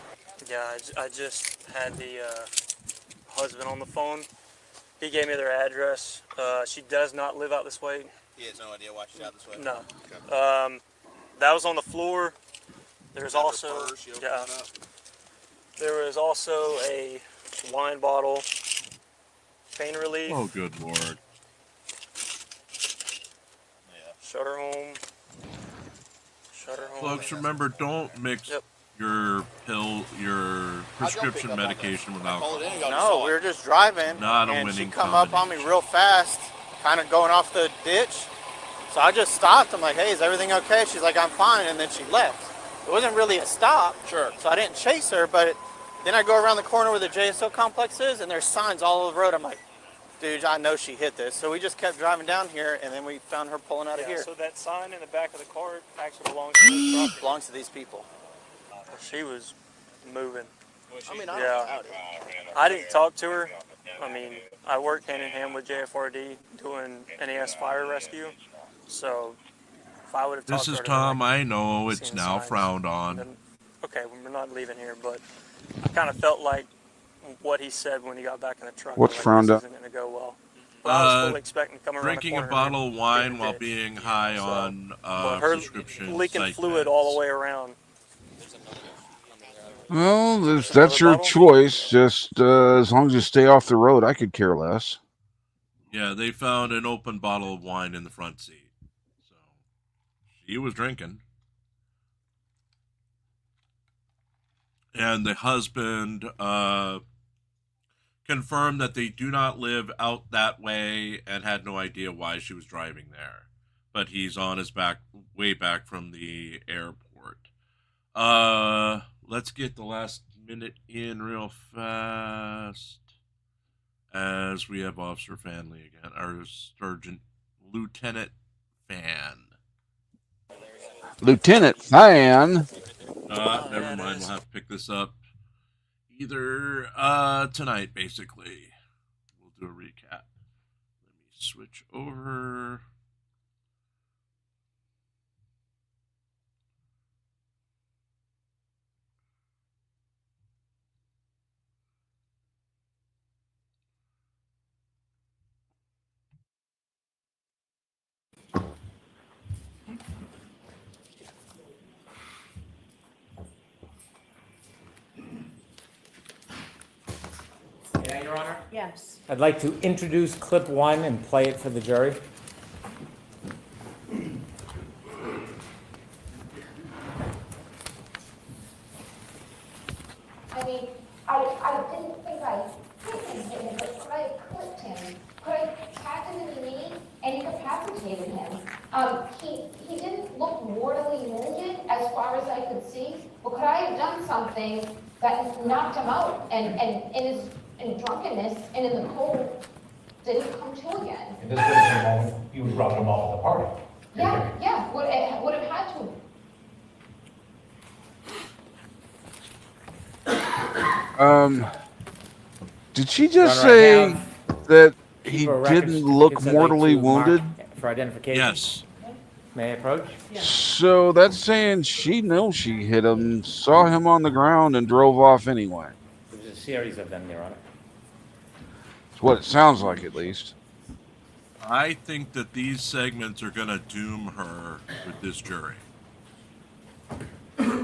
Yeah, I just had the husband on the phone. He gave me their address. She does not live out this way. He has no idea why she's out this way? No. That was on the floor. There's also there was also a wine bottle, pain relief. Oh, good Lord. Shut her home. Shut her home. Folks, remember, don't mix your prescription medication with alcohol. No, we were just driving, Not a and she winning come up on me real fast, kind of going off the ditch. So I just stopped. I'm like, hey, is everything okay? She's like, I'm fine, and then she left. It wasn't really a stop. Sure. So I didn't chase her, but then I go around the corner where the JSO complex is, and there's signs all over the road. I'm like, dude, I know she hit this. So we just kept driving down here, and then we found her pulling out of here. So that sign in the back of the car actually belongs to this property. Belongs to these people. She was moving. I mean, yeah. I didn't talk to her. I mean, I work hand in hand with JFRD doing NAS fire rescue. So if I would have talked This to is her, Tom. like, I know it's seen now signs, frowned on. then, okay, we're not leaving here, but I kind of felt like what he said when he got back in the truck. What's like, frowned this up? isn't going to go well. But I was fully expecting to come around Drinking the a corner bottle of wine and while being high on but her prescription leaking psych fluid meds. all the way around. Well, that's your choice. Just as long as you stay off the road, I could care less. Yeah, they found an open bottle of wine in the front seat. So she was drinking. And the husband confirmed that they do not live out that way and had no idea why she was driving there. But he's on his way back from the airport. Let's get the last minute in real fast, as we have Officer Fanley again, our Sergeant Lieutenant Fan. Lieutenant Fan. Never mind. We'll have to pick this up either tonight, basically. We'll do a recap. Let me switch over. Yeah, Your Honor? Yes. I'd like to introduce clip 1 and play it for the jury. I mean, I didn't think I hit him, but could I have clipped him? Could I tapped him in the knee and incapacitated him? He didn't look mortally wounded as far as I could see, but could I have done something that knocked him out and in drunkenness and in the cold didn't come to again? In this particular moment, you was dropping him off at the party. Yeah, would have had to. Did she just Your Honor, I say that he for records didn't look consent mortally to mark wounded? For identification. Yes. May I approach? So that's saying she knows she hit him, saw him on the ground, and drove off anyway. There's a series of them, Your Honor. It's what it sounds like, at least. I think that these segments are going to doom her with this jury.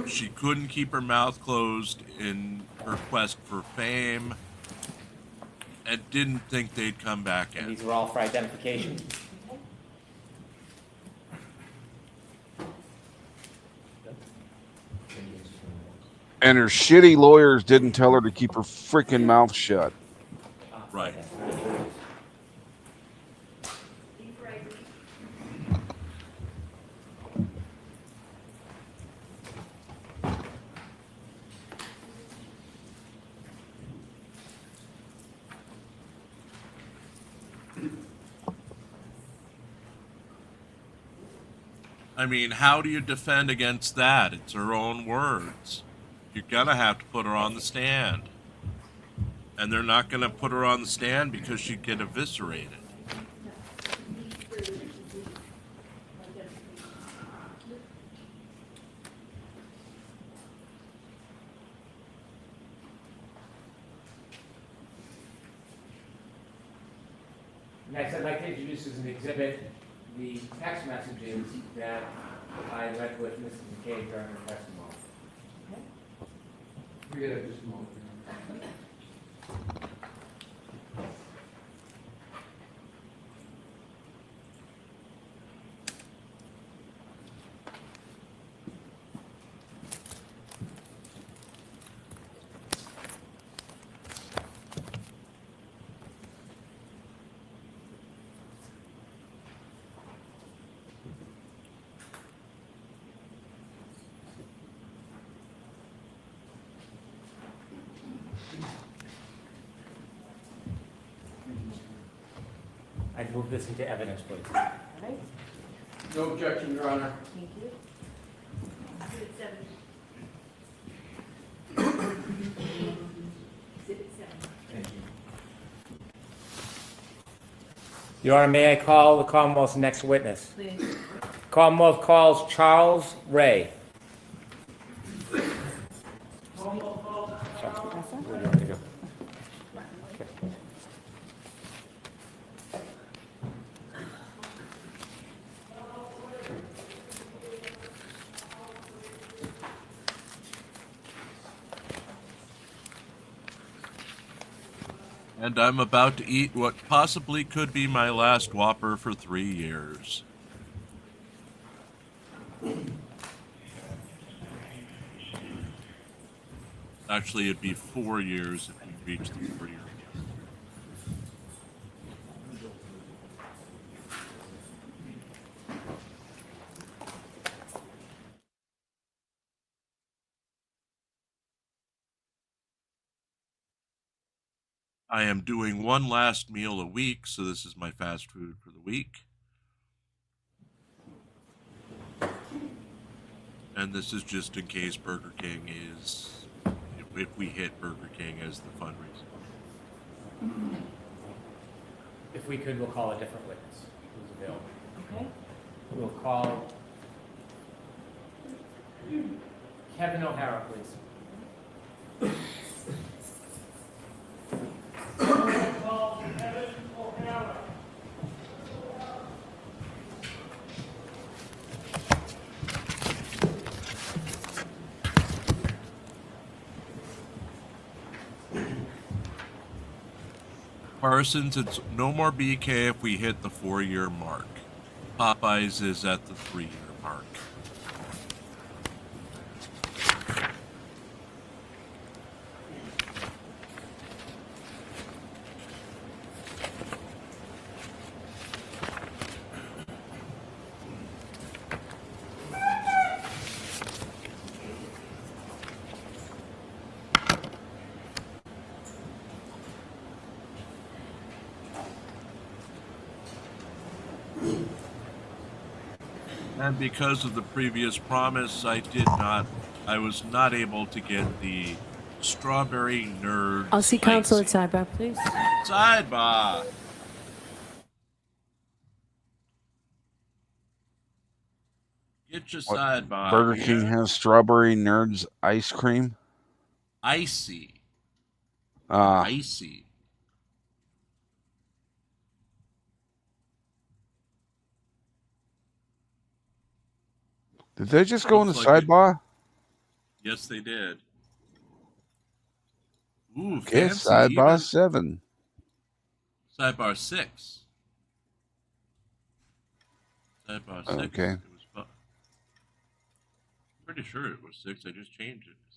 She couldn't keep her mouth closed in her quest for fame and didn't think they'd come back in. These were all for identification. And her shitty lawyers didn't tell her to keep her freaking mouth shut. Right. I mean, how do you defend against that? It's her own words. You're going to have to put her on the stand. And they're not going to put her on the stand because she'd get eviscerated. Next, I'd like to introduce as an exhibit the text messages that I read with Mrs. McKay during her testimony. Forget it just a moment. I'd move this into evidence, please. No objection, Your Honor. Thank you. Thank you. Your Honor, may I call the Commonwealth's next witness? Please. Commonwealth calls Charles Ray. And I'm about to eat what possibly could be my last Whopper for 3 years. Actually, it'd be 4 years if we reach the 4-year. I am doing one last meal a week, so this is my fast food for the week. And this is just in case Burger King is, if we hit Burger King as the fundraiser. If we could, we'll call a different witness who's available. Okay. We'll call Kevin O'Hara, please. Parsons, it's no more BK if we hit the 4-year mark. Popeyes is at the 3-year mark. And because of the previous promise, I was not able to get the strawberry nerd. I'll see counsel at sidebar, please. Sidebar. Get your What, sidebar. Burger King has strawberry nerds ice cream. Icy. Ah. Icy. Did they just go in the Looks like sidebar? Yes, they did. Ooh, Okay, fancy. sidebar Even 7. sidebar 6. Sidebar 6. Okay. It was pretty sure it was 6. I just changed it to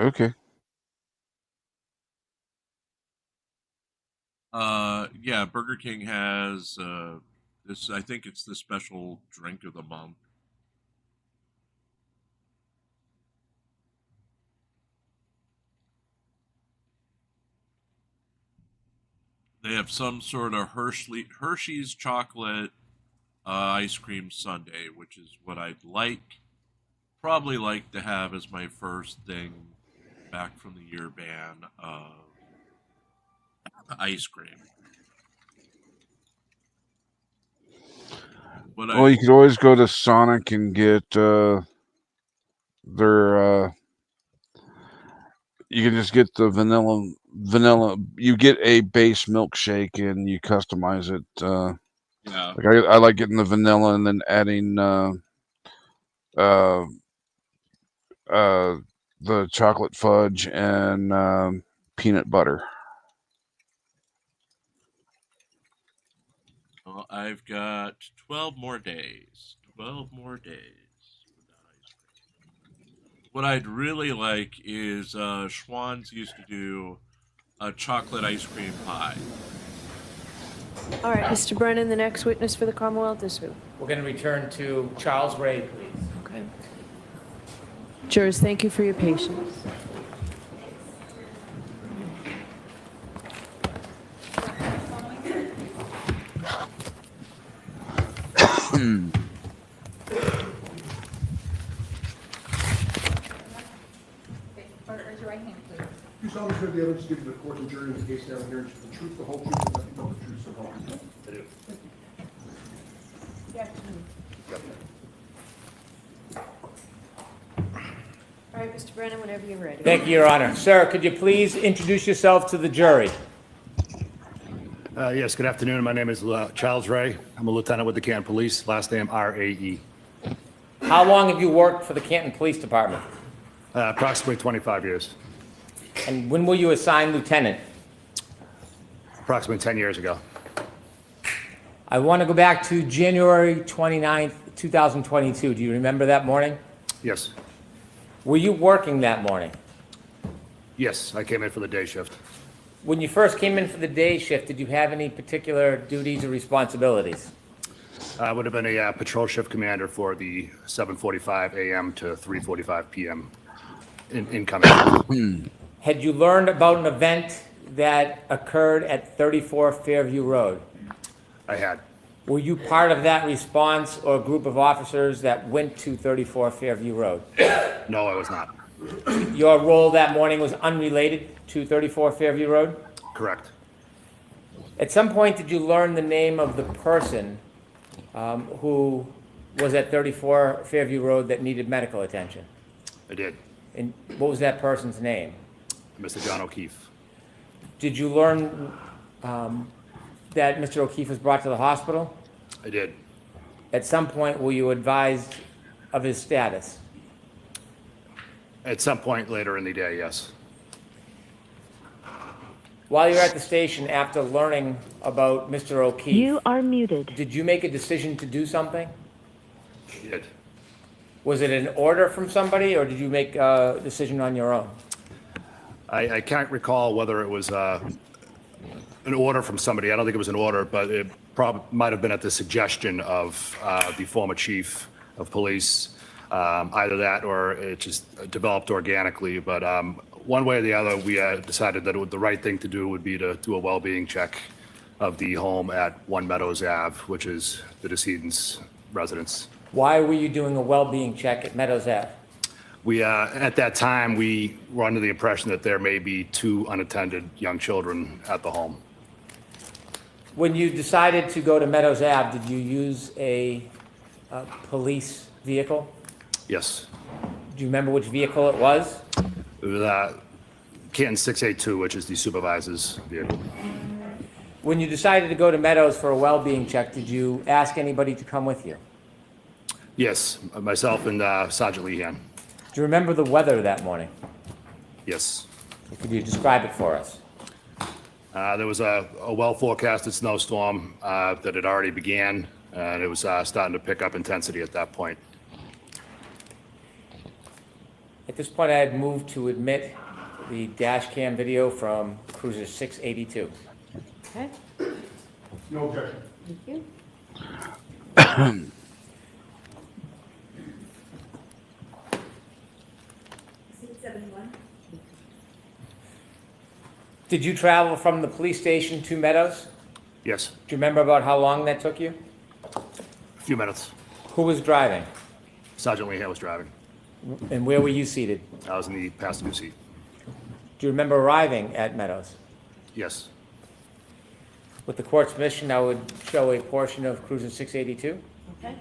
6. Okay. Yeah, Burger King has this. I think it's the special drink of the month. They have some sort of Hershey's chocolate ice cream sundae, which is what I'd probably like to have as my first thing back from the year ban of ice cream. But Well, you could always go to Sonic and get their. You can just get the vanilla. You get a base milkshake and you customize it. Yeah. Like I like getting the vanilla and then adding the chocolate fudge and peanut butter. Well, I've got 12 more days. 12 more days. What I'd really like is Schwann's used to do a chocolate ice cream pie. All right, Mr. Brennan, the next witness for the Commonwealth is who? We're going to return to Charles Ray, please. Okay. Jurors, thank you for your patience. Raise your right hand, please. You solemnly swear the evidence given to the court and jury in the case now hearing is the truth, the whole truth, and nothing but the truth, so help you God. I do. All right, Mr. Brennan, whenever you're ready. Thank you, Your Honor. Sir, could you please introduce yourself to the jury? Yes, good afternoon. My name is Charles Ray. I'm a lieutenant with the Canton Police, last name R-A-E. How long have you worked for the Canton Police Department? Approximately 25 years. And when were you assigned lieutenant? Approximately 10 years ago. I want to go back to January 29th, 2022. Do you remember that morning? Yes. Were you working that morning? Yes, I came in for the day shift. When you first came in for the day shift, did you have any particular duties or responsibilities? I would have been a patrol shift commander for the 7:45 a.m. to 3:45 p.m. incoming. Had you learned about an event that occurred at 34 Fairview Road? I had. Were you part of that response or group of officers that went to 34 Fairview Road? No, I was not. Your role that morning was unrelated to 34 Fairview Road? Correct. At some point, did you learn the name of the person who was at 34 Fairview Road that needed medical attention? I did. And what was that person's name? Mr. John O'Keefe. Did you learn that Mr. O'Keefe was brought to the hospital? I did. At some point, were you advised of his status? At some point later in the day, yes. While you were at the station after learning about Mr. O'Keefe, You are muted. did you make a decision to do something? I did. Was it an order from somebody, or did you make a decision on your own? I can't recall whether it was an order from somebody. I don't think it was an order, but it probably might have been at the suggestion of the former chief of police. Either that or it just developed organically. But one way or the other, we decided that the right thing to do would be to do a well-being check of the home at 1 Meadows Ave, which is the decedent's residence. Why were you doing a well-being check at Meadows Ave? We, at that time, we were under the impression that there may be 2 unattended young children at the home. When you decided to go to Meadows Ave, did you use a police vehicle? Yes. Do you remember which vehicle it was? It was Canton 682, which is the supervisor's vehicle. When you decided to go to Meadows for a well-being check, did you ask anybody to come with you? Yes, myself and Sergeant Lehan. Do you remember the weather that morning? Yes. Could you describe it for us? There was a well-forecasted snowstorm that had already began, and it was starting to pick up intensity at that point. At this point, I'd move to admit the dash cam video from Cruiser 682. Okay. No objection. Thank you. Did you travel from the police station to Meadows? Yes, Do you remember about how long that took you? a few minutes. Who was driving? Sergeant Lehan was driving. And where were you seated? I was in the passenger seat. Do you remember arriving at Meadows? Yes. With the court's permission, I would show a portion of Cruiser 682. Okay.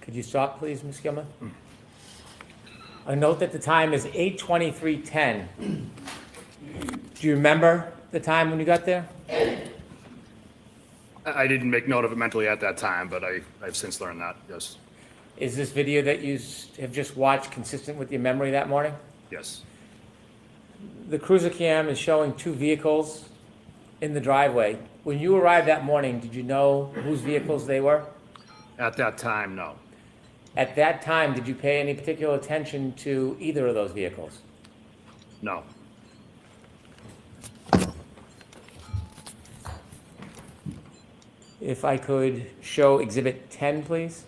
Could you stop, please, Ms. Gilman? I note that the time is 8:23:10. Do you remember the time when you got there? I didn't make note of it mentally at that time, but I've since learned that, yes. Is this video that you have just watched consistent with your memory that morning? Yes. The cruiser cam is showing two vehicles in the driveway. When you arrived that morning, did you know whose vehicles they were? At that time, no. At that time, did you pay any particular attention to either of those vehicles? No. If I could show Exhibit 10, please.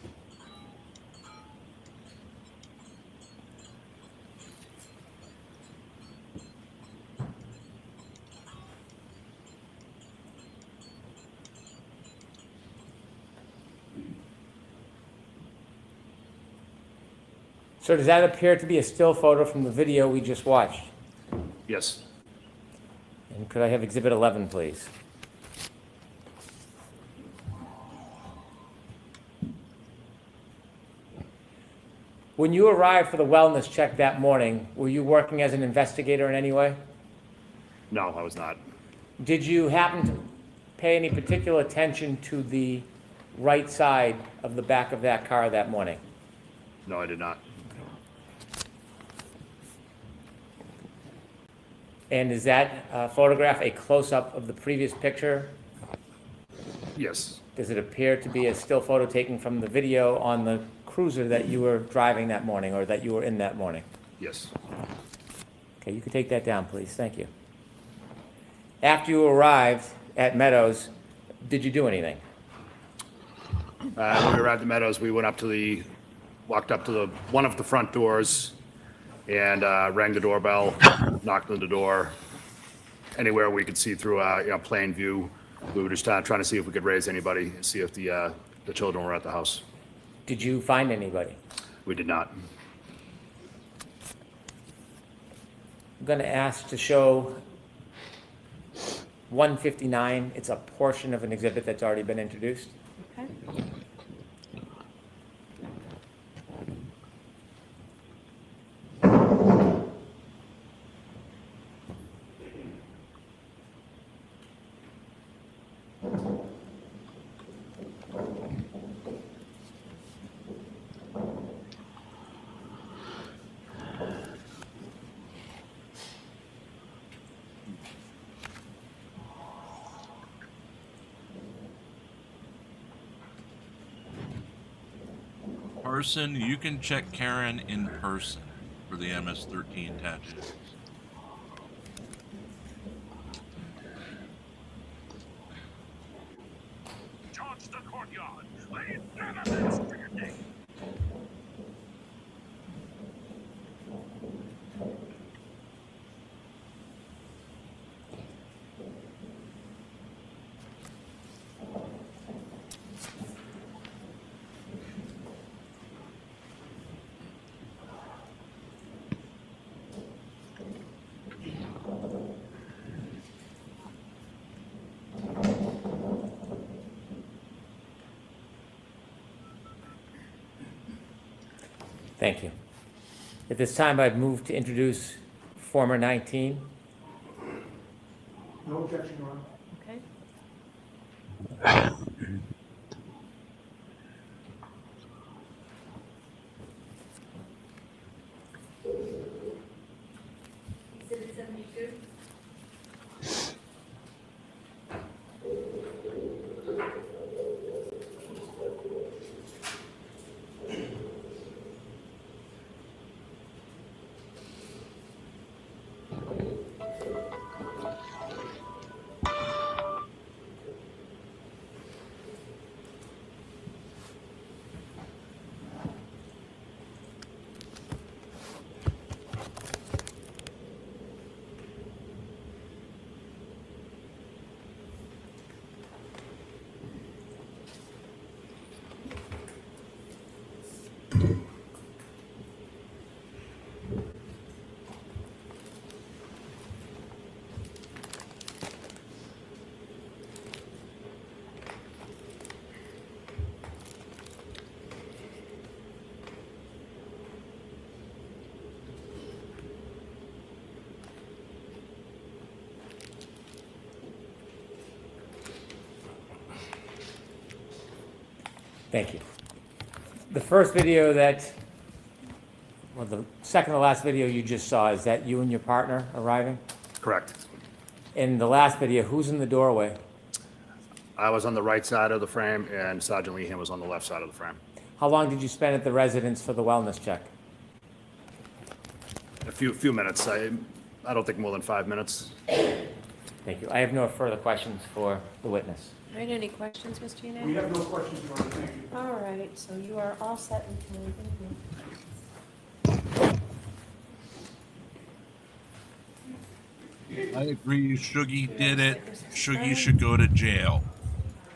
Sir, does that appear to be a still photo from the video we just watched? Yes. And could I have Exhibit 11, please? When you arrived for the wellness check that morning, were you working as an investigator in any way? No, I was not. Did you happen to pay any particular attention to the right side of the back of that car that morning? No, I did not. And is that photograph a close-up of the previous picture? Yes. Does it appear to be a still photo taken from the video on the cruiser that you were driving that morning or that you were in that morning? Yes. Okay, you can take that down, please. Thank you. After you arrived at Meadows, did you do anything? When we arrived at Meadows, we walked up to one of the front doors and rang the doorbell, knocked on the door. Anywhere we could see through plain view. We were just trying to see if we could raise anybody, see if the children were at the house. Did you find anybody? We did not. I'm going to ask to show 159. It's a portion of an exhibit that's already been introduced. Okay. Person, you can check Karen in person for the MS-13 tattoos. Charge the courtyard. Leave evidence for your day. Thank you. At this time, I'd move to introduce former 19. No objection, Your Honor. Okay. Exhibit 72. Thank you. The first video well, the second to last video you just saw, is that you and your partner arriving? Correct. In the last video, who's in the doorway? I was on the right side of the frame, and Sergeant Lehan was on the left side of the frame. How long did you spend at the residence for the wellness check? A few minutes. I don't think more than 5 minutes. Thank you. I have no further questions for the witness. All right, any questions, Mr. Yanez? We have no questions, Your Honor. Thank you. All right, so you are all set until we can. I agree. Shuggy did it. Shuggy should go to jail.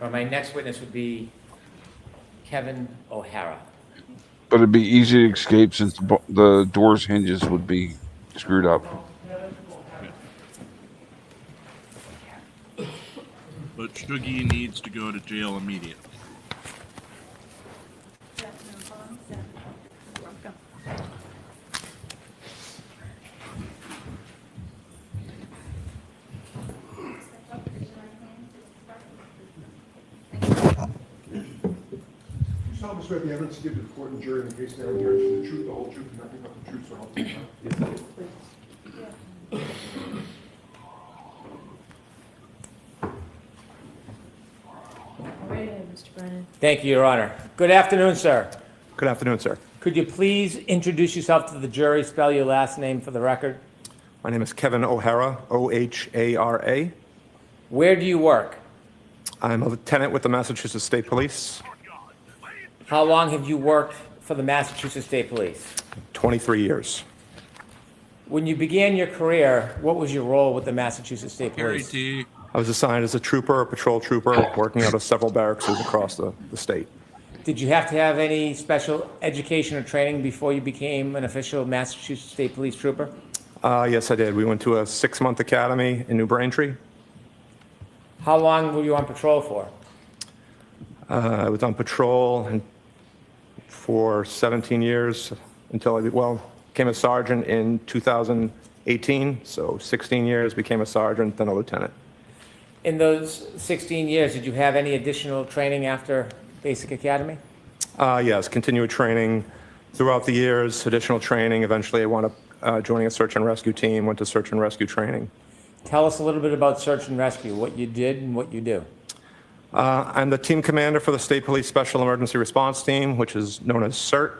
My next witness would be Kevin O'Hara. But it'd be easy to escape since the door's hinges would be screwed up. But Shuggy needs to go to jail immediately. You solemnly swear the evidence given to the court and jury in the case now and here is the truth, the whole truth, and nothing but the truth, so help you God. Brennan. Thank you, Your Honor. Good afternoon, sir. Good afternoon, sir. Could you please introduce yourself to the jury, spell your last name for the record? My name is Kevin O'Hara, O-H-A-R-A. Where do you work? I'm a lieutenant with the Massachusetts State Police. How long have you worked for the Massachusetts State Police? 23 years. When you began your career, what was your role with the Massachusetts State Police? I was assigned as a trooper, a patrol trooper, working out of several barracks across the state. Did you have to have any special education or training before you became an official Massachusetts State Police trooper? Yes, I did. We went to a 6-month academy in New Braintree. How long were you on patrol for? I was on patrol for 17 years until I became a sergeant in 2018. So 16 years, became a sergeant, then a lieutenant. In those 16 years, did you have any additional training after basic academy? Yes, continued training throughout the years, additional training. Eventually, I wound up joining a search and rescue team, went to search and rescue training. Tell us a little bit about search and rescue, what you did and what you do. I'm the team commander for the State Police Special Emergency Response Team, which is known as CERT.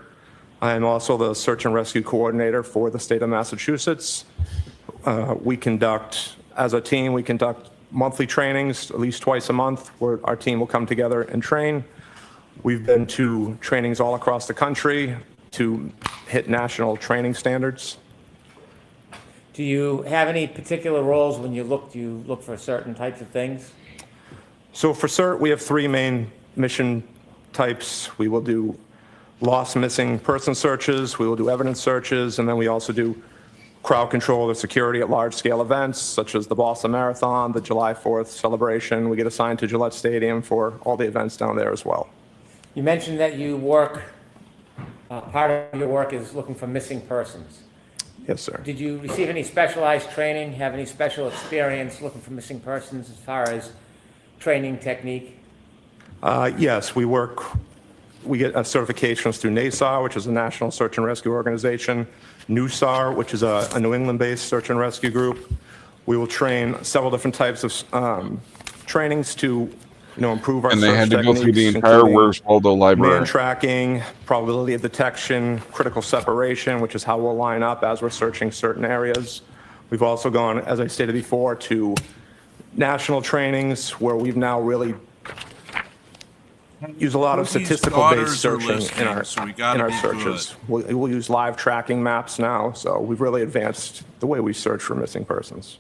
I'm also the search and rescue coordinator for the state of Massachusetts. As a team, we conduct monthly trainings, at least twice a month, where our team will come together and train. We've been to trainings all across the country to hit national training standards. Do you have any particular roles when you look for certain types of things? So for CERT, we have 3 main mission types. We will do lost missing person searches, we will do evidence searches, and then we also do crowd control or security at large-scale events, such as the Boston Marathon, the July 4th celebration. We get assigned to Gillette Stadium for all the events down there as well. You mentioned that you work, part of your work is looking for missing persons. Yes, sir. Did you receive any specialized training, have any special experience looking for missing persons as far as training technique? Yes, we get certifications through NASAR, which is a National Search and Rescue Organization, NUSAR, which is a New England-based search and rescue group. We will train several different types of trainings to improve our search techniques. And they had to go through the entire Where's Waldo library. Man tracking, probability of detection, critical separation, which is how we'll line up as we're searching certain areas. We've also gone, as I stated before, to national trainings where we've now really used a lot of statistical-based searching in our searches. We'll use live tracking maps now, so we've really advanced the way we search for missing persons.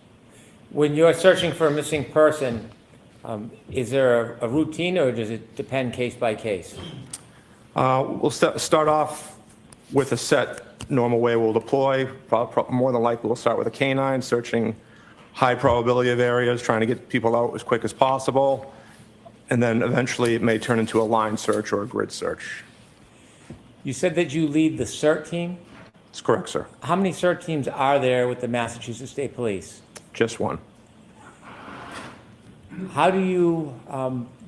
When you're searching for a missing person, is there a routine or does it depend case by case? We'll start off with a set normal way we'll deploy. More than likely, we'll start with a canine, searching high probability of areas, trying to get people out as quick as possible. And then eventually it may turn into a line search or a grid search. You said that you lead the CERT team? That's correct, sir. How many CERT teams are there with the Massachusetts State Police? Just one. How do you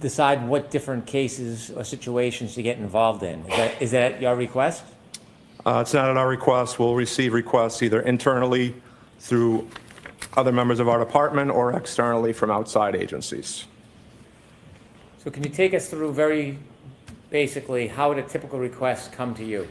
decide what different cases or situations to get involved in? Is that at your request? It's not at our request. We'll receive requests either internally through other members of our department or externally from outside agencies. So can you take us through very basically how would a typical request come to you?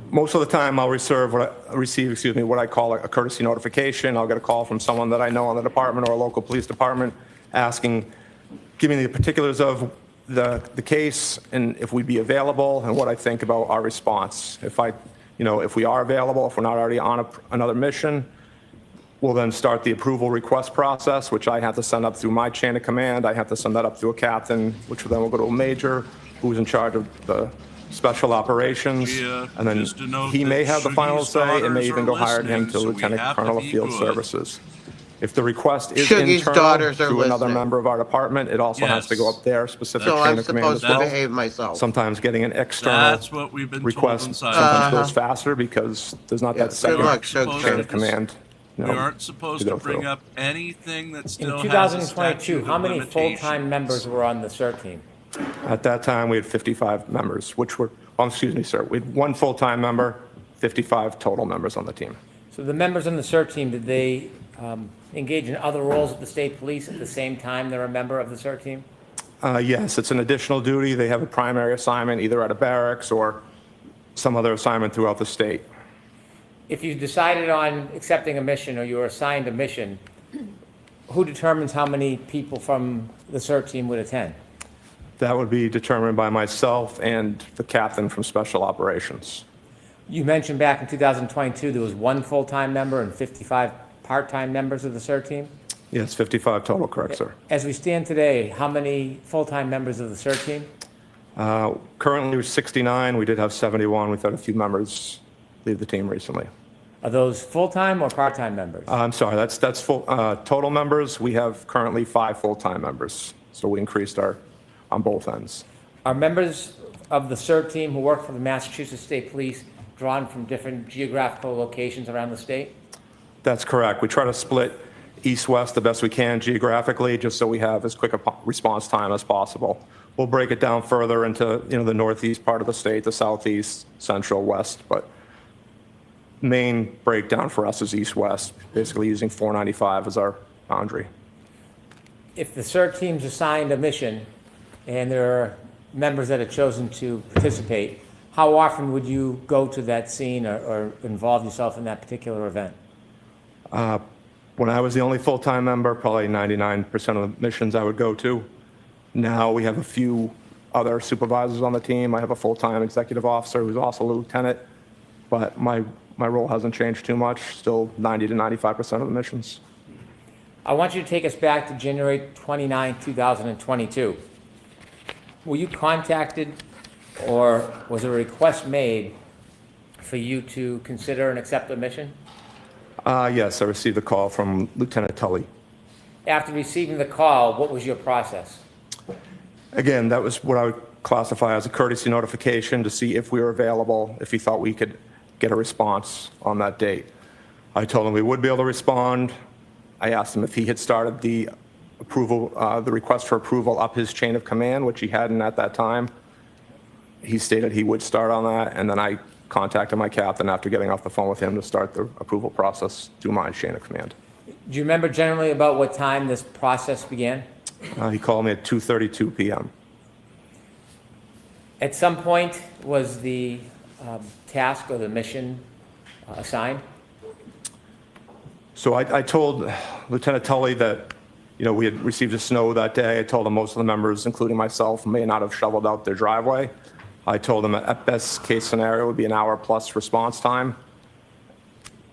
Most of the time I'll receive what I call a courtesy notification. I'll get a call from someone that I know in the department or a local police department giving me the particulars of the case and if we'd be available and what I think about our response. If we are available, if we're not already on another mission, we'll then start the approval request process, which I have to send up through my chain of command. I have to send that up through a captain, which then will go to a major who's in charge of the special operations. And then he may have the final say. It may even go higher than him to Lieutenant Colonel of Field Services. If the request is internal through another member of our department, it also has to go up their specific chain of command as well. Behave myself. Sometimes getting an external request sometimes goes faster because there's not that second chain of command. We aren't supposed to bring up anything that still has a statute of limitations. In 2022, how many full-time members were on the CERT team? At that time, we had 55 members, which were, excuse me, sir, we had one full-time member, 55 total members on the team. So the members on the CERT team, did they engage in other roles at the state police at the same time they're a member of the CERT team? Yes, it's an additional duty. They have a primary assignment either at a barracks or some other assignment throughout the state. If you decided on accepting a mission or you were assigned a mission, who determines how many people from the CERT team would attend? That would be determined by myself and the captain from Special Operations. You mentioned back in 2022 there was 1 full-time member and 55 part-time members of the CERT team? Yes, 55 total, correct, sir. As we stand today, how many full-time members of the CERT team? Currently, we're 69. We did have 71. We've had a few members leave the team recently. Are those full-time or part-time members? I'm sorry, that's full, total members. We have currently 5 full-time members. So we increased our, on both ends. Are members of the CERT team who work for the Massachusetts State Police drawn from different geographical locations around the state? That's correct. We try to split east-west the best we can geographically, just so we have as quick a response time as possible. We'll break it down further into, the northeast part of the state, the southeast, central, west, but main breakdown for us is east-west, basically using 495 as our boundary. If the CERT team's assigned a mission and there are members that have chosen to participate, how often would you go to that scene or involve yourself in that particular event? When I was the only full-time member, probably 99% of the missions I would go to. Now we have a few other supervisors on the team. I have a full-time executive officer who's also a lieutenant, but my role hasn't changed too much, still 90 to 95% of the missions. I want you to take us back to January 29, 2022. Were you contacted or was a request made for you to consider and accept a mission? Yes, I received a call from Lieutenant Tully. After receiving the call, what was your process? Again, that was what I would classify as a courtesy notification to see if we were available, if he thought we could get a response on that date. I told him we would be able to respond. I asked him if he had started the approval, the request for approval up his chain of command, which he hadn't at that time. He stated he would start on that, and then I contacted my captain after getting off the phone with him to start the approval process through my chain of command. Do you remember generally about what time this process began? He called me at 2:32 p.m. At some point, was the task or the mission assigned? So I told Lieutenant Tully that, we had received a snow that day. I told him most of the members, including myself, may not have shoveled out their driveway. I told him at best case scenario would be an hour plus response time,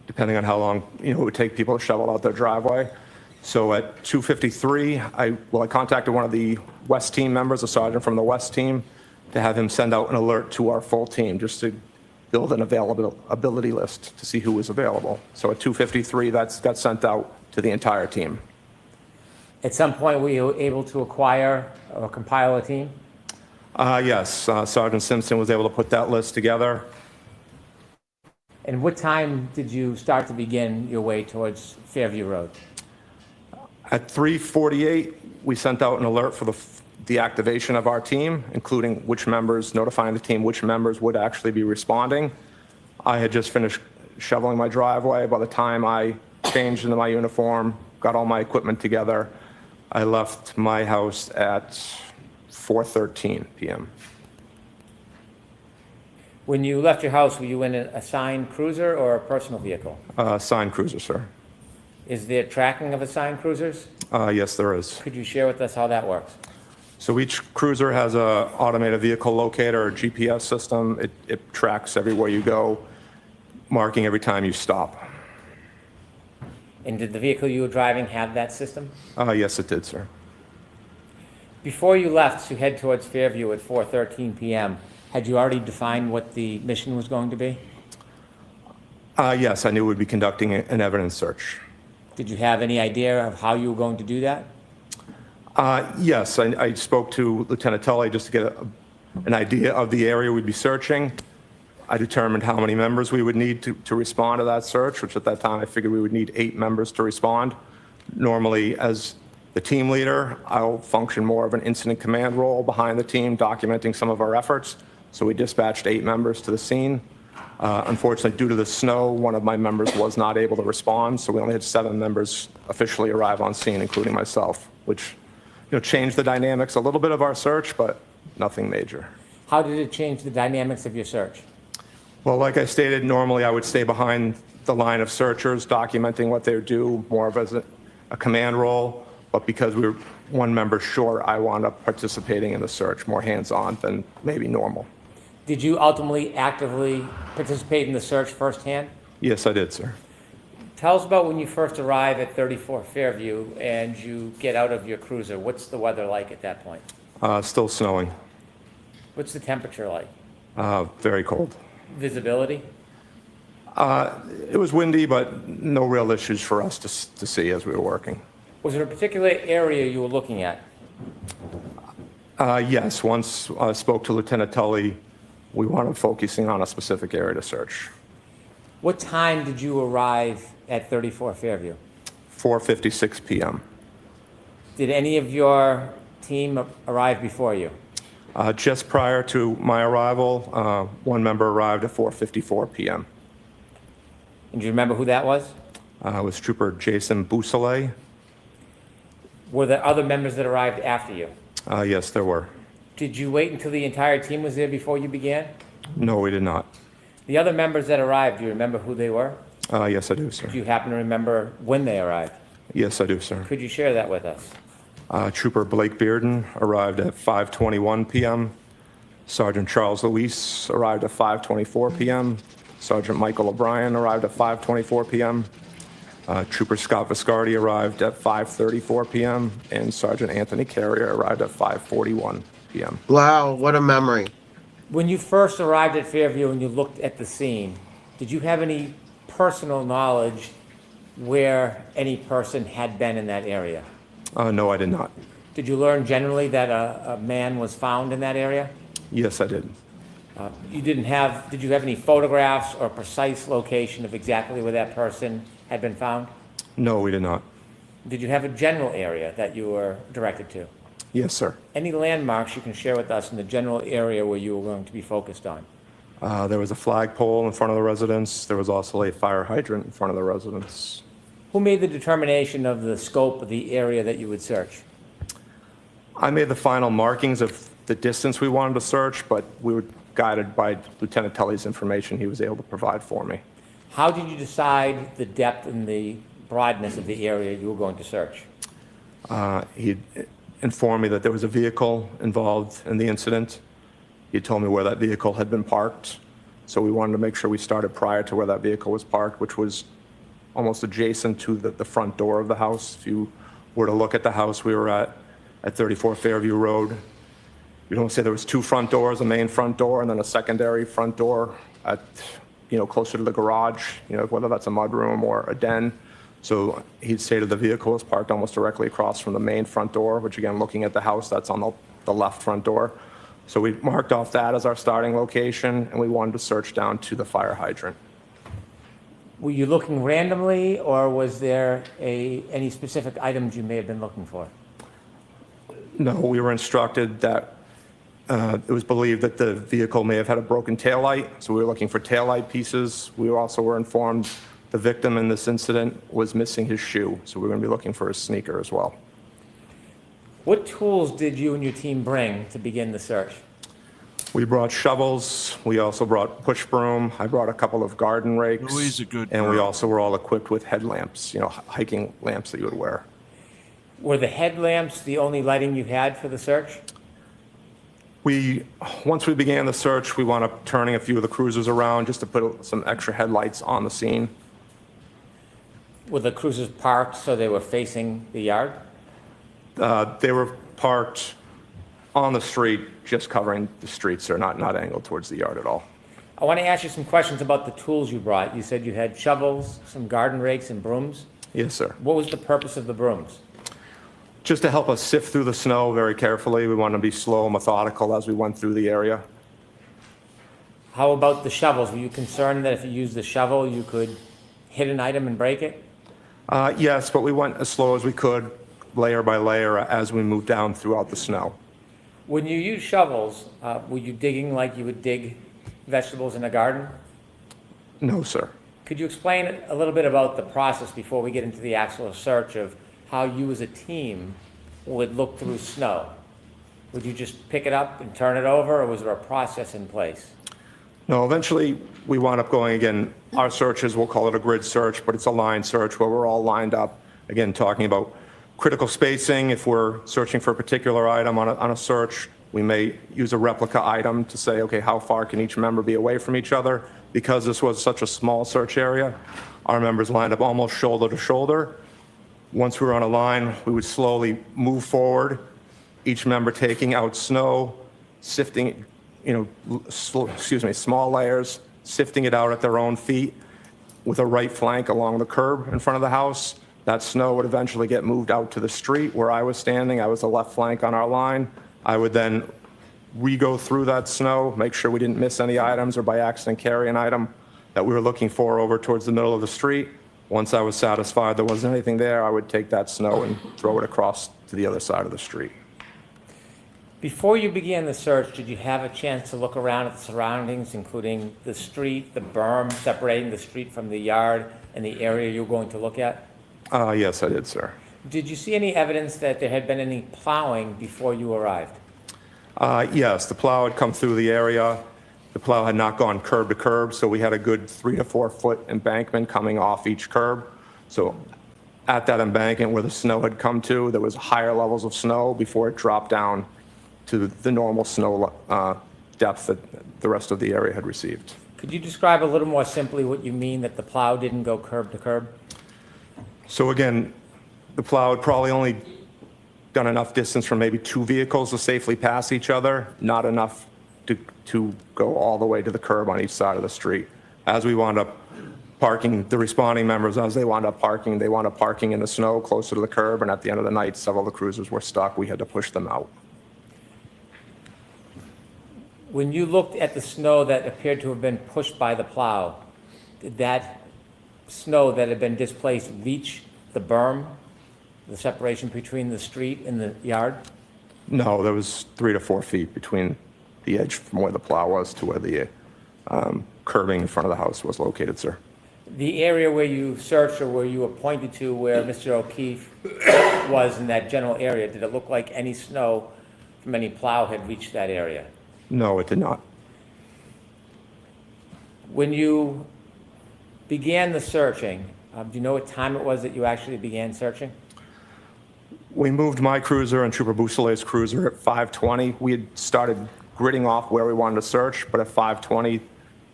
depending on how long, it would take people to shovel out their driveway. So at 2:53, I contacted one of the West team members, a sergeant from the West team, to have him send out an alert to our full team, just to build an availability list to see who was available. So at 2:53, that got sent out to the entire team. At some point, were you able to acquire or compile a team? Yes, Sergeant Simpson was able to put that list together. And what time did you start to begin your way towards Fairview Road? At 3:48, we sent out an alert for the activation of our team, including which members, notifying the team which members would actually be responding. I had just finished shoveling my driveway. By the time I changed into my uniform, got all my equipment together, I left my house at 4:13 p.m. When you left your house, were you in an assigned cruiser or a personal vehicle? Assigned cruiser, sir. Is there tracking of assigned cruisers? Yes, there is. Could you share with us how that works? So each cruiser has a automated vehicle locator, or GPS system. It tracks everywhere you go, marking every time you stop. And did the vehicle you were driving have that system? Yes, it did, sir. Before you left to head towards Fairview at 4:13 p.m., had you already defined what the mission was going to be? Yes, I knew we'd be conducting an evidence search. Did you have any idea of how you were going to do that? Yes, I spoke to Lieutenant Tully just to get an idea of the area we'd be searching. I determined how many members we would need to respond to that search, which at that time I figured we would need 8 members to respond. Normally, as the team leader, I'll function more of an incident command role behind the team, documenting some of our efforts. So we dispatched 8 members to the scene. Unfortunately, due to the snow, one of my members was not able to respond, so we only had 7 members officially arrive on scene, including myself, which change the dynamics a little bit of our search, but nothing major. How did it change the dynamics of your search? Well, like I stated, normally I would stay behind the line of searchers, documenting what they do, more of as a command role. But because we were one member short, I wound up participating in the search, more hands-on than maybe normal. Did you ultimately actively participate in the search firsthand? Yes, I did, sir. Tell us about when you first arrive at 34 Fairview and you get out of your cruiser. What's the weather like at that point? Still snowing. What's the temperature like? Very cold. Visibility? It was windy, but no real issues for us to see as we were working. Was there a particular area you were looking at? Yes, once I spoke to Lieutenant Tully, we wound up focusing on a specific area to search. What time did you arrive at 34 Fairview? 4:56 p.m. Did any of your team arrive before you? Just prior to my arrival, one member arrived at 4:54 p.m. And do you remember who that was? It was Trooper Jason Bousselet. Were there other members that arrived after you? Yes, there were. Did you wait until the entire team was there before you began? No, we did not. The other members that arrived, do you remember who they were? Yes, I do, sir. Do you happen to remember when they arrived? Yes, I do, sir. Could you share that with us? Trooper Blake Bearden arrived at 5:21 p.m. Sergeant Charles Luis arrived at 5:24 p.m. Sergeant Michael O'Brien arrived at 5:24 p.m. Trooper Scott Viscardi arrived at 5:34 p.m. and Sergeant Anthony Carrier arrived at 5:41 p.m. Wow, what a memory. When you first arrived at Fairview and you looked at the scene, did you have any personal knowledge where any person had been in that area? No, I did not. Did you learn generally that a man was found in that area? Yes, I did. Did you have any photographs or precise location of exactly where that person had been found? No, we did not. Did you have a general area that you were directed to? Yes, sir. Any landmarks you can share with us in the general area where you were going to be focused on? There was a flagpole in front of the residence. There was also a fire hydrant in front of the residence. Who made the determination of the scope of the area that you would search? I made the final markings of the distance we wanted to search, but we were guided by Lieutenant Tully's information he was able to provide for me. How did you decide the depth and the broadness of the area you were going to search? He informed me that there was a vehicle involved in the incident. He told me where that vehicle had been parked, so we wanted to make sure we started prior to where that vehicle was parked, which was almost adjacent to the front door of the house. If you were to look at the house we were at 34 Fairview Road, you'd almost say there was two front doors, a main front door and then a secondary front door at, closer to the garage, whether that's a mudroom or a den. So he'd stated the vehicle was parked almost directly across from the main front door, which again, looking at the house, that's on the left front door. So we marked off that as our starting location, and we wanted to search down to the fire hydrant. Were you looking randomly, or was there any specific items you may have been looking for? No, we were instructed that it was believed that the vehicle may have had a broken taillight, so we were looking for taillight pieces. We also were informed the victim in this incident was missing his shoe, so we're going to be looking for his sneaker as well. What tools did you and your team bring to begin the search? We brought shovels. We also brought push broom. I brought a couple of garden rakes. Louise, a good and we girl. also were all equipped with headlamps, hiking lamps that you would wear. Were the headlamps the only lighting you had for the search? Once we began the search, we wound up turning a few of the cruisers around just to put some extra headlights on the scene. Were the cruisers parked so they were facing the yard? They were parked on the street, just covering the street, sir, not angled towards the yard at all. I want to ask you some questions about the tools you brought. You said you had shovels, some garden rakes, and brooms? Yes, sir. What was the purpose of the brooms? Just to help us sift through the snow very carefully. We wanted to be slow and methodical as we went through the area. How about the shovels? Were you concerned that if you used the shovel, you could hit an item and break it? Yes, but we went as slow as we could, layer by layer, as we moved down throughout the snow. When you use shovels, were you digging like you would dig vegetables in a garden? No, sir. Could you explain a little bit about the process before we get into the actual search of how you as a team would look through snow? Would you just pick it up and turn it over, or was there a process in place? No, eventually we wound up going again. Our searches, we'll call it a grid search, but it's a line search where we're all lined up. Again, talking about critical spacing. If we're searching for a particular item on a search, we may use a replica item to say, okay, how far can each member be away from each other? Because this was such a small search area, our members lined up almost shoulder to shoulder. Once we were on a line, we would slowly move forward, each member taking out snow, sifting, small layers, sifting it out at their own feet with a right flank along the curb in front of the house. That snow would eventually get moved out to the street where I was standing. I was the left flank on our line. I would then re-go through that snow, make sure we didn't miss any items or by accident carry an item that we were looking for over towards the middle of the street. Once I was satisfied there wasn't anything there, I would take that snow and throw it across to the other side of the street. Before you began the search, did you have a chance to look around at the surroundings, including the street, the berm separating the street from the yard, and the area you were going to look at? Yes, I did, sir. Did you see any evidence that there had been any plowing before you arrived? Yes, the plow had come through the area. The plow had not gone curb to curb, so we had a good 3 to 4 foot embankment coming off each curb. So at that embankment where the snow had come to, there was higher levels of snow before it dropped down to the normal snow depth that the rest of the area had received. Could you describe a little more simply what you mean that the plow didn't go curb to curb? So again, the plow had probably only done enough distance for maybe 2 vehicles to safely pass each other, not enough to go all the way to the curb on each side of the street. As we wound up parking, the responding members, as they wound up parking in the snow closer to the curb, and at the end of the night, several of the cruisers were stuck. We had to push them out. When you looked at the snow that appeared to have been pushed by the plow, did that snow that had been displaced reach the berm, the separation between the street and the yard? No, there was 3 to 4 feet between the edge from where the plow was to where the curbing in front of the house was located, sir. The area where you searched or where you were pointed to where Mr. O'Keefe was in that general area, did it look like any snow from any plow had reached that area? No, it did not. When you began the searching, do you know what time it was that you actually began searching? We moved my cruiser and Trooper Bousselet's cruiser at 5:20. We had started gridding off where we wanted to search, but at 5:20,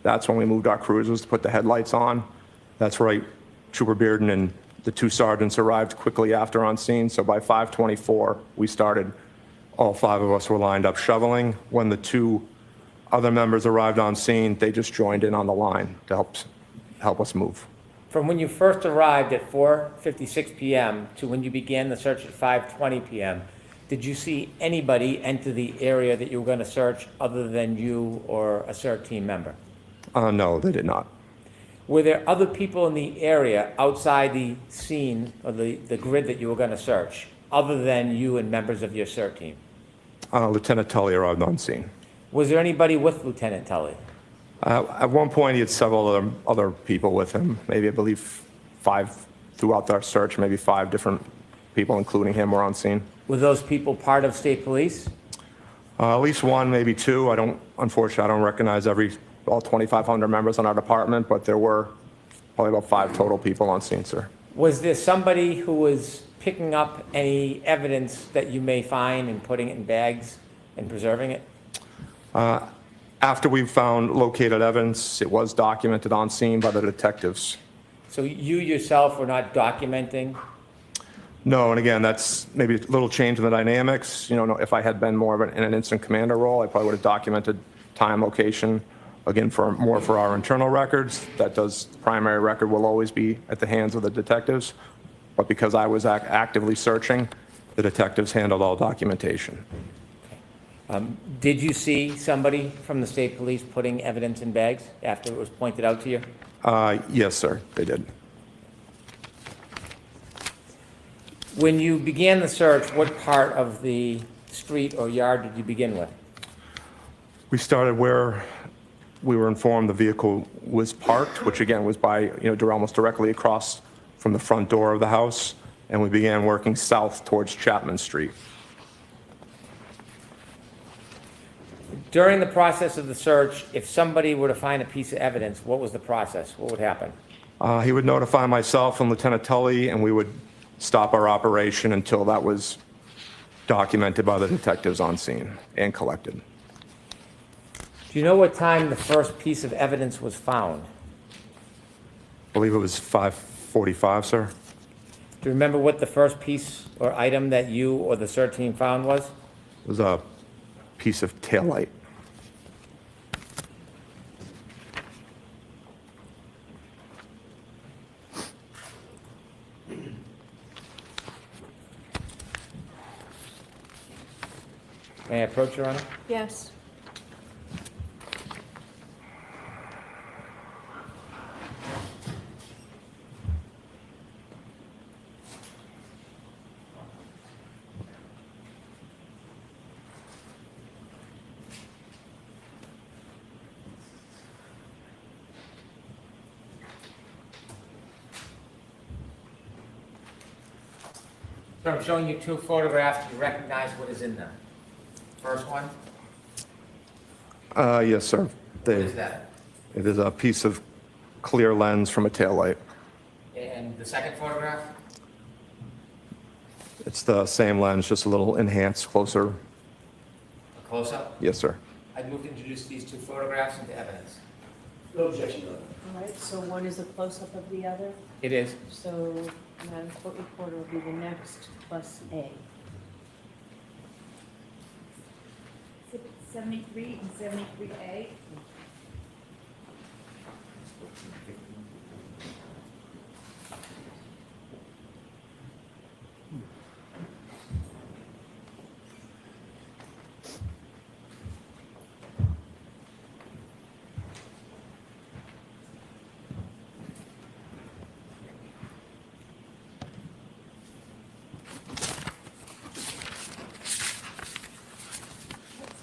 that's when we moved our cruisers to put the headlights on. That's right, Trooper Bearden and the 2 sergeants arrived quickly after on scene, so by 5:24, we started, all 5 of us were lined up shoveling. When the 2 other members arrived on scene, they just joined in on the line to help us move. From when you first arrived at 4:56 p.m. to when you began the search at 5:20 p.m., did you see anybody enter the area that you were going to search other than you or a CERT team member? No, they did not. Were there other people in the area outside the scene or the grid that you were going to search, other than you and members of your CERT team? Lieutenant Tully arrived on scene. Was there anybody with Lieutenant Tully? At one point, he had several other people with him. Maybe, I believe, 5 throughout our search, maybe 5 different people, including him, were on scene. Were those people part of state police? At least 1, maybe 2. Unfortunately, I don't recognize all 2,500 members on our department, but there were probably about 5 total people on scene, sir. Was there somebody who was picking up any evidence that you may find and putting it in bags and preserving it? After we found located evidence, it was documented on scene by the detectives. So you yourself were not documenting? No, and again, that's maybe a little change in the dynamics. If I had been more of in an incident commander role, I probably would have documented time, location, again, more for our internal records. The primary record will always be at the hands of the detectives. But because I was actively searching, the detectives handled all documentation. Did you see somebody from the state police putting evidence in bags after it was pointed out to you? Yes, sir, they did. When you began the search, what part of the street or yard did you begin with? We started where we were informed the vehicle was parked, which again was by, almost directly across from the front door of the house. and we began working south towards Chapman Street. During the process of the search, if somebody were to find a piece of evidence, what was the process? What would happen? He would notify myself and Lieutenant Tully, and we would stop our operation until that was documented by the detectives on scene and collected. Do you know what time the first piece of evidence was found? I believe it was 5:45, sir. Do you remember what the first piece or item that you or the search team found was? It was a piece of taillight. May I approach, Your Honor? Yes. So I'm showing you two photographs. Do you recognize what is in them? First one? Yes, sir. What is that? It is a piece of clear lens from a taillight. And the second photograph? It's the same lens, just a little enhanced, closer. A close-up? Yes, sir. I'd move to introduce these two photographs into evidence. No objection, Your Honor. All right, so one is a close-up of the other. It is. So Madam Court Reporter will be the next, plus A. 73 and 73A.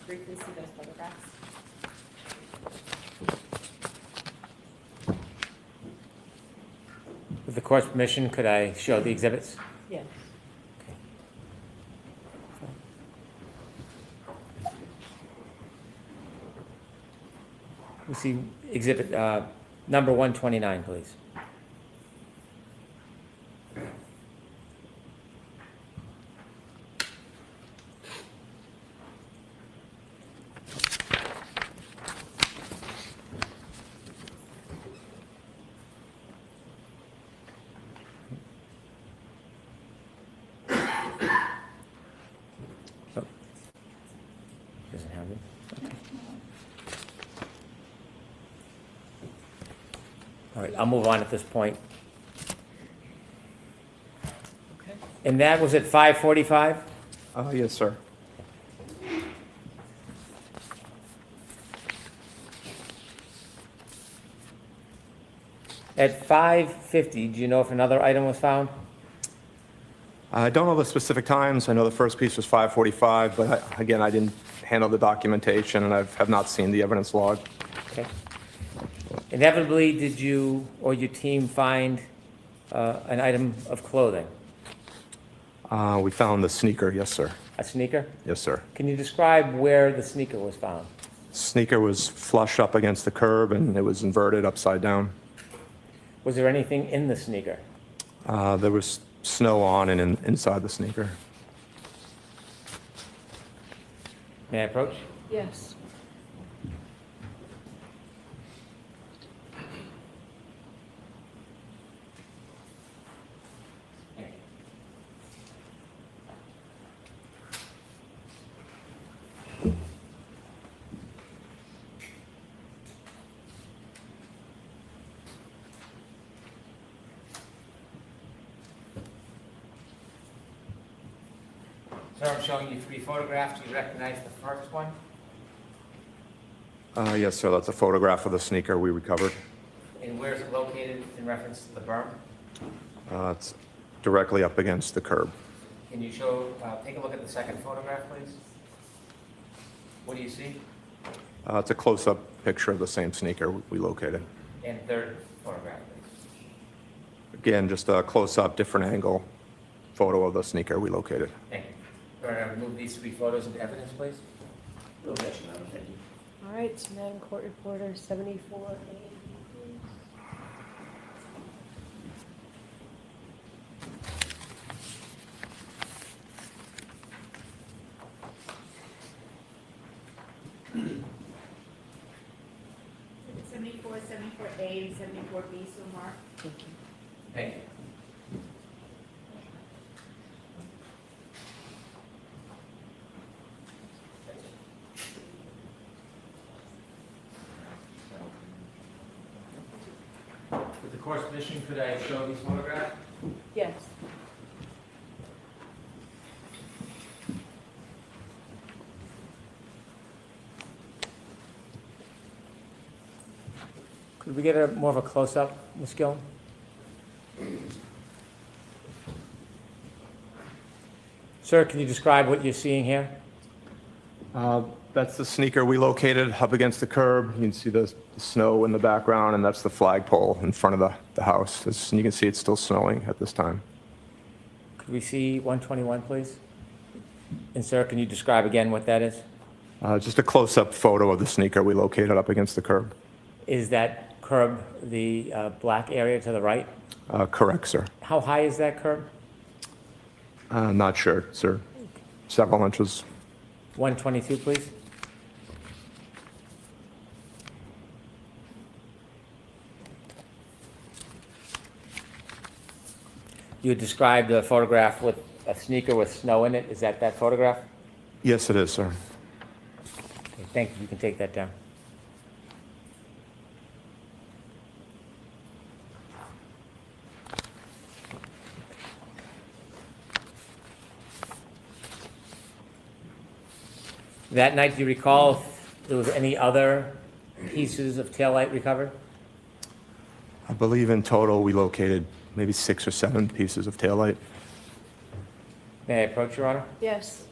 Briefly see those photographs. With the court's permission, could I show the exhibits? Yes. We see exhibit number 129, please. Doesn't have it. Okay. All right, I'll move on at this point. Okay. And that was at 5:45? Yes, sir. At 5:50, do you know if another item was found? I don't know the specific times. I know the first piece was 5:45, but again, I didn't handle the documentation, and I have not seen the evidence log. Okay. Inevitably, did you or your team find an item of clothing? We found the sneaker, yes, sir. A sneaker? Yes, sir. Can you describe where the sneaker was found? Sneaker was flush up against the curb, and it was inverted upside down. Was there anything in the sneaker? There was snow on and inside the sneaker. May I approach? Yes. Sir, I'm showing you three photographs. Do you recognize the first one? Yes, sir. That's a photograph of the sneaker we recovered. And where is it located in reference to the berm? It's directly up against the curb. Can you show, take a look at the second photograph, please? What do you see? It's a close-up picture of the same sneaker we located. And third photograph, please. Again, just a close-up, different angle. photo of the sneaker we located. Thank you. All right, remove these 3 photos into evidence, please. All right, so Madam Court Reporter, 74A. It's 74, 74A, and 74B, so mark. Thank you. Thank you. With the court's permission, could I show these photographs? Yes. Could we get a more of a close-up, Ms. Gillen? Sir, can you describe what you're seeing here? That's the sneaker we located up against the curb. You can see the snow in the background, and that's the flagpole in front of the house. And you can see it's still snowing at this time. Could we see 121, please? And sir, can you describe again what that is? Just a close-up photo of the sneaker we located up against the curb. Is that curb the black area to the right? Correct, sir. How high is that curb? Not sure, sir. Several inches. 122, please. You described a photograph with a sneaker with snow in it. Is that photograph? Yes, it is, sir. Okay, thank you. You can take that down. That night, do you recall if there was any other pieces of taillight recovered? I believe in total we located maybe 6 or 7 pieces of taillight. May I approach, Your Honor? Yes.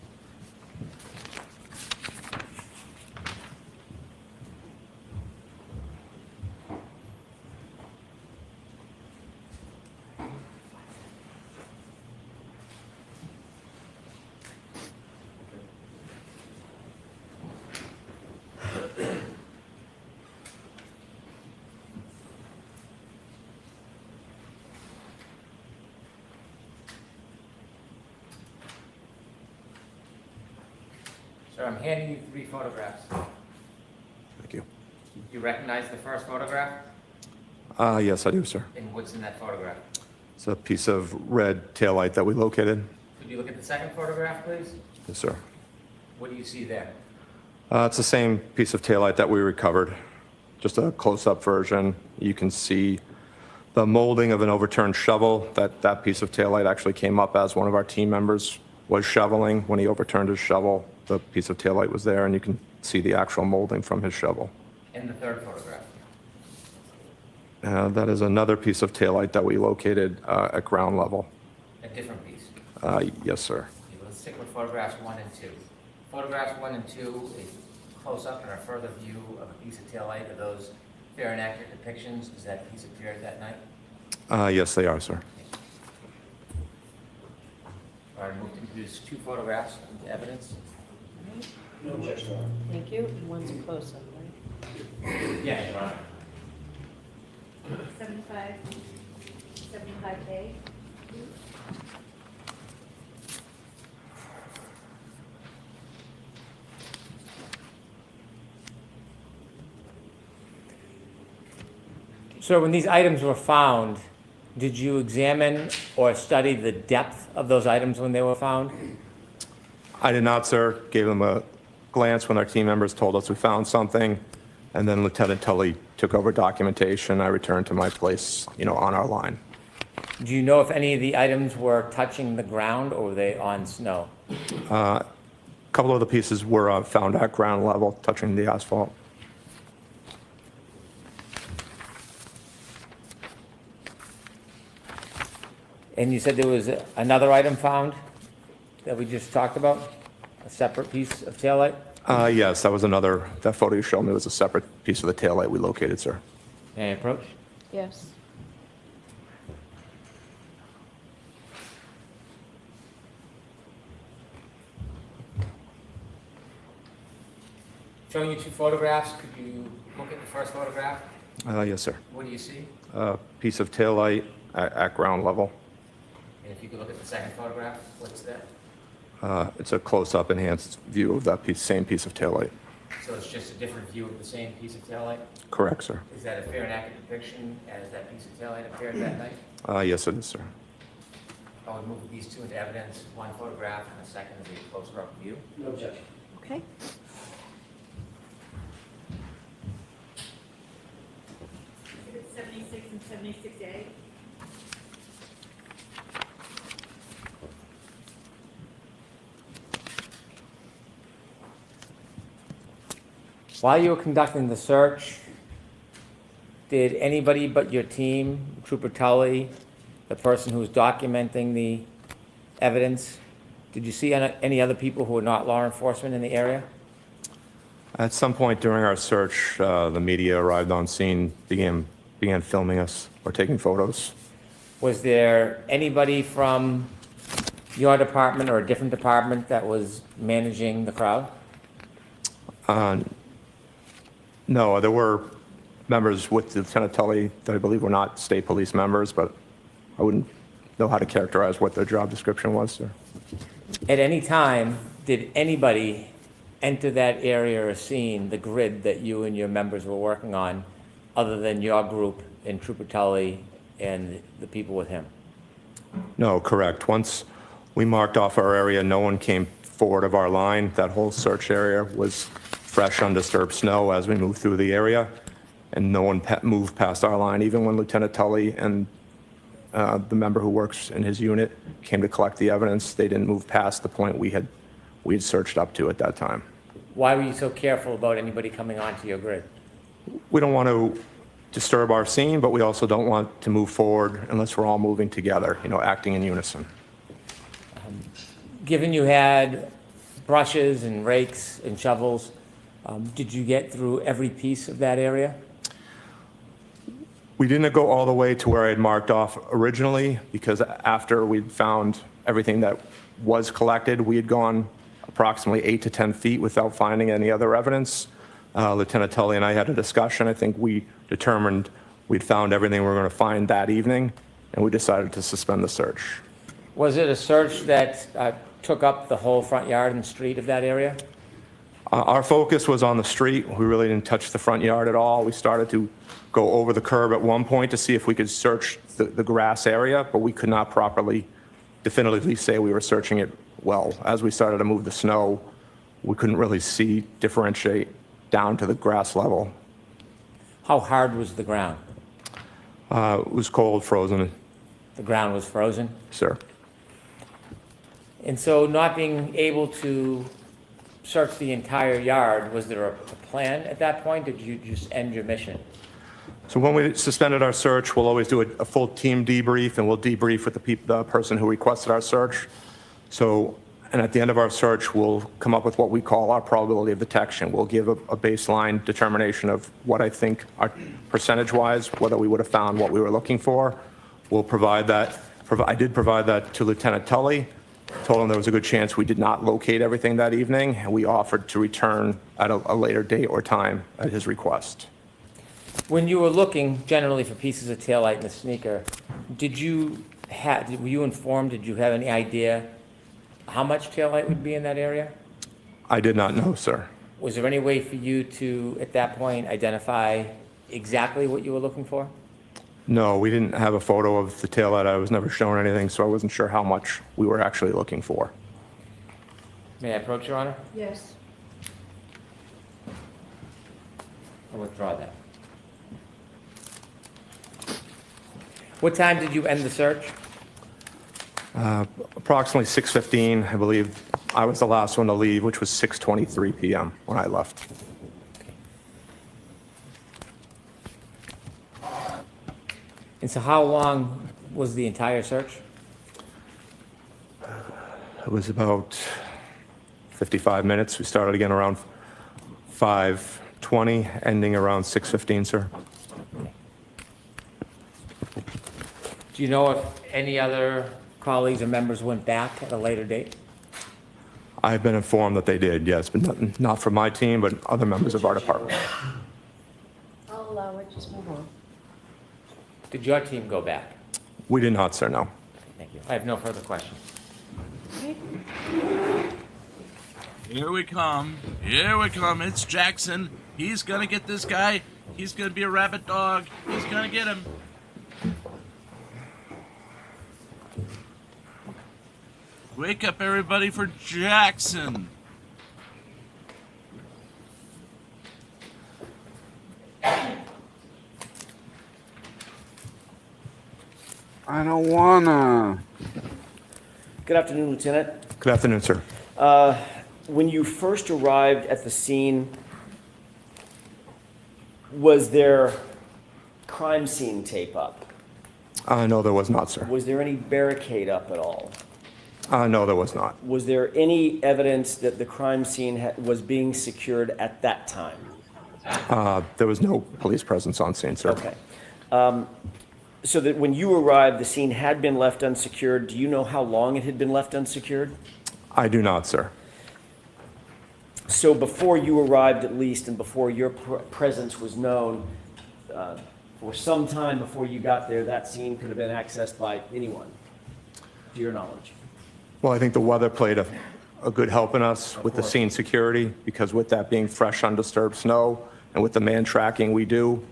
Sir, I'm handing you 3 photographs. Thank you. Do you recognize the first photograph? Yes, I do, sir. And what's in that photograph? It's a piece of red taillight that we located. Could you look at the second photograph, please? Yes, sir. What do you see there? It's the same piece of taillight that we recovered, just a close-up version. You can see the molding of an overturned shovel. That piece of taillight actually came up as one of our team members was shoveling. When he overturned his shovel, the piece of taillight was there, and you can see the actual molding from his shovel. And the third photograph? That is another piece of taillight that we located at ground level. A different piece? Yes, sir. Okay, well, let's stick with photographs 1 and 2. Photographs 1 and 2, a close-up and a further view of a piece of taillight. Are those fair and accurate depictions? Does that piece appear that night? Yes, they are, sir. All right, move to introduce 2 photographs into evidence. No objection. Thank you. And one's a close-up, right? Yeah, Your Honor. 75, 75A. Sir, when these items were found, did you examine or study the depth of those items when they were found? I did not, sir. Gave them a glance when our team members told us we found something, and then Lieutenant Tully took over documentation. I returned to my place, on our line. Do you know if any of the items were touching the ground or were they on snow? A couple of the pieces were found at ground level, touching the asphalt. And you said there was another item found that we just talked about? A separate piece of taillight? Yes, that photo you showed me was a separate piece of the taillight we located, sir. May I approach? Yes. Showing you two photographs, could you look at the first photograph? Yes, sir. What do you see? Piece of taillight at ground level. And if you could look at the second photograph, what's that? It's a close-up enhanced view of that same piece of taillight. So it's just a different view of the same piece of taillight? Correct, sir. Is that a fair and accurate depiction as that piece of taillight appeared that night? Yes, it is, sir. I would move these two into evidence, one photograph and the second is a closer-up view. No objection. Okay. Exhibit 76 and 76A. While you were conducting the search, did anybody but your team, Trooper Tully, the person who was documenting the evidence, did you see any other people who were not law enforcement in the area? At some point during our search, the media arrived on scene, began filming us or taking photos. Was there anybody from your department or a different department that was managing the crowd? No, there were members with Lieutenant Tully that I believe were not state police members, but I wouldn't know how to characterize what their job description was, sir. At any time, did anybody enter that area or scene, the grid that you and your members were working on, other than your group and Trooper Tully and the people with him? No, correct. Once we marked off our area, no one came forward of our line. That whole search area was fresh, undisturbed snow as we moved through the area, and no one moved past our line. Even when Lieutenant Tully and the member who works in his unit came to collect the evidence, they didn't move past the point we had searched up to at that time. Why were you so careful about anybody coming onto your grid? We don't want to disturb our scene, but we also don't want to move forward unless we're all moving together, acting in unison. Given you had brushes and rakes and shovels, did you get through every piece of that area? We didn't go all the way to where I had marked off originally, because after we'd found everything that was collected, we had gone approximately 8 to 10 feet without finding any other evidence. Lieutenant Tully and I had a discussion. I think we determined we'd found everything we were going to find that evening, and we decided to suspend the search. Was it a search that took up the whole front yard and street of that area? Our focus was on the street. We really didn't touch the front yard at all. We started to go over the curb at one point to see if we could search the grass area, but we could not properly, definitively say we were searching it well. As we started to move the snow, we couldn't really differentiate down to the grass level. How hard was the ground? It was cold, frozen. The ground was frozen? Sir. And so not being able to search the entire yard, was there a plan at that point, or did you just end your mission? So when we suspended our search, we'll always do a full team debrief, and we'll debrief with the person who requested our search. And at the end of our search, we'll come up with what we call our probability of detection. We'll give a baseline determination of what I think, our percentage-wise, whether we would have found what we were looking for. We'll provide that. I did provide that to Lieutenant Tully. Told him there was a good chance we did not locate everything that evening, and we offered to return at a later date or time at his request. When you were looking generally for pieces of taillight in the sneaker, were you informed, did you have any idea how much taillight would be in that area? I did not know, sir. Was there any way for you to, at that point, identify exactly what you were looking for? No, we didn't have a photo of the taillight. I was never shown anything, so I wasn't sure how much we were actually looking for. May I approach, Your Honor? Yes. I'll withdraw that. What time did you end the search? Approximately 6:15, I believe. I was the last one to leave, which was 6:23 p.m. when I left. And so how long was the entire search? It was about 55 minutes. We started again around 5:20, ending around 6:15, sir. Do you know if any other colleagues or members went back at a later date? I've been informed that they did, yes, but not from my team, but other members of our department. I'll allow it, just move on. Did your team go back? We did not, sir, no. Thank you. I have no further questions. Here we come. Here we come. It's Jackson. He's gonna get this guy. He's gonna be a rabbit dog. He's gonna get him. Wake up, everybody, for Jackson. I don't wanna. Good afternoon, Lieutenant. Good afternoon, sir. When you first arrived at the scene, was there crime scene tape up? No, there was not, sir. Was there any barricade up at all? No, there was not. Was there any evidence that the crime scene was being secured at that time? There was no police presence on scene, sir. Okay. So that when you arrived, the scene had been left unsecured. Do you know how long it had been left unsecured? I do not, sir. So before you arrived, at least, and before your presence was known, for some time before you got there, that scene could have been accessed by anyone, to your knowledge? Well, I think the weather played a good help in us with the scene security, because with that being fresh, undisturbed snow, and with the man tracking we do,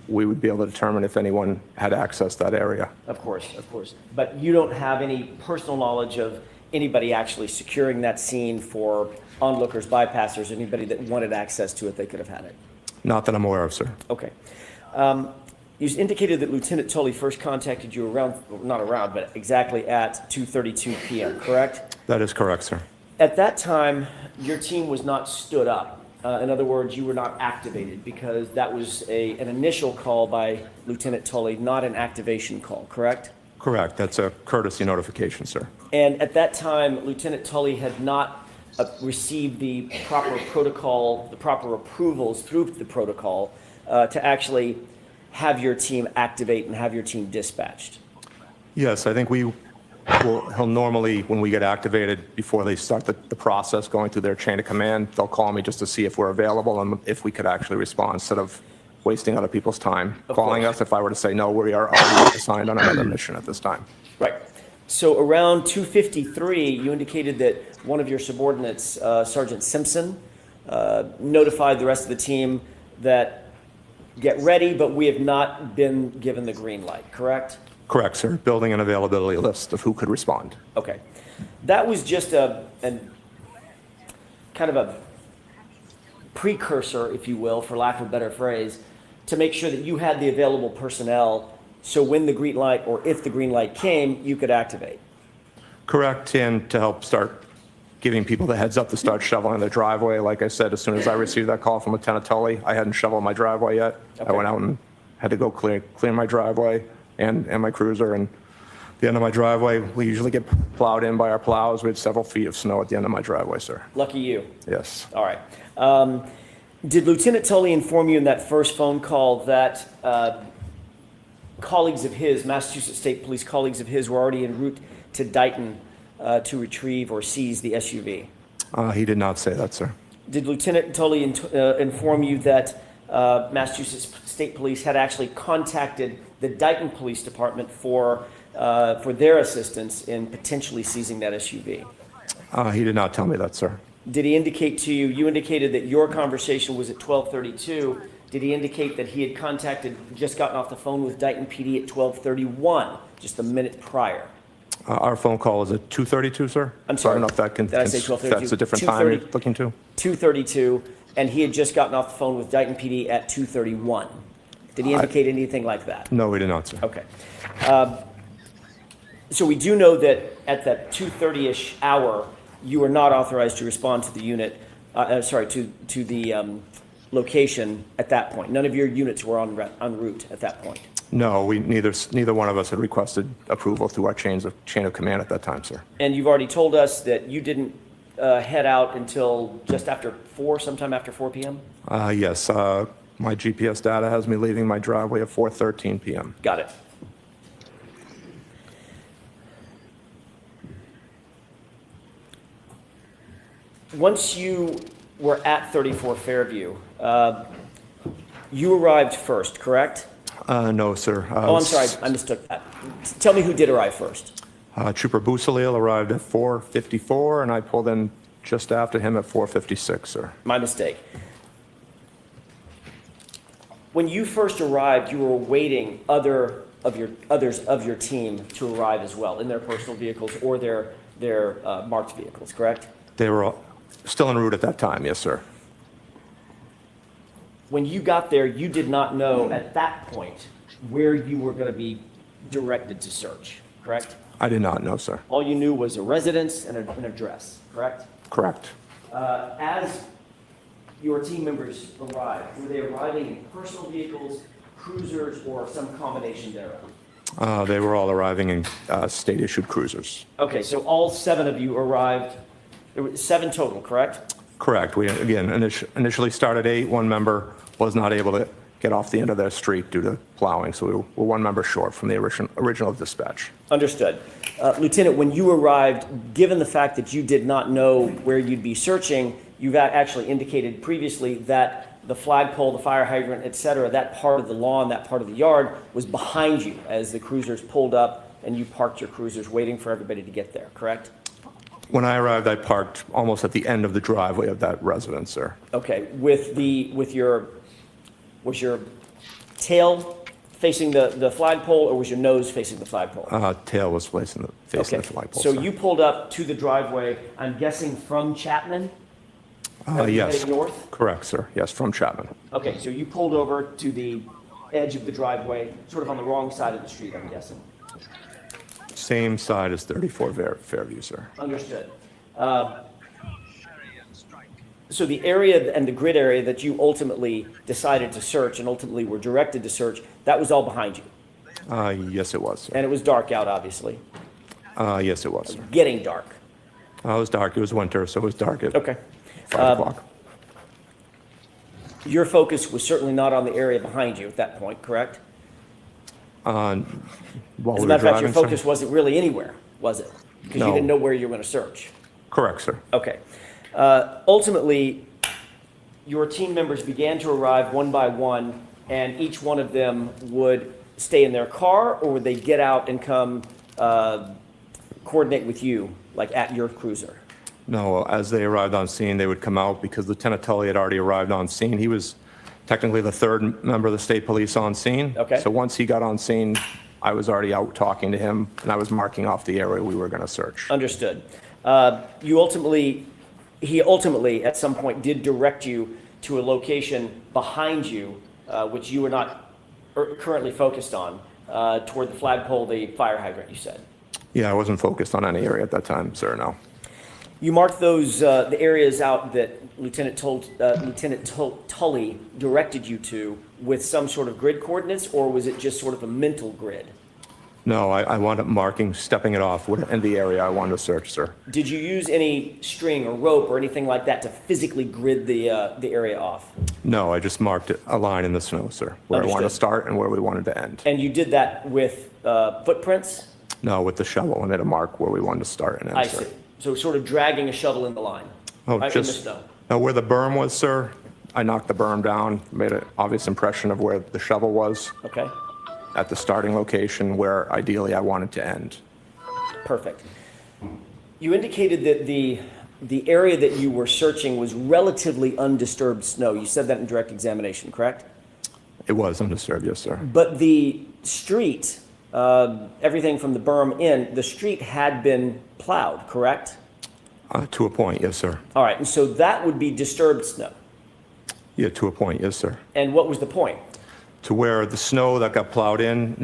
we would be able to determine if anyone had access to that area. Of course, of course. But you don't have any personal knowledge of anybody actually securing that scene for onlookers, bypassers, anybody that wanted access to it, they could have had it? Not that I'm aware of, sir. Okay. You indicated that Lieutenant Tully first contacted you but exactly at 2:32 p.m., correct? That is correct, sir. At that time, your team was not stood up. In other words, you were not activated because that was an initial call by Lieutenant Tully, not an activation call, correct? Correct. That's a courtesy notification, sir. And at that time, Lieutenant Tully had not received the proper protocol, the proper approvals through the protocol to actually have your team activate and have your team dispatched. Yes, I think he'll normally, when we get activated, before they start the process going through their chain of command, they'll call me just to see if we're available and if we could actually respond instead of wasting other people's time calling us. If I were to say, no, we are already assigned on another mission at this time. Right. So around 2:53, you indicated that one of your subordinates, Sergeant Simpson, notified the rest of the team that get ready, but we have not been given the green light, correct? Correct, sir. Building an availability list of who could respond. Okay. That was just a kind of a precursor, if you will, for lack of a better phrase, to make sure that you had the available personnel so when the green light, or if the green light came, you could activate. Correct, and to help start giving people the heads up to start shoveling their driveway. Like I said, as soon as I received that call from Lieutenant Tully, I hadn't shoveled my driveway yet. Okay. I went out and had to go clear my driveway and my cruiser, and the end of my driveway, we usually get plowed in by our plows. We had several feet of snow at the end of my driveway, sir. Lucky you. Yes. All right. Did Lieutenant Tully inform you in that first phone call that colleagues of his, Massachusetts State Police colleagues of his, were already en route to Dighton to retrieve or seize the SUV? He did not say that, sir. Did Lieutenant Tully inform you that Massachusetts State Police had actually contacted the Dighton Police Department for their assistance in potentially seizing that SUV? He did not tell me that, sir. Did he indicate to you, you indicated that your conversation was at 12:32. Did he indicate that he had just gotten off the phone with Dighton PD at 12:31, just a minute prior? Our phone call was at 2:32, sir? I'm sorry. I don't know if that can, Did I say 12:32? that's a different time you're looking to. 2:32, and he had just gotten off the phone with Dighton PD at 2:31. Did he indicate anything like that? No, we did not, sir. Okay. So we do know that at that 2:30-ish hour, you were not authorized to respond to the unit, to the location at that point. None of your units were en route at that point. No, neither one of us had requested approval through our chain of command at that time, sir. And you've already told us that you didn't head out until just after 4, sometime after 4 p.m.? Yes, my GPS data has me leaving my driveway at 4:13 p.m. Got it. once you were at 34 Fairview, you arrived first, correct? No, sir. Oh, I'm sorry, I mistook that. Tell me who did arrive first. Trooper Busalil arrived at 4:54, and I pulled in just after him at 4:56, sir. My mistake. When you first arrived, you were awaiting others of your team to arrive as well in their personal vehicles or their marked vehicles, correct? They were still en route at that time, yes, sir. When you got there, you did not know at that point where you were going to be directed to search, correct? I did not know, sir. All you knew was a residence and an address, correct? Correct. As your team members arrived, were they arriving in personal vehicles, cruisers, or some combination thereof? They were all arriving in state-issued cruisers. Okay, so all 7 of you arrived, there were 7 total, correct? Correct. We, again, initially started 8. One member was not able to get off the end of their street due to plowing, so we were 1 member short from the original dispatch. Understood. Lieutenant, when you arrived, given the fact that you did not know where you'd be searching, you've actually indicated previously that the flagpole, the fire hydrant, et cetera, that part of the lawn, that part of the yard was behind you as the cruisers pulled up and you parked your cruisers waiting for everybody to get there, correct? When I arrived, I parked almost at the end of the driveway of that residence, sir. Okay, was your tail facing the flagpole, or was your nose facing the flagpole? Tail was facing the flagpole. So sir. you pulled up to the driveway, I'm guessing from Chapman? Yes. Heading north? Correct, sir. Yes, from Chapman. Okay, so you pulled over to the edge of the driveway, sort of on the wrong side of the street, I'm guessing. Same side as 34 Fairview, sir. Understood. So the area and the grid area that you ultimately decided to search and ultimately were directed to search, that was all behind you? Yes, it was, sir. And it was dark out, obviously? Yes, it was, sir. Getting dark? It was dark. It was winter, so it was dark at Okay. 5 o'clock. Your focus was certainly not on the area behind you at that point, correct? While As we a were matter of fact, your driving, sir? focus wasn't really anywhere, was it? Because you No. didn't know where you were going to search. Correct, sir. Okay. Ultimately, your team members began to arrive one by one, and each one of them would stay in their car, or would they get out and come coordinate with you, like at your cruiser? No, as they arrived on scene, they would come out because Lieutenant Tully had already arrived on scene. He was technically the 3rd member of the state police on scene. Okay. So once he got on scene, I was already out talking to him, and I was marking off the area we were going to search. Understood. He ultimately, at some point, did direct you to a location behind you, which you were not currently focused on, toward the flagpole, the fire hydrant, you said. Yeah, I wasn't focused on any area at that time, sir, no. You marked those, the areas out that Lieutenant Tully directed you to with some sort of grid coordinates, or was it just sort of a mental grid? No, I wound up marking, stepping it off in the area I wanted to search, sir. Did you use any string or rope or anything like that to physically grid the area off? No, I just marked a line in the snow, sir, where I wanted to Understood. start and where we wanted to end. And you did that with footprints? No, with the shovel, and made a mark where we wanted to start and end, I sir. see. So sort of dragging a shovel in the line? Oh, in the just snow? where the berm was, sir. I knocked the berm down, made an obvious impression of where the shovel was. Okay. At the starting location where ideally I wanted to end. Perfect. You indicated that the area that you were searching was relatively undisturbed snow. You said that in direct examination, correct? It was undisturbed, yes, sir. But the street, everything from the berm in, the street had been plowed, correct? To a point, yes, sir. All right, and so that would be disturbed snow. Yeah, to a point, yes, sir. And what was the point? To where the snow that got plowed in,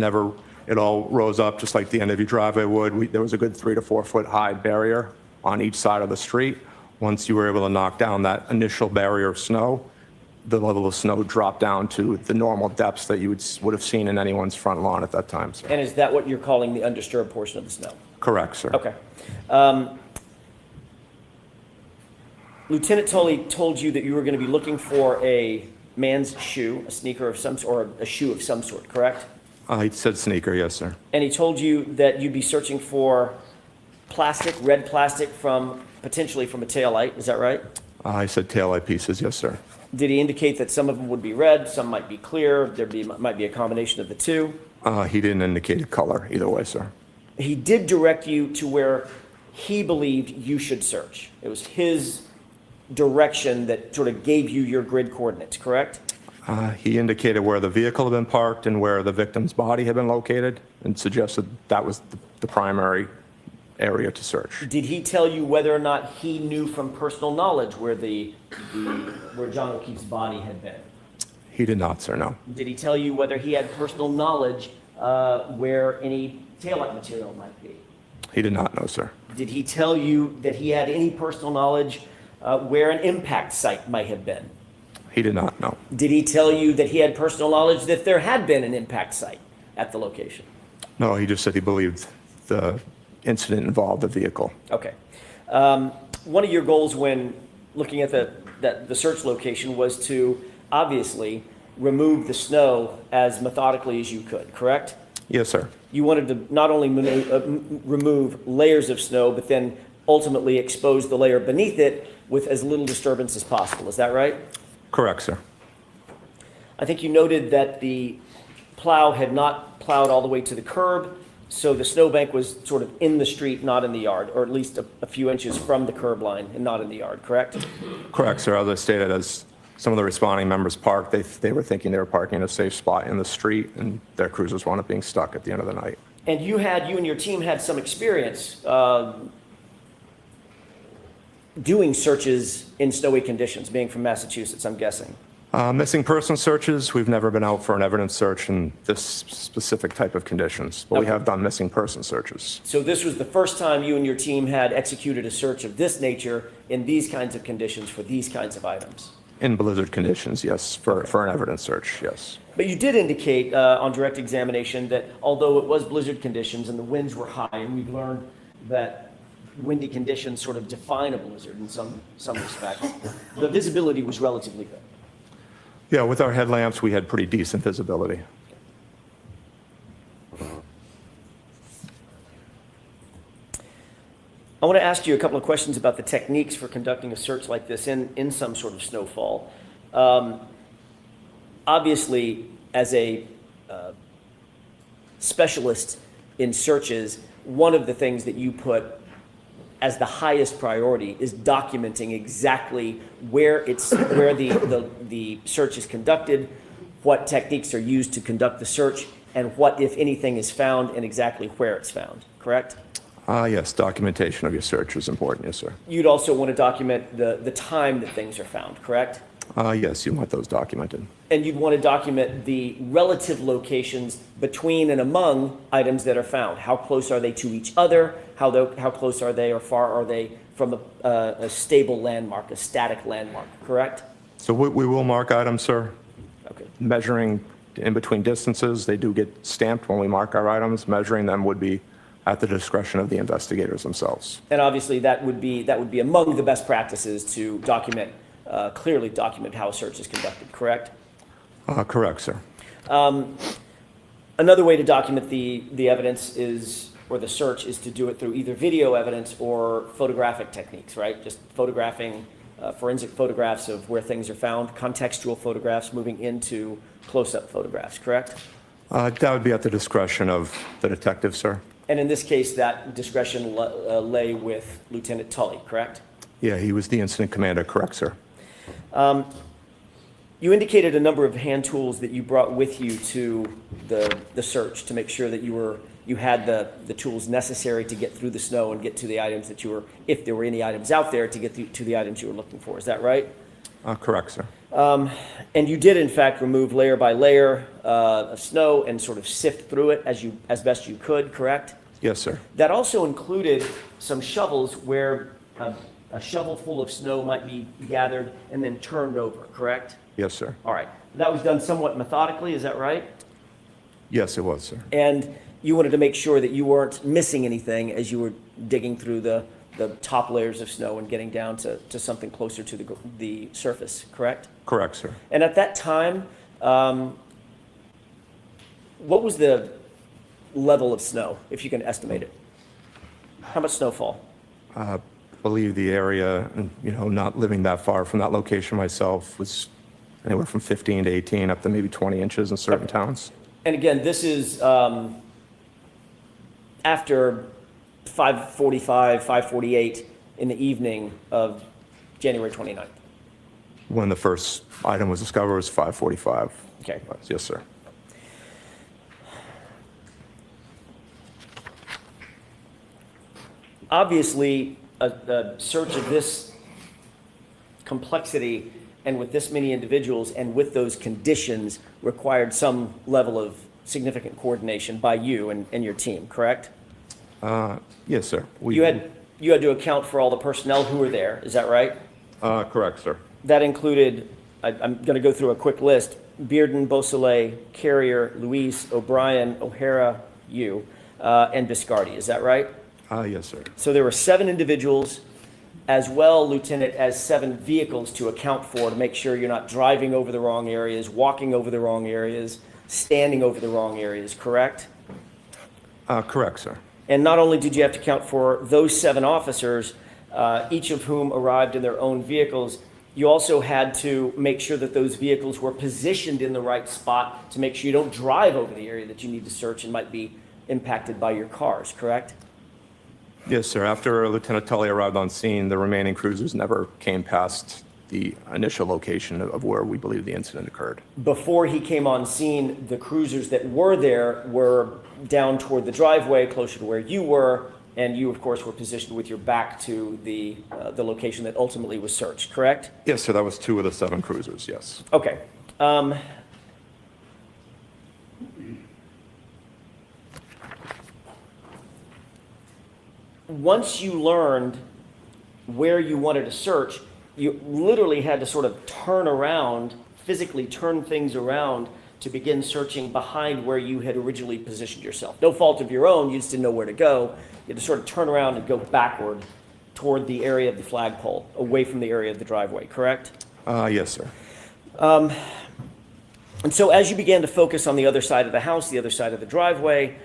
it all rose up just like the end of your driveway would. There was a good 3 to 4 foot high barrier on each side of the street. Once you were able to knock down that initial barrier of snow, the level of snow dropped down to the normal depths that you would have seen in anyone's front lawn at that time, sir. And is that what you're calling the undisturbed portion of the snow? Correct, sir. Okay. Lieutenant Tully told you that you were going to be looking for a man's shoe, a sneaker of some sort, or a shoe of some sort, correct? He said sneaker, yes, sir. And he told you that you'd be searching for plastic, red plastic potentially from a taillight, is that right? I said taillight pieces, yes, sir. Did he indicate that some of them would be red, some might be clear, might be a combination of the two? He didn't indicate a color either way, sir. He did direct you to where he believed you should search. It was his direction that sort of gave you your grid coordinates, correct? He indicated where the vehicle had been parked and where the victim's body had been located and suggested that was the primary area to search. Did he tell you whether or not he knew from personal knowledge where where John O'Keefe's body had been? He did not, sir, no. Did he tell you whether he had personal knowledge where any taillight material might be? He did not know, sir. Did he tell you that he had any personal knowledge where an impact site might have been? He did not know. Did he tell you that he had personal knowledge that there had been an impact site at the location? No, he just said he believed the incident involved the vehicle. Okay. One of your goals when looking at the search location was to obviously remove the snow as methodically as you could, correct? Yes, sir. You wanted to not only remove layers of snow, but then ultimately expose the layer beneath it with as little disturbance as possible. Is that right? Correct, sir. I think you noted that the plow had not plowed all the way to the curb, so the snowbank was sort of in the street, not in the yard, or at least a few inches from the curb line and not in the yard, correct? Correct, sir. As I stated, as some of the responding members parked, they were thinking they were parking in a safe spot in the street, and their cruisers wound up being stuck at the end of the night. And you and your team had some experience doing searches in snowy conditions, being from Massachusetts, I'm guessing. Missing person searches, we've never been out for an evidence search in this specific type of conditions, but we have done missing person searches. So this was the first time you and your team had executed a search of this nature in these kinds of conditions for these kinds of items? In blizzard conditions, yes, for an evidence search, yes. But you did indicate on direct examination that although it was blizzard conditions and the winds were high, and we've learned that windy conditions sort of define a blizzard in some respect, the visibility was relatively good. Yeah, with our headlamps, we had pretty decent visibility. I want to ask you a couple of questions about the techniques for conducting a search like this in some sort of snowfall. Obviously, as a specialist in searches, one of the things that you put as the highest priority is documenting exactly where the search is conducted, what techniques are used to conduct the search, and what, if anything, is found and exactly where it's found, correct? Yes, documentation of your search is important, yes, sir. You'd also want to document the time that things are found, correct? Yes, you want those documented. And you'd want to document the relative locations between and among items that are found. How close are they to each other? How close are they or far are they from a stable landmark, a static landmark, correct? So we will mark items, sir. Okay. Measuring in between distances, they do get stamped when we mark our items. Measuring them would be at the discretion of the investigators themselves. And obviously that would be among the best practices to clearly document how a search is conducted, correct? Correct, sir. Another way to document the evidence or the search is to do it through either video evidence or photographic techniques, right? Just photographing, forensic photographs of where things are found, contextual photographs moving into close-up photographs, correct? That would be at the discretion of the detective, sir. And in this case, that discretion lay with Lieutenant Tully, correct? Yeah, he was the incident commander, correct, sir. You indicated a number of hand tools that you brought with you to the search to make sure that you had the tools necessary to get through the snow and get to the items that if there were any items out there, to get to the items you were looking for. Is that right? Correct, sir. And you did, in fact, remove layer by layer of snow and sort of sift through it as best you could, correct? Yes, sir. That also included some shovels where a shovel full of snow might be gathered and then turned over, correct? Yes, sir. All right. That was done somewhat methodically, is that right? Yes, it was, sir. And you wanted to make sure that you weren't missing anything as you were digging through the top layers of snow and getting down to something closer to the surface, correct? Correct, sir. And at that time, what was the level of snow, if you can estimate it? How much snowfall? I believe the area, not living that far from that location myself, was anywhere from 15 to 18 up to maybe 20 inches in certain towns. And again, this is after 5:45, 5:48 in the evening of January 29th. When the first item was discovered was 5:45. Okay. Yes, sir. Obviously, a search of this complexity and with this many individuals and with those conditions required some level of significant coordination by you and your team, correct? Yes, sir. You had to account for all the personnel who were there, is that right? Correct, sir. That included, I'm going to go through a quick list, Bearden, Beausoleil, Carrier, Luis, O'Brien, O'Hara, you, and Biscardi, is that right? Yes, sir. So there were 7 individuals, as well, Lieutenant, as 7 vehicles to account for to make sure you're not driving over the wrong areas, walking over the wrong areas, standing over the wrong areas, correct? Correct, sir. And not only did you have to account for those 7 officers, each of whom arrived in their own vehicles, you also had to make sure that those vehicles were positioned in the right spot to make sure you don't drive over the area that you need to search and might be impacted by your cars, correct? Yes, sir. After Lieutenant Tully arrived on scene, the remaining cruisers never came past the initial location of where we believe the incident occurred. Before he came on scene, the cruisers that were there were down toward the driveway, closer to where you were, and you, of course, were positioned with your back to the location that ultimately was searched, correct? Yes, sir. That was 2 of the 7 cruisers, yes. Okay. Once you learned where you wanted to search, you literally had to sort of turn around, physically turn things around to begin searching behind where you had originally positioned yourself. No fault of your own, you just didn't know where to go. You had to sort of turn around and go backward toward the area of the flagpole, away from the area of the driveway, correct? Yes, sir. And so as you began to focus on the other side of the house, the other side of the driveway,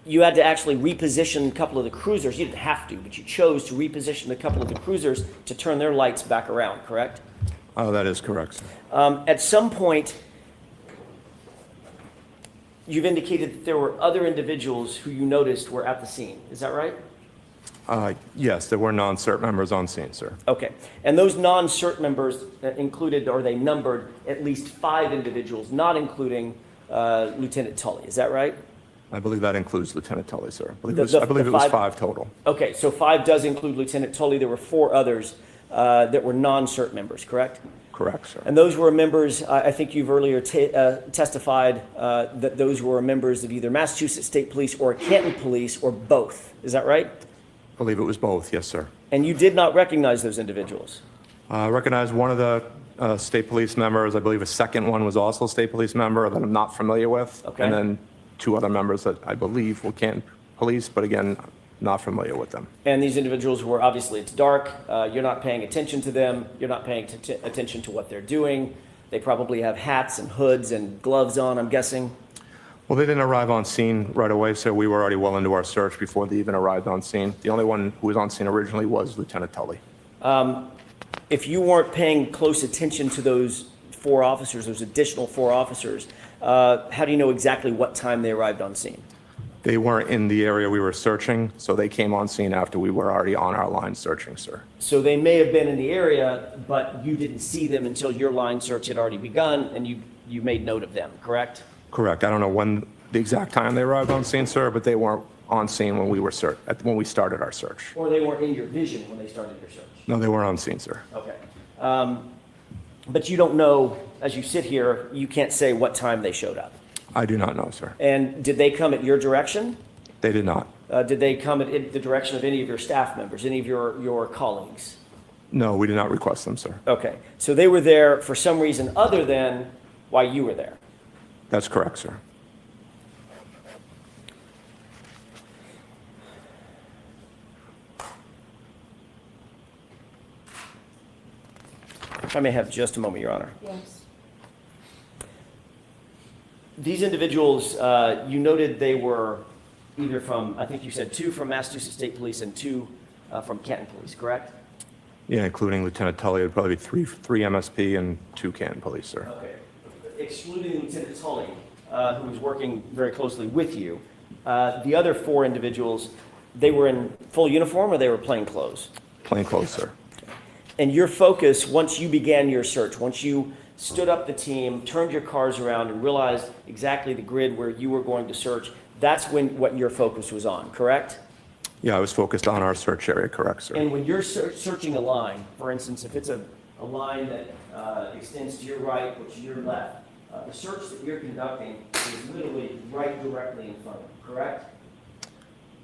you had to actually reposition a couple of the cruisers. You didn't have to, but you chose to reposition a couple of the cruisers to turn their lights back around, correct? Oh, that is correct, sir. At some point, you've indicated that there were other individuals who you noticed were at the scene. Is that right? Yes, there were non-CERT members on scene, sir. Okay. And those non-CERT members included, or they numbered, at least 5 individuals, not including Lieutenant Tully. Is that right? I believe that includes Lieutenant Tully, sir. I believe it was 5 total. Okay, so 5 does include Lieutenant Tully. There were 4 others that were non-CERT members, correct? Correct, sir. And those were members, I think you've earlier testified that those were members of either Massachusetts State Police or Canton Police or both. Is that right? I believe it was both, yes, sir. And you did not recognize those individuals? I recognized one of the state police members. I believe a second one was also a state police member that I'm not familiar with. Okay. And then 2 other members that I believe were Canton Police, but again, not familiar with them. And these individuals were, obviously, it's dark. You're not paying attention to them. You're not paying attention to what they're doing. They probably have hats and hoods and gloves on, I'm guessing. Well, they didn't arrive on scene right away, so we were already well into our search before they even arrived on scene. The only one who was on scene originally was Lieutenant Tully. If you weren't paying close attention to those 4 officers, those additional 4 officers, how do you know exactly what time they arrived on scene? They weren't in the area we were searching, so they came on scene after we were already on our line searching, sir. So they may have been in the area, but you didn't see them until your line search had already begun, and you made note of them, correct? Correct. I don't know when the exact time they arrived on scene, sir, but they weren't on scene when we started our search. Or they weren't in your vision when they started your search? No, they were on scene, sir. Okay. But you don't know, as you sit here, you can't say what time they showed up? I do not know, sir. And did they come at your direction? They did not. Did they come at the direction of any of your staff members, any of your colleagues? No, we did not request them, sir. Okay. So they were there for some reason other than why you were there? That's correct, sir. If I may have just a moment, Your Honor. Yes. These individuals, you noted they were either from, I think you said 2 from Massachusetts State Police and 2 from Canton Police, correct? Yeah, including Lieutenant Tully, it'd probably be three MSP and 2 Canton Police, sir. Okay. Excluding Lieutenant Tully, who was working very closely with you, the other 4 individuals, they were in full uniform or they were plain clothes? Plain clothes, sir. And your focus, once you began your search, once you stood up the team, turned your cars around and realized exactly the grid where you were going to search, that's what your focus was on, correct? Yeah, I was focused on our search area, correct, sir. And when you're searching a line, for instance, if it's a line that extends to your right or to your left, the search that you're conducting is literally right directly in front of you, correct?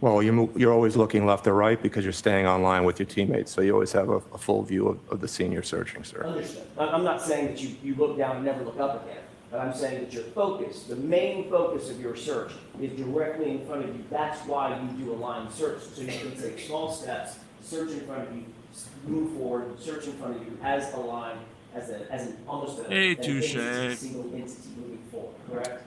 Well, you're always looking left or right because you're staying online with your teammates, so you always have a full view of the scene you're searching, sir. Understood. I'm not saying that you look down and never look up again, but I'm saying that your focus, the main focus of your search, is directly in front of you. That's why you do a line search, so you can take small steps, search in front of you, move forward, search in front of you as a line, as an almost Hey, touche. single entity moving forward, correct?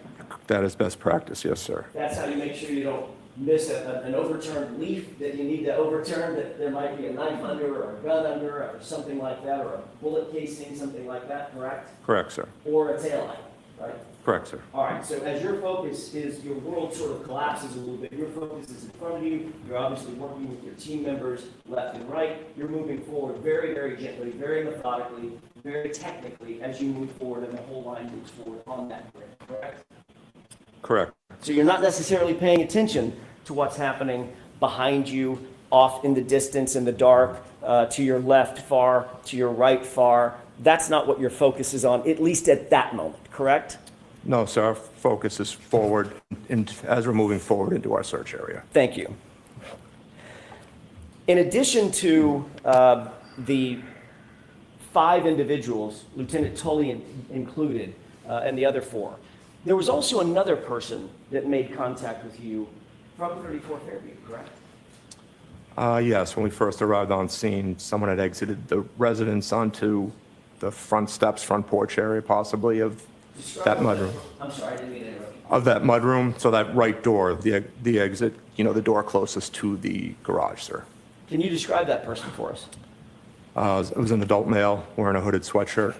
That is best practice, yes, sir. That's how you make sure you don't miss an overturned leaf that you need to overturn, that there might be a knife under or a gun under or something like that, or a bullet casing, something like that, correct? Correct, sir. Or a taillight, right? Correct, sir. All right, so as your focus is, your world sort of collapses a little bit. Your focus is in front of you. You're obviously working with your team members left and right. You're moving forward very, very gently, very methodically, very technically as you move forward, and the whole line moves forward on that grid, correct? Correct. So you're not necessarily paying attention to what's happening behind you, off in the distance, in the dark, to your left far, to your right far. That's not what your focus is on, at least at that moment, correct? No, sir, our focus is forward, as we're moving forward into our search area. Thank you. In addition to the 5 individuals, Lieutenant Tully included, and the other 4, there was also another person that made contact with you from 34 Fairview, correct? Yes, when we first arrived on scene, someone had exited the residence onto the front steps, front porch area possibly of that mudroom. I'm sorry, I didn't mean to interrupt you. Of that mudroom, so that right door, the exit, the door closest to the garage, sir. Can you describe that person for us? It was an adult male wearing a hooded sweatshirt.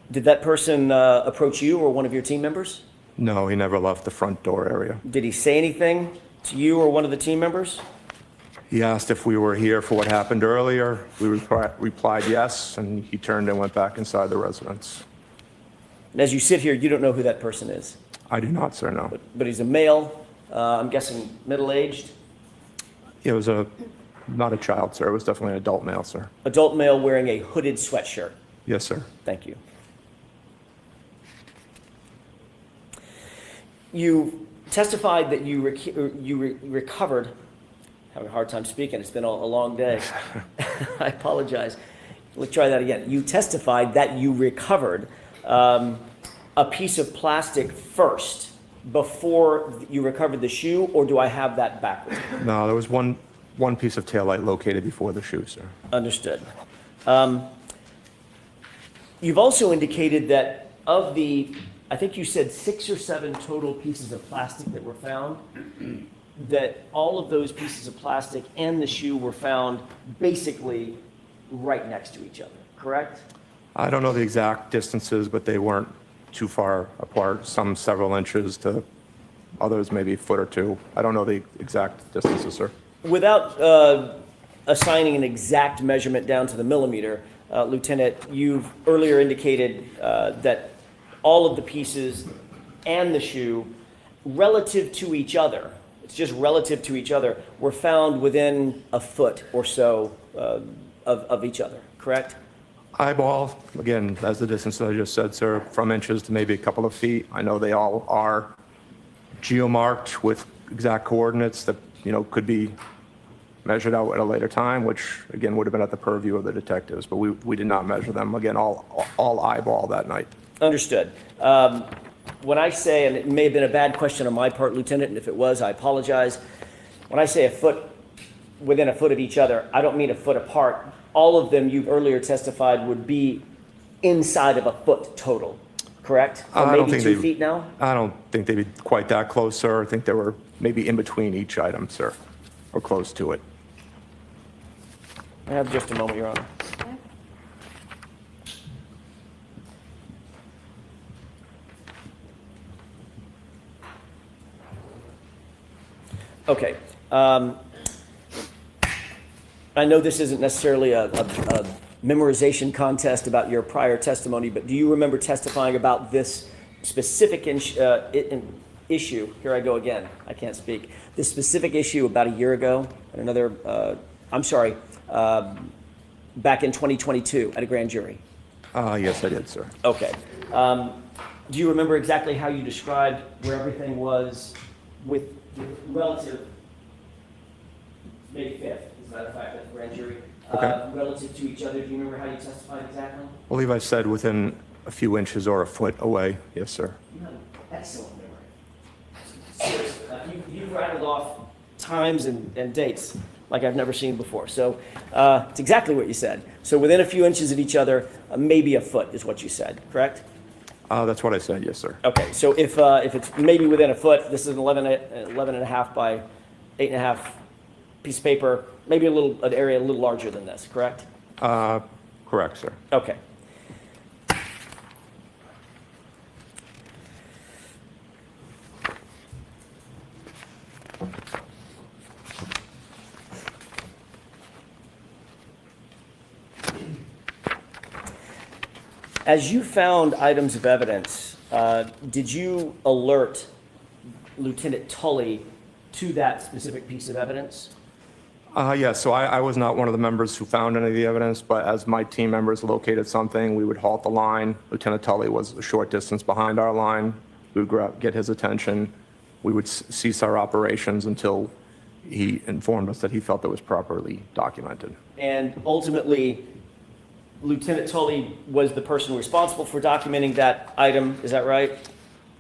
Did that person approach you or one of your team members? No, he never left the front door area. Did he say anything to you or one of the team members? He asked if we were here for what happened earlier. We replied yes, and he turned and went back inside the residence. And as you sit here, you don't know who that person is? I do not, sir, no. But he's a male, I'm guessing middle-aged? It was not a child, sir. It was definitely an adult male, sir. Adult male wearing a hooded sweatshirt? Yes, sir. Thank you. You testified that you recovered, having a hard time speaking, it's been a long day. I apologize. Let's try that again. You testified that you recovered a piece of plastic first before you recovered the shoe, or do I have that backwards? No, there was one piece of taillight located before the shoe, sir. Understood. You've also indicated that of the, I think you said 6 or 7 total pieces of plastic that were found, that all of those pieces of plastic and the shoe were found basically right next to each other, correct? I don't know the exact distances, but they weren't too far apart, some several inches to others maybe a foot or 2. I don't know the exact distances, sir. Without assigning an exact measurement down to the millimeter, Lieutenant, you've earlier indicated that all of the pieces and the shoe relative to each other, it's just relative to each other, were found within a foot or so of each other, correct? Eyeball, again, as the distance that I just said, sir, from inches to maybe a couple of feet. I know they all are geomarked with exact coordinates that, could be measured out at a later time, which, again, would have been at the purview of the detectives, but we did not measure them. Again, all eyeball that night. Understood. When I say, and it may have been a bad question on my part, Lieutenant, and if it was, I apologize. When I say a foot, within a foot of each other, I don't mean a foot apart. All of them, you've earlier testified, would be inside of a foot total, correct? Or I don't maybe think 2 feet now? I don't think they'd be quite that close, sir. I think they were maybe in between each item, sir, or close to it. I have just a moment, Your Honor. Okay. I know this isn't necessarily a memorization contest about your prior testimony, but do you remember testifying about this specific issue? Here I go again. I can't speak. This specific issue about a year ago at another, back in 2022 at a grand jury? Yes, I did, sir. Okay. Do you remember exactly how you described where everything was with relative, May 5th, as a matter of fact, at the grand jury, relative to each other? Do you remember how you testified exactly? I believe I said within a few inches or a foot away. Yes, sir. You have an excellent memory. Seriously, you've rattled off times and dates like I've never seen before. So it's exactly what you said. So within a few inches of each other, maybe a foot is what you said, correct? That's what I said, yes, sir. Okay, so if it's maybe within a foot, this is an 11 and a half by 8.5 piece of paper, maybe an area a little larger than this, correct? Correct, sir. Okay. As you found items of evidence, did you alert Lieutenant Tully to that specific piece of evidence? Yes, so I was not one of the members who found any of the evidence, but as my team members located something, we would halt the line. Lieutenant Tully was a short distance behind our line. We would get his attention. We would cease our operations until he informed us that he felt it was properly documented. And ultimately, Lieutenant Tully was the person responsible for documenting that item, is that right?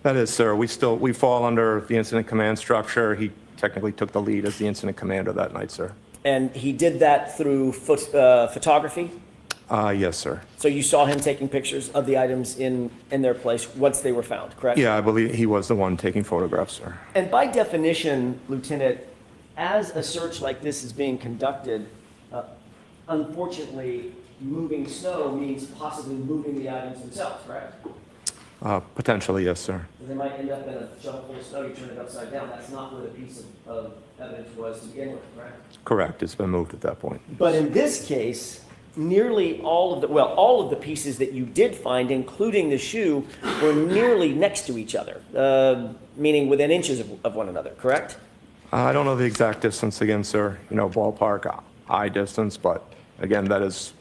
That is, sir. We fall under the incident command structure. He technically took the lead as the incident commander that night, sir. And he did that through photography? Yes, sir. So you saw him taking pictures of the items in their place once they were found, correct? Yeah, I believe he was the one taking photographs, sir. And by definition, Lieutenant, as a search like this is being conducted, unfortunately, moving snow means possibly moving the items themselves, correct? Potentially, yes, sir. They might end up in a shovel full of snow, you turn it upside down. That's not where the piece of evidence was to begin with, correct? Correct. It's been moved at that point. But in this case, nearly all of the pieces that you did find, including the shoe, were nearly next to each other, meaning within inches of one another, correct? I don't know the exact distance again, sir. Ballpark eye distance, but again, that is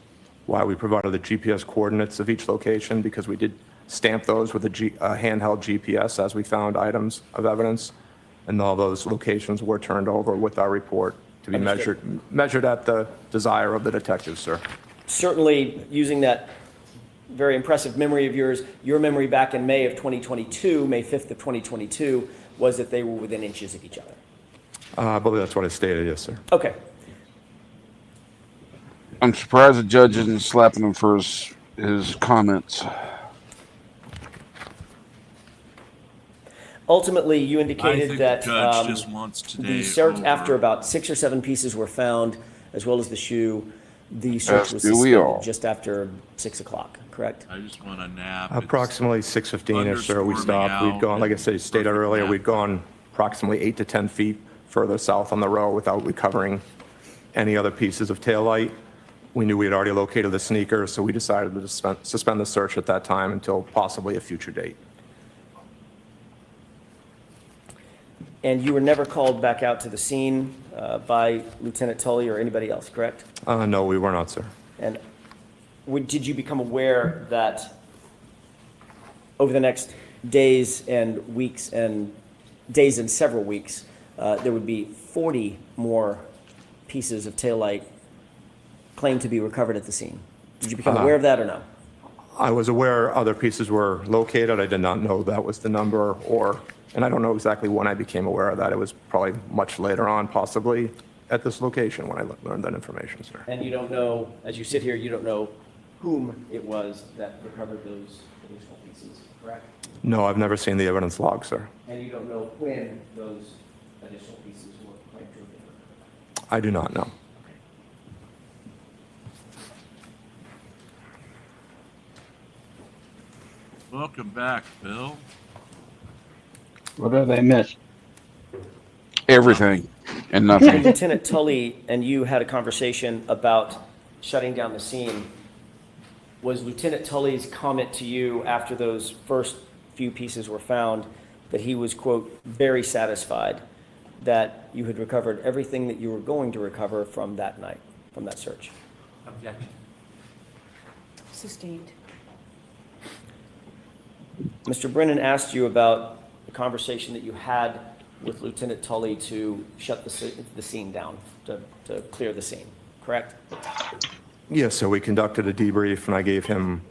why we provided the GPS coordinates of each location, because we did stamp those with a handheld GPS as we found items of evidence, and all those locations were turned over with our report to be measured at the desire of the detectives, sir. Certainly, using that very impressive memory of yours, your memory back in May of 2022, May 5th of 2022, was that they were within inches of each other. I believe that's what I stated, yes, sir. Okay. I'm surprised the judge isn't slapping him for his comments. Ultimately, you I indicated think that the judge just wants today the search, over. after about 6 or 7 pieces were found, as well as the shoe, the search As was do we suspended all. just after 6 o'clock, correct? I just want a nap. Approximately 6:15-ish, sir, we thunderstorming stopped. We'd out. gone, like I stated earlier, we'd gone approximately 8 to 10 feet further south on the road without recovering any other pieces of taillight. We knew we had already located the sneaker, so we decided to suspend the search at that time until possibly a future date. And you were never called back out to the scene by Lieutenant Tully or anybody else, correct? No, we were not, sir. And did you become aware that over the next days and weeks and days and several weeks, there would be 40 more pieces of taillight claimed to be recovered at the scene? Did you become aware of that or no? I was aware other pieces were located. I did not know that was the number, and I don't know exactly when I became aware of that. It was probably much later on, possibly at this location when I learned that information, sir. And you don't know, as you sit here, you don't know whom it was that recovered those additional pieces, correct? correct? No, I've never seen the evidence log, sir. And you don't know when those additional pieces were claimed to have been recovered? I do not know. Welcome back, Bill. What have I missed? Everything and nothing. Lieutenant Tully and you had a conversation about shutting down the scene. Was Lieutenant Tully's comment to you after those first few pieces were found that he was, quote, very satisfied that you had recovered everything that you were going to recover from that night, from that search? Objection. Sustained. Mr. Brennan asked you about the conversation that you had with Lieutenant Tully to shut the scene down, to clear the scene, correct? Yes, so we conducted a debrief, and I gave him,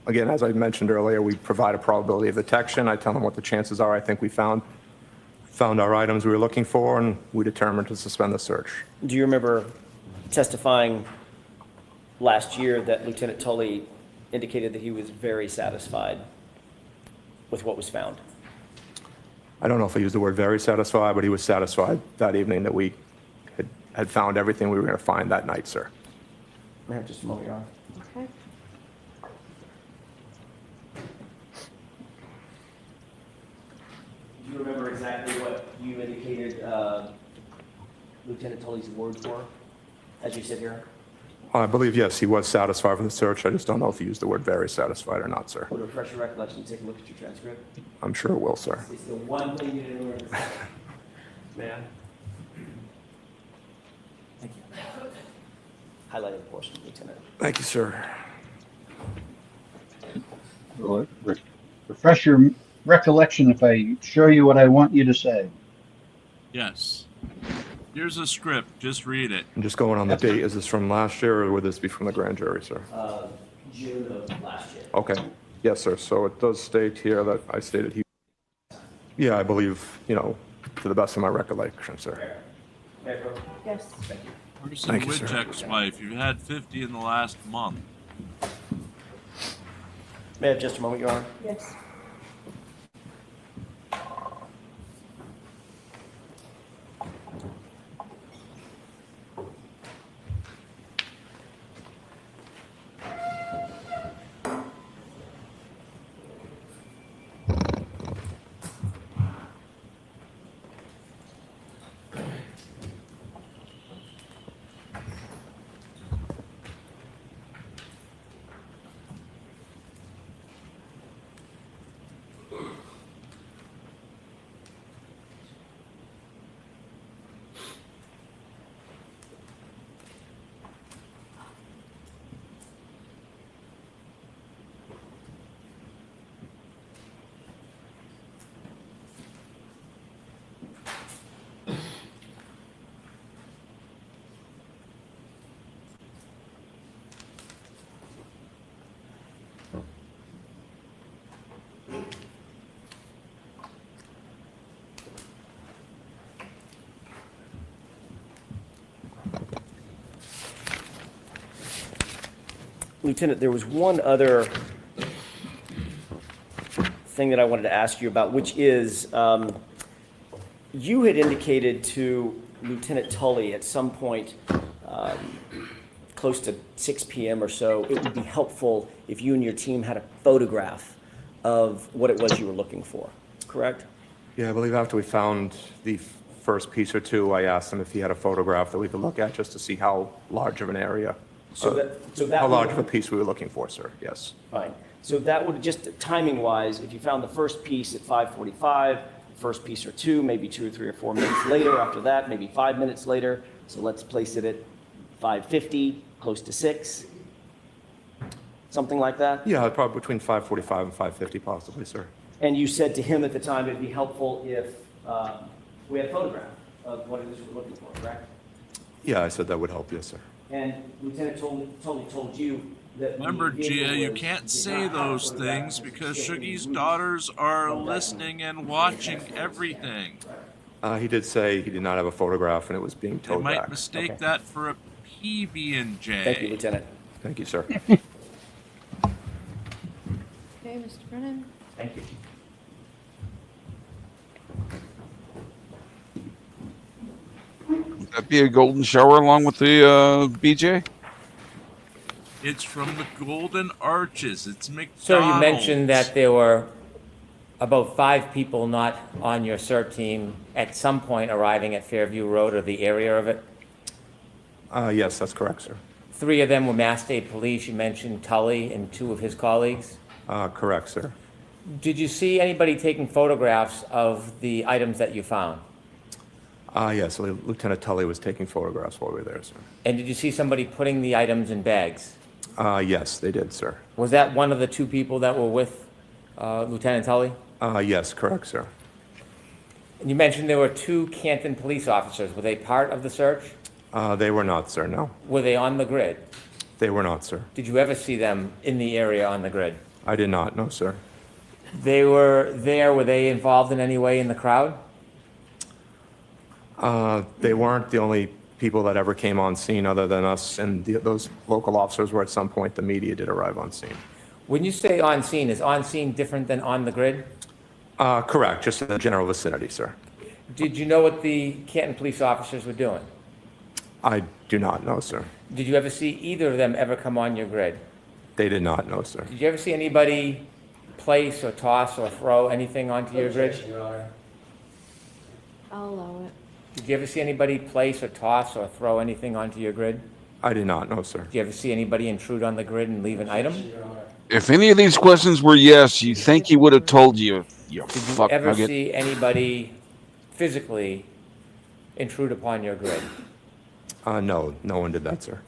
again, as I mentioned earlier, we provide a probability of detection. I tell him what the chances are. I think we found our items we were looking for, and we determined to suspend the search. Do you remember testifying last year that Lieutenant Tully indicated that he was very satisfied with what was found? I don't know if I used the word very satisfied, but he was satisfied that evening that we had found everything we were going to find that night, sir. May I have just a moment, Your Honor? Okay. Do you remember exactly what you indicated Lieutenant Tully's words were as you sit here? I believe, yes, he was satisfied with the search. I just don't know if he used the word very satisfied or not, sir. Would it refresh your recollection to take a look at your transcript? I'm sure it will, sir. It's the one thing you didn't learn. Man. Thank you. Highlighted portion, Lieutenant. Thank you, sir. Well, refresh your recollection if I show you what I want you to say. Yes. Here's a script. Just read it. I'm just going on the date. Is this from last year, or would this be from the grand jury, sir? June of last year. Okay. Yes, sir. So it does state here that I stated he... Yeah, I believe, to the best of my recollection, sir. Yes. Thank you. Person Thank you, sir. Woodchuck's wife. You've had 50 in the last month. May I have just a moment, Your Honor? Yes. Lieutenant, there was one other thing that I wanted to ask you about, which is you had indicated to Lieutenant Tully at some point close to 6 p.m. or so, it would be helpful if you and your team had a photograph of what it was you were looking for, correct? Yeah, I believe after we found the first piece or two, I asked him if he had a photograph that we could look at just to see how large of an area, how large of a piece we were looking for, sir. Yes. Fine. So that would, just timing-wise, if you found the first piece at 5:45, first piece or two, maybe 2 or 3 or 4 minutes later after that, maybe 5 minutes later. So let's place it at 5:50, close to 6. Something like that? Yeah, probably between 5:45 and 5:50 possibly, sir. And you said to him at the time it'd be helpful if we had a photograph of what it is we're looking for, correct? Yeah, I said that would help, yes, sir. And Lieutenant told you that... Remember, Gia, you can't say those things because Shoogie's daughters are listening and watching everything. He did say he did not have a photograph and it was being They towed back. might mistake that for a PB&J. Thank you, Lieutenant. Thank you, sir. Okay, Mr. Brennan. Thank you. Would that be a golden shower along with the BJ? It's from the Golden Arches. It's McDonald's. Sir, you mentioned that there were about 5 people not on your CERT team at some point arriving at Fairview Road or the area of it. Yes, that's correct, sir. 3 of them were Mass State Police. You mentioned Tully and 2 of his colleagues. Correct, sir. Did you see anybody taking photographs of the items that you found? Yes, Lieutenant Tully was taking photographs while we were there, sir. And did you see somebody putting the items in bags? Yes, they did, sir. Was that one of the 2 people that were with Lieutenant Tully? Yes, correct, sir. And you mentioned there were 2 Canton police officers. Were they part of the search? They were not, sir, no. Were they on the grid? They were not, sir. Did you ever see them in the area on the grid? I did not, no, sir. They were there. Were they involved in any way in the crowd? They weren't the only people that ever came on scene other than us, and those local officers were at some point. The media did arrive on scene. When you say on scene, is on scene different than on the grid? Correct, just in the general vicinity, sir. Did you know what the Canton police officers were doing? I do not know, sir. Did you ever see either of them ever come on your grid? They did not know, sir. Did you ever see anybody place or toss or throw anything onto your grid? I'll allow it. Did you ever see anybody place or toss or throw anything onto your grid? I did not know, sir. Did you ever see anybody intrude on the grid and leave an item? If any of these questions were yes, you think he would have told you, you Did you fuck ever nugget. see anybody physically intrude upon your grid? No, no one did that, sir.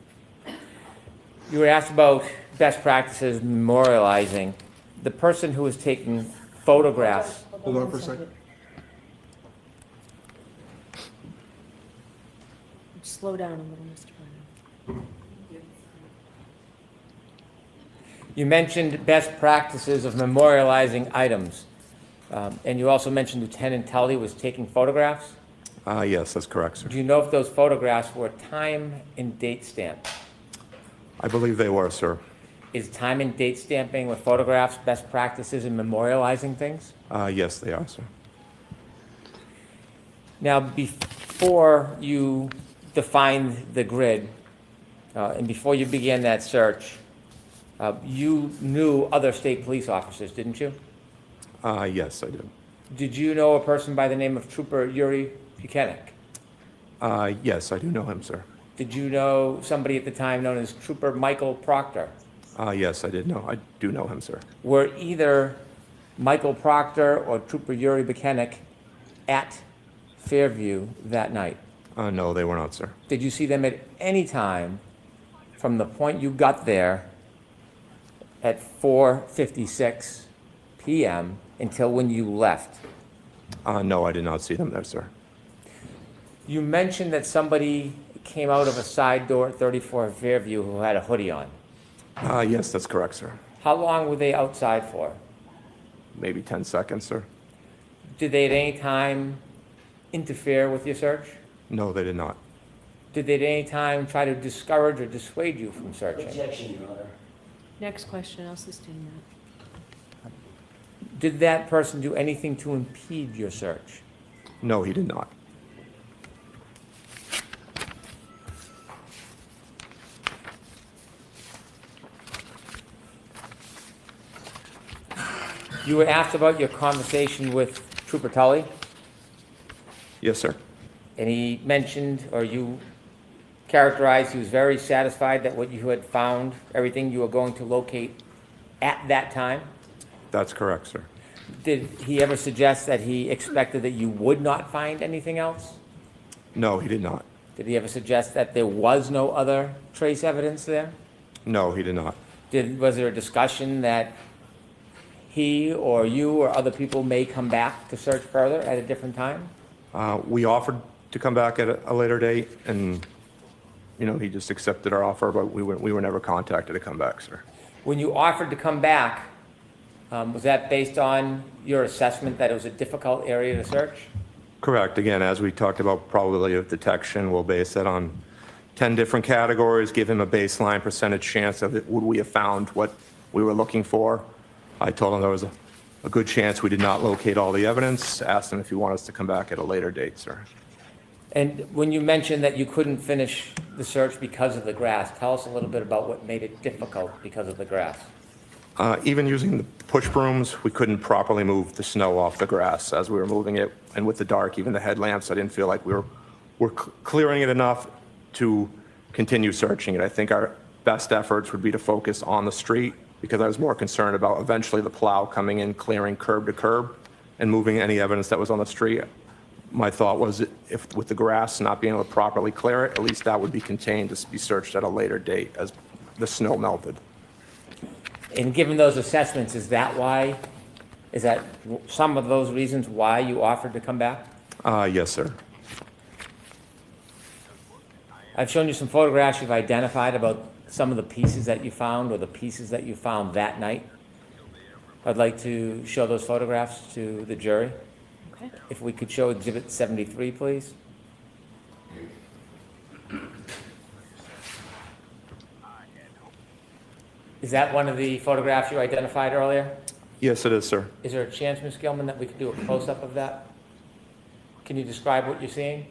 You were asked about best practices memorializing. The person who was taking photographs. Hold on for a second. Slow down a little, Mr. Brennan. You mentioned best practices of memorializing items. And you also mentioned Lieutenant Tully was taking photographs. Yes, that's correct, sir. Do you know if those photographs were time and date stamped? I believe they were, sir. Is time and date stamping with photographs best practices in memorializing things? Yes, they are, sir. Now, before you defined the grid, and before you began that search, you knew other state police officers, didn't you? Yes, I did. Did you know a person by the name of Trooper Yuri Buchanek? Yes, I do know him, sir. Did you know somebody at the time known as Trooper Michael Proctor? Yes, I do know him, sir. Were either Michael Proctor or Trooper Yuri Buchanek at Fairview that night? No, they were not, sir. Did you see them at any time from the point you got there at 4:56 p.m. until when you left? No, I did not see them there, sir. You mentioned that somebody came out of a side door at 34 Fairview who had a hoodie on. Yes, that's correct, sir. How long were they outside for? Maybe 10 seconds, sir. Did they at any time interfere with your search? No, they did not. Did they at any time try to discourage or dissuade you from searching? Objection, Your Honor. Next question, I'll sustain that. Did that person do anything to impede your search? No, he did not. You were asked about your conversation with Trooper Tully, Yes, sir. and he mentioned, or you characterized, he was very satisfied that what you had found, everything you were going to locate at that time. That's correct, sir. Did he ever suggest that he expected that you would not find anything else? No, he did not. Did he ever suggest that there was no other trace evidence there? No, he did not. Was there a discussion that he or you or other people may come back to search further at a different time? We offered to come back at a later date, and, he just accepted our offer, but we were never contacted to come back, sir. When you offered to come back, was that based on your assessment that it was a difficult area to search? Correct. Again, as we talked about probability of detection, we'll base it on 10 different categories, give him a baseline percentage chance of it. Would we have found what we were looking for? I told him there was a a good chance we did not locate all the evidence. Asked him if he wanted us to come back at a later date, sir. And when you mentioned that you couldn't finish the search because of the grass, tell us a little bit about what made it difficult because of the grass. Even using the push brooms, we couldn't properly move the snow off the grass as we were moving it. And with the dark, even the headlamps, I didn't feel like we were clearing it enough to continue searching it. I think our best efforts would be to focus on the street, because I was more concerned about eventually the plow coming in, clearing curb to curb, and moving any evidence that was on the street. My thought was, if with the grass not being able to properly clear it, at least that would be contained to be searched at a later date as the snow melted. And given those assessments, is that some of those reasons why you offered to come back? Yes, sir. I've shown you some photographs you've identified about some of the pieces that you found or the pieces that you found that night. I'd like to show those photographs to the jury. Okay. If we could show Exhibit 73, please. Is that one of the photographs you identified earlier? Yes, it is, sir. Is there a chance, Ms. Gilman, that we could do a close-up of that? Can you describe what you're seeing?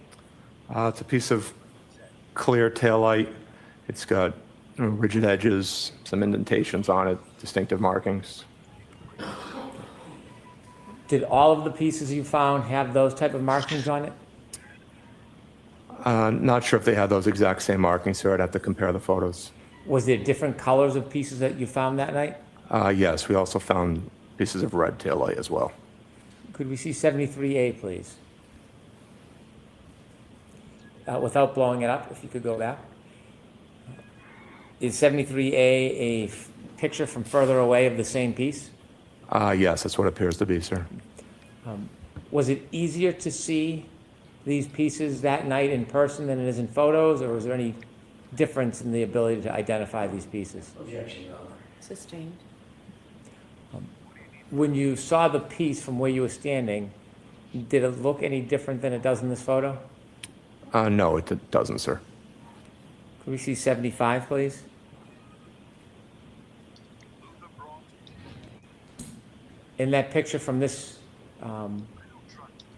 It's a piece of clear taillight. It's got rigid edges, some indentations on it, distinctive markings. Did all of the pieces you found have those type of markings on it? Not sure if they had those exact same markings, sir. I'd have to compare the photos. Was there different colors of pieces that you found that night? Yes, we also found pieces of red taillight as well. Could we see 73A, please? Without blowing it up, if you could go back. Is 73A a picture from further away of the same piece? Yes, that's what it appears to be, sir. Was it easier to see these pieces that night in person than it is in photos, or was there any difference in the ability to identify these pieces? Objection, Your Honor. Sustained. When you saw the piece from where you were standing, did it look any different than it does in this photo? No, it doesn't, sir. Could we see 75, please? In that picture from this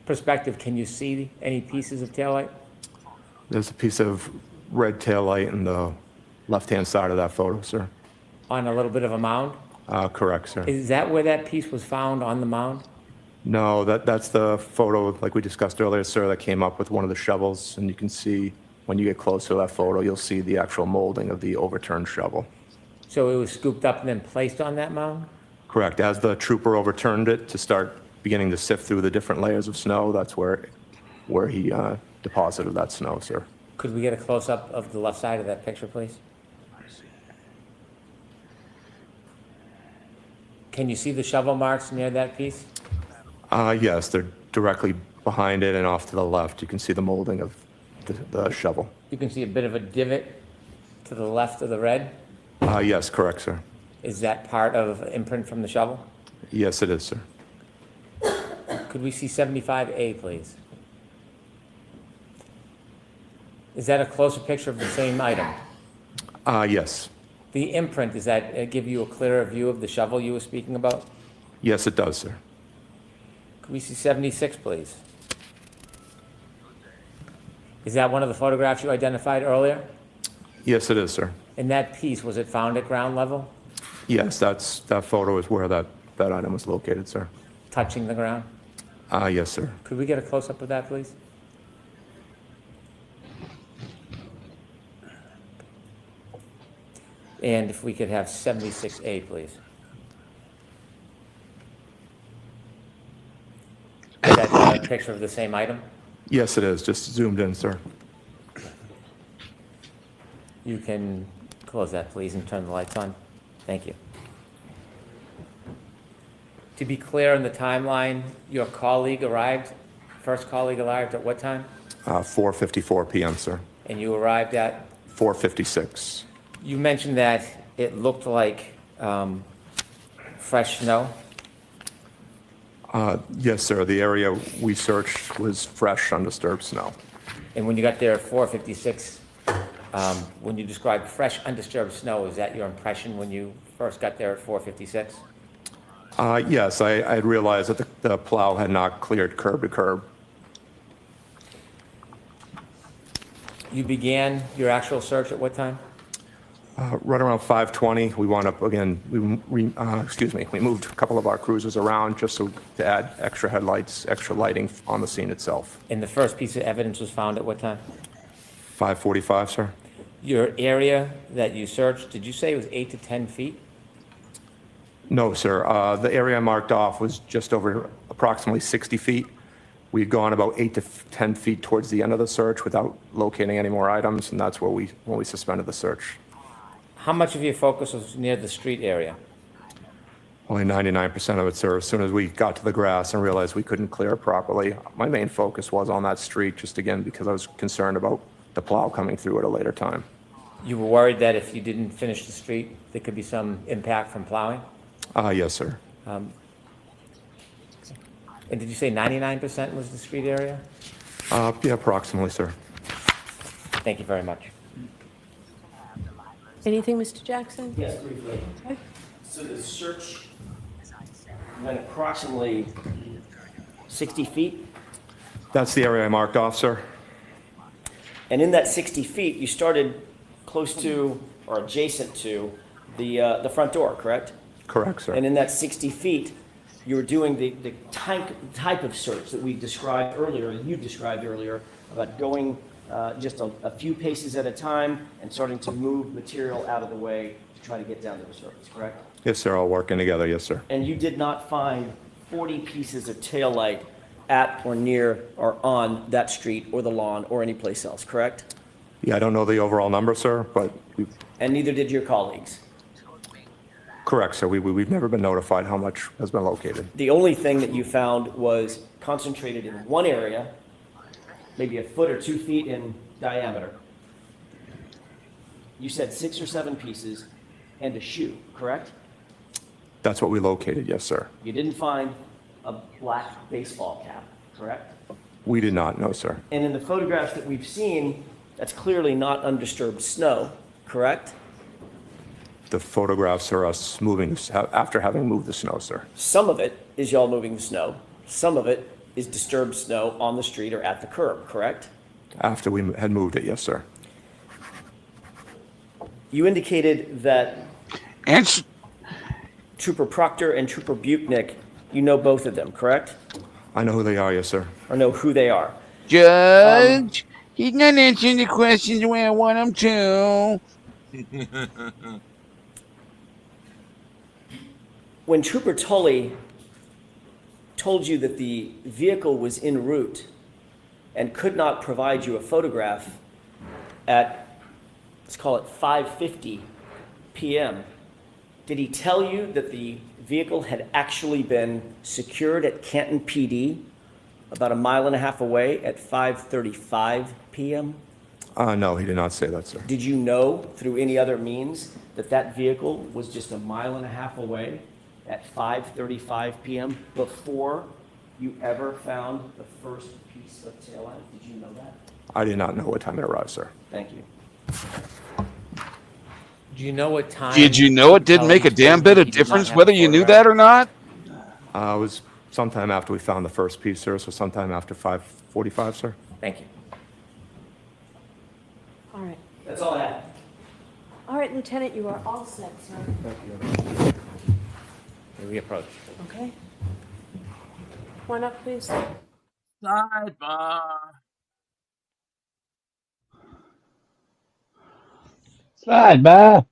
perspective, can you see any pieces of taillight? There's a piece of red taillight in the left-hand side of that photo, sir. On a little bit of a mound? Correct, sir. Is that where that piece was found, on the mound? No, that's the photo, like we discussed earlier, sir, that came up with one of the shovels. And you can see, when you get closer to that photo, you'll see the actual molding of the overturned shovel. So it was scooped up and then placed on that mound? Correct. As the trooper overturned it to start beginning to sift through the different layers of snow, that's where he deposited that snow, sir. Could we get a close-up of the left side of that picture, please? Can you see the shovel marks near that piece? Yes, they're directly behind it, and off to the left, you can see the molding of the shovel. You can see a bit of a divot to the left of the red? Yes, correct, sir. Is that part of imprint from the shovel? Yes, it is, sir. Could we see 75A, please? Is that a closer picture of the same item? Yes. The imprint, does that give you a clearer view of the shovel you were speaking about? Yes, it does, sir. Could we see 76, please? Is that one of the photographs you identified earlier? Yes, it is, sir. And that piece, was it found at ground level? Yes, that photo is where that item was located, sir. Touching the ground? Yes, sir. Could we get a close-up of that, please? And if we could have 76A, please. Is that a picture of the same item? Yes, it is. Just zoomed in, sir. You can close that, please, and turn the lights on. Thank you. To be clear on the timeline, your colleague arrived, first colleague arrived at what time? 4:54 p.m., sir. And you arrived at? 4:56. You mentioned that it looked like fresh snow. Yes, sir. The area we searched was fresh, undisturbed snow. And when you got there at 4:56, when you described fresh, undisturbed snow, is that your impression when you first got there at 4:56? Yes, I realized that the plow had not cleared curb to curb. You began your actual search at what time? Right around 5:20, we wound up again. We moved a couple of our cruisers around just to add extra headlights, extra lighting on the scene itself. And the first piece of evidence was found at what time? 5:45, sir. Your area that you searched, did you say it was 8 to 10 feet? No, sir. The area I marked off was just over approximately 60 feet. We'd gone about 8 to 10 feet towards the end of the search without locating any more items, and that's where when we suspended the search. How much of your focus was near the street area? Only 99% of it, sir. As soon as we got to the grass and realized we couldn't clear it properly, my main focus was on that street, just again because I was concerned about the plow coming through at a later time. You were worried that if you didn't finish the street, there could be some impact from plowing? Yes, sir. And did you say 99% was the street area? Yeah, approximately, sir. Thank you very much. Anything, Mr. Jackson? Yes, briefly. Okay. So the search went approximately 60 feet, That's the area I marked off, sir. and in that 60 feet, you started close to or adjacent to the front door, correct? Correct, sir. And in that 60 feet, you were doing the type of search that we described earlier, you described earlier, about going just a few paces at a time and starting to move material out of the way to try to get down to the surface, correct? Yes, sir. All working together. Yes, sir. And you did not find 40 pieces of taillight at or near or on that street or the lawn or any place else, correct? Yeah, I don't know the overall number, sir, but And neither did your colleagues. correct, sir. We've never been notified how much has been located. The only thing that you found was concentrated in one area, maybe a foot or 2 feet in diameter. You said 6 or 7 pieces and a shoe, correct? That's what we located. Yes, sir. You didn't find a black baseball cap, correct? We did not, no, sir. And in the photographs that we've seen, that's clearly not undisturbed snow, correct? The photographs are us moving after having moved the snow, sir. Some of it is y'all moving the snow. Some of it is disturbed snow on the street or at the curb, correct? After we had moved it, yes, sir. You indicated that Trooper Proctor and Trooper Buchnick, you know both of them, correct? I know who they are, yes, sir. Or know who they are. Judge, he's not answering the questions the way I want him to. When Trooper Tully told you that the vehicle was en route and could not provide you a photograph at, let's call it 5:50 p.m., did he tell you that the vehicle had actually been secured at Canton PD about a mile and a half away at 5:35 p.m.? No, he did not say that, sir. Did you know through any other means that that vehicle was just a mile and a half away at 5:35 p.m. before you ever found the first piece of taillight? Did you know that? I did not know what time it arrived, sir. Thank you. Do you know what time? Did you know it didn't make a damn bit of difference whether you knew that or not? It was sometime after we found the first piece, sir, so sometime after 5:45, sir. Thank you. All right. That's all I have. All right, Lieutenant, you are all set, sir. May we approach? Okay. Come on up, please. Sidebar. Sidebar.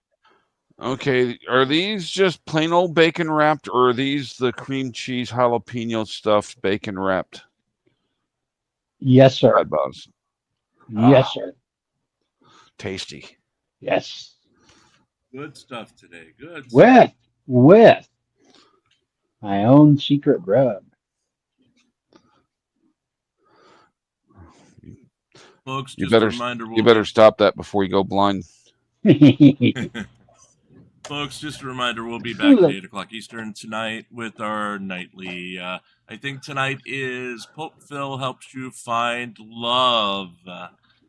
Okay, are these just plain old bacon wrapped, or are these the cream cheese jalapeno stuffed bacon wrapped? Yes, sir. Sidebars? Yes, sir. Tasty. Yes. Good stuff today. Good. With my own secret rub. Folks, You just a better reminder. you better stop that before you go blind. Folks, just a reminder, we'll be back at 8 o'clock Eastern tonight with our nightly. I think tonight is Pope Phil Helps You Find Love.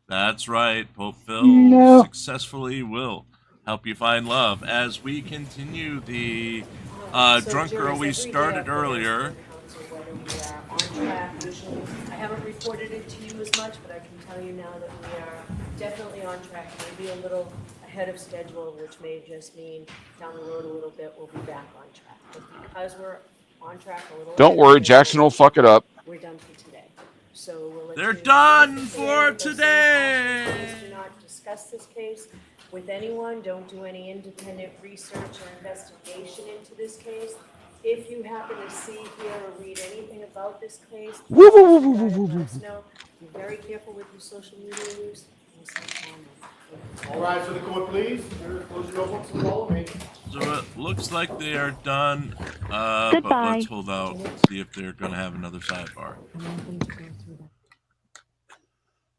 That's right. Pope Phil successfully will help you find love as we continue the Drunk Girl, we started earlier. I haven't reported it to you as much, but I can tell you now that we are definitely on track, maybe a little ahead of schedule, which may just mean down the road a little bit, we'll be back on track. But because we're on track a little. Don't worry, Jackson will fuck it up. We're done for today. So we'll let They're you done for today. Please do not discuss this case with anyone. Don't do any independent research or investigation into this case. If you happen to see, hear, or read anything about this case, Woo, please woo, woo, woo, woo, let woo. us know. Be very careful with your social media use. All rise for the court, please. Close your notebooks and follow me. So it looks like they are done, but let's hold out and see if they're going to have another sidebar.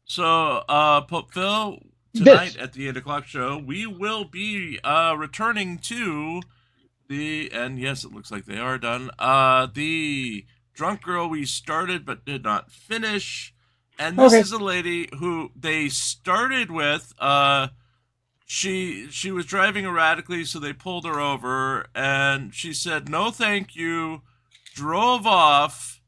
So, Pope Phil, tonight at the 8 o'clock show, we will be returning to and yes, it looks like they are done, the Drunk Girl we started but did not finish. And this is a lady who they started with, she was driving erratically, so they pulled her over, and she said, no thank you, drove off,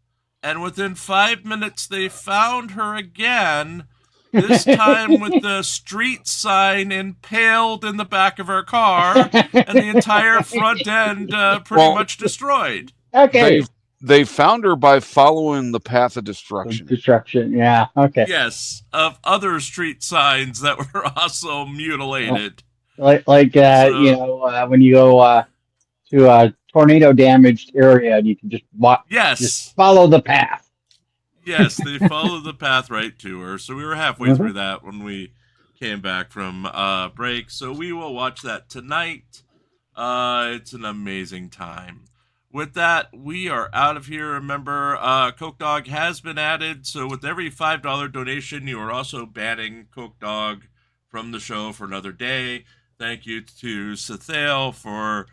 and within 5 minutes they found her again, this time with the street sign impaled in the back of her car, and the entire front end pretty much destroyed. Okay. They found her by following the path of destruction. Destruction, yeah, okay. Yes, of other street signs that were also mutilated. You know, when you go to a tornado damaged area, you can just walk. Yes. Just follow the path. Yes, they followed the path right to her. So we were halfway through that when we came back from break. So we will watch that tonight. It's an amazing time. With that, we are out of here. Remember, Coke Dog has been added. So with every $5 donation, you are also banning Coke Dog from the show for another day. Thank you to Sethale for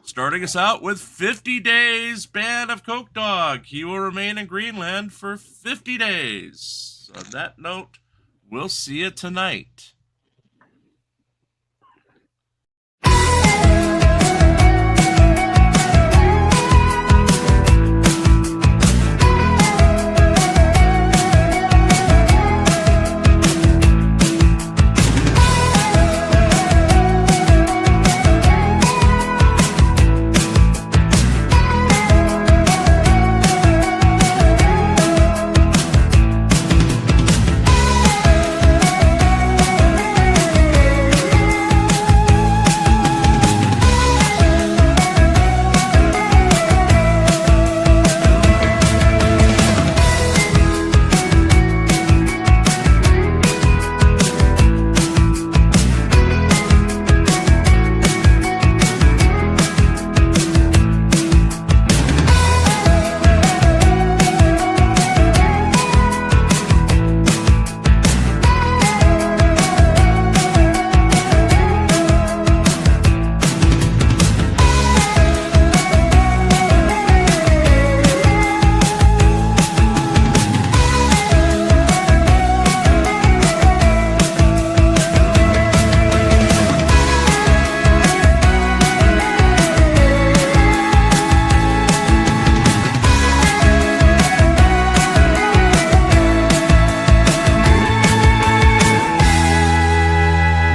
starting us out with 50 days ban of Coke Dog. He will remain in Greenland for 50 days. On that note, we'll see you tonight.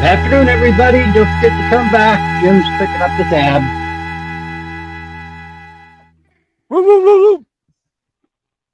Afternoon, everybody. Don't forget to come back. Jim's picking up the tab. Woo, woo,